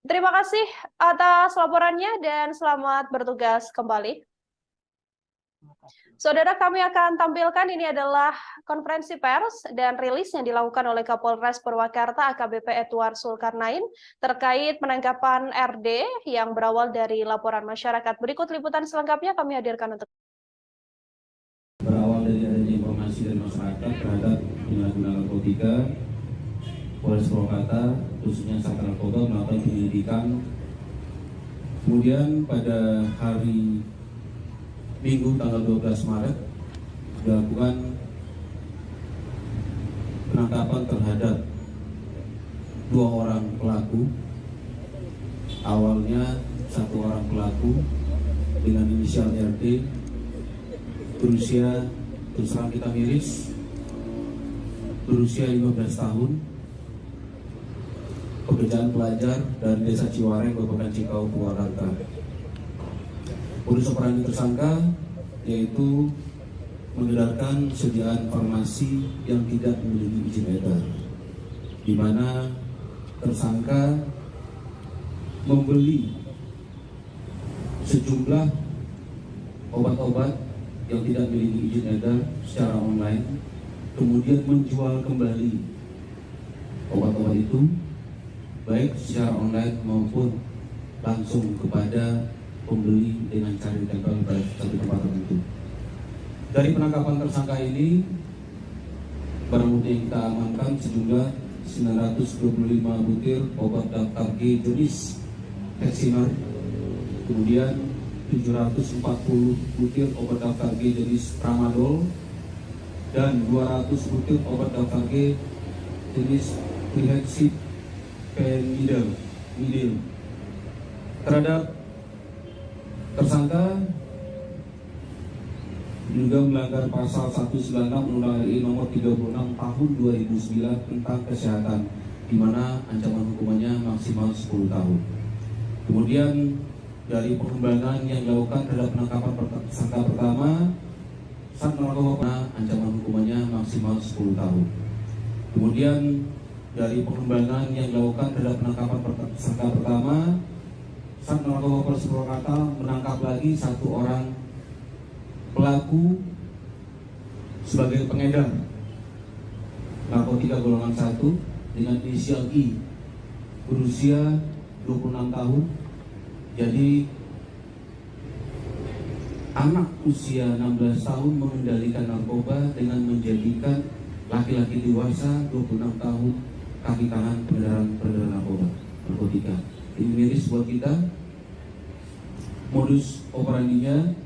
A: Terima kasih atas laporannya dan selamat bertugas kembali. Saudara, kami akan tampilkan ini adalah konferensi pers dan rilis yang dilakukan oleh Kapolres Purwakarta AKBP Edward Zulkarnain terkait penangkapan RD yang berawal dari laporan masyarakat. Berikut liputan selengkapnya kami hadirkan untuk
D: berawal dari adanya informasi dari masyarakat terhadap penyalahgunaan narkotika, Polres Purwakarta khususnya Sat Narkoba melakukan penyelidikan. Kemudian pada hari Minggu tanggal 12 Maret dilakukan penangkapan terhadap 2 orang pelaku. Awalnya 1 orang pelaku dengan inisial RD berusia, terus terang kita miris, berusia 15 tahun, pekerjaan pelajar dari Desa Ciwareng, Kabupaten Cikau, Purwakarta. Modus operandi tersangka yaitu mengedarkan sediaan farmasi yang tidak memiliki izin edar, di mana tersangka membeli sejumlah obat-obat yang tidak memiliki izin edar secara online, kemudian menjual kembali obat-obat itu baik secara online maupun langsung kepada pembeli dengan cara ditempel pada satu tempat tertentu. Dari penangkapan tersangka ini, barang bukti yang kita amankan sejumlah 925 butir obat daftar G jenis Heximer, kemudian 740 butir obat daftar G jenis Tramadol, dan 200 butir obat daftar G jenis Trihexyphenidyl. Terhadap tersangka juga melanggar pasal 196 Undang-Undang RI nomor 36 tahun 2009 tentang kesehatan, di mana ancaman hukumannya maksimal 10 tahun. Kemudian dari pengembangan yang dilakukan terhadap penangkapan tersangka pertama, Sat Narkoba, ancaman hukumannya maksimal 10 tahun. Kemudian dari pengembangan yang dilakukan terhadap penangkapan tersangka pertama, Sat Narkoba Polres Purwakarta menangkap lagi 1 orang pelaku sebagai pengedar narkotika golongan 1 dengan inisial I, berusia 26 tahun. Jadi anak usia 16 tahun mengendalikan narkoba dengan menjadikan laki-laki dewasa 26 tahun kaki tangan peredaran narkotika. Ini miris buat kita. Modus operandinya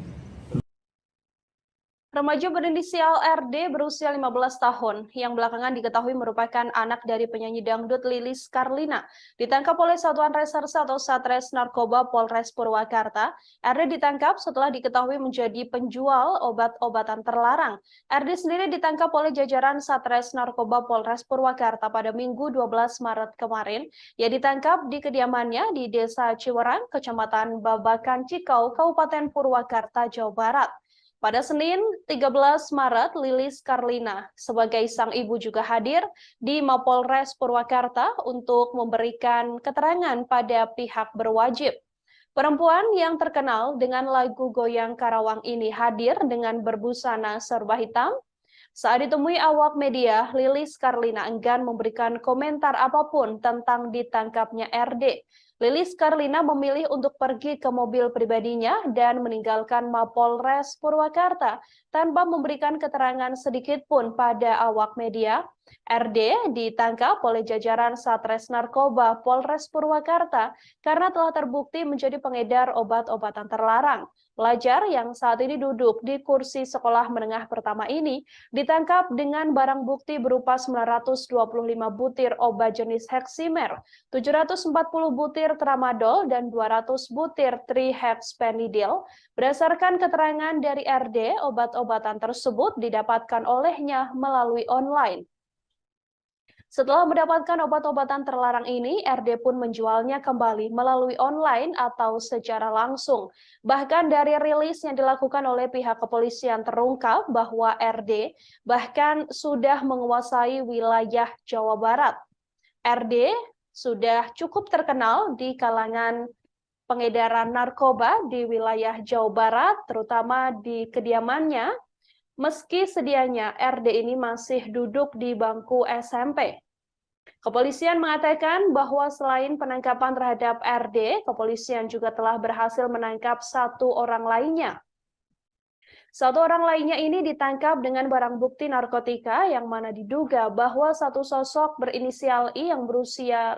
A: Remaja berinisial RD berusia 15 tahun yang belakangan diketahui merupakan anak dari penyanyi dangdut Lilis Karlina ditangkap oleh Satuan Reserse atau Satres Narkoba Polres Purwakarta. RD ditangkap setelah diketahui menjadi penjual obat-obatan terlarang. RD sendiri ditangkap oleh jajaran Satres Narkoba Polres Purwakarta pada Minggu 12 Maret kemarin. Ia ditangkap di kediamannya di Desa Ciwerang, Kecamatan Babakan Cikau, Kabupaten Purwakarta, Jawa Barat. Pada Senin 13 Maret, Lilis Karlina sebagai sang ibu juga hadir di Mapolres Purwakarta untuk memberikan keterangan pada pihak berwajib. Perempuan yang terkenal dengan lagu Goyang Karawang ini hadir dengan berbusana serba hitam. Saat ditemui awak media, Lilis Karlina enggan memberikan komentar apapun tentang ditangkapnya RD. Lilis Karlina memilih untuk pergi ke mobil pribadinya dan meninggalkan Mapolres Purwakarta tanpa memberikan keterangan sedikit pun pada awak media. RD ditangkap oleh jajaran Satres Narkoba Polres Purwakarta karena telah terbukti menjadi pengedar obat-obatan terlarang. Pelajar yang saat ini duduk di kursi sekolah menengah pertama ini ditangkap dengan barang bukti berupa 925 butir obat jenis Heximer, 740 butir tramadol, dan 200 butir trihexpenidil. Berdasarkan keterangan dari RD, obat-obatan tersebut didapatkan olehnya melalui online. Setelah mendapatkan obat-obatan terlarang ini, RD pun menjualnya kembali melalui online atau secara langsung. Bahkan dari rilis yang dilakukan oleh pihak kepolisian terungkap bahwa RD bahkan sudah menguasai wilayah Jawa Barat. RD sudah cukup terkenal di kalangan pengedaran narkoba di wilayah Jawa Barat, terutama di kediamannya. Meski sedianya RD ini masih duduk di bangku SMP. Kepolisian mengatakan bahwa selain penangkapan terhadap RD, kepolisian juga telah berhasil menangkap satu orang lainnya. Satu orang lainnya ini ditangkap dengan barang bukti narkotika yang mana diduga bahwa satu sosok berinisial I yang berusia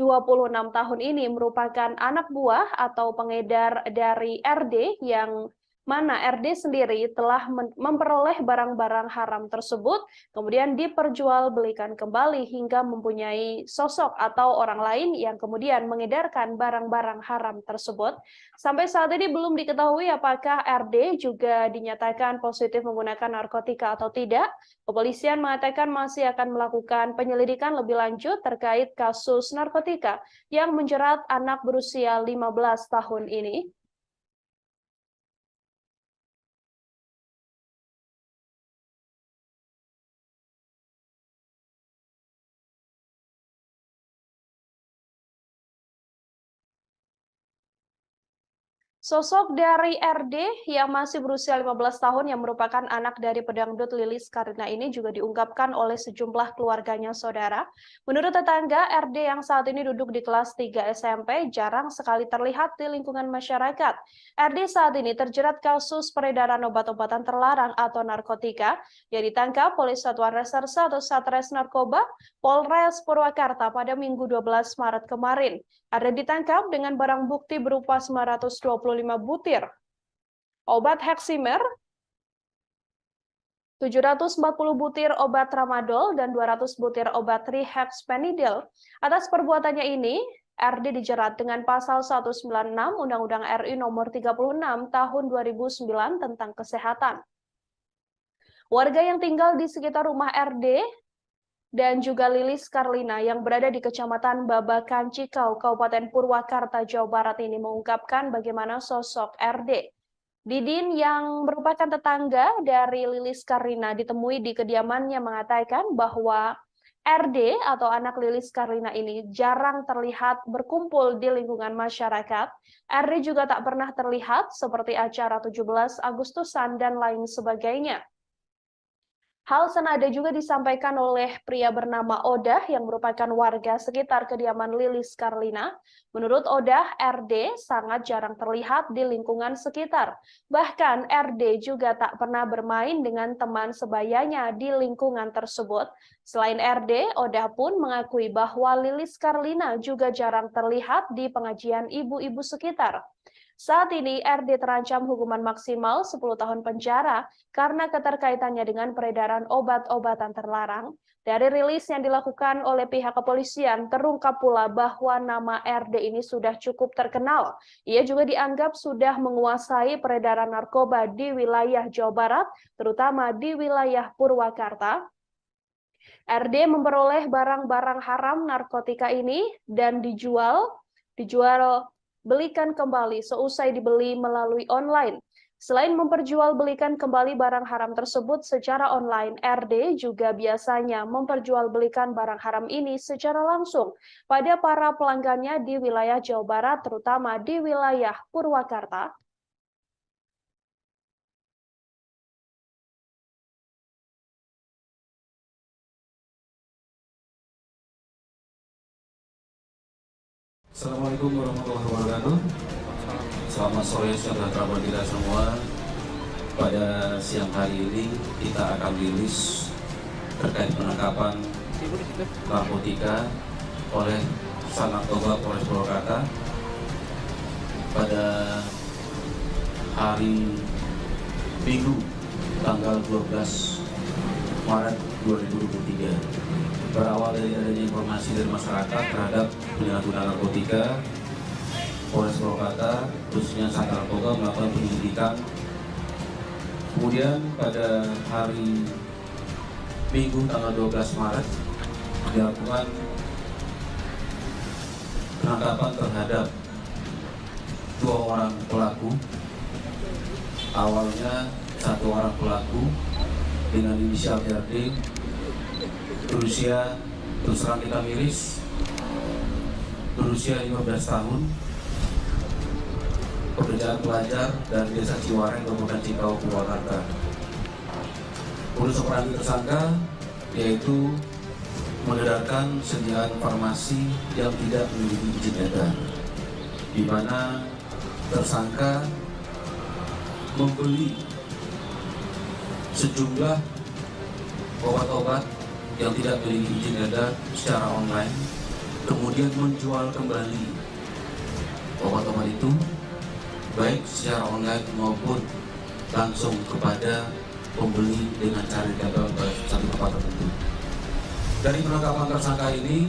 A: 26 tahun ini merupakan anak buah atau pengedar dari RD yang mana RD sendiri telah memperoleh barang-barang haram tersebut, kemudian diperjualbelikan kembali hingga mempunyai sosok atau orang lain yang kemudian mengedarkan barang-barang haram tersebut. Sampai saat ini belum diketahui apakah RD juga dinyatakan positif menggunakan narkotika atau tidak. Kepolisian mengatakan masih akan melakukan penyelidikan lebih lanjut terkait kasus narkotika yang menjerat anak berusia 15 tahun ini. Sosok dari RD yang masih berusia 15 tahun yang merupakan anak dari pedangdut Lilis Karlina ini juga diungkapkan oleh sejumlah keluarganya saudara. Menurut tetangga, RD yang saat ini duduk di kelas 3 SMP jarang sekali terlihat di lingkungan masyarakat. RD saat ini terjerat kasus peredaran obat-obatan terlarang atau narkotika yang ditangkap oleh Satuan Reserse atau Satres Narkoba Polres Purwakarta pada Minggu 12 Maret kemarin. RD ditangkap dengan barang bukti berupa 925 butir obat Heximer, 740 butir obat tramadol, dan 200 butir obat trihexpenidil. Atas perbuatannya ini, RD dijerat dengan pasal 196 Undang-Undang RI nomor 36 tahun 2009 tentang kesehatan. Warga yang tinggal di sekitar rumah RD dan juga Lilis Karlina yang berada di Kecamatan Babakan Cikau, Kabupaten Purwakarta, Jawa Barat ini mengungkapkan bagaimana sosok RD. Didin yang merupakan tetangga dari Lilis Karlina ditemui di kediamannya mengatakan bahwa RD atau anak Lilis Karlina ini jarang terlihat berkumpul di lingkungan masyarakat. RD juga tak pernah terlihat seperti acara 17 Agustusan dan lain sebagainya. Hal senada juga disampaikan oleh pria bernama Odah yang merupakan warga sekitar kediaman Lilis Karlina. Menurut Odah, RD sangat jarang terlihat di lingkungan sekitar. Bahkan RD juga tak pernah bermain dengan teman sebayanya di lingkungan tersebut. Selain RD, Odah pun mengakui bahwa Lilis Karlina juga jarang terlihat di pengajian ibu-ibu sekitar. Saat ini RD terancam hukuman maksimal 10 tahun penjara karena keterkaitannya dengan peredaran obat-obatan terlarang. Dari rilis yang dilakukan oleh pihak kepolisian, terungkap pula bahwa nama RD ini sudah cukup terkenal. Ia juga dianggap sudah menguasai peredaran narkoba di wilayah Jawa Barat, terutama di wilayah Purwakarta. RD memperoleh barang-barang haram narkotika ini dan dijual belikan kembali seusai dibeli melalui online. Selain memperjualbelikan kembali barang haram tersebut secara online, RD juga biasanya memperjualbelikan barang haram ini secara langsung pada para pelanggannya di wilayah Jawa Barat, terutama di wilayah Purwakarta.
D: Assalamualaikum warahmatullahi wabarakatuh. Selamat sore saudara buat kita semua. Pada siang hari ini kita akan rilis terkait penangkapan narkotika oleh Narkoba Polres Purwakarta pada hari Minggu tanggal 12 Maret 2023. Berawal dari adanya informasi dari masyarakat terhadap penyalahgunaan narkotika, Polres Purwakarta khususnya Sanggar Narkoba melakukan penyelidikan. Kemudian pada hari Minggu tanggal 12 Maret dilakukan penangkapan terhadap 2 orang pelaku. Awalnya 1 orang pelaku dengan inisial RD berusia, terus terang kita miris, berusia 15 tahun, pekerjaan pelajar dari Desa Ciwareng, Kabupaten Cikau, Purwakarta. Modus operandi tersangka yaitu mengedarkan sediaan farmasi yang tidak memiliki izin edar, di mana tersangka membeli sejumlah obat-obat yang tidak memiliki izin edar secara online, kemudian menjual kembali obat-obat itu baik secara online maupun langsung kepada pembeli dengan cara ditempel ke satu tempat tertentu. Dari penangkapan tersangka ini,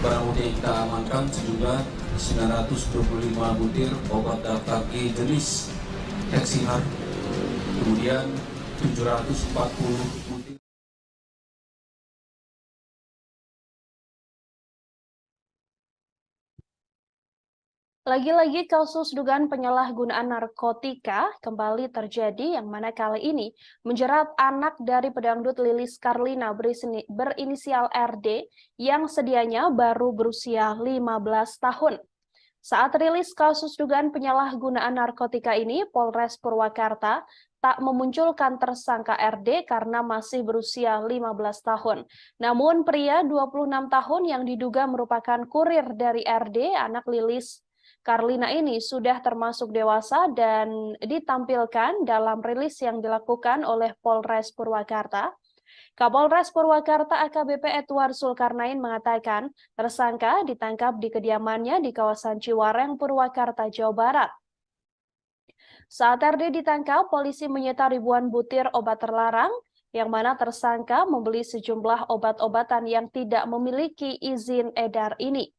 D: barang bukti yang kita amankan sejumlah 925 butir obat daftar G jenis Heximer, kemudian 740 butir.
A: Lagi-lagi kasus dugaan penyalahgunaan narkotika kembali terjadi, yang mana kali ini menjerat anak dari pedangdut Lilis Karlina berinisial RD yang sedianya baru berusia 15 tahun. Saat rilis kasus dugaan penyalahgunaan narkotika ini, Polres Purwakarta tak memunculkan tersangka RD karena masih berusia 15 tahun. Namun pria 26 tahun yang diduga merupakan kurir dari RD, anak Lilis Karlina ini sudah termasuk dewasa dan ditampilkan dalam rilis yang dilakukan oleh Polres Purwakarta. Kapolres Purwakarta AKBP Edward Zulkarnain mengatakan tersangka ditangkap di kediamannya di kawasan Ciwareng, Purwakarta, Jawa Barat. Saat RD ditangkap, polisi menyita ribuan butir obat terlarang, yang mana tersangka membeli sejumlah obat-obatan yang tidak memiliki izin edar ini.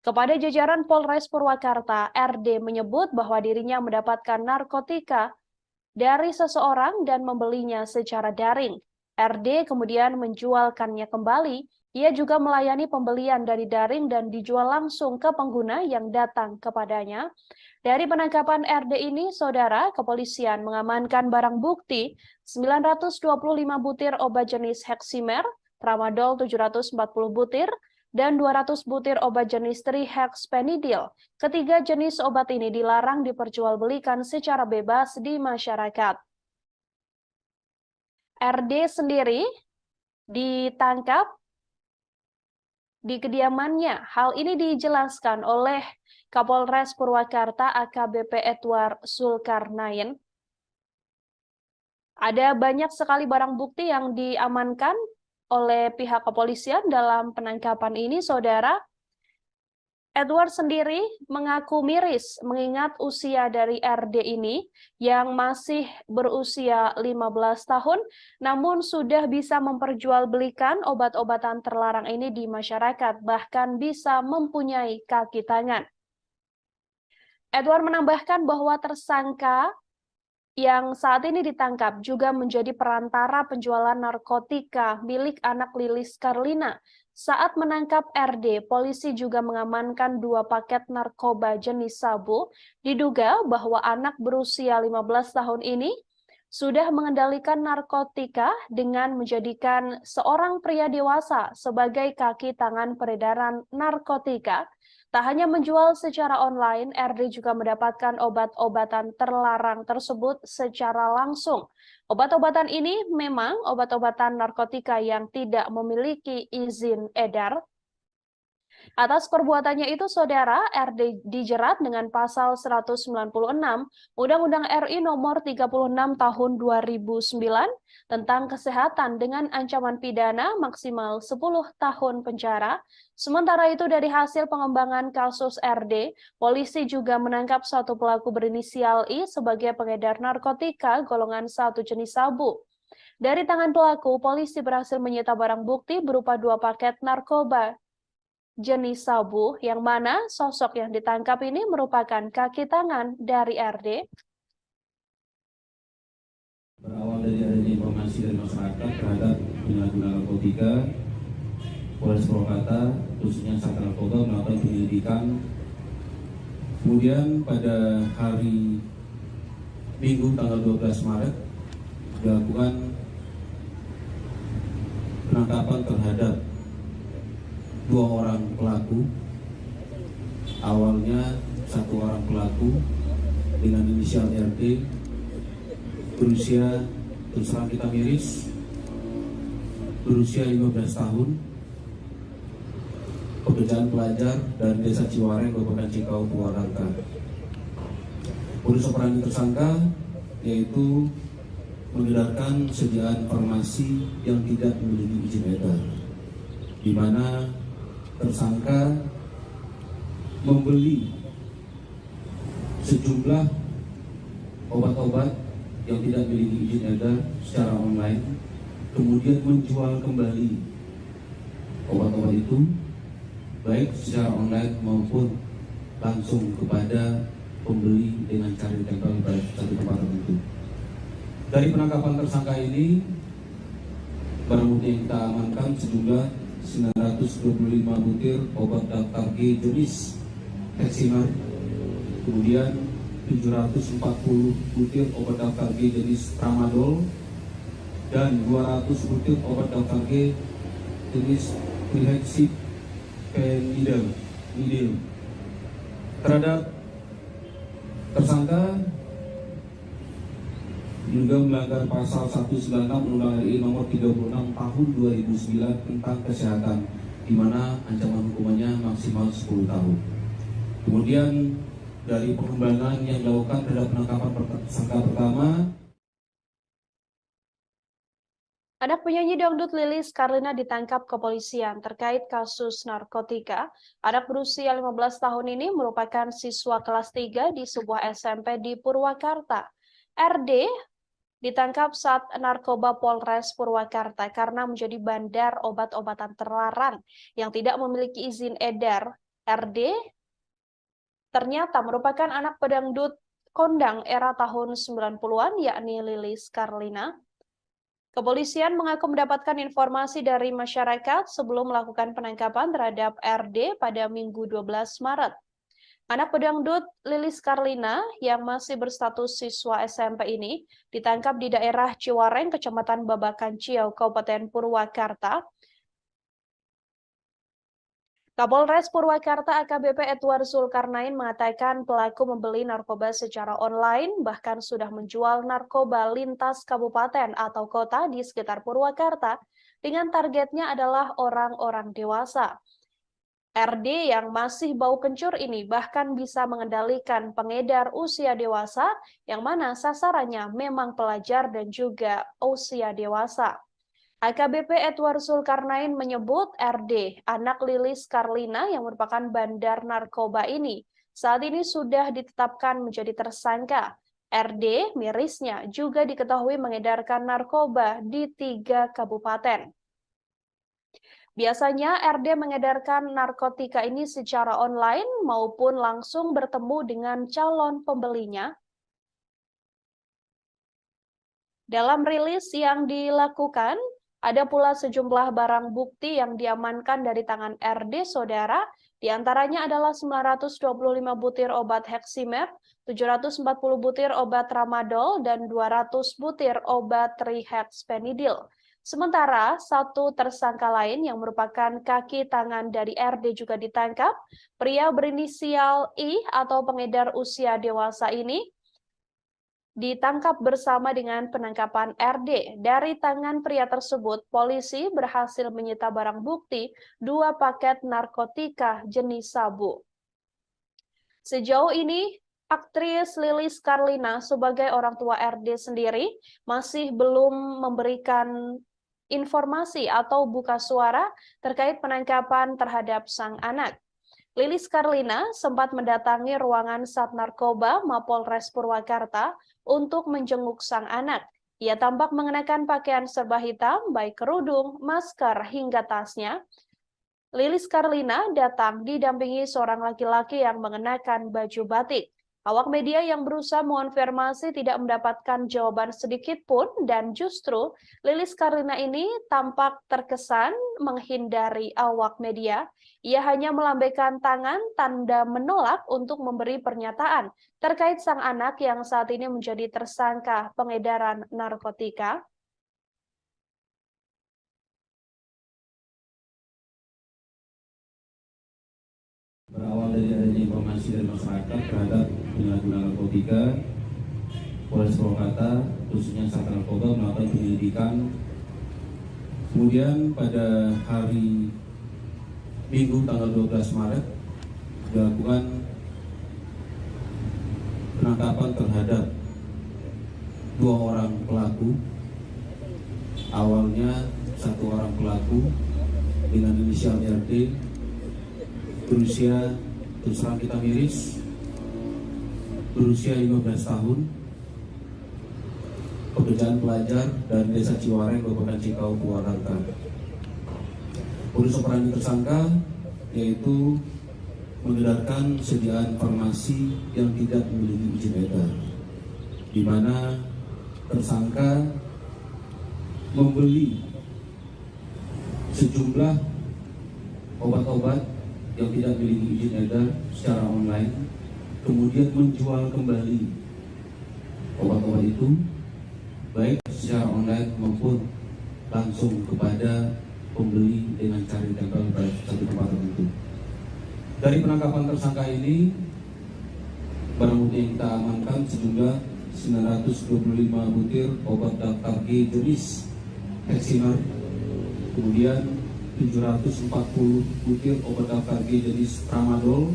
A: Kepada jajaran Polres Purwakarta, RD menyebut bahwa dirinya mendapatkan narkotika dari seseorang dan membelinya secara daring. RD kemudian menjualkannya kembali. Ia juga melayani pembelian dari daring dan dijual langsung ke pengguna yang datang kepadanya. Dari penangkapan RD ini, saudara, kepolisian mengamankan barang bukti 925 butir obat jenis Heximer, Tramadol 740 butir, dan 200 butir obat jenis trihexpenidil. Ketiga jenis obat ini dilarang diperjualbelikan secara bebas di masyarakat. RD sendiri ditangkap di kediamannya. Hal ini dijelaskan oleh Kapolres Purwakarta AKBP Edward Zulkarnain. Ada banyak sekali barang bukti yang diamankan oleh pihak kepolisian dalam penangkapan ini, saudara. Edward sendiri mengaku miris mengingat usia dari RD ini yang masih berusia 15 tahun, namun sudah bisa memperjualbelikan obat-obatan terlarang ini di masyarakat, bahkan bisa mempunyai kaki tangan. Edward menambahkan bahwa tersangka yang saat ini ditangkap juga menjadi perantara penjualan narkotika milik anak Lilis Karlina. Saat menangkap RD, polisi juga mengamankan 2 paket narkoba jenis sabu. Diduga bahwa anak berusia 15 tahun ini sudah mengendalikan narkotika dengan menjadikan seorang pria dewasa sebagai kaki tangan peredaran narkotika. Tak hanya menjual secara online, RD juga mendapatkan obat-obatan terlarang tersebut secara langsung. Obat-obatan ini memang obat-obatan narkotika yang tidak memiliki izin edar. Atas perbuatannya itu, Saudara, RD dijerat dengan pasal 196 Undang-Undang RI nomor 36 tahun 2009 tentang kesehatan dengan ancaman pidana maksimal 10 tahun penjara. Sementara itu, dari hasil pengembangan kasus RD, polisi juga menangkap satu pelaku berinisial I sebagai pengedar narkotika golongan 1 jenis sabu. Dari tangan pelaku, polisi berhasil menyita barang bukti berupa 2 paket narkoba jenis sabu, yang mana sosok yang ditangkap ini merupakan kaki tangan dari RD.
D: Berawal dari adanya informasi dari masyarakat terhadap penyalahgunaan narkotika, Polres Purwakarta, khususnya Sat Narkoba, melakukan penyelidikan. Kemudian pada hari Minggu tanggal 12 Maret dilakukan penangkapan terhadap 2 orang pelaku. Awalnya 1 orang pelaku dengan inisial RD berusia, terus terang kita miris, berusia 15 tahun, pekerjaan pelajar dari Desa Ciwareng, Kabupaten Cikau, Purwakarta. Modus operandi tersangka yaitu mengedarkan sediaan farmasi yang tidak memiliki izin edar, di mana tersangka membeli sejumlah obat-obat yang tidak memiliki izin edar secara online, kemudian menjual kembali obat-obat itu baik secara online maupun langsung kepada pembeli dengan cara ditempel pada satu tempat tertentu. Dari penangkapan tersangka ini, barang bukti yang kita amankan sejumlah 925 butir obat daftar G jenis Heximer, kemudian 740 butir obat daftar G jenis Tramadol, dan 200 butir obat daftar G jenis Chlorhexidine. Terhadap tersangka juga melanggar pasal 196 Undang-Undang RI nomor 36 tahun 2009 tentang kesehatan, di mana ancaman hukumannya maksimal 10 tahun. Kemudian dari pengembangan yang dilakukan terhadap penangkapan tersangka pertama,
A: Anak penyanyi dangdut Lilis Karlina ditangkap kepolisian terkait kasus narkotika. Anak berusia 15 tahun ini merupakan siswa kelas 3 di sebuah SMP di Purwakarta. RD ditangkap saat narkoba Polres Purwakarta karena menjadi bandar obat-obatan terlarang yang tidak memiliki izin edar. RD ternyata merupakan anak pedangdut kondang era tahun 90-an, yakni Lilis Karlina. Kepolisian mengaku mendapatkan informasi dari masyarakat sebelum melakukan penangkapan terhadap RD pada Minggu 12 Maret. Anak pedangdut Lilis Karlina yang masih berstatus siswa SMP ini ditangkap di daerah Ciwareng, Kecamatan Babakan Ciau, Kabupaten Purwakarta. Kapolres Purwakarta AKBP Edward Zulkarnain mengatakan pelaku membeli narkoba secara online, bahkan sudah menjual narkoba lintas kabupaten atau kota di sekitar Purwakarta dengan targetnya adalah orang-orang dewasa. RD yang masih bau kencur ini bahkan bisa mengendalikan pengedar usia dewasa yang mana sasarannya memang pelajar dan juga usia dewasa. AKBP Edward Zulkarnain menyebut RD, anak Lilis Karlina yang merupakan bandar narkoba ini, saat ini sudah ditetapkan menjadi tersangka. RD mirisnya juga diketahui mengedarkan narkoba di 3 kabupaten. Biasanya RD mengedarkan narkotika ini secara online maupun langsung bertemu dengan calon pembelinya. Dalam rilis yang dilakukan, ada pula sejumlah barang bukti yang diamankan dari tangan RD, saudara. Di antaranya adalah 925 butir obat Heximer, 740 butir obat Tramadol, dan 200 butir obat Trihexpenidil. Sementara satu tersangka lain yang merupakan kaki tangan dari RD juga ditangkap. Pria berinisial I atau pengedar usia dewasa ini ditangkap bersama dengan penangkapan RD. Dari tangan pria tersebut, polisi berhasil menyita barang bukti 2 paket narkotika jenis sabu. Sejauh ini, aktris Lilis Karlina sebagai orang tua RD sendiri masih belum memberikan informasi atau buka suara terkait penangkapan terhadap sang anak. Lilis Karlina sempat mendatangi ruangan Sat Narkoba Mapolres Purwakarta untuk menjenguk sang anak. Ia tampak mengenakan pakaian serba hitam, baik kerudung, masker, hingga tasnya. Lilis Karlina datang didampingi seorang laki-laki yang mengenakan baju batik. Awak media yang berusaha mengonfirmasi tidak mendapatkan jawaban sedikit pun, dan justru Lilis Karlina ini tampak terkesan menghindari awak media. Ia hanya melambaikan tangan tanda menolak untuk memberi pernyataan terkait sang anak yang saat ini menjadi tersangka pengedaran narkotika.
D: Berawal dari adanya informasi dari masyarakat terhadap penyalahgunaan narkotika, Polres Purwakarta, khususnya Sat Narkoba, melakukan penyelidikan. Kemudian pada hari Minggu tanggal 12 Maret dilakukan penangkapan terhadap 2 orang pelaku. Awalnya 1 orang pelaku dengan inisial RD berusia, terus terang kita miris, berusia 15 tahun, pekerjaan pelajar dari Desa Ciwareng, Kabupaten Cikau, Purwakarta. Modus operandi tersangka yaitu mengedarkan sediaan farmasi yang tidak memiliki izin edar, di mana tersangka membeli sejumlah obat-obat yang tidak memiliki izin edar secara online, kemudian menjual kembali obat-obat itu baik secara online maupun langsung kepada pembeli dengan cara ditempel pada satu tempat tertentu. Dari penangkapan tersangka ini, barang bukti yang kita amankan sejumlah 925 butir obat daftar G jenis Heximer, kemudian 740 butir obat daftar G jenis Tramadol,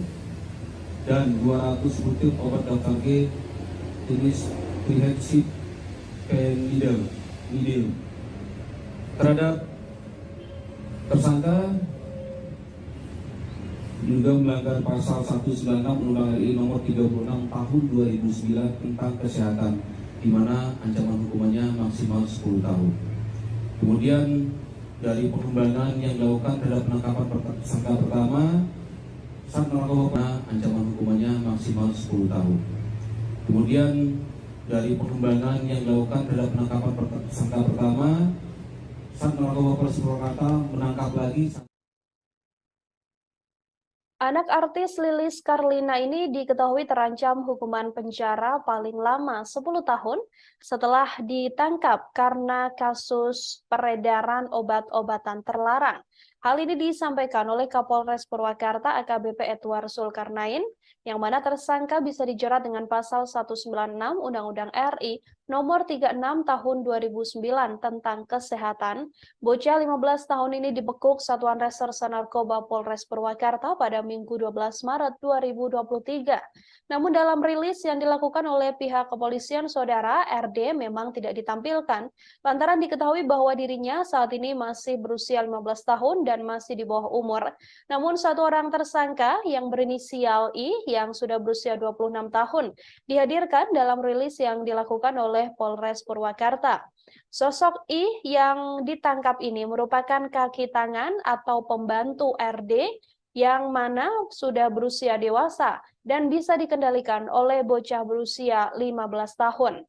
D: dan 200 butir obat daftar G jenis Trihexpenidil. Terhadap tersangka juga melanggar pasal 196 Undang-Undang RI nomor 36 tahun 2009 tentang kesehatan, di mana ancaman hukumannya maksimal 10 tahun. Kemudian dari pengembangan yang dilakukan terhadap penangkapan tersangka pertama, Sat Narkoba, ancaman hukumannya maksimal 10 tahun. Kemudian dari pengembangan yang dilakukan terhadap penangkapan tersangka pertama, Sat Narkoba Polres Purwakarta menangkap lagi.
A: Anak artis Lilis Karlina ini diketahui terancam hukuman penjara paling lama 10 tahun setelah ditangkap karena kasus peredaran obat-obatan terlarang. Hal ini disampaikan oleh Kapolres Purwakarta AKBP Edward Zulkarnain, yang mana tersangka bisa dijerat dengan pasal 196 Undang-Undang RI Nomor 36 Tahun 2009 tentang kesehatan, bocah 15 tahun ini dibekuk Satuan Reserse Narkoba Polres Purwakarta pada Minggu 12 Maret 2023. Namun dalam rilis yang dilakukan oleh pihak kepolisian, saudara, RD memang tidak ditampilkan lantaran diketahui bahwa dirinya saat ini masih berusia 15 tahun dan masih di bawah umur. Namun satu orang tersangka yang berinisial I yang sudah berusia 26 tahun dihadirkan dalam rilis yang dilakukan oleh Polres Purwakarta. Sosok I yang ditangkap ini merupakan kaki tangan atau pembantu RD yang mana sudah berusia dewasa dan bisa dikendalikan oleh bocah berusia 15 tahun.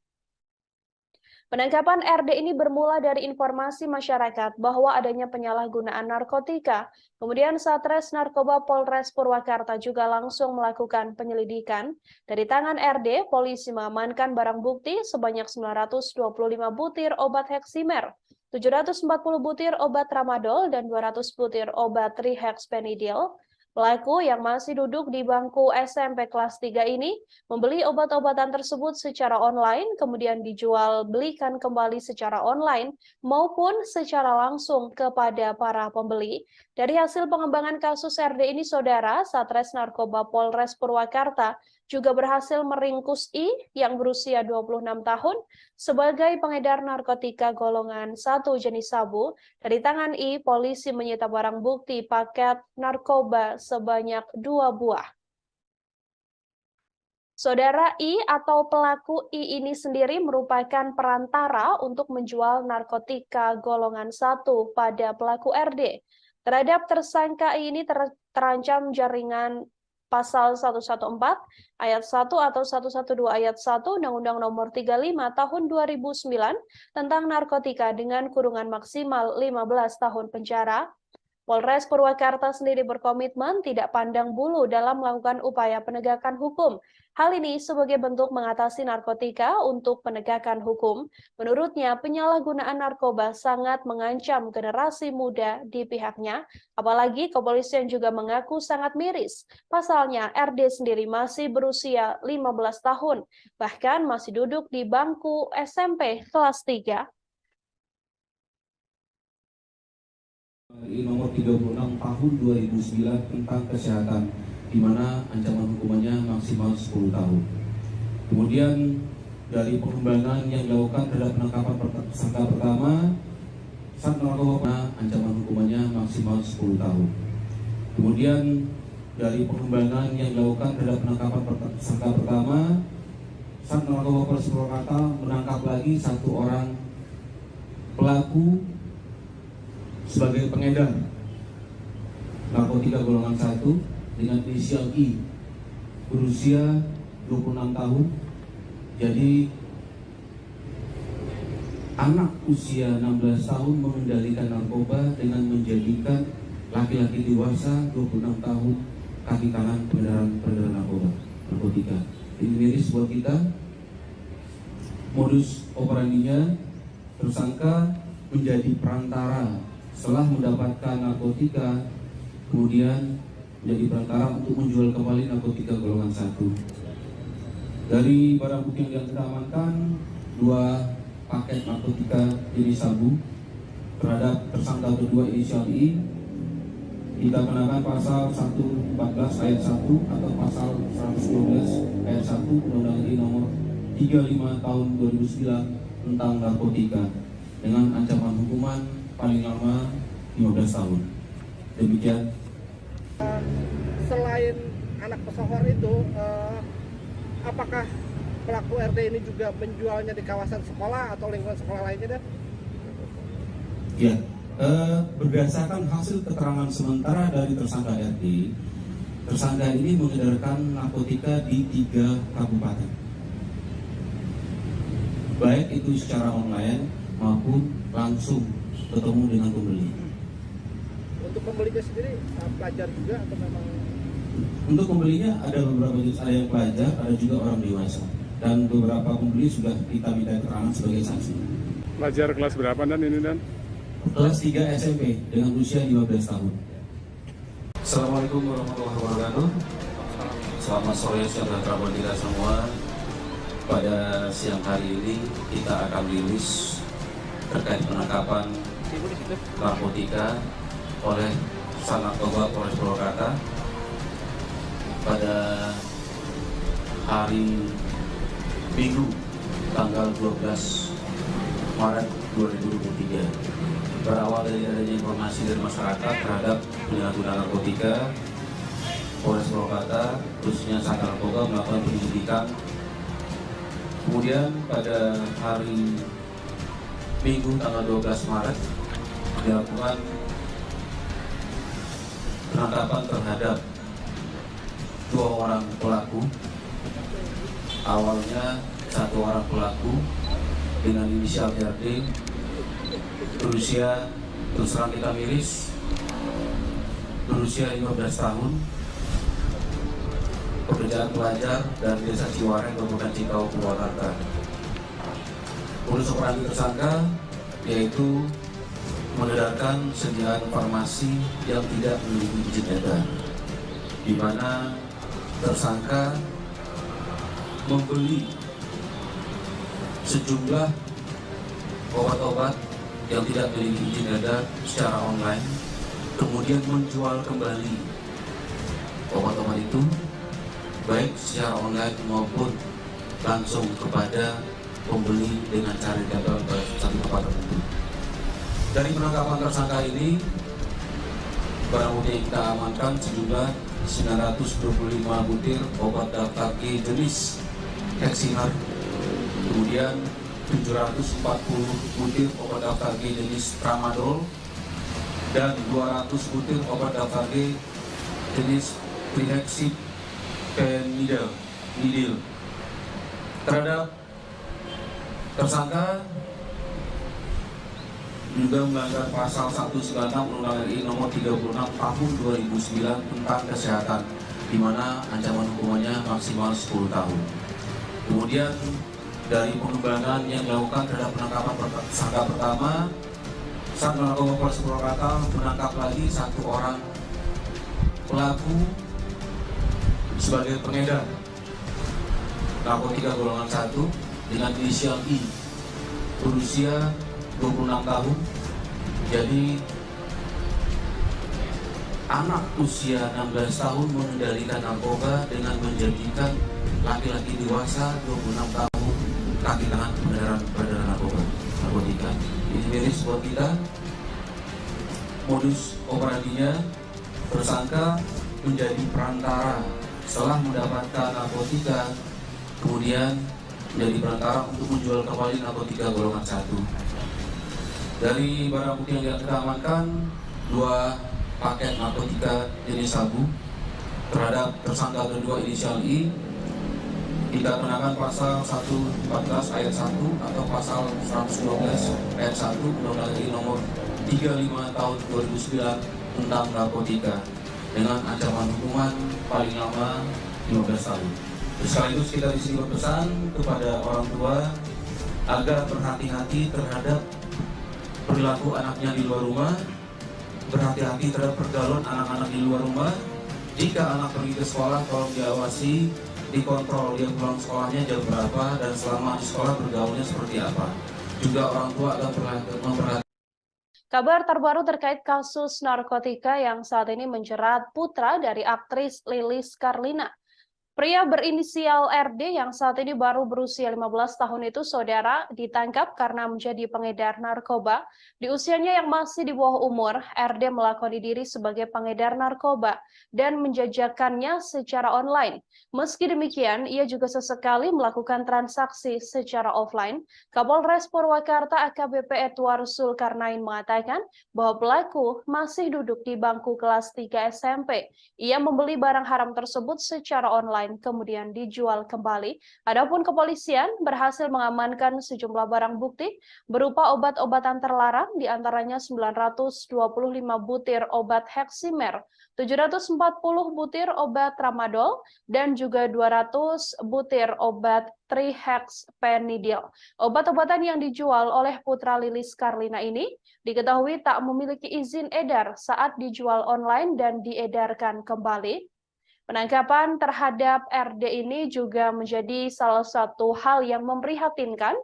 A: Penangkapan RD ini bermula dari informasi masyarakat bahwa adanya penyalahgunaan narkotika. Kemudian Satres Narkoba Polres Purwakarta juga langsung melakukan penyelidikan. Dari tangan RD, polisi mengamankan barang bukti sebanyak 925 butir obat heksimer, 740 butir obat tramadol, dan 200 butir obat trihexpenidil. Pelaku yang masih duduk di bangku SMP kelas 3 ini membeli obat-obatan tersebut secara online, kemudian dijual belikan kembali secara online maupun secara langsung kepada para pembeli. Dari hasil pengembangan kasus RD ini, saudara, Satres Narkoba Polres Purwakarta juga berhasil meringkus I yang berusia 26 tahun sebagai pengedar narkotika golongan 1 jenis sabu. Dari tangan I, polisi menyita barang bukti paket narkoba sebanyak 2 buah. Saudara, I atau pelaku I ini sendiri merupakan perantara untuk menjual narkotika golongan 1 pada pelaku RD. Terhadap tersangka I ini terancam jaringan Pasal 114 ayat 1 atau 112 ayat 1 Undang-Undang Nomor 35 Tahun 2009 tentang narkotika dengan kurungan maksimal 15 tahun penjara. Polres Purwakarta sendiri berkomitmen tidak pandang bulu dalam melakukan upaya penegakan hukum. Hal ini sebagai bentuk mengatasi narkotika untuk penegakan hukum. Menurutnya, penyalahgunaan narkoba sangat mengancam generasi muda di pihaknya, apalagi kepolisian juga mengaku sangat miris. Pasalnya, RD sendiri masih berusia 15 tahun, bahkan masih duduk di bangku SMP kelas 3.
D: Nomor 36 Tahun 2009 tentang kesehatan, di mana ancaman hukumannya maksimal 10 tahun. Kemudian dari pengembangan yang dilakukan terhadap penangkapan tersangka pertama, Sat Narkoba, ancaman hukumannya maksimal 10 tahun. Kemudian dari pengembangan yang dilakukan terhadap penangkapan tersangka pertama, Sat Narkoba Polres Purwakarta menangkap lagi satu orang pelaku sebagai pengedar narkotika golongan 1 dengan inisial I, berusia 26 tahun. Jadi anak usia 16 tahun mengendalikan narkoba dengan menjadikan laki-laki dewasa 26 tahun kaki tangan peredaran narkotika. Ini miris buat kita. Modus operandinya, tersangka menjadi perantara setelah mendapatkan narkotika, kemudian menjadi perantara untuk menjual kembali narkotika golongan 1. Dari barang bukti yang kita amankan, 2 paket narkotika jenis sabu terhadap tersangka kedua inisial I. Kita kenakan pasal 114 ayat 1 atau pasal 112 ayat 1 Undang-Undang RI nomor 35 tahun 2009 tentang narkotika dengan ancaman hukuman paling lama 15 tahun. Demikian.
F: Selain anak pesohor itu, apakah pelaku RD ini juga menjualnya di kawasan sekolah atau lingkungan sekolah lainnya?
D: Ya, berdasarkan hasil keterangan sementara dari tersangka RD, tersangka ini mengedarkan narkotika di 3 kabupaten, baik itu secara online maupun langsung ketemu dengan pembeli.
F: Untuk pembelinya sendiri pelajar juga atau memang?
D: Untuk pembelinya ada beberapa jenis, ada yang pelajar, ada juga orang dewasa, dan beberapa pembeli sudah kita minta keterangan sebagai saksi.
G: Pelajar kelas berapa dan ini dan?
D: Kelas 3 SMP dengan usia 15 tahun. Assalamualaikum warahmatullahi wabarakatuh. Selamat sore saudara kita semua. pada siang hari ini kita akan rilis terkait penangkapan narkotika oleh Sat Narkoba Polres Purwakarta pada hari Minggu tanggal 12 Maret 2023. Berawal dari adanya informasi dari masyarakat terhadap penyalahgunaan narkotika, Polres Purwakarta khususnya Sat Narkoba melakukan penyelidikan. Kemudian pada hari Minggu tanggal 12 Maret dilakukan penangkapan terhadap 2 orang pelaku. Awalnya 1 orang pelaku dengan inisial RD berusia, terus terang kita miris, berusia 15 tahun, pekerjaan pelajar dari Desa Ciwareng, Kabupaten Cikau, Purwakarta. Modus operandi tersangka yaitu mengedarkan sediaan farmasi yang tidak memiliki izin edar, di mana tersangka membeli sejumlah obat-obat yang tidak memiliki izin edar secara online, kemudian menjual kembali obat-obat itu baik secara online maupun langsung kepada pembeli dengan cara didapat pada satu tempat tertentu. Dari penangkapan tersangka ini, barang bukti yang kita amankan sejumlah 925 butir obat daftar G jenis Heximer, kemudian 740 butir obat daftar G jenis Tramadol, dan 200 butir obat daftar G jenis Trihexyphenidyl. Terhadap tersangka juga melanggar pasal 196 Undang-Undang RI nomor 36 tahun 2009 tentang kesehatan, di mana ancaman hukumannya maksimal 10 tahun. Kemudian dari pengembangan yang dilakukan terhadap penangkapan tersangka pertama, Sat Narkoba Polres Purwakarta menangkap lagi 1 orang pelaku sebagai pengedar narkotika golongan 1 dengan inisial I, berusia 26 tahun. Jadi anak usia 16 tahun mengendalikan narkoba dengan menjadikan laki-laki dewasa 26 tahun kaki tangan peredaran narkotika. Ini miris buat kita. Modus operandinya, tersangka menjadi perantara setelah mendapatkan narkotika, kemudian menjadi perantara untuk menjual kembali narkotika golongan 1. Dari barang bukti yang kita amankan, 2 paket narkotika jenis sabu terhadap tersangka kedua inisial I. Kita kenakan pasal 114 ayat 1 atau pasal 112 ayat 1 Undang-Undang RI nomor 35 tahun 2009 tentang narkotika dengan ancaman hukuman paling lama 15 tahun. Sekaligus kita di sini berpesan kepada orang tua agar berhati-hati terhadap perilaku anaknya di luar rumah, berhati-hati terhadap pergaulan anak-anak di luar rumah. Jika anak pergi ke sekolah, tolong diawasi, dikontrol dia pulang sekolahnya jam berapa dan selama di sekolah bergaulnya seperti apa. Juga orang tua agar memperhatikan.
A: Kabar terbaru terkait kasus narkotika yang saat ini menjerat putra dari aktris Lilis Karlina. Pria berinisial RD yang saat ini baru berusia 15 tahun itu, saudara, ditangkap karena menjadi pengedar narkoba. Di usianya yang masih di bawah umur, RD melakoni diri sebagai pengedar narkoba dan menjajakannya secara online. Meski demikian, ia juga sesekali melakukan transaksi secara offline. Kapolres Purwakarta AKBP Edward Zulkarnain mengatakan bahwa pelaku masih duduk di bangku kelas 3 SMP. Ia membeli barang haram tersebut secara online, kemudian dijual kembali. Adapun kepolisian berhasil mengamankan sejumlah barang bukti berupa obat-obatan terlarang, diantaranya 925 butir obat Heximer, 740 butir obat Tramadol, dan juga 200 butir obat Trihexyphenidyl. Obat-obatan yang dijual oleh putra Lilis Karlina ini diketahui tak memiliki izin edar saat dijual online dan diedarkan kembali. Penangkapan terhadap RD ini juga menjadi salah satu hal yang memprihatinkan,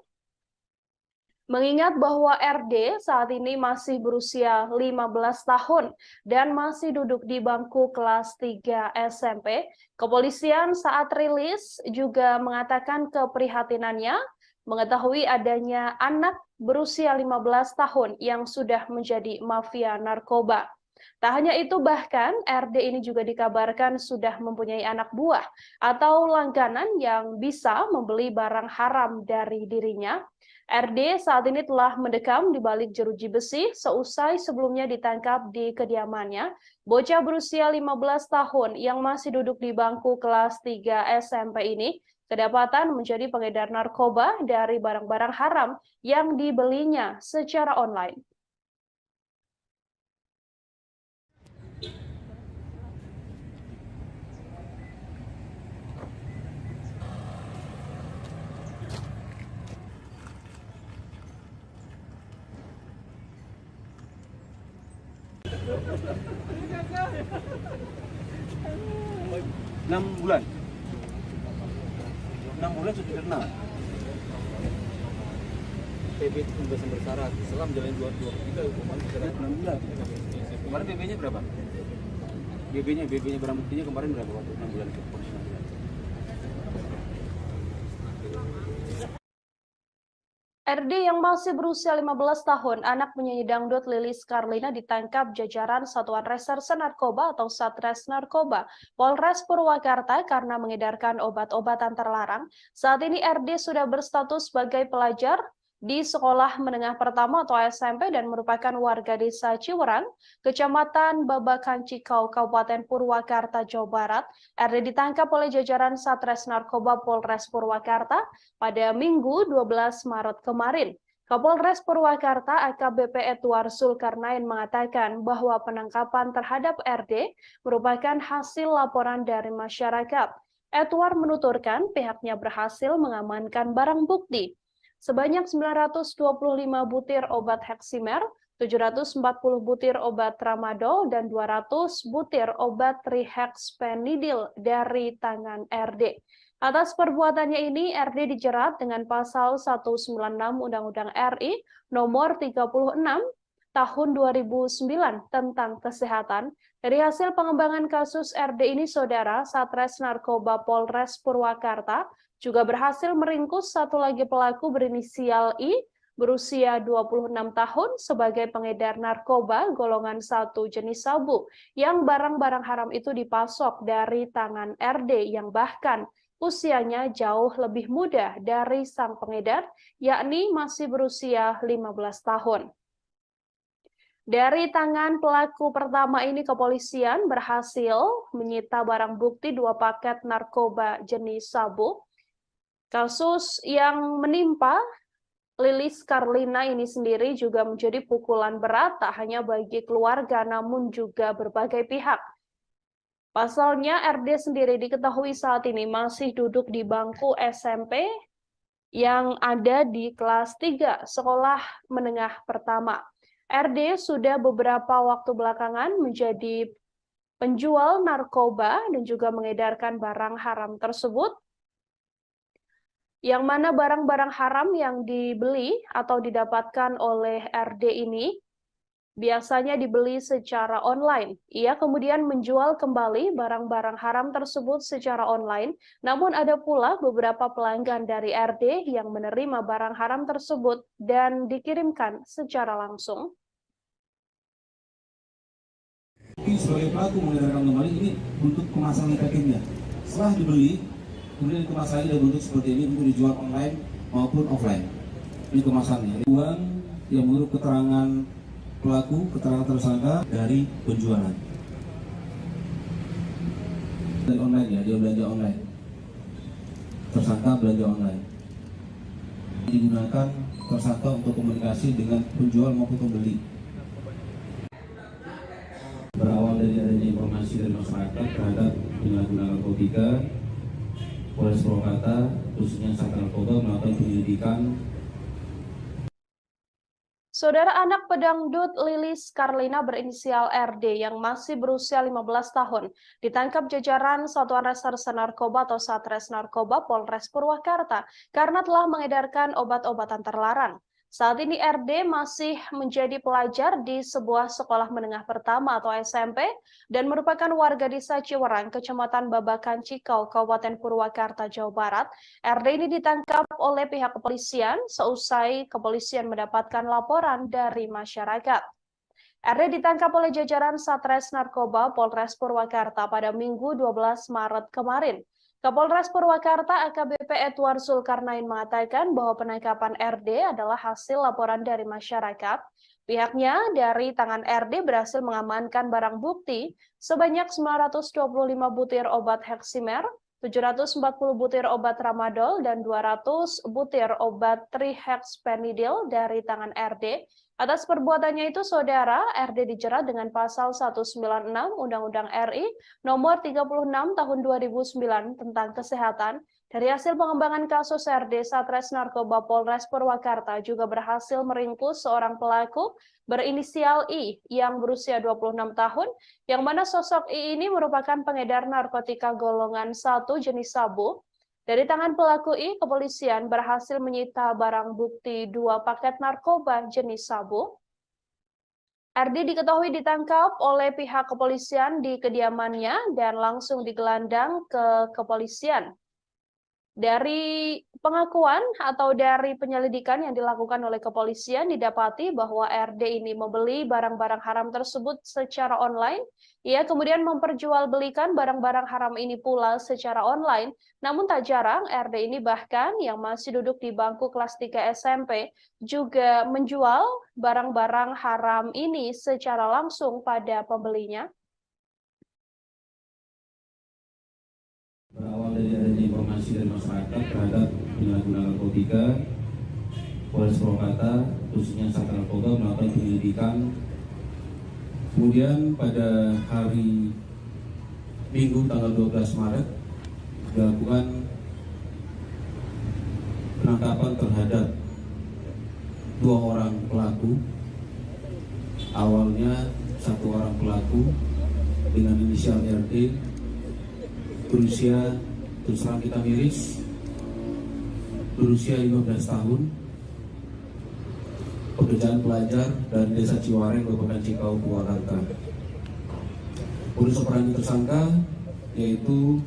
A: mengingat bahwa RD saat ini masih berusia 15 tahun dan masih duduk di bangku kelas 3 SMP. Kepolisian saat rilis juga mengatakan keprihatinannya mengetahui adanya anak berusia 15 tahun yang sudah menjadi mafia narkoba. Tak hanya itu, bahkan RD ini juga dikabarkan sudah mempunyai anak buah atau langganan yang bisa membeli barang haram dari dirinya. RD saat ini telah mendekam di balik jeruji besi seusai sebelumnya ditangkap di kediamannya. Bocah berusia 15 tahun yang masih duduk di bangku kelas 3 SMP ini kedapatan menjadi pengedar narkoba dari barang-barang haram yang dibelinya secara online.
B: Enam bulan. 6 bulan sudah kenal.
C: PB pembebasan bersyarat setelah menjalani 2 hukuman bersyarat
B: 6 bulan. Kemarin BB-nya berapa? BB-nya barang buktinya kemarin berapa waktu 6 bulan itu?
A: RD yang masih berusia 15 tahun, anak penyanyi dangdut Lilis Karlina ditangkap jajaran Satuan Reserse Narkoba atau Satres Narkoba Polres Purwakarta karena mengedarkan obat-obatan terlarang. Saat ini RD sudah berstatus sebagai pelajar di Sekolah Menengah Pertama atau SMP dan merupakan warga desa Ciwerang, Kecamatan Babakan Cikau, Kabupaten Purwakarta, Jawa Barat. RD ditangkap oleh jajaran Satres Narkoba Polres Purwakarta pada Minggu 12 Maret kemarin. Kapolres Purwakarta AKBP Edward Zulkarnain mengatakan bahwa penangkapan terhadap RD merupakan hasil laporan dari masyarakat. Edward menuturkan pihaknya berhasil mengamankan barang bukti sebanyak 925 butir obat heksimer, 740 butir obat tramadol, dan 200 butir obat trihexpenidil dari tangan RD. Atas perbuatannya ini, RD dijerat dengan pasal 196 Undang-Undang RI nomor 36 tahun 2009 tentang kesehatan. Dari hasil pengembangan kasus RD ini, Saudara, Satres Narkoba Polres Purwakarta juga berhasil meringkus satu lagi pelaku berinisial I berusia 26 tahun sebagai pengedar narkoba golongan 1 jenis sabu yang barang-barang haram itu dipasok dari tangan RD yang bahkan usianya jauh lebih muda dari sang pengedar, yakni masih berusia 15 tahun. Dari tangan pelaku pertama ini, kepolisian berhasil menyita barang bukti 2 paket narkoba jenis sabu. Kasus yang menimpa Lilis Karlina ini sendiri juga menjadi pukulan berat tak hanya bagi keluarga namun juga berbagai pihak. Pasalnya RD sendiri diketahui saat ini masih duduk di bangku SMP yang ada di kelas 3 Sekolah Menengah Pertama. RD sudah beberapa waktu belakangan menjadi penjual narkoba dan juga mengedarkan barang haram tersebut, yang mana barang-barang haram yang dibeli atau didapatkan oleh RD ini biasanya dibeli secara online. Ia kemudian menjual kembali barang-barang haram tersebut secara online, namun ada pula beberapa pelanggan dari RD yang menerima barang haram tersebut dan dikirimkan secara langsung.
D: Sebagai pelaku mengedarkan kembali ini untuk kemasan packingnya. Setelah dibeli, kemudian kemasannya dalam bentuk seperti ini untuk dijual online maupun offline. Ini kemasannya. Uang yang menurut keterangan pelaku, keterangan tersangka dari penjualan. Dari online ya, dia belanja online. Tersangka belanja online. Digunakan tersangka untuk komunikasi dengan penjual maupun pembeli. Berawal dari adanya informasi dari masyarakat terhadap penyalahgunaan narkotika, Polres Purwakarta khususnya Satres Narkoba melakukan penyelidikan.
A: Saudara, anak pedangdut Lilis Karlina berinisial RD yang masih berusia 15 tahun ditangkap jajaran Satuan Reserse Narkoba atau Satres Narkoba Polres Purwakarta karena telah mengedarkan obat-obatan terlarang. Saat ini RD masih menjadi pelajar di sebuah sekolah menengah pertama atau SMP dan merupakan warga desa Ciwerang, Kecamatan Babakan Cikau, Kabupaten Purwakarta, Jawa Barat. RD ini ditangkap oleh pihak kepolisian seusai kepolisian mendapatkan laporan dari masyarakat. RD ditangkap oleh jajaran Satres Narkoba Polres Purwakarta pada Minggu 12 Maret kemarin. Kapolres Purwakarta AKBP Edward Zulkarnain mengatakan bahwa penangkapan RD adalah hasil laporan dari masyarakat. Pihaknya dari tangan RD berhasil mengamankan barang bukti sebanyak 925 butir obat Heximer, 740 butir obat Tramadol, dan 200 butir obat trihexpenidil dari tangan RD. Atas perbuatannya itu, Saudara, RD dijerat dengan pasal 196 Undang-Undang RI nomor 36 tahun 2009 tentang kesehatan. Dari hasil pengembangan kasus, RD Satres Narkoba Polres Purwakarta juga berhasil meringkus seorang pelaku berinisial I yang berusia 26 tahun, yang mana sosok I ini merupakan pengedar narkotika golongan 1 jenis sabu. Dari tangan pelaku I, kepolisian berhasil menyita barang bukti 2 paket narkoba jenis sabu. RD diketahui ditangkap oleh pihak kepolisian di kediamannya dan langsung digelandang ke kepolisian. Dari pengakuan atau dari penyelidikan yang dilakukan oleh kepolisian didapati bahwa RD ini membeli barang-barang haram tersebut secara online. Ia kemudian memperjualbelikan barang-barang haram ini pula secara online. Namun tak jarang RD ini bahkan yang masih duduk di bangku kelas 3 SMP juga menjual barang-barang haram ini secara langsung pada pembelinya.
D: Berawal dari adanya informasi dari masyarakat terhadap penyalahgunaan narkotika, Polres Purwakarta khususnya Satres Narkoba melakukan penyelidikan. Kemudian pada hari Minggu tanggal 12 Maret dilakukan penangkapan terhadap 2 orang pelaku. Awalnya 1 orang pelaku dengan inisial RD berusia, terus terang kita miris, berusia 15 tahun, pekerjaan pelajar dari desa Ciwareng, Kabupaten Cikau, Purwakarta. Modus operandi tersangka yaitu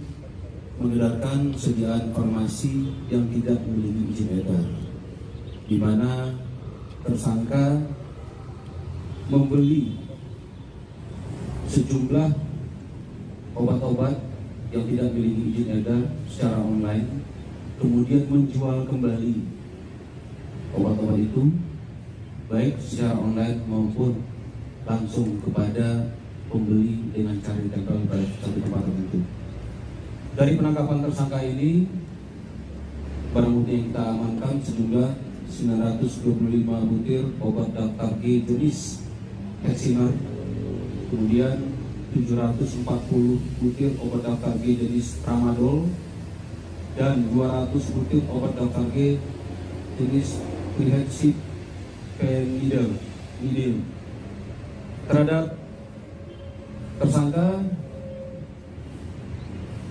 D: mengedarkan sediaan farmasi yang tidak memiliki izin edar, di mana tersangka membeli sejumlah obat-obat yang tidak memiliki izin edar secara online, kemudian menjual kembali obat-obat itu baik secara online maupun langsung kepada pembeli dengan cara ditempel pada satu tempat tertentu. Dari penangkapan tersangka ini, barang bukti yang kita amankan sejumlah 925 butir obat daftar G jenis Heximer, kemudian 740 butir obat daftar G jenis Tramadol, dan 200 butir obat daftar G jenis trihexpenidil. Terhadap tersangka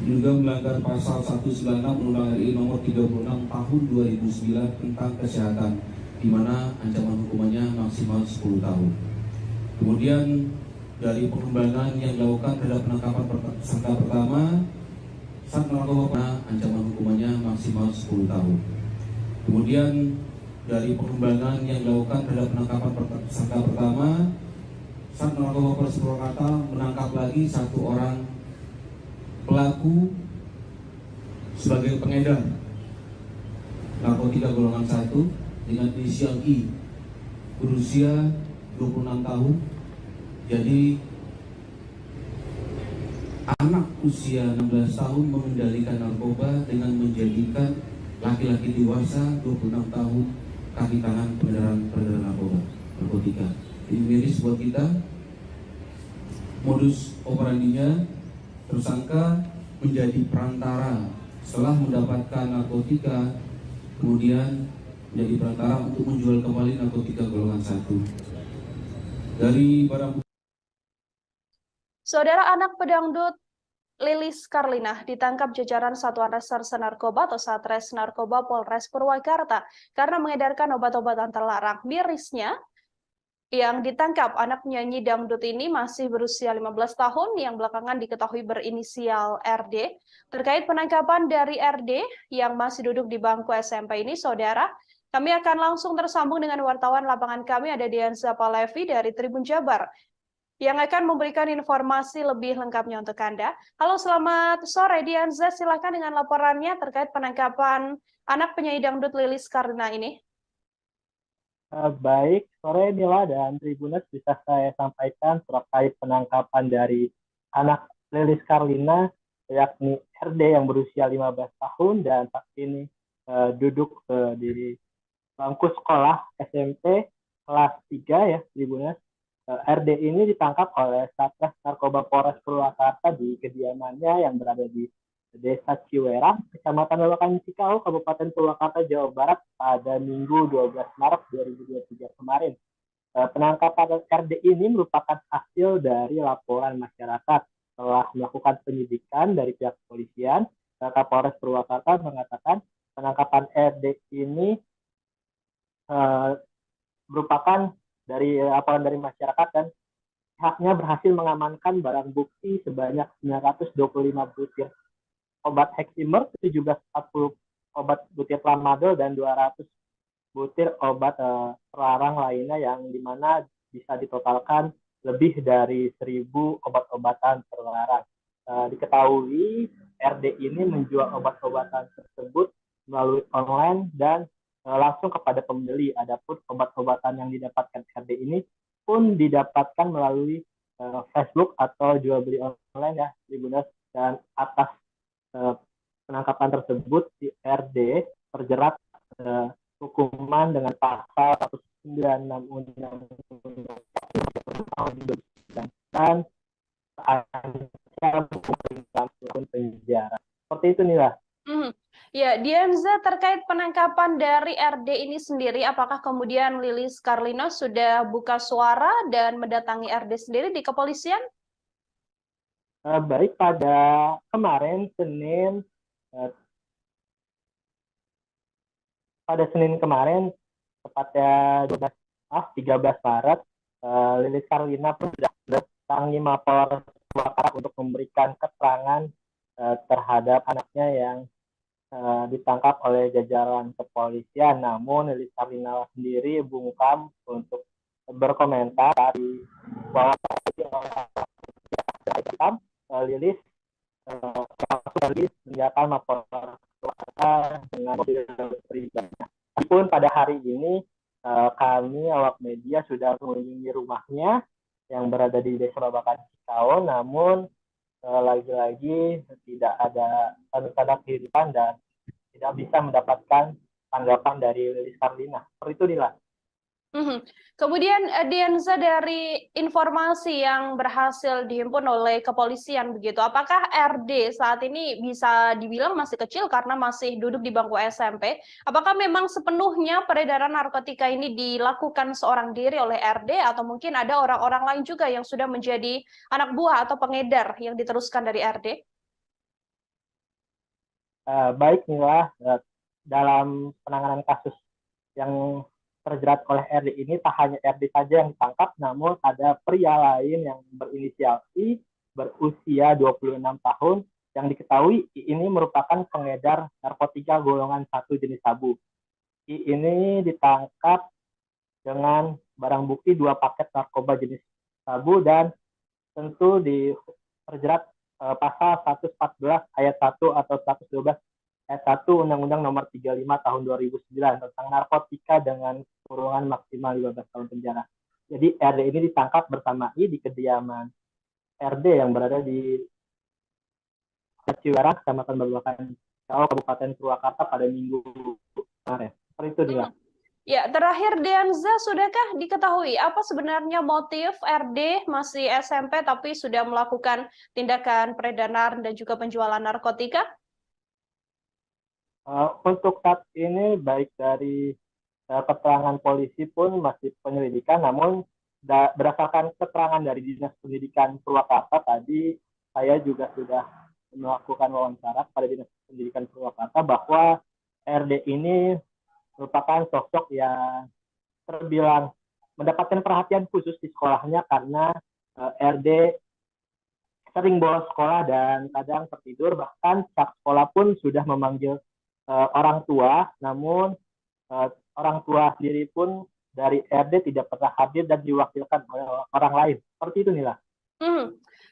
D: juga melanggar pasal 196 Undang-Undang RI nomor 36 tahun 2009 tentang kesehatan, di mana ancaman hukumannya maksimal 10 tahun. Kemudian dari pengembangan yang dilakukan terhadap penangkapan tersangka pertama, Satres Narkoba ancaman hukumannya maksimal 10 tahun. Kemudian dari pengembangan yang dilakukan terhadap penangkapan tersangka pertama, Satres Narkoba Polres Purwakarta menangkap lagi 1 orang pelaku sebagai pengedar narkotika golongan 1 dengan inisial I, berusia 26 tahun. Jadi anak usia 16 tahun mengendalikan narkoba dengan menjadikan laki-laki dewasa 26 tahun kaki tangan peredaran narkotika. Ini miris buat kita. Modus operandinya, tersangka menjadi perantara setelah mendapatkan narkotika, kemudian menjadi perkara untuk menjual kembali narkotika golongan 1. Dari barang
A: Saudara, anak pedangdut Lilis Karlina ditangkap jajaran Satuan Reserse Narkoba atau Satres Narkoba Polres Purwakarta karena mengedarkan obat-obatan terlarang. Mirisnya, yang ditangkap anak penyanyi dangdut ini masih berusia 15 tahun yang belakangan diketahui berinisial RD. Terkait penangkapan dari RD yang masih duduk di bangku SMP ini, saudara, kami akan langsung tersambung dengan wartawan lapangan kami, ada Dianza Palevi dari Tribun Jabar, yang akan memberikan informasi lebih lengkapnya untuk Anda. Halo, selamat sore Dianza, silakan dengan laporannya terkait penangkapan anak penyanyi dangdut Lilis Karlina ini.
E: Baik, sore Nila dan Tribuners, bisa saya sampaikan terkait penangkapan dari anak Lilis Karlina, yakni RD yang berusia 15 tahun dan saat ini duduk di bangku sekolah SMP kelas 3 ya Tribuners. RD ini ditangkap oleh Satres Narkoba Polres Purwakarta di kediamannya yang berada di Desa Ciwerang, Kecamatan Babakan Cikau, Kabupaten Purwakarta, Jawa Barat pada Minggu 12 Maret 2023 kemarin. Penangkapan RD ini merupakan hasil dari laporan masyarakat. Setelah melakukan penyidikan dari pihak kepolisian, Kapolres Purwakarta mengatakan penangkapan RD ini merupakan dari laporan dari masyarakat dan pihaknya berhasil mengamankan barang bukti sebanyak 925 butir obat Heximer, 1740 obat butir tramadol, dan 200 butir obat terlarang lainnya yang dimana bisa ditotalkan lebih dari 1.000 obat-obatan terlarang. Diketahui RD ini menjual obat-obatan tersebut melalui online dan langsung kepada pembeli. Adapun obat-obatan yang didapatkan RD ini pun didapatkan melalui Facebook atau jual beli online ya, Tribuners, dan atas penangkapan tersebut si RD terjerat hukuman dengan pasal 196 Undang-Undang tahun 2009 dan terancam hukuman 6 tahun penjara. Seperti itu nih lah.
A: Ya, Dianza, terkait penangkapan dari RD ini sendiri, apakah kemudian Lilis Karlina sudah buka suara dan mendatangi RD sendiri di kepolisian?
E: Baik, pada kemarin Senin kemarin, tepatnya 13 Maret, Lilis Karlina pun sudah datangi Mapolres Purwakarta untuk memberikan keterangan terhadap anaknya yang ditangkap oleh jajaran kepolisian. Namun Lilis Karlina sendiri bungkam untuk berkomentar bahwa Lilis senjata Mapolres Purwakarta dengan mobil pribadi. Meskipun pada hari ini kami awak media sudah mengunjungi rumahnya yang berada di Desa Babakan Cikau, namun lagi-lagi tidak ada tanda-tanda kehidupan dan tidak bisa mendapatkan tanggapan dari Lilis Karlina. Seperti itu, Dila.
A: Kemudian Dianza, dari informasi yang berhasil dihimpun oleh kepolisian begitu, apakah RD saat ini bisa dibilang masih kecil karena masih duduk di bangku SMP? Apakah memang sepenuhnya peredaran narkotika ini dilakukan seorang diri oleh RD atau mungkin ada orang-orang lain juga yang sudah menjadi anak buah atau pengedar yang diteruskan dari RD?
E: Baik, Nila, dalam penanganan kasus yang terjerat oleh RD ini, tak hanya RD saja yang ditangkap, namun ada pria lain yang berinisial I, berusia 26 tahun, yang diketahui I ini merupakan pengedar narkotika golongan 1 jenis sabu. I ini ditangkap dengan barang bukti 2 paket narkoba jenis sabu dan tentu terjerat pasal 114 ayat 1 atau 112 ayat 1 Undang-Undang Nomor 35 Tahun 2009 tentang narkotika dengan kurungan maksimal 15 tahun penjara. Jadi RD ini ditangkap bersama I di kediaman RD yang berada di Ciwerang, Kecamatan Babakan Cikau, Kabupaten Purwakarta pada Minggu kemarin. Seperti itu, Dila.
A: Ya, terakhir Dianza, sudahkah diketahui apa sebenarnya motif RD masih SMP tapi sudah melakukan tindakan peredaran dan juga penjualan narkotika?
E: Untuk saat ini baik dari keterangan polisi pun masih penyelidikan, namun berdasarkan keterangan dari Dinas Pendidikan Purwakarta tadi, saya juga sudah melakukan wawancara pada Dinas Pendidikan Purwakarta bahwa RD ini merupakan sosok yang terbilang mendapatkan perhatian khusus di sekolahnya karena RD sering bolos sekolah dan kadang tertidur, bahkan pihak sekolah pun sudah memanggil orang tua, namun orang tua sendiri pun dari RD tidak pernah hadir dan diwakilkan oleh orang lain. Seperti itu, Nila.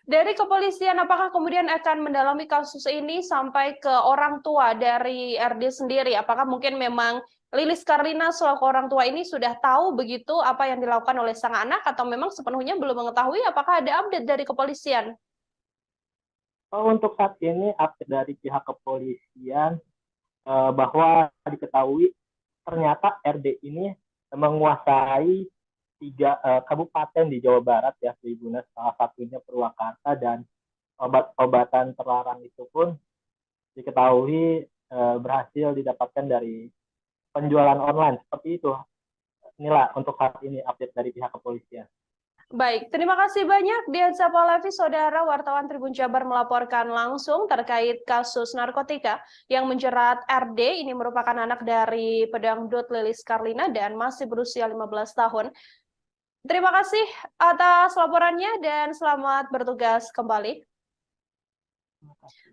A: Dari kepolisian, apakah kemudian akan mendalami kasus ini sampai ke orang tua dari RD sendiri? Apakah mungkin memang Lilis Karlina selaku orang tua ini sudah tahu begitu apa yang dilakukan oleh sang anak, atau memang sepenuhnya belum mengetahui? Apakah ada update dari kepolisian?
E: Untuk saat ini update dari pihak kepolisian bahwa diketahui ternyata RD ini menguasai 3 kabupaten di Jawa Barat ya, Tribunus, salah satunya Purwakarta, dan obat-obatan terlarang itu pun diketahui berhasil didapatkan dari penjualan online. Seperti itu, inilah untuk saat ini update dari pihak kepolisian.
A: Baik, terima kasih banyak Diansa Palevi, saudara wartawan Tribun Jabar melaporkan langsung terkait kasus narkotika yang menjerat RD. Ini merupakan anak dari pedangdut Lilis Karlina dan masih berusia 15 tahun. Terima kasih atas laporannya dan selamat bertugas kembali.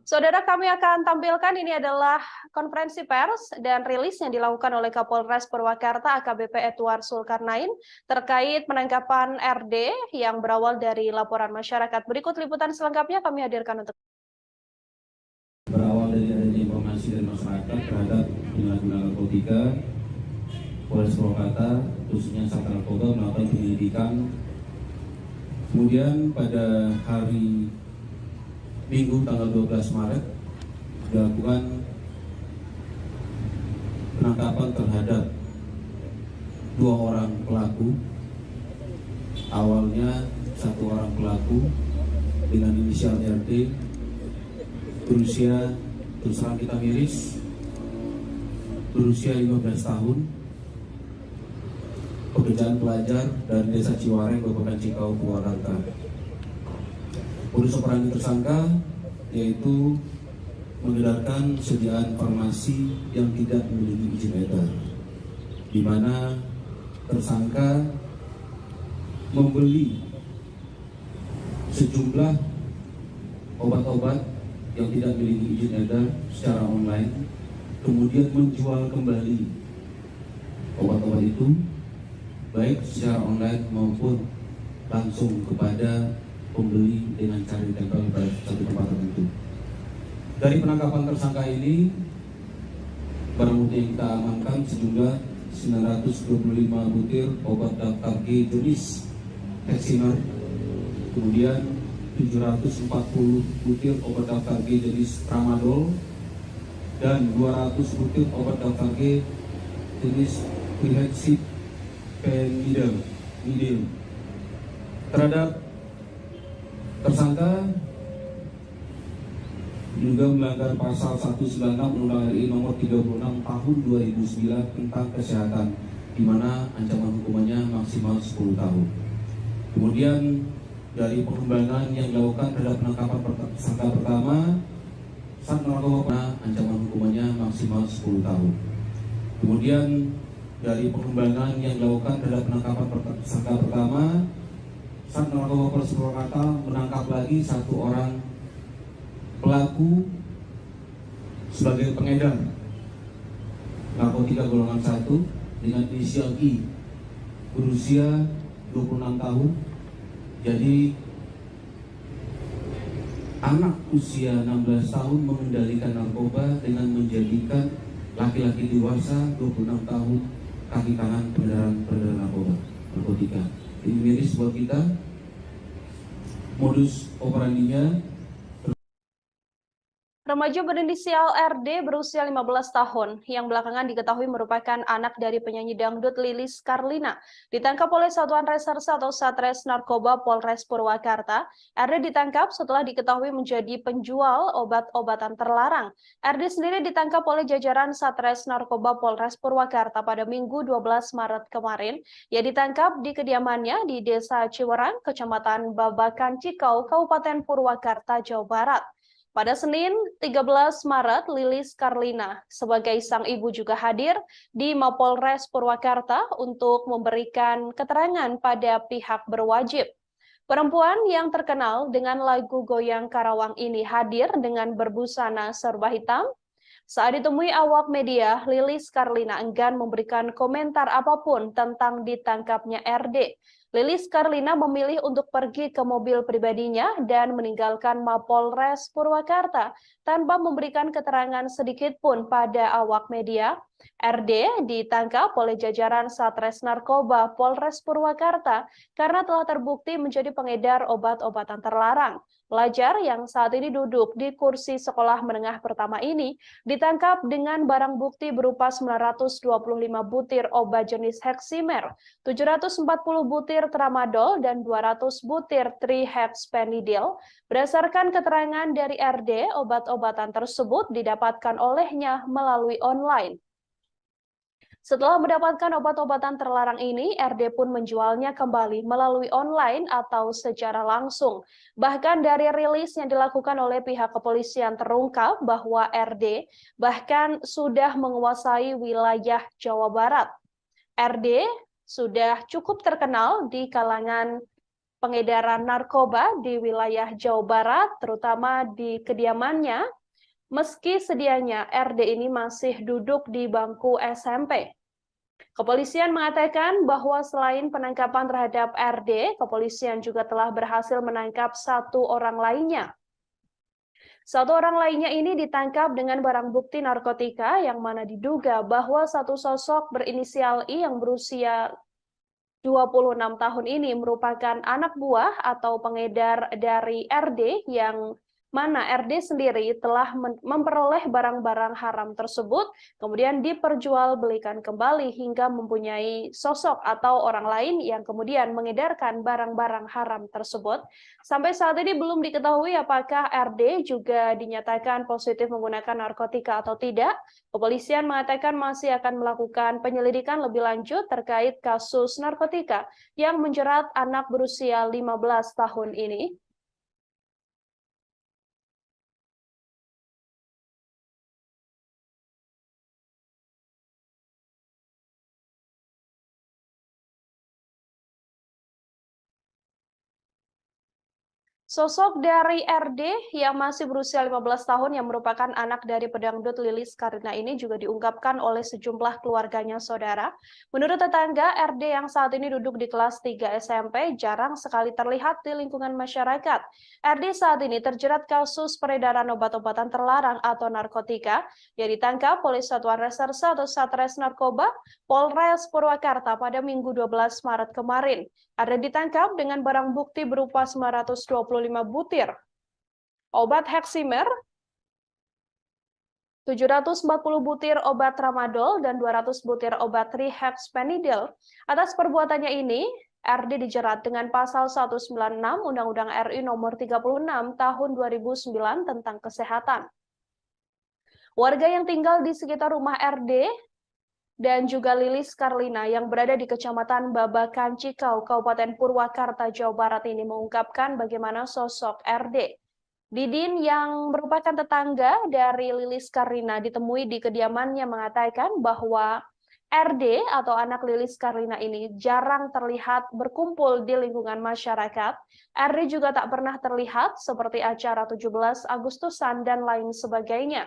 A: Saudara, kami akan tampilkan ini adalah konferensi pers dan rilis yang dilakukan oleh Kapolres Purwakarta AKBP Edward Zulkarnain terkait penangkapan RD yang berawal dari laporan masyarakat. Berikut liputan selengkapnya kami hadirkan untuk
D: berawal dari adanya informasi dari masyarakat terhadap penyalahgunaan narkotika, Polres Purwakarta khususnya Sat Narkoba melakukan penyelidikan. Kemudian pada hari Minggu tanggal 12 Maret dilakukan penangkapan terhadap 2 orang pelaku. Awalnya 1 orang pelaku dengan inisial RD berusia, terus terang kita miris, berusia 15 tahun, pekerjaan pelajar dari Desa Ciwareng, Kabupaten Cikau, Purwakarta. Modus operandi tersangka yaitu mengedarkan sediaan farmasi yang tidak memiliki izin edar, di mana tersangka membeli sejumlah obat-obat yang tidak memiliki izin edar secara online, kemudian menjual kembali obat-obat itu baik secara online maupun langsung kepada pembeli dengan cara ditempel pada satu tempat tertentu. Dari penangkapan tersangka ini, barang bukti yang kita amankan sejumlah 925 butir obat daftar G jenis Heximer, kemudian 740 butir obat daftar G jenis Tramadol, dan 200 butir obat daftar G jenis Phylhexyphenidyl. Terhadap tersangka juga melanggar pasal 196 Undang-Undang RI nomor 36 tahun 2009 tentang kesehatan, di mana ancaman hukumannya maksimal 10 tahun. Kemudian dari pengembangan yang dilakukan terhadap penangkapan tersangka pertama, Sat Narkoba, ancaman hukumannya maksimal 10 tahun. Kemudian dari pengembangan yang dilakukan terhadap penangkapan tersangka pertama, Sat Narkoba Polres Purwakarta menangkap lagi 1 orang pelaku sebagai pengedar narkotika golongan 1 dengan inisial I, berusia 26 tahun. Jadi anak usia 16 tahun mengendalikan narkoba dengan menjadikan laki-laki dewasa 26 tahun kaki tangan peredaran narkotika. Ini miris buat kita. Modus operandinya
A: Remaja berinisial RD berusia 15 tahun yang belakangan diketahui merupakan anak dari penyanyi dangdut Lilis Karlina ditangkap oleh Satuan Reserse atau Satres Narkoba Polres Purwakarta. RD ditangkap setelah diketahui menjadi penjual obat-obatan terlarang. RD sendiri ditangkap oleh jajaran Satres Narkoba Polres Purwakarta pada Minggu 12 Maret kemarin. Ia ditangkap di kediamannya di Desa Ciwerang, Kecamatan Babakan Cikau, Kabupaten Purwakarta, Jawa Barat. Pada Senin 13 Maret, Lilis Karlina sebagai sang ibu juga hadir di Mapolres Purwakarta untuk memberikan keterangan pada pihak berwajib. Perempuan yang terkenal dengan lagu Goyang Karawang ini hadir dengan berbusana serba hitam. Saat ditemui awak media, Lilis Karlina enggan memberikan komentar apapun tentang ditangkapnya RD. Lilis Karlina memilih untuk pergi ke mobil pribadinya dan meninggalkan Mapolres Purwakarta tanpa memberikan keterangan sedikit pun pada awak media. RD ditangkap oleh jajaran Satres Narkoba Polres Purwakarta karena telah terbukti menjadi pengedar obat-obatan terlarang. Pelajar yang saat ini duduk di kursi sekolah menengah pertama ini ditangkap dengan barang bukti berupa 925 butir obat jenis Heximer, 740 butir tramadol, dan 200 butir trihexpenidil. Berdasarkan keterangan dari RD, obat-obatan tersebut didapatkan olehnya melalui online. Setelah mendapatkan obat-obatan terlarang ini, RD pun menjualnya kembali melalui online atau secara langsung. Bahkan dari rilis yang dilakukan oleh pihak kepolisian terungkap bahwa RD bahkan sudah menguasai wilayah Jawa Barat. RD sudah cukup terkenal di kalangan pengedaran narkoba di wilayah Jawa Barat, terutama di kediamannya. Meski sedianya RD ini masih duduk di bangku SMP. Kepolisian mengatakan bahwa selain penangkapan terhadap RD, kepolisian juga telah berhasil menangkap satu orang lainnya. Satu orang lainnya ini ditangkap dengan barang bukti narkotika yang mana diduga bahwa satu sosok berinisial I yang berusia 26 tahun ini merupakan anak buah atau pengedar dari RD yang mana RD sendiri telah memperoleh barang-barang haram tersebut, kemudian diperjualbelikan kembali hingga mempunyai sosok atau orang lain yang kemudian mengedarkan barang-barang haram tersebut. Sampai saat ini belum diketahui apakah RD juga dinyatakan positif menggunakan narkotika atau tidak. Kepolisian mengatakan masih akan melakukan penyelidikan lebih lanjut terkait kasus narkotika yang menjerat anak berusia 15 tahun ini. Sosok dari RD yang masih berusia 15 tahun yang merupakan anak dari pedangdut Lilis Karlina ini juga diungkapkan oleh sejumlah keluarganya, saudara. Menurut tetangga, RD yang saat ini duduk di kelas 3 SMP jarang sekali terlihat di lingkungan masyarakat. RD saat ini terjerat kasus peredaran obat-obatan terlarang atau narkotika yang ditangkap oleh Satuan Reserse atau Satres Narkoba Polres Purwakarta pada Minggu 12 Maret kemarin. RD ditangkap dengan barang bukti berupa 925 butir obat Heximer, 740 butir obat tramadol, dan 200 butir obat trihexpenidil. Atas perbuatannya ini, RD dijerat dengan pasal 196 Undang-Undang RI nomor 36 tahun 2009 tentang kesehatan. Warga yang tinggal di sekitar rumah RD dan juga Lilis Karlina yang berada di Kecamatan Babakan Cikau, Kabupaten Purwakarta, Jawa Barat ini mengungkapkan bagaimana sosok RD. Didin yang merupakan tetangga dari Lilis Karlina ditemui di kediamannya mengatakan bahwa RD atau anak Lilis Karlina ini jarang terlihat berkumpul di lingkungan masyarakat. RD juga tak pernah terlihat seperti acara 17 Agustusan dan lain sebagainya.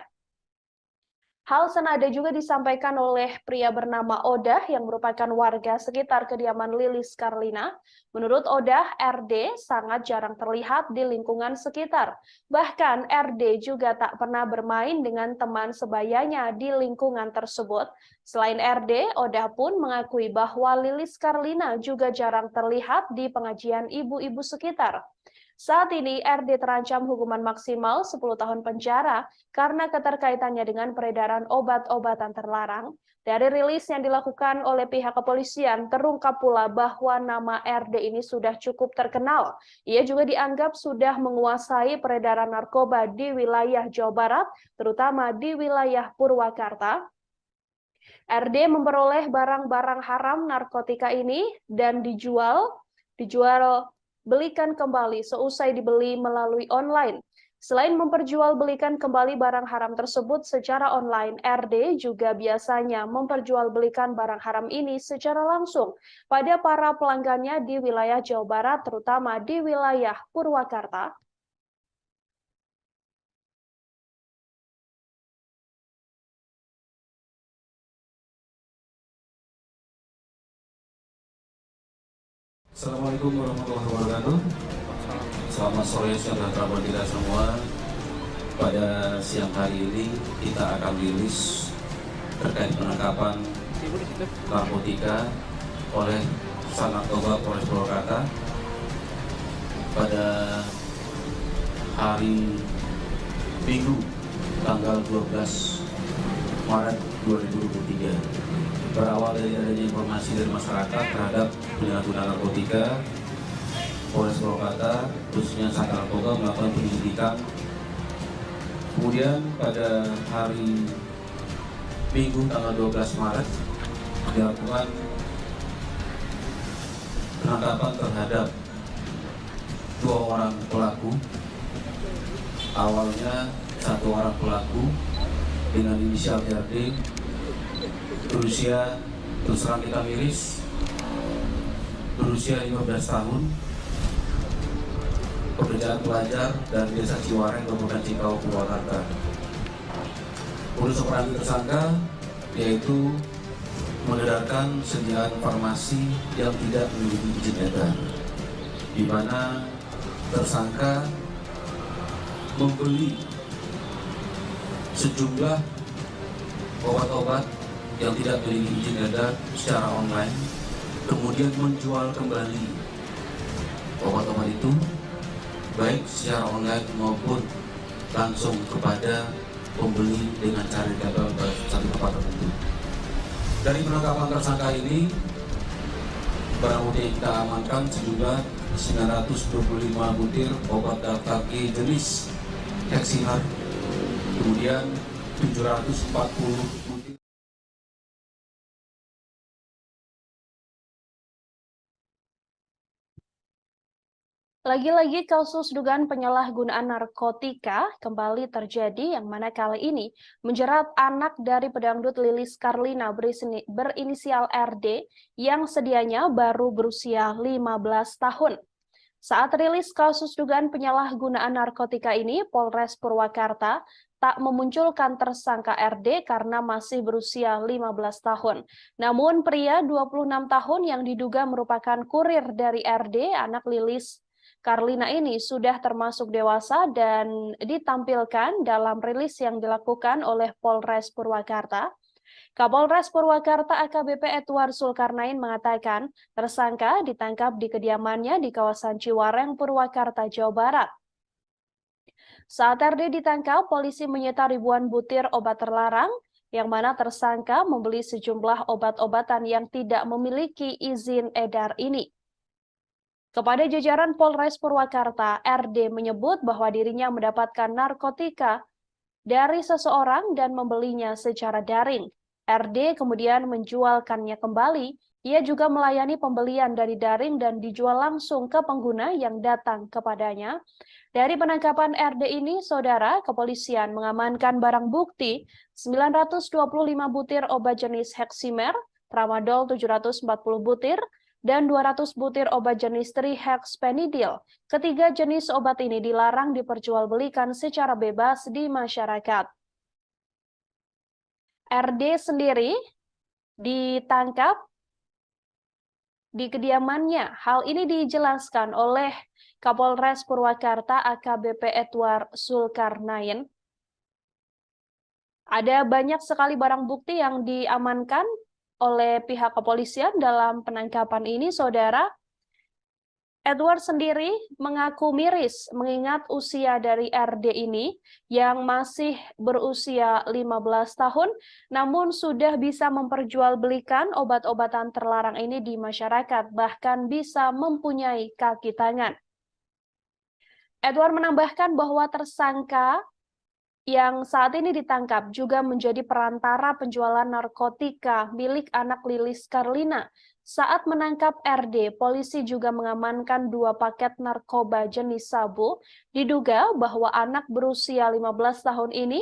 A: Hal senada juga disampaikan oleh pria bernama Odah yang merupakan warga sekitar kediaman Lilis Karlina. Menurut Odah, RD sangat jarang terlihat di lingkungan sekitar. Bahkan RD juga tak pernah bermain dengan teman sebayanya di lingkungan tersebut. Selain RD, Odah pun mengakui bahwa Lilis Karlina juga jarang terlihat di pengajian ibu-ibu sekitar. Saat ini RD terancam hukuman maksimal 10 tahun penjara karena keterkaitannya dengan peredaran obat-obatan terlarang. Dari rilis yang dilakukan oleh pihak kepolisian, terungkap pula bahwa nama RD ini sudah cukup terkenal. Ia juga dianggap sudah menguasai peredaran narkoba di wilayah Jawa Barat, terutama di wilayah Purwakarta. RD memperoleh barang-barang haram narkotika ini dan dijual belikan kembali seusai dibeli melalui online. Selain memperjualbelikan kembali barang haram tersebut secara online, RD juga biasanya memperjualbelikan barang haram ini secara langsung pada para pelanggannya di wilayah Jawa Barat, terutama di wilayah Purwakarta.
D: Assalamualaikum warahmatullahi wabarakatuh. Selamat sore saudara buat kita semua. Pada siang hari ini kita akan rilis terkait penangkapan narkotika oleh Sanarkoba Polres Purwakarta pada hari Minggu tanggal 12 Maret 2023. Berawal dari adanya informasi dari masyarakat terhadap penyalahgunaan narkotika, Polres Purwakarta khususnya Sanarkoba melakukan penyelidikan. Kemudian pada hari Minggu tanggal 12 Maret dilakukan penangkapan terhadap 2 orang pelaku. Awalnya 1 orang pelaku dengan inisial RD berusia, terus terang kita miris, berusia 15 tahun, pekerjaan pelajar dari Desa Ciwareng, Kabupaten Cikau, Purwakarta. Modus operandi tersangka yaitu mengedarkan sediaan farmasi yang tidak memiliki izin edar, di mana tersangka membeli sejumlah obat-obat yang tidak memiliki izin edar secara online, kemudian menjual kembali obat-obat itu baik secara online maupun langsung kepada pembeli dengan cara dilegal pada satu tempat tertentu. Dari penangkapan tersangka ini, barang bukti yang kita amankan sejumlah 925 butir obat daftar G jenis Heximer, kemudian 740 butir.
A: Lagi-lagi kasus dugaan penyalahgunaan narkotika kembali terjadi, yang mana kali ini menjerat anak dari pedangdut Lilis Karlina berinisial RD yang sedianya baru berusia 15 tahun. Saat rilis kasus dugaan penyalahgunaan narkotika ini, Polres Purwakarta tak memunculkan tersangka RD karena masih berusia 15 tahun. Namun pria 26 tahun yang diduga merupakan kurir dari RD, anak Lilis Karlina ini sudah termasuk dewasa dan ditampilkan dalam rilis yang dilakukan oleh Polres Purwakarta. Kapolres Purwakarta AKBP Edward Zulkarnain mengatakan tersangka ditangkap di kediamannya di kawasan Ciwareng, Purwakarta, Jawa Barat. Saat RD ditangkap, polisi menyita ribuan butir obat terlarang, yang mana tersangka membeli sejumlah obat-obatan yang tidak memiliki izin edar ini. Kepada jajaran Polres Purwakarta, RD menyebut bahwa dirinya mendapatkan narkotika dari seseorang dan membelinya secara daring. RD kemudian menjualkannya kembali. Ia juga melayani pembelian dari daring dan dijual langsung ke pengguna yang datang kepadanya. Dari penangkapan RD ini, saudara, kepolisian mengamankan barang bukti 925 butir obat jenis Heximer, Tramadol 740 butir, dan 200 butir obat jenis trihexpenidil. Ketiga jenis obat ini dilarang diperjualbelikan secara bebas di masyarakat. RD sendiri ditangkap di kediamannya. Hal ini dijelaskan oleh Kapolres Purwakarta AKBP Edward Zulkarnain. Ada banyak sekali barang bukti yang diamankan oleh pihak kepolisian dalam penangkapan ini, saudara. Edward sendiri mengaku miris mengingat usia dari RD ini yang masih berusia 15 tahun, namun sudah bisa memperjualbelikan obat-obatan terlarang ini di masyarakat, bahkan bisa mempunyai kaki tangan. Edward menambahkan bahwa tersangka yang saat ini ditangkap juga menjadi perantara penjualan narkotika milik anak Lilis Karlina. Saat menangkap RD, polisi juga mengamankan 2 paket narkoba jenis sabu. Diduga bahwa anak berusia 15 tahun ini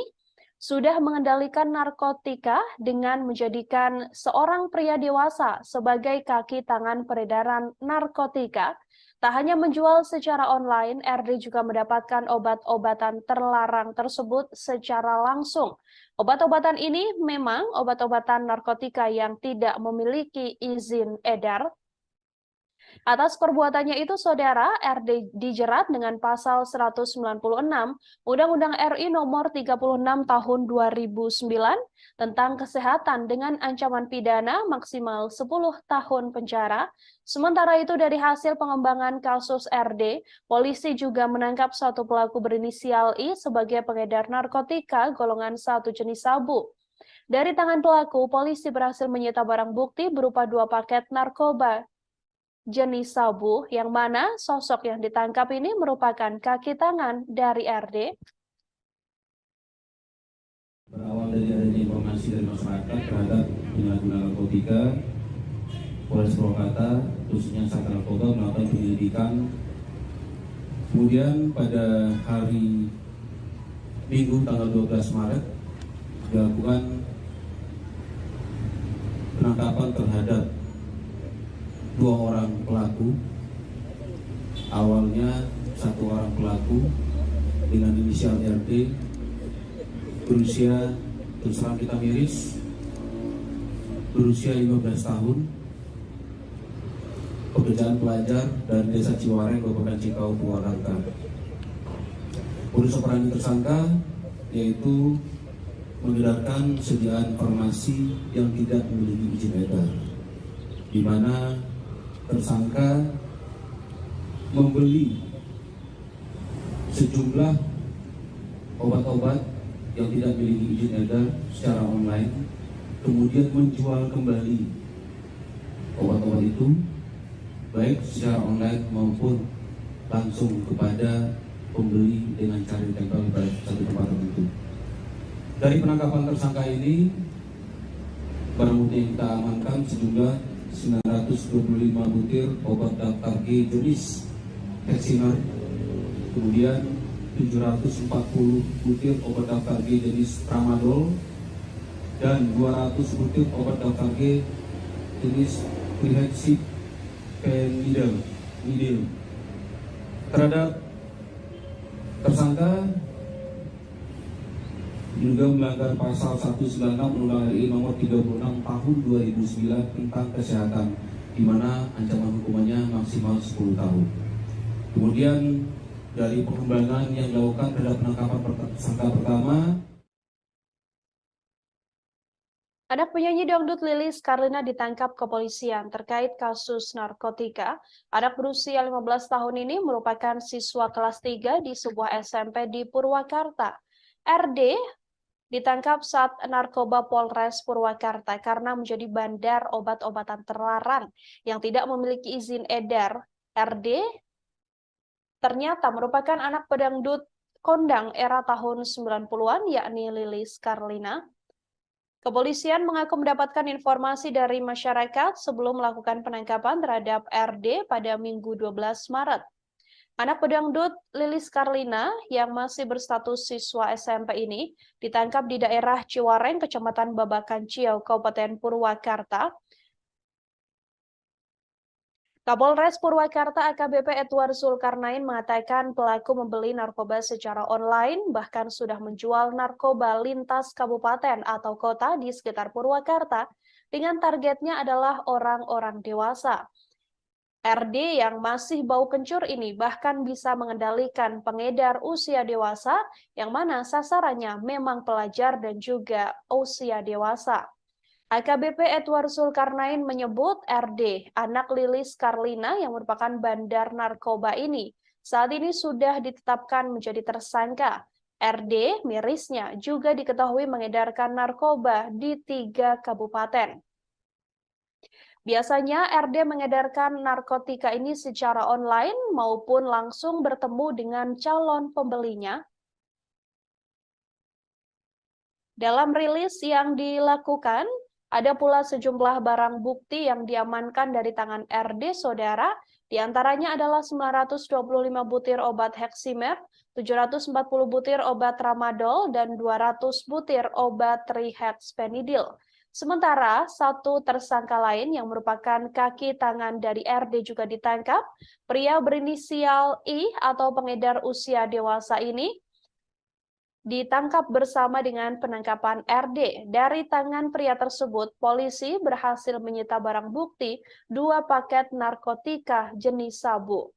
A: sudah mengendalikan narkotika dengan menjadikan seorang pria dewasa sebagai kaki tangan peredaran narkotika. Tak hanya menjual secara online, RD juga mendapatkan obat-obatan terlarang tersebut secara langsung. Obat-obatan ini memang obat-obatan narkotika yang tidak memiliki izin edar. Atas perbuatannya itu, Saudara, RD dijerat dengan pasal 196 Undang-Undang RI nomor 36 tahun 2009 tentang kesehatan dengan ancaman pidana maksimal 10 tahun penjara. Sementara itu, dari hasil pengembangan kasus RD, polisi juga menangkap 1 pelaku berinisial I sebagai pengedar narkotika golongan 1 jenis sabu. Dari tangan pelaku, polisi berhasil menyita barang bukti berupa 2 paket narkoba jenis sabu, yang mana sosok yang ditangkap ini merupakan kaki tangan dari RD.
D: Berawal dari adanya informasi dari masyarakat terhadap penyalahgunaan narkotika, Polres Purwakarta, khususnya Sat Narkoba, melakukan penyelidikan. Kemudian pada hari Minggu tanggal 12 Maret dilakukan penangkapan terhadap 2 orang pelaku. Awalnya 1 orang pelaku dengan inisial RD berusia, terus terang kita miris, berusia 15 tahun, pekerjaan pelajar dari Desa Ciwareng, Kabupaten Cikau, Purwakarta. Modus operandi tersangka yaitu mengedarkan sediaan farmasi yang tidak memiliki izin edar, di mana tersangka membeli sejumlah obat-obat yang tidak memiliki izin edar secara online, kemudian menjual kembali obat-obat itu baik secara online maupun langsung kepada pembeli dengan cara ditempel pada satu tempat tertentu. Dari penangkapan tersangka ini, barang bukti yang kita amankan sejumlah 925 butir obat daftar G jenis Hexiner, kemudian 740 butir obat daftar G jenis Tramadol, dan 200 butir obat daftar G jenis Phenhexiphenidil. Terhadap tersangka juga melanggar pasal 196 Undang-Undang RI nomor 36 tahun 2009 tentang kesehatan, di mana ancaman hukumannya maksimal 10 tahun. Kemudian dari pengembangan yang dilakukan terhadap penangkapan tersangka pertama,
A: Anak penyanyi dangdut Lilis Karlina ditangkap kepolisian terkait kasus narkotika. Anak berusia 15 tahun ini merupakan siswa kelas 3 di sebuah SMP di Purwakarta. RD ditangkap saat narkoba Polres Purwakarta karena menjadi bandar obat-obatan terlarang yang tidak memiliki izin edar. RD ternyata merupakan anak pedangdut kondang era tahun 90-an, yakni Lilis Karlina. Kepolisian mengaku mendapatkan informasi dari masyarakat sebelum melakukan penangkapan terhadap RD pada Minggu 12 Maret. Anak pedangdut Lilis Karlina yang masih berstatus siswa SMP ini ditangkap di daerah Ciwareng, Kecamatan Babakan Ciau, Kabupaten Purwakarta. Kapolres Purwakarta AKBP Edward Zulkarnain mengatakan pelaku membeli narkoba secara online, bahkan sudah menjual narkoba lintas kabupaten atau kota di sekitar Purwakarta dengan targetnya adalah orang-orang dewasa. RD yang masih bau kencur ini bahkan bisa mengendalikan pengedar usia dewasa yang mana sasarannya memang pelajar dan juga usia dewasa. AKBP Edward Zulkarnain menyebut RD, anak Lilis Karlina yang merupakan bandar narkoba ini, saat ini sudah ditetapkan menjadi tersangka. RD, mirisnya, juga diketahui mengedarkan narkoba di 3 kabupaten. Biasanya RD mengedarkan narkotika ini secara online maupun langsung bertemu dengan calon pembelinya. Dalam rilis yang dilakukan, ada pula sejumlah barang bukti yang diamankan dari tangan RD, saudara. Di antaranya adalah 925 butir obat Heximer, 740 butir obat Tramadol, dan 200 butir obat Trihexpenidil. Sementara, satu tersangka lain yang merupakan kaki tangan dari RD juga ditangkap. Pria berinisial I atau pengedar usia dewasa ini ditangkap bersama dengan penangkapan RD. Dari tangan pria tersebut, polisi berhasil menyita barang bukti 2 paket narkotika jenis sabu.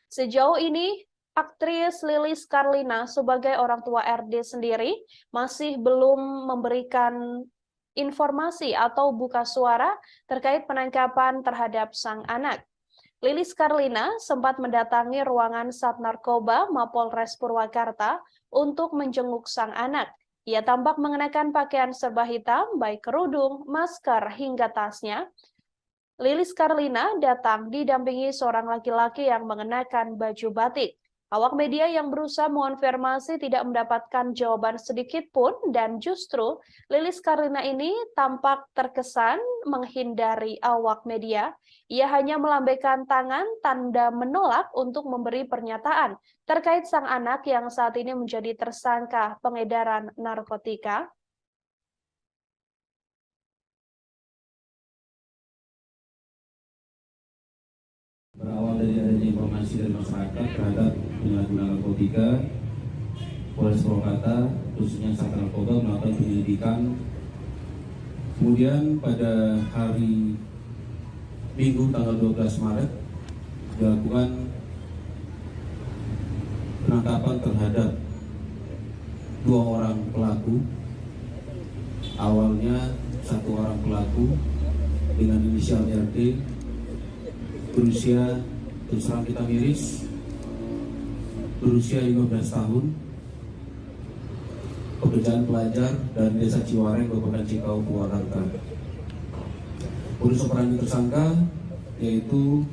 A: Sejauh ini, aktris Lilis Karlina sebagai orang tua RD sendiri masih belum memberikan informasi atau buka suara terkait penangkapan terhadap sang anak. Lilis Karlina sempat mendatangi ruangan Sat Narkoba Mapolres Purwakarta untuk menjenguk sang anak. Ia tampak mengenakan pakaian serba hitam, baik kerudung, masker, hingga tasnya. Lilis Karlina datang didampingi seorang laki-laki yang mengenakan baju batik. Awak media yang berusaha mengonfirmasi tidak mendapatkan jawaban sedikit pun, dan justru Lilis Karlina ini tampak terkesan menghindari awak media. Ia hanya melambaikan tangan tanda menolak untuk memberi pernyataan terkait sang anak yang saat ini menjadi tersangka pengedaran narkotika.
D: Berawal dari adanya informasi dari masyarakat terhadap penyalahgunaan narkotika, Polres Purwakarta, khususnya Sat Narkoba, melakukan penyelidikan. Kemudian pada hari Minggu tanggal 12 Maret dilakukan penangkapan terhadap 2 orang pelaku. Awalnya 1 orang pelaku dengan inisial RD, berusia, terus terang kita miris, berusia 15 tahun, pekerjaan pelajar dari Desa Ciwareng, Kabupaten Cikau, Purwakarta. Modus operandi tersangka yaitu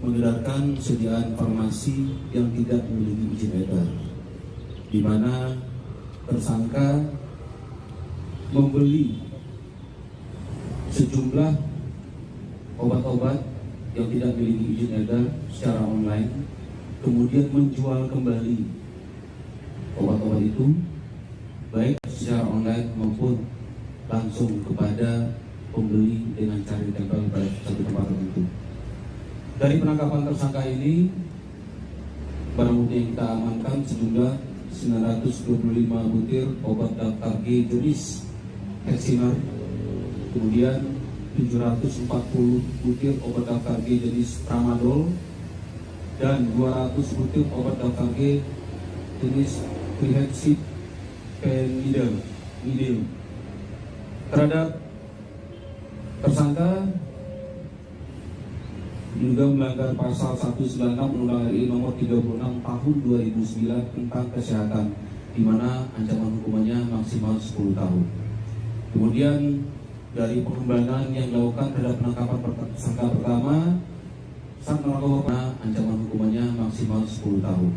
D: mengedarkan sediaan farmasi yang tidak memiliki izin edar, di mana tersangka membeli sejumlah obat-obat yang tidak memiliki izin edar secara online, kemudian menjual kembali obat-obat itu baik secara online maupun langsung kepada pembeli dengan cara ditempel pada satu tempat tertentu. Dari penangkapan tersangka ini, barang bukti yang kita amankan sejumlah 925 butir obat daftar G jenis Heximer, kemudian 740 butir obat daftar G jenis Tramadol, dan 200 butir obat daftar G jenis Trihexpenidil. Terhadap tersangka juga melanggar pasal 196 Undang-Undang RI nomor 36 tahun 2009 tentang kesehatan, di mana ancaman hukumannya maksimal 10 tahun. Kemudian dari pengembangan yang dilakukan terhadap penangkapan tersangka pertama, Sat Narkoba, ancaman hukumannya maksimal 10 tahun.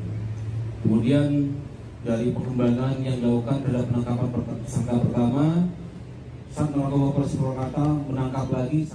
D: Kemudian dari pengembangan yang dilakukan terhadap penangkapan tersangka pertama, Sat Narkoba Polres Purwakarta menangkap lagi.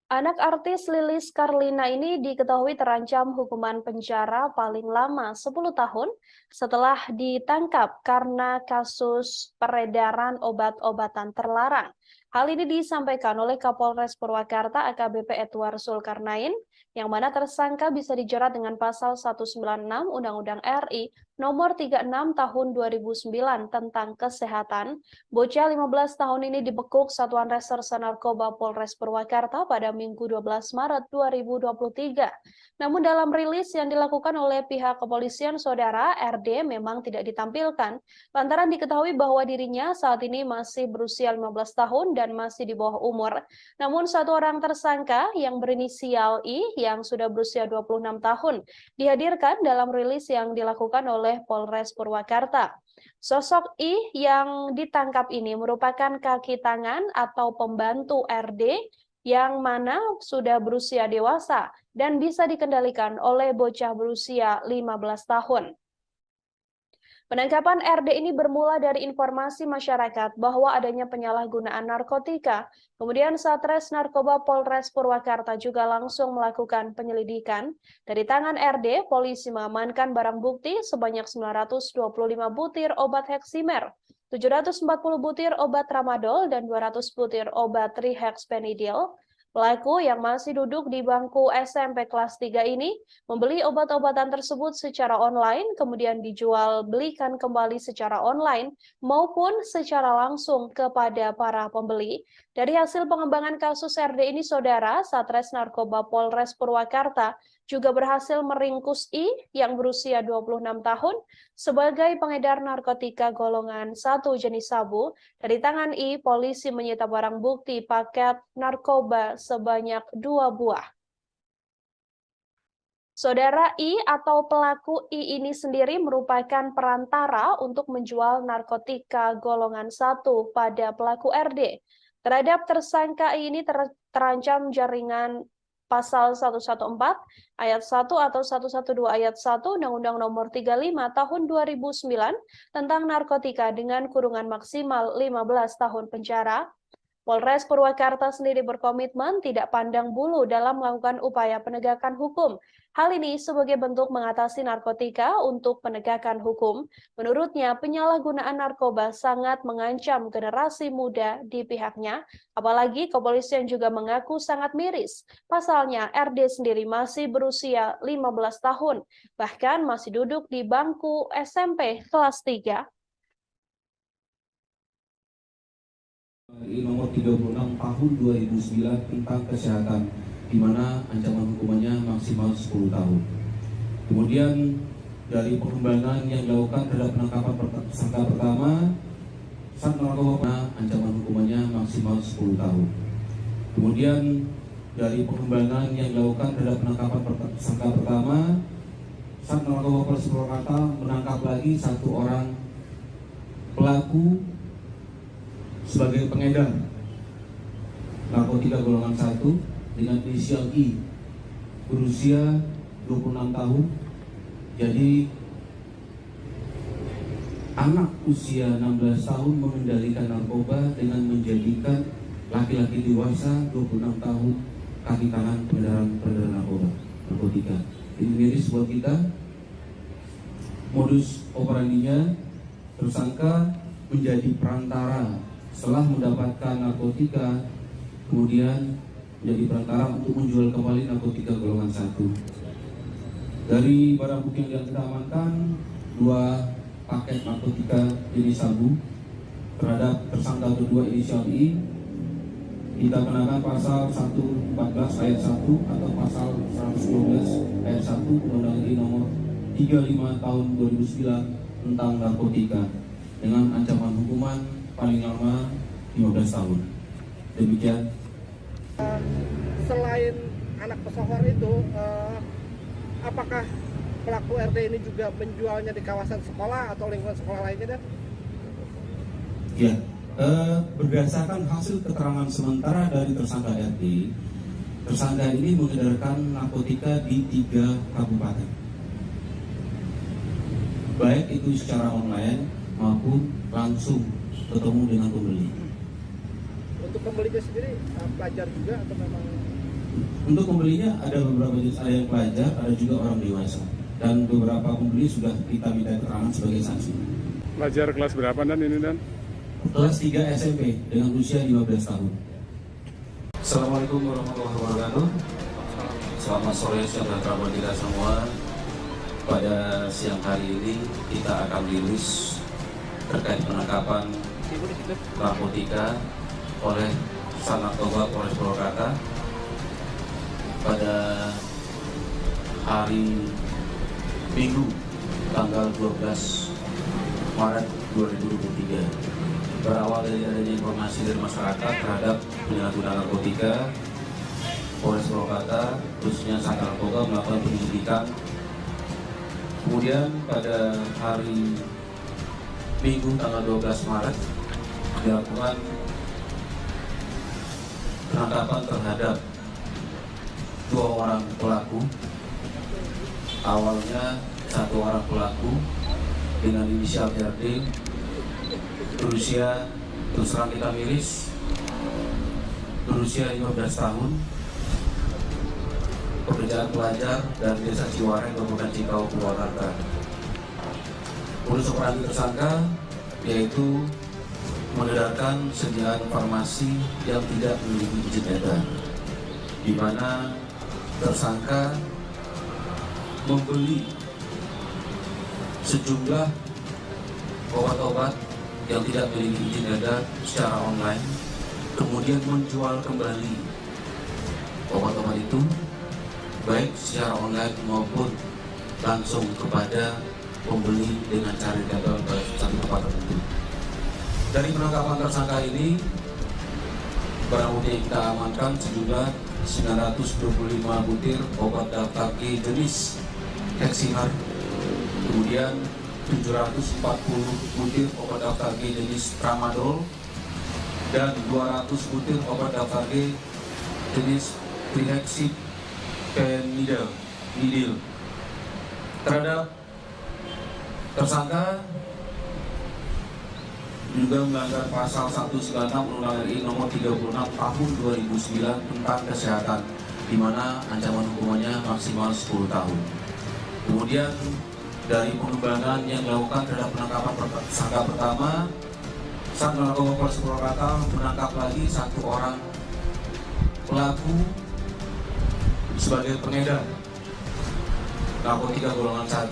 A: Anak artis Lilis Karlina ini diketahui terancam hukuman penjara paling lama 10 tahun setelah ditangkap karena kasus peredaran obat-obatan terlarang. Hal ini disampaikan oleh Kapolres Purwakarta AKBP Edward Zulkarnain, yang mana tersangka bisa dijerat dengan pasal 196 Undang-Undang RI Nomor 36 Tahun 2009 tentang kesehatan, bocah 15 tahun ini dibekuk Satuan Reserse Narkoba Polres Purwakarta pada Minggu 12 Maret 2023. Namun dalam rilis yang dilakukan oleh pihak kepolisian, saudara, RD memang tidak ditampilkan lantaran diketahui bahwa dirinya saat ini masih berusia 15 tahun dan masih di bawah umur. Namun satu orang tersangka yang berinisial I yang sudah berusia 26 tahun dihadirkan dalam rilis yang dilakukan oleh Polres Purwakarta. Sosok I yang ditangkap ini merupakan kaki tangan atau pembantu RD yang mana sudah berusia dewasa dan bisa dikendalikan oleh bocah berusia 15 tahun. Penangkapan RD ini bermula dari informasi masyarakat bahwa adanya penyalahgunaan narkotika. Kemudian Satres Narkoba Polres Purwakarta juga langsung melakukan penyelidikan. Dari tangan RD, polisi mengamankan barang bukti sebanyak 925 butir obat Heximer, 740 butir obat Tramadol, dan 200 butir obat Trihexpenidil. Pelaku yang masih duduk di bangku SMP kelas 3 ini membeli obat-obatan tersebut secara online, kemudian dijual belikan kembali secara online maupun secara langsung kepada para pembeli. Dari hasil pengembangan kasus RD ini, saudara, Satres Narkoba Polres Purwakarta juga berhasil meringkus I yang berusia 26 tahun sebagai pengedar narkotika golongan 1 jenis sabu. Dari tangan I, polisi menyita barang bukti paket narkoba sebanyak 2 buah. Saudara, I atau pelaku I ini sendiri merupakan perantara untuk menjual narkotika golongan 1 pada pelaku RD. Terhadap tersangka I ini terancam jaringan Pasal 114 ayat 1 atau 112 ayat 1 Undang-Undang Nomor 35 Tahun 2009 tentang narkotika dengan kurungan maksimal 15 tahun penjara. Polres Purwakarta sendiri berkomitmen tidak pandang bulu dalam melakukan upaya penegakan hukum. Hal ini sebagai bentuk mengatasi narkotika untuk penegakan hukum. Menurutnya, penyalahgunaan narkoba sangat mengancam generasi muda di pihaknya, apalagi kepolisian juga mengaku sangat miris. Pasalnya, RD sendiri masih berusia 15 tahun, bahkan masih duduk di bangku SMP kelas 3.
D: Nomor 36 tahun 2009 tentang kesehatan, di mana ancaman hukumannya maksimal 10 tahun. Kemudian dari pengembangan yang dilakukan terhadap penangkapan tersangka pertama, Sat Narkoba, ancaman hukumannya maksimal 10 tahun. Kemudian dari pengembangan yang dilakukan terhadap penangkapan tersangka pertama, Sat Narkoba Polres Purwakarta menangkap lagi satu orang pelaku sebagai pengedar narkotika golongan 1 dengan inisial I, berusia 26 tahun. Jadi anak usia 16 tahun mengendalikan narkoba dengan menjadikan laki-laki dewasa 26 tahun kaki tangan peredaran narkotika. Ini miris buat kita. Modus operandinya, tersangka menjadi perantara setelah mendapatkan narkotika, kemudian menjadi perantara untuk menjual kembali narkotika golongan 1. Dari barang bukti yang kita amankan, 2 paket narkotika jenis sabu. Terhadap tersangka kedua inisial I, kita kenakan pasal 114 ayat 1 atau pasal 112 ayat 1 Undang-Undang Nomor 35 Tahun 2009 tentang narkotika dengan ancaman hukuman paling lama 15 tahun. Demikian.
F: Selain anak pesohor itu, apakah pelaku RD ini juga menjualnya di kawasan sekolah atau lingkungan sekolah lainnya, Dan?
D: Ya, berdasarkan hasil keterangan sementara dari tersangka RD, tersangka ini mengedarkan narkotika di 3 kabupaten, baik itu secara online maupun langsung ketemu dengan pembeli.
F: Untuk pembelinya sendiri pelajar juga atau memang?
D: Untuk pembelinya ada beberapa jenis, ada yang pelajar, ada juga orang dewasa, dan beberapa pembeli sudah kita minta keterangan sebagai saksi.
G: Pelajar kelas berapa Dan ini Dan?
D: Kelas 3 SMP dengan usia 15 tahun. Assalamualaikum warahmatullahi wabarakatuh. Selamat sore, saudara buat kita semua. pada siang hari ini kita akan rilis terkait penangkapan narkotika oleh Narkoba Polres Purwakarta pada hari Minggu tanggal 12 Maret 2023. Berawal dari adanya informasi dari masyarakat terhadap penyalahgunaan narkotika, Polres Purwakarta khususnya Sangka Narkoba melakukan penyelidikan. Kemudian pada hari Minggu tanggal 12 Maret dilakukan penangkapan terhadap 2 orang pelaku. Awalnya 1 orang pelaku dengan inisial RD berusia, terus terang kita miris, berusia 15 tahun, pekerjaan pelajar dan desa Ciwareng, Kabupaten Cikau, Purwakarta. Modus operandi tersangka yaitu mengedarkan sediaan farmasi yang tidak memiliki izin edar, di mana tersangka membeli sejumlah obat-obat yang tidak memiliki izin edar secara online, kemudian menjual kembali obat-obat itu baik secara online maupun langsung kepada pembeli dengan cara gagal pada satu tempat tertentu. Dari penangkapan tersangka ini, barang bukti yang kita amankan sejumlah 925 butir obat daftar G jenis Heximer, kemudian 740 butir obat daftar G jenis Tramadol, dan 200 butir obat daftar G jenis Trihexyphenidyl. Terhadap tersangka juga melanggar pasal 196 Undang-Undang RI nomor 36 tahun 2009 tentang kesehatan, di mana ancaman hukumannya maksimal 10 tahun. Kemudian dari pengembangan yang dilakukan terhadap penangkapan tersangka pertama, Sat Narkoba Polres Purwakarta menangkap lagi 1 orang pelaku sebagai pengedar narkotika golongan 1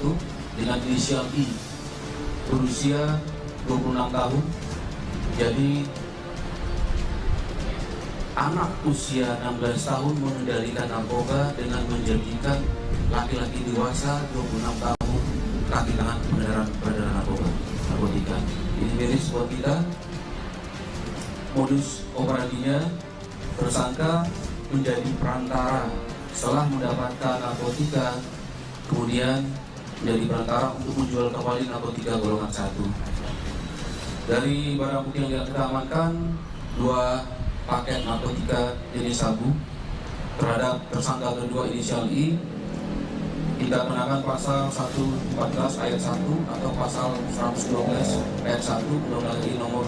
D: dengan inisial I, berusia 26 tahun. Jadi anak usia 16 tahun mengendalikan narkoba dengan menjadikan laki-laki dewasa 26 tahun kaki tangan peredaran narkotika. Ini miris buat kita. Modus operandinya, tersangka menjadi perantara setelah mendapatkan narkotika, kemudian menjadi perantara untuk menjual kembali narkotika golongan 1. Dari barang bukti yang kita amankan 2 paket narkotika jenis sabu. Terhadap tersangka kedua inisial I, kita kenakan pasal 114 ayat 1 atau pasal 112 ayat 1 Undang-Undang RI nomor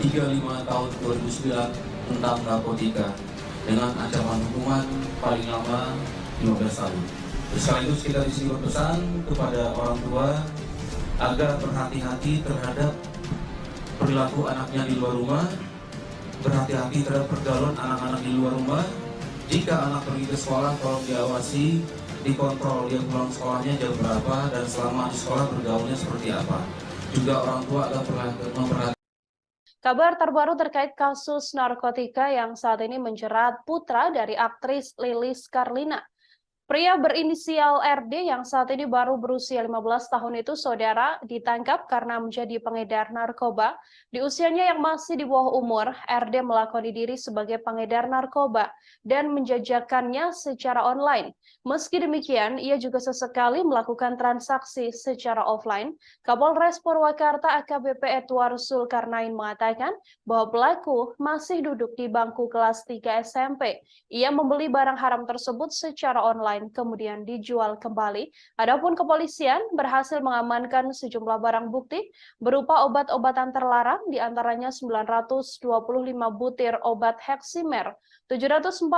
D: 35 tahun 2009 tentang narkotika dengan ancaman hukuman paling lama 15 tahun. Sekaligus kita di sini berpesan kepada orang tua agar berhati-hati terhadap perilaku anaknya di luar rumah, berhati-hati terhadap pergaulan anak-anak di luar rumah. Jika anak pergi ke sekolah, tolong diawasi, dikontrol dia pulang sekolahnya jam berapa dan selama di sekolah bergaulnya seperti apa. Juga orang tua akan memperhatikan.
A: Kabar terbaru terkait kasus narkotika yang saat ini menjerat putra dari aktris Lilis Karlina. Pria berinisial RD yang saat ini baru berusia 15 tahun itu, saudara, ditangkap karena menjadi pengedar narkoba. Di usianya yang masih di bawah umur, RD melakoni diri sebagai pengedar narkoba dan menjajakannya secara online. Meski demikian, ia juga sesekali melakukan transaksi secara offline. Kapolres Purwakarta AKBP Edward Zulkarnain mengatakan bahwa pelaku masih duduk di bangku kelas 3 SMP. Ia membeli barang haram tersebut secara online kemudian dijual kembali. Adapun kepolisian berhasil mengamankan sejumlah barang bukti berupa obat-obatan terlarang, diantaranya 925 butir obat Heximer, 740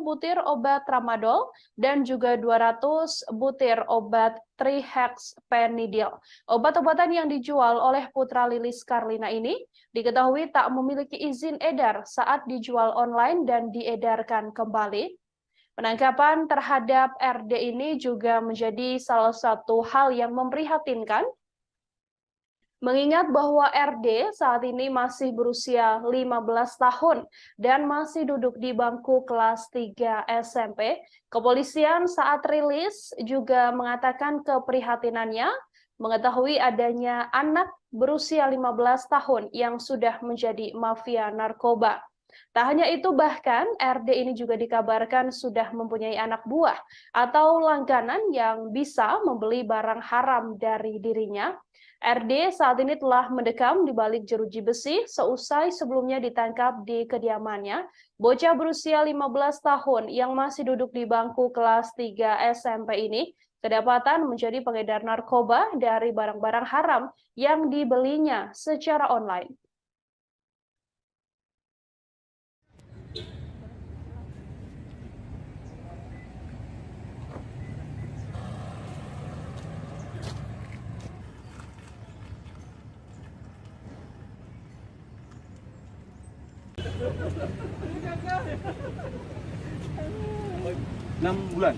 A: butir obat Tramadol, dan juga 200 butir obat Trihexyphenidyl. Obat-obatan yang dijual oleh putra Lilis Karlina ini diketahui tak memiliki izin edar saat dijual online dan diedarkan kembali. Penangkapan terhadap RD ini juga menjadi salah satu hal yang memprihatinkan, mengingat bahwa RD saat ini masih berusia 15 tahun dan masih duduk di bangku kelas 3 SMP. Kepolisian saat rilis juga mengatakan keprihatinannya mengetahui adanya anak berusia 15 tahun yang sudah menjadi mafia narkoba. Tak hanya itu, bahkan RD ini juga dikabarkan sudah mempunyai anak buah atau langganan yang bisa membeli barang haram dari dirinya. RD saat ini telah mendekam di balik jeruji besi seusai sebelumnya ditangkap di kediamannya. Bocah berusia 15 tahun yang masih duduk di bangku kelas 3 SMP ini kedapatan menjadi pengedar narkoba dari barang-barang haram yang dibelinya secara online.
B: Enam bulan.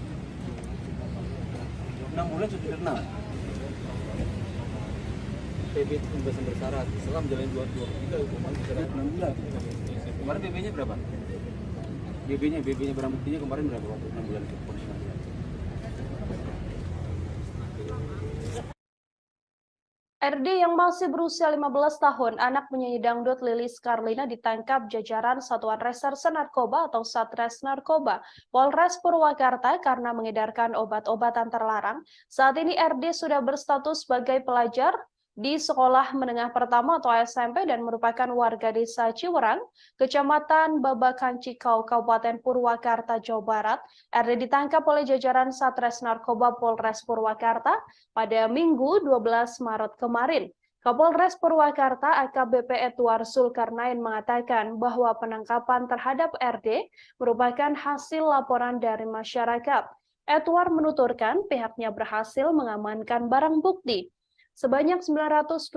B: 6 bulan sudah kenal.
C: PB pembebasan bersyarat setelah menjalani 2 hukuman bersyarat
B: 6 bulan. Kemarin BB-nya berapa? BB-nya barang buktinya kemarin berapa waktu 6 bulan itu?
A: RD yang masih berusia 15 tahun, anak penyanyi dangdut Lilis Karlina ditangkap jajaran Satuan Reserse Narkoba atau Satres Narkoba Polres Purwakarta karena mengedarkan obat-obatan terlarang. Saat ini RD sudah berstatus sebagai pelajar di Sekolah Menengah Pertama atau SMP dan merupakan warga desa Ciwerang, Kecamatan Babakan Cikau, Kabupaten Purwakarta, Jawa Barat. RD ditangkap oleh jajaran Satres Narkoba Polres Purwakarta pada Minggu 12 Maret kemarin. Kapolres Purwakarta AKBP Edward Zulkarnain mengatakan bahwa penangkapan terhadap RD merupakan hasil laporan dari masyarakat. Edward menuturkan pihaknya berhasil mengamankan barang bukti sebanyak 925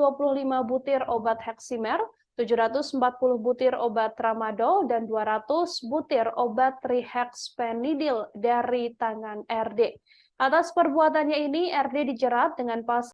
A: butir obat heksimer, 740 butir obat tramadol, dan 200 butir obat trihexpenidil dari tangan RD. Atas perbuatannya ini, RD dijerat dengan pasal